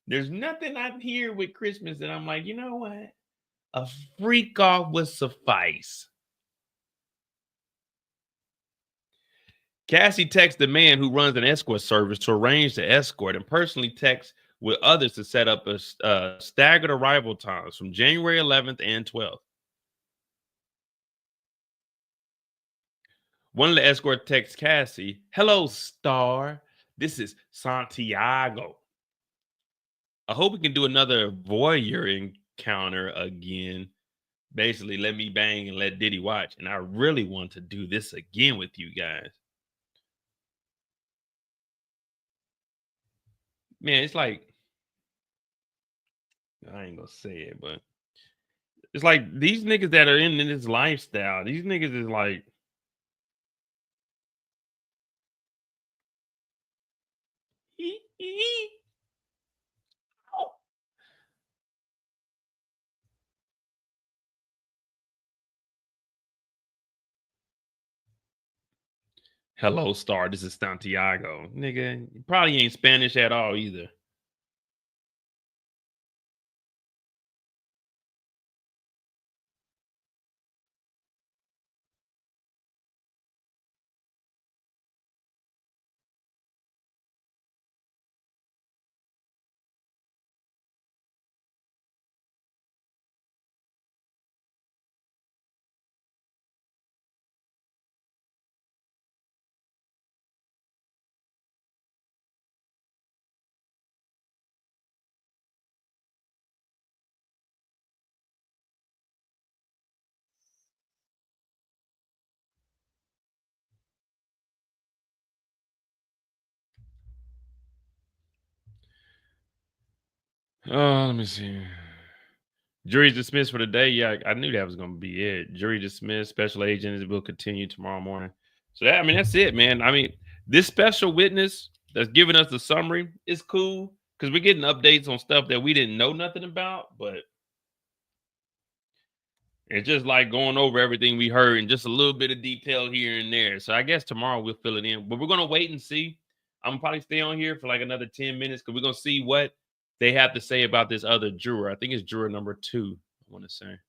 There's nothing I hear with Christmas that I'm like, you know what? A freak off would suffice. Cassie texts the man who runs an escort service to arrange the escort and personally texts with others to set up a staggered arrival times from January 11th and 12th. One of the escort texts Cassie, hello, star. This is Santiago. I hope we can do another voyeur encounter again. Basically, let me bang and let Diddy watch. And I really want to do this again with you guys. Man, it's like, I ain't gonna say it, but it's like these niggas that are in this lifestyle, these niggas is like, hello, star. This is Santiago. Nigga, you probably ain't Spanish at all either. Oh, let me see. Jury's dismissed for the day. Yeah, I knew that was going to be it. Jury dismissed. Special agents will continue tomorrow morning. So that, I mean, that's it, man. I mean, this special witness that's giving us the summary is cool because we're getting updates on stuff that we didn't know nothing about, but it's just like going over everything we heard and just a little bit of detail here and there. So I guess tomorrow we'll fill it in, but we're going to wait and see. I'm gonna probably stay on here for like another 10 minutes because we're going to see what they have to say about this other juror. I think it's juror number 2, I want to say.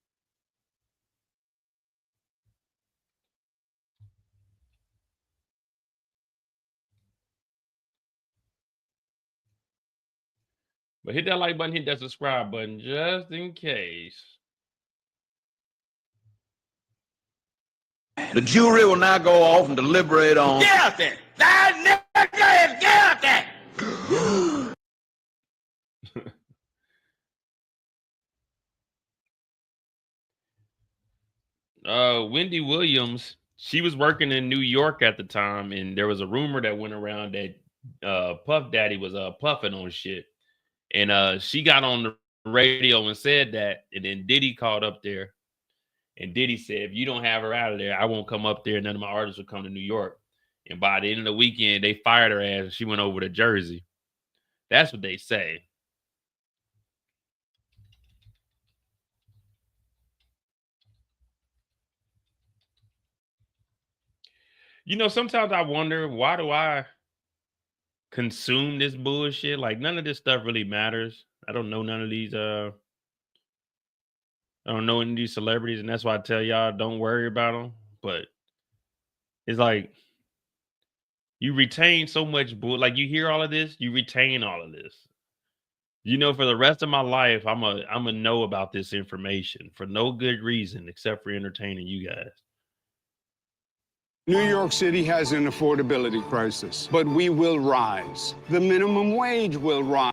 But hit that like button, hit that subscribe button just in case. The jury will now go off and deliberate on guilty. That nigga is guilty. Wendy Williams, she was working in New York at the time, and there was a rumor that went around that Puff Daddy was puffing on shit. And she got on the radio and said that, and then Diddy called up there, and Diddy said, if you don't have her out of there, I won't come up there. None of my artists will come to New York. And by the end of the weekend, they fired her ass and she went over to Jersey. That's what they say. You know, sometimes I wonder, why do I consume this bullshit? Like, none of this stuff really matters. I don't know none of these I don't know any of these celebrities, and that's why I tell y'all don't worry about them. But it's like, You retain so much bull. Like, you hear all of this, you retain all of this. You know, for the rest of my life, I'm a know about this information for no good reason except for entertaining you guys. New York City has an affordability crisis, but we will rise. The minimum wage will rise.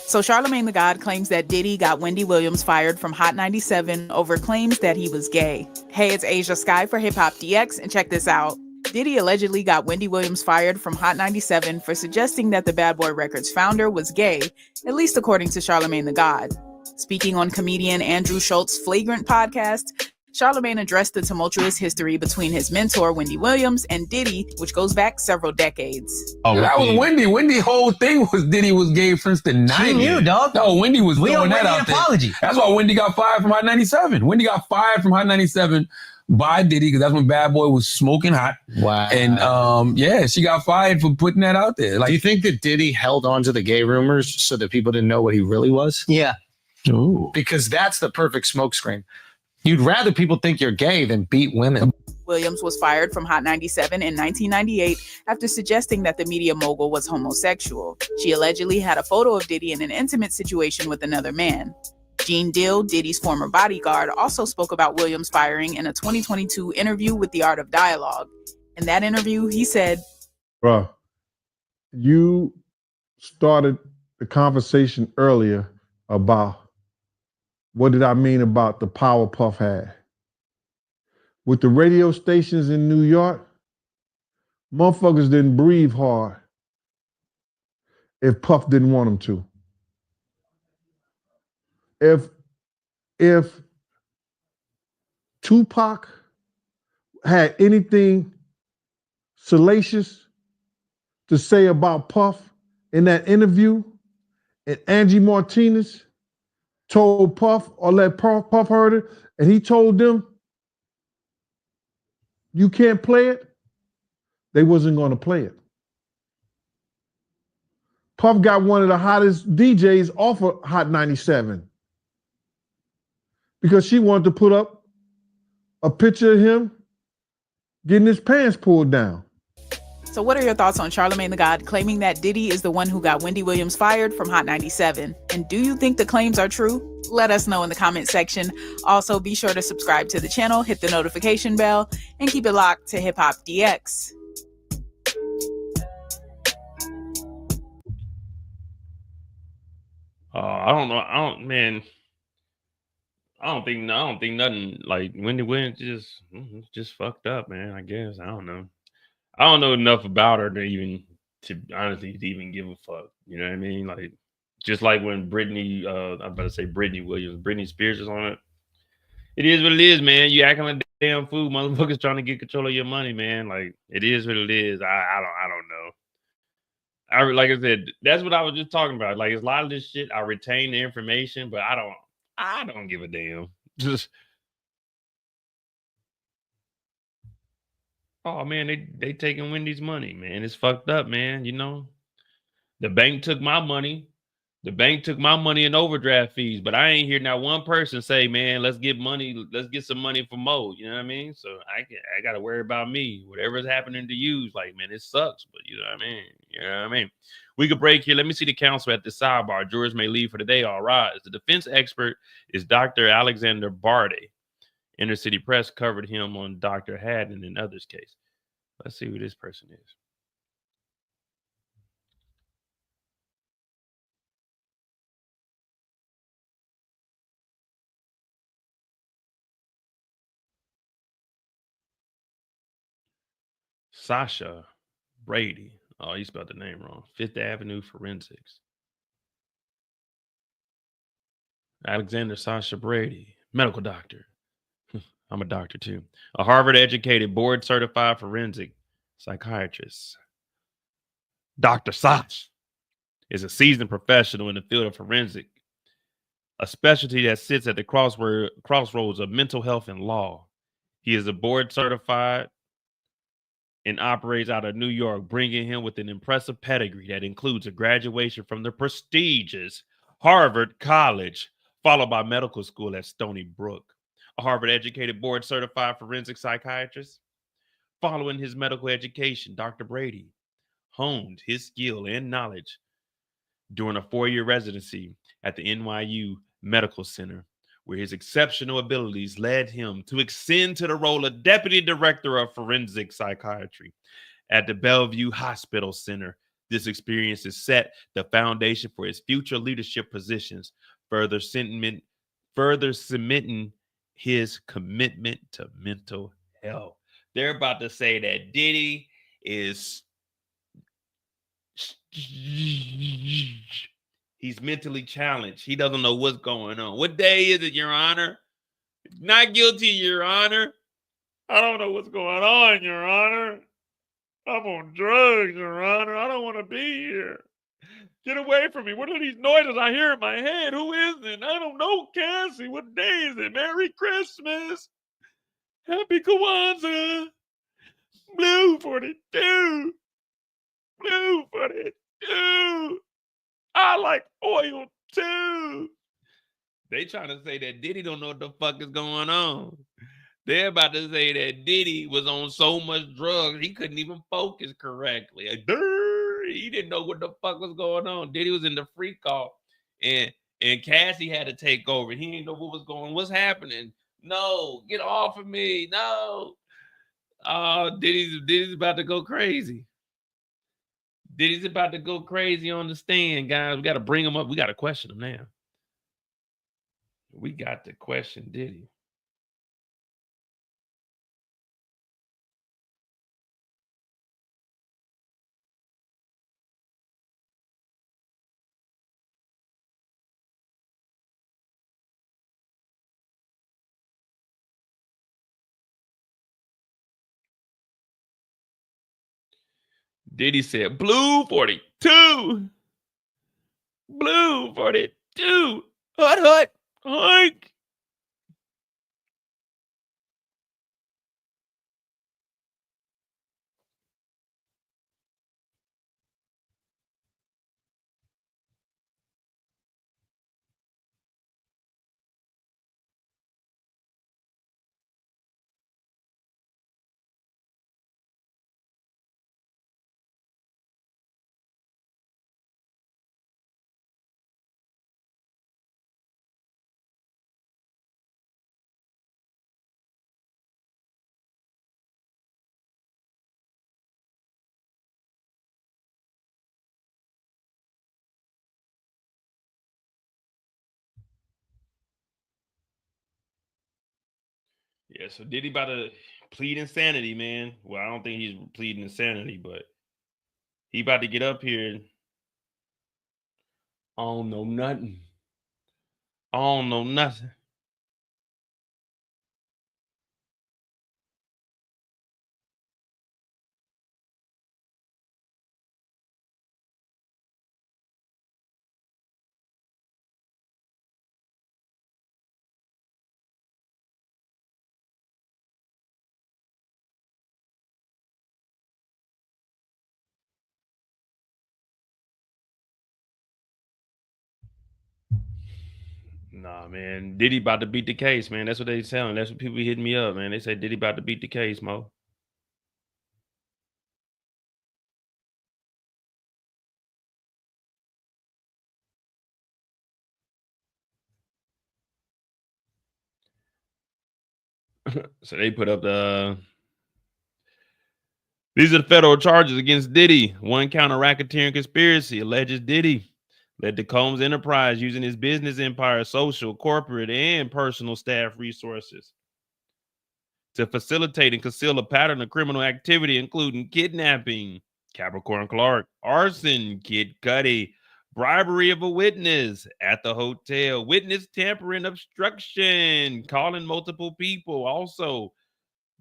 So Charlamagne the God claims that Diddy got Wendy Williams fired from Hot 97 over claims that he was gay. Hey, it's Asia Sky for Hip Hop DX, and check this out. Diddy allegedly got Wendy Williams fired from Hot 97 for suggesting that the Bad Boy Records founder was gay, at least according to Charlamagne the God. Speaking on comedian Andrew Schultz's Flagrant podcast, Charlamagne addressed the tumultuous history between his mentor, Wendy Williams, and Diddy, which goes back several decades. Oh, that was Wendy. Wendy's whole thing was Diddy was gay since the 90s. She knew, dog. No, Wendy was throwing that out there. Apology. That's why Wendy got fired from Hot 97. Wendy got fired from Hot 97 by Diddy because that's when Bad Boy was smoking hot. Wow. And yeah, she got fired for putting that out there. Like, do you think that Diddy held on to the gay rumors so that people didn't know what he really was? Yeah. Ooh. Because that's the perfect smokescreen. You'd rather people think you're gay than beat women. Williams was fired from Hot 97 in 1998 after suggesting that the media mogul was homosexual. She allegedly had a photo of Diddy in an intimate situation with another man. Gene Dill, Diddy's former bodyguard, also spoke about Williams' firing in a 2022 interview with The Art of Dialogue. In that interview, he said, "Bruh, you started the conversation earlier about what did I mean about the power Puff had. With the radio stations in New York, motherfuckers didn't breathe hard if Puff didn't want them to. If Tupac had anything salacious to say about Puff in that interview, and Angie Martinez told Puff or let Puff heard it, and he told them, you can't play it, they wasn't going to play it. Puff got one of the hottest DJs off of Hot 97 because she wanted to put up a picture of him getting his pants pulled down. So what are your thoughts on Charlamagne the God claiming that Diddy is the one who got Wendy Williams fired from Hot 97? And do you think the claims are true? Let us know in the comment section. Also, be sure to subscribe to the channel, hit the notification bell, and keep it locked to Hip Hop DX. I don't know. I don't think nothing like Wendy Williams just fucked up, man. I guess. I don't know. I don't know enough about her to honestly give a fuck. You know what I mean? Like, just like when Britney, I'm about to say Britney Williams, Britney Spears is on it. It is what it is, man. You acting like a damn fool, motherfuckers trying to get control of your money, man. Like, it is what it is. I don't know. Like I said, that's what I was just talking about. Like, it's a lot of this shit. I retain the information, but I don't give a damn. Just, oh man, they taking Wendy's money, man. It's fucked up, man. You know, the bank took my money. The bank took my money in overdraft fees, but I ain't hear not one person say, man, let's get some money for Mo. You know what I mean? So I got to worry about me. Whatever's happening to you, like, man, it sucks, but you know what I mean? You know what I mean? We could break here. Let me see the counsel at the sidebar. Jurors may leave for the day. All rise. The defense expert is Dr. Alexander Barde. Inner City Press covered him on Dr. Haddon and others' case. Let's see who this person is. Sasha Brady. Oh, you spelled the name wrong. Fifth Avenue Forensics. Alexander Sasha Brady, medical doctor. I'm a doctor too. A Harvard-educated, board-certified forensic psychiatrist. Dr. Sash is a seasoned professional in the field of forensic, a specialty that sits at the crossroads of mental health and law. He is a board-certified and operates out of New York, bringing him with an impressive pedigree that includes a graduation from the prestigious Harvard College, followed by medical school at Stony Brook. A Harvard-educated, board-certified forensic psychiatrist. Following his medical education, Dr. Brady honed his skill and knowledge during a 4-year residency at the NYU Medical Center, where his exceptional abilities led him to ascend to the role of Deputy Director of Forensic Psychiatry at the Bellevue Hospital Center. This experience has set the foundation for his future leadership positions, further cementing his commitment to mental health. They're about to say that Diddy is he's mentally challenged. He doesn't know what's going on. What day is it, Your Honor? Not guilty, Your Honor. I don't know what's going on, Your Honor. I'm on drugs, Your Honor. I don't want to be here. Get away from me. What are these noises I hear in my head? Who is it? I don't know, Cassie. What day is it? Merry Christmas. Happy Kwanzaa. Blue 42. Blue 42. I like oil too. They trying to say that Diddy don't know what the fuck is going on. They're about to say that Diddy was on so much drugs he couldn't even focus correctly. He didn't know what the fuck was going on. Diddy was in the freak off, and Cassie had to take over. He didn't know what was going on. What's happening? No, get off of me. No. Diddy's about to go crazy. Diddy's about to go crazy on the stand, guys. We got to bring him up. We got to question him now. We got to question Diddy. Diddy said, Blue 42. Blue 42. Hut. Hike. Yeah, so Diddy about to plead insanity, man. Well, I don't think he's pleading insanity, but he about to get up here. I don't know nothing. I don't know nothing. Nah, man. Diddy about to beat the case, man. That's what they telling. That's what people be hitting me up, man. They say Diddy about to beat the case, Mo. So they put up these are the federal charges against Diddy. 1 count of racketeering conspiracy alleges Diddy led the COMBS enterprise using his business empire, social, corporate, and personal staff resources to facilitate and conceal a pattern of criminal activity, including kidnapping, Capricorn Clark, arson, Kid Cudi, bribery of a witness at the hotel, witness tampering, obstruction, calling multiple people, also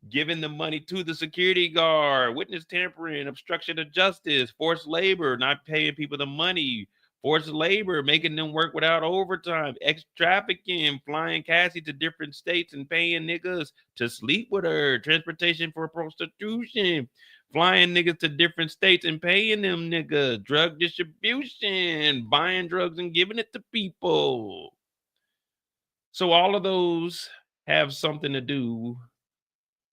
giving the money to the security guard, witness tampering, obstruction of justice, forced labor, not paying people the money, forced labor, making them work without overtime, trafficking, flying Cassie to different states and paying niggas to sleep with her, transportation for prostitution, flying niggas to different states and paying them niggas, drug distribution, buying drugs and giving it to people. So all of those have something to do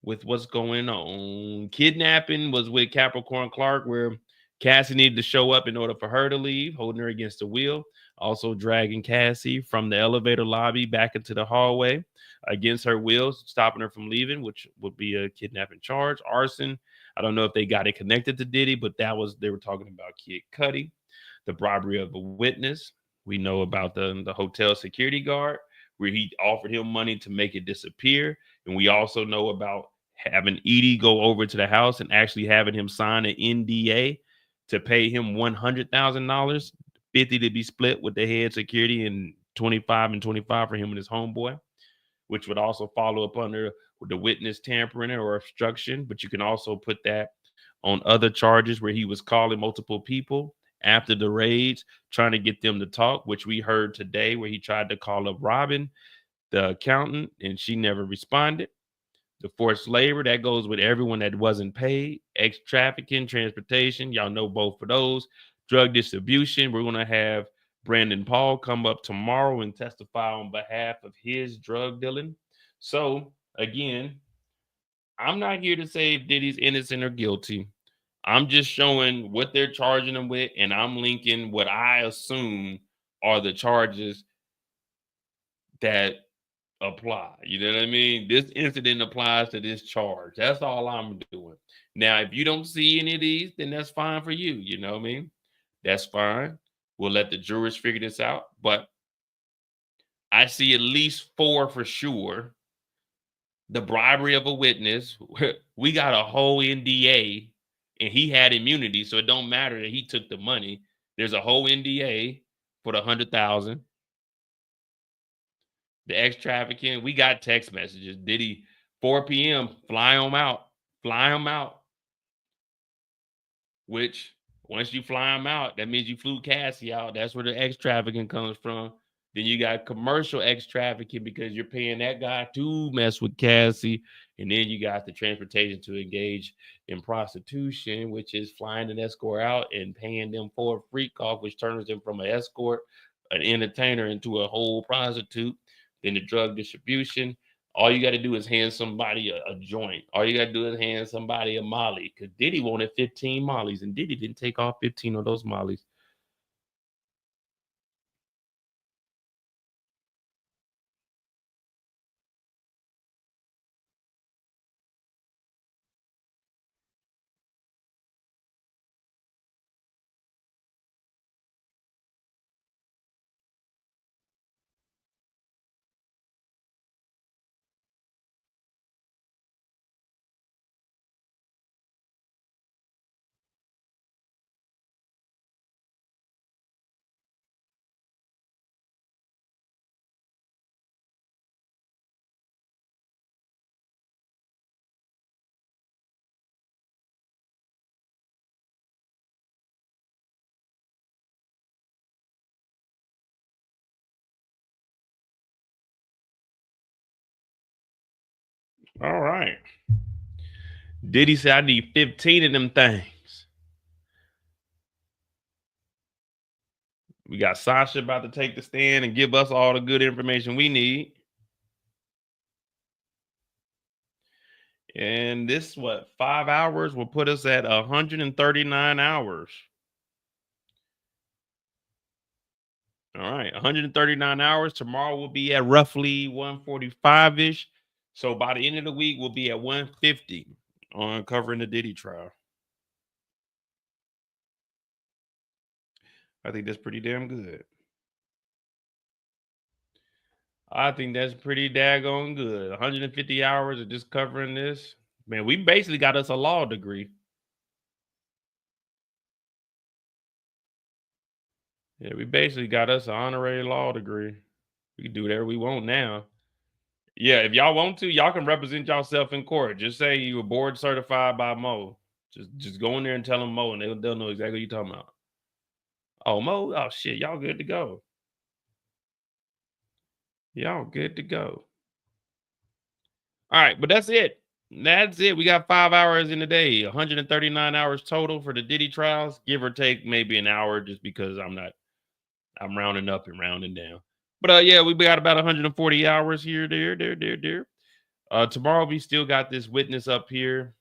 with what's going on. Kidnapping was with Capricorn Clark, where Cassie needed to show up in order for her to leave, holding her against the wheel, also dragging Cassie from the elevator lobby back into the hallway against her will, stopping her from leaving, which would be a kidnapping charge. Arson, I don't know if they got it connected to Diddy, but they were talking about Kid Cudi. The robbery of a witness. We know about the hotel security guard, where he offered him money to make it disappear. And we also know about having Edie go over to the house and actually having him sign an NDA to pay him $100,000, 50 to be split with the head security, and 25 and 25 for him and his homeboy, which would also follow up under the witness tampering or obstruction. But you can also put that on other charges where he was calling multiple people after the raids, trying to get them to talk, which we heard today, where he tried to call up Robin, the accountant, and she never responded. The forced labor, that goes with everyone that wasn't paid. Trafficking, transportation, y'all know both of those. Drug distribution, we're going to have Brandon Paul come up tomorrow and testify on behalf of his drug dealing. So, again, I'm not here to say if Diddy's innocent or guilty. I'm just showing what they're charging him with, and I'm linking what I assume are the charges that apply. You know what I mean? This incident applies to this charge. That's all I'm doing. Now, if you don't see any of these, then that's fine for you. You know what I mean? That's fine. We'll let the jurors figure this out. But I see at least 4 for sure. The bribery of a witness. We got a whole NDA, and he had immunity, so it don't matter that he took the money. There's a whole NDA for the $100,000. The ex-trafficking, we got text messages. Diddy, 4 p.m., fly him out. Fly him out. Which, once you fly him out, that means you flew Cassie out. That's where the ex-trafficking comes from. Then you got commercial ex-trafficking because you're paying that guy to mess with Cassie. And then you got the transportation to engage in prostitution, which is flying an escort out and paying them for a freak off, which turns them from an escort, an entertainer, into a whole prostitute. Then the drug distribution. All you got to do is hand somebody a joint. All you got to do is hand somebody a Molly, because Diddy wanted 15 Mollies, and Diddy didn't take all 15 of those Mollies. All right. Diddy said, I need 15 of them things. We got Sasha about to take the stand and give us all the good information we need. And this, 5 hours will put us at 139 hours. All right, 139 hours. Tomorrow we'll be at roughly 145-ish. So by the end of the week, we'll be at 150 on covering the Diddy trial. I think that's pretty damn good. I think that's pretty daggone good. 150 hours of just covering this. Man, we basically got us a law degree. Yeah, we basically got us an honorary law degree. We can do whatever we want now. Yeah, if y'all want to, y'all can represent yourself in court. Just say you were board certified by Mo. Just go in there and tell them Mo, and they'll know exactly what you're talking about. Oh, Mo? Oh, shit. Y'all good to go. Y'all good to go. All right, but that's it. That's it. We got 5 hours in the day, 139 hours total for the Diddy trials, give or take maybe an hour, just because I'm rounding up and rounding down. But yeah, we got about 140 hours here, there. Tomorrow we still got this witness up here,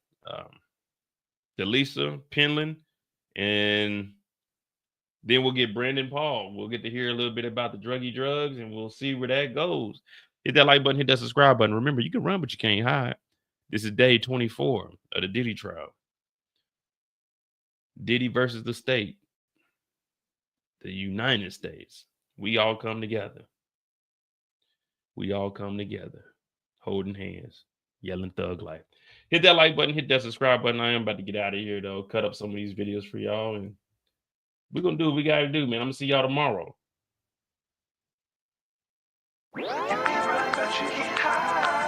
Delisa Penland. And then we'll get Brandon Paul. We'll get to hear a little bit about the druggy drugs, and we'll see where that goes. Hit that like button, hit that subscribe button. Remember, you can run, but you can't hide. This is day 24 of the Diddy trial. Diddy versus the state. The United States. We all come together. We all come together. Holding hands. Yelling thug life. Hit that like button, hit that subscribe button. I am about to get out of here, though. Cut up some of these videos for y'all, and we're going to do what we got to do, man. I'm going to see y'all tomorrow. You can run, but you can't hide.